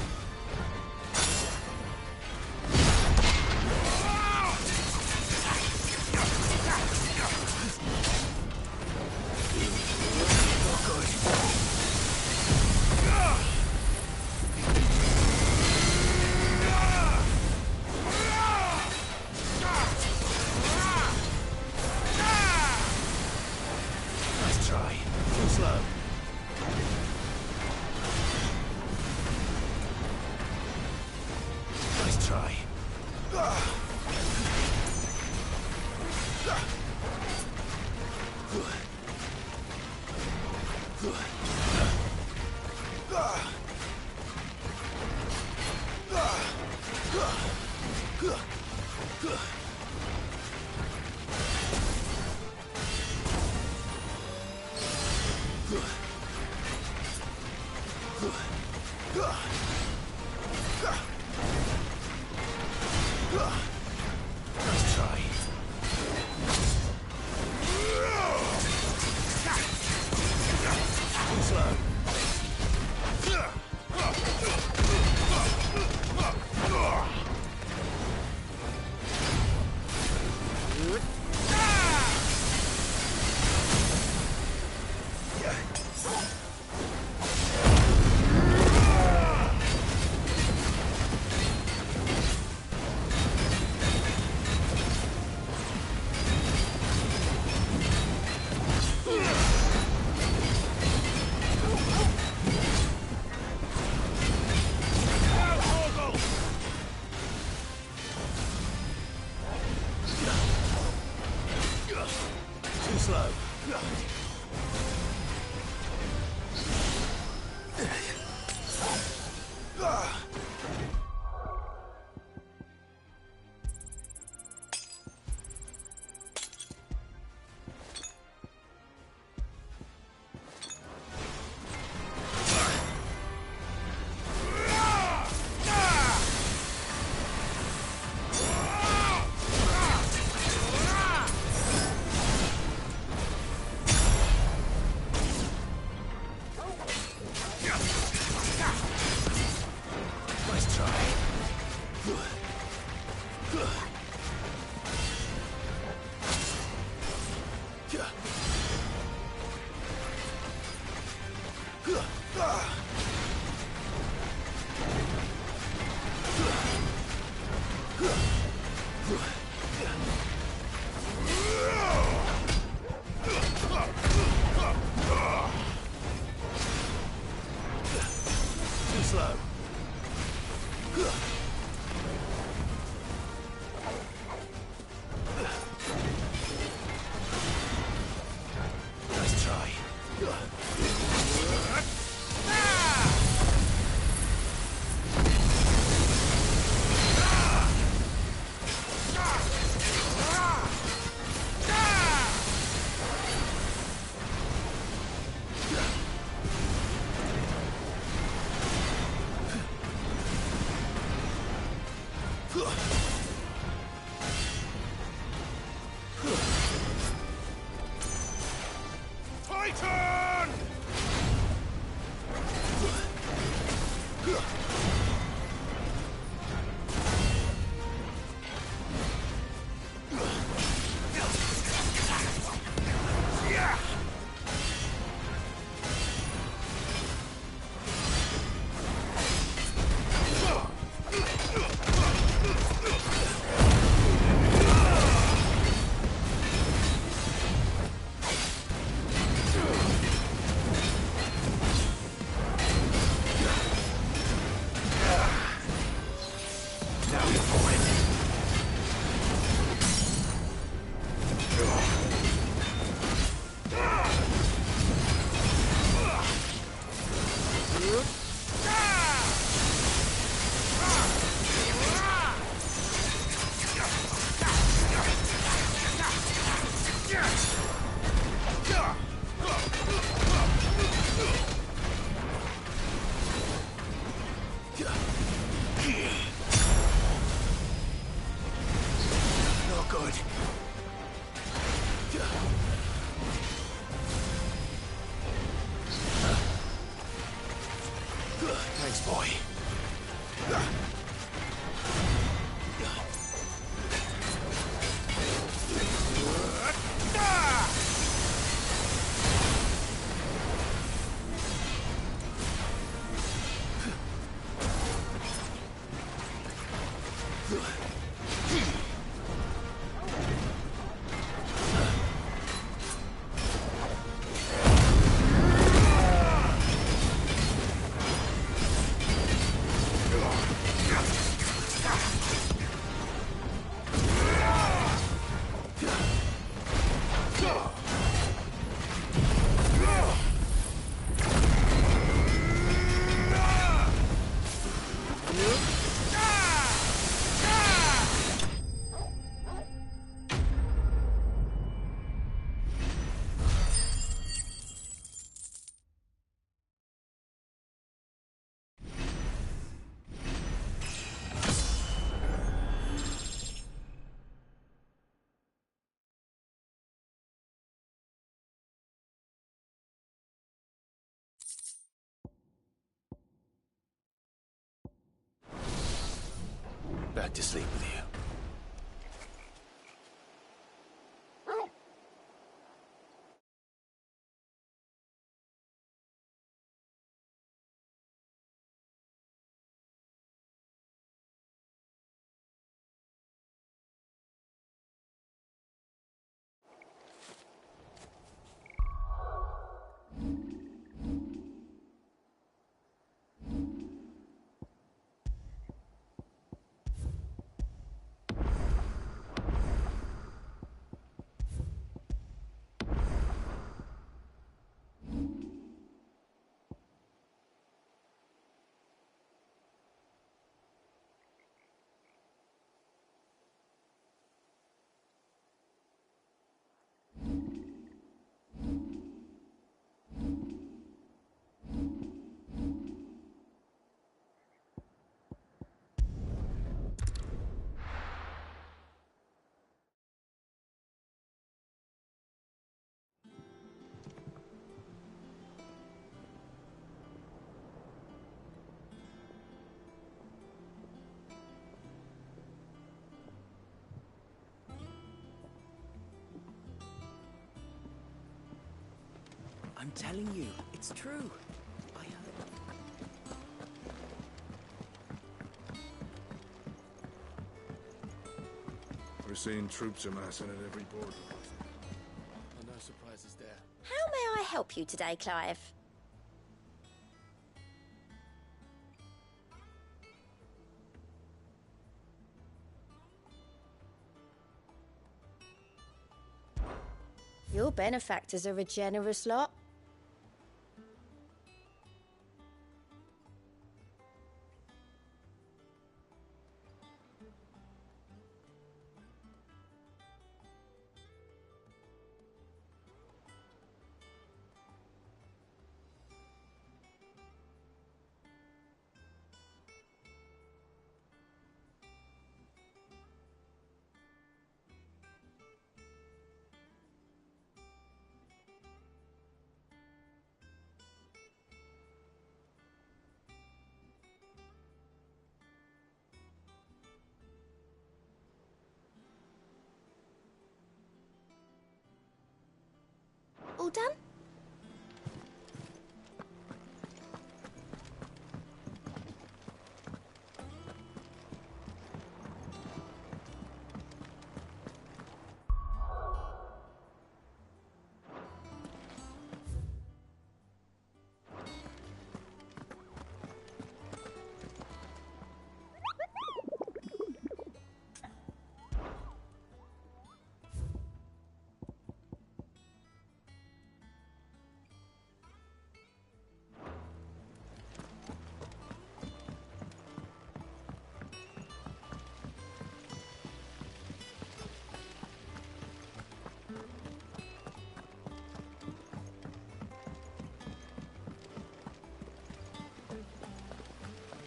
Return! No good. Thanks, boy. Back to sleep with you. I'm telling you, it's true. I We're seeing troops amassing at every border. No surprises there. How may I help you today, Clive? Your benefactors are a generous lot. All done?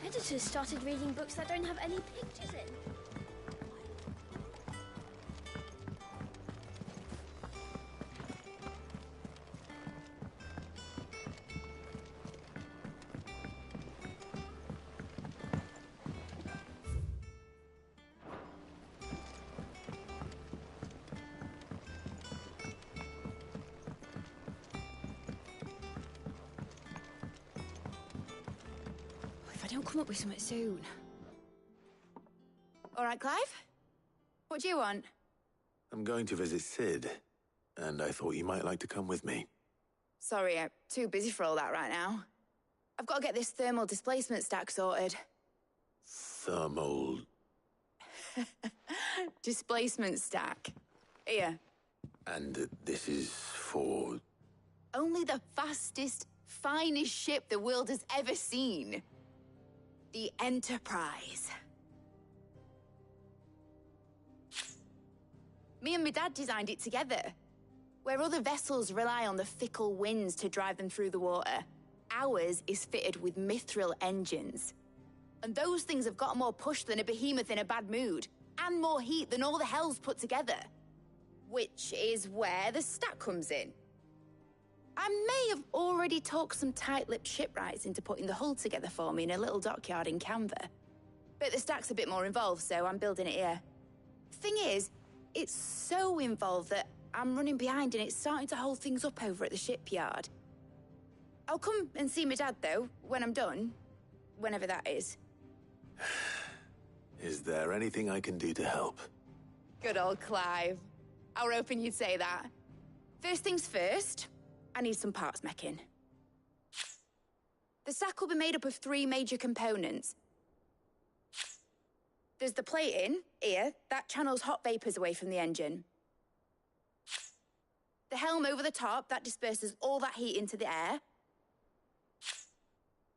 Editors started reading books that don't have any pictures in. If I don't come up with something soon. All right, Clive? What do you want? I'm going to visit Sid, and I thought you might like to come with me. Sorry, I'm too busy for all that right now. I've got to get this thermal displacement stack sorted. Thermal... Displacement stack. Here. And this is for... Only the fastest, finest ship the world has ever seen. The Enterprise. Me and my dad designed it together. Where other vessels rely on the fickle winds to drive them through the water, ours is fitted with mithril engines. And those things have got more push than a behemoth in a bad mood, and more heat than all the hells put together. Which is where the stack comes in. I may have already talked some tight-lipped shipwrights into putting the hull together for me in a little dockyard in Canva. But the stack's a bit more involved, so I'm building it here. Thing is, it's so involved that I'm running behind and it's starting to hold things up over at the shipyard. I'll come and see my dad, though, when I'm done. Whenever that is. Is there anything I can do to help? Good old Clive. I were hoping you'd say that. First things first, I need some parts meching. The stack will be made up of 3 major components. There's the plating, here, that channels hot vapors away from the engine. The helm over the top, that disperses all that heat into the air.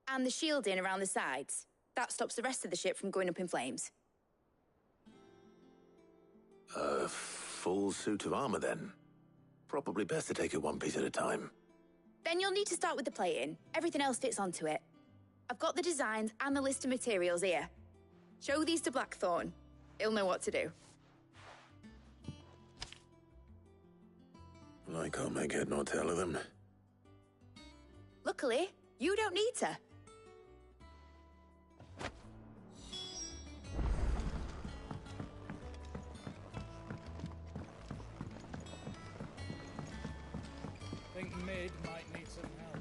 And the shielding around the sides. That stops the rest of the ship from going up in flames. A full suit of armor, then. Probably best to take it one piece at a time. Then you'll need to start with the plating. Everything else fits onto it. I've got the designs and the list of materials here. Show these to Blackthorn. He'll know what to do. I can't make head nor tail of them. Luckily, you don't need to. Think Mid might need some help.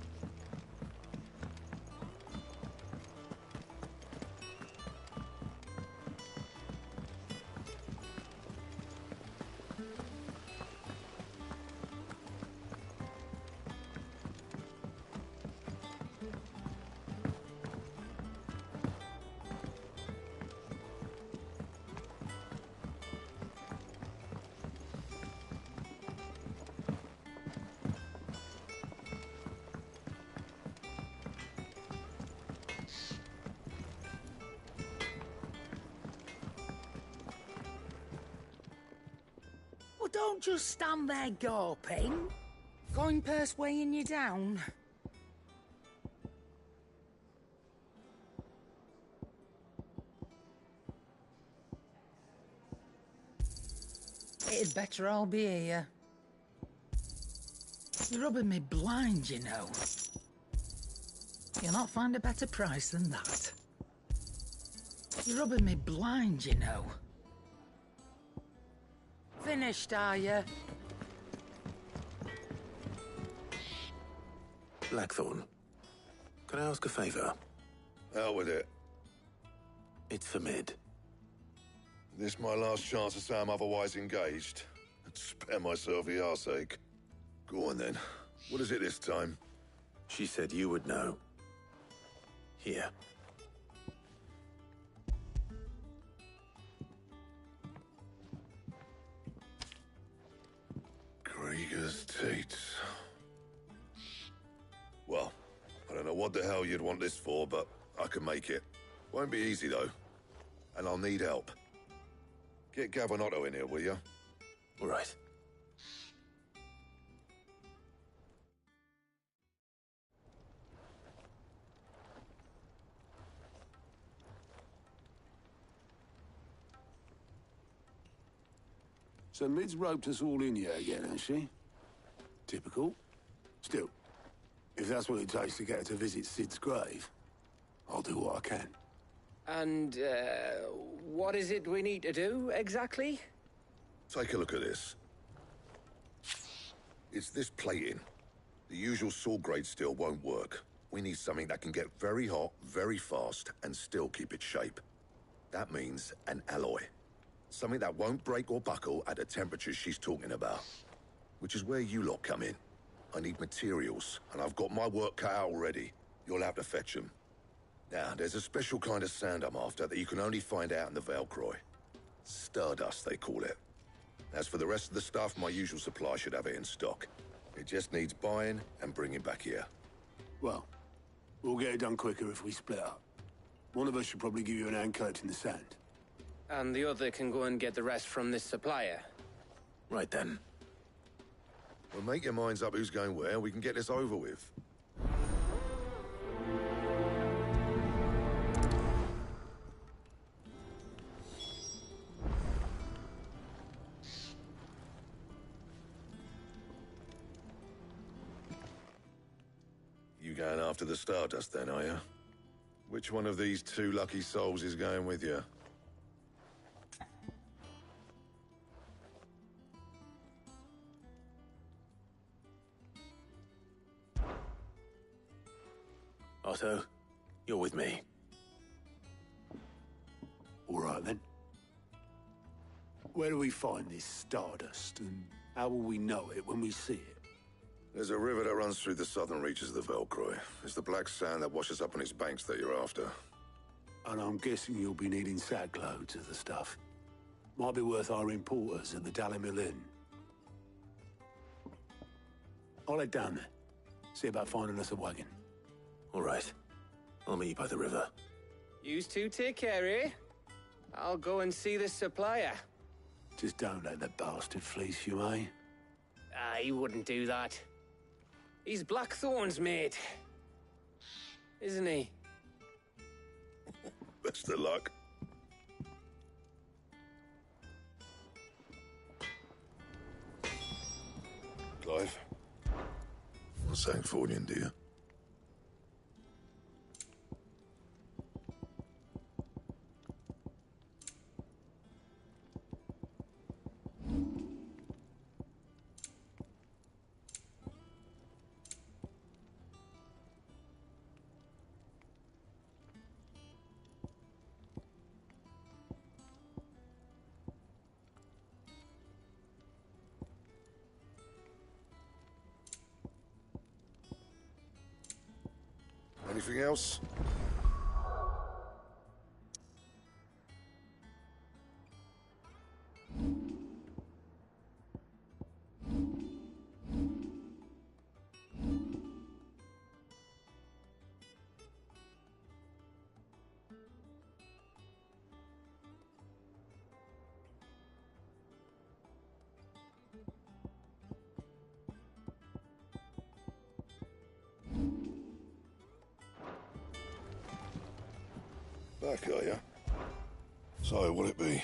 Well, don't just stand there gawping. Coin purse weighing you down. It'd better all be here. You're rubbing me blind, you know. You'll not find a better price than that. You're rubbing me blind, you know. Finished, are you? Blackthorn, could I ask a favor? Out with it. It's for Mid. This my last chance to say I'm otherwise engaged. I'd spare myself the arseache. Go on then. What is it this time? She said you would know. Here. Krieger's Tates. Well, I don't know what the hell you'd want this for, but I can make it. Won't be easy, though. And I'll need help. Get Gavin-Otto in here, will you? All right. So Mid's roped us all in here again, has she? Typical. Still, if that's what it takes to get her to visit Sid's grave, I'll do what I can. And, what is it we need to do, exactly? Take a look at this. It's this plating. The usual saw grade steel won't work. We need something that can get very hot, very fast, and still keep its shape. That means an alloy. Something that won't break or buckle at the temperatures she's talking about. Which is where you lot come in. I need materials, and I've got my work cut out already. You'll have to fetch them. Now, there's a special kind of sand I'm after that you can only find out in the Valcroy. Stardust, they call it. As for the rest of the stuff, my usual supply should have it in stock. It just needs buying and bringing back here. Well, we'll get it done quicker if we split up. One of us should probably give you an hand collecting the sand. And the other can go and get the rest from this supplier. Right then. Well, make your minds up who's going where, we can get this over with. You going after the Stardust then, are you? Which one of these two lucky souls is going with you? Otto, you're with me. All right, then. Where do we find this Stardust, and how will we know it when we see it? There's a river that runs through the southern reaches of the Valcroy. It's the black sand that washes up on its banks that you're after. And I'm guessing you'll be needing sack loads of the stuff. Might be worth our importers at the Dalimil Inn. I'll head down there. See about finding us a wagon. All right. I'll meet you by the river. Yous two take care, eh? I'll go and see this supplier. Just don't let the bastard fleece you, eh? He wouldn't do that. He's Blackthorn's mate. Isn't he? Best of luck. Clive? What's that for you, dear? Anything else? Back, are you? So, what'll it be?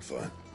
fine.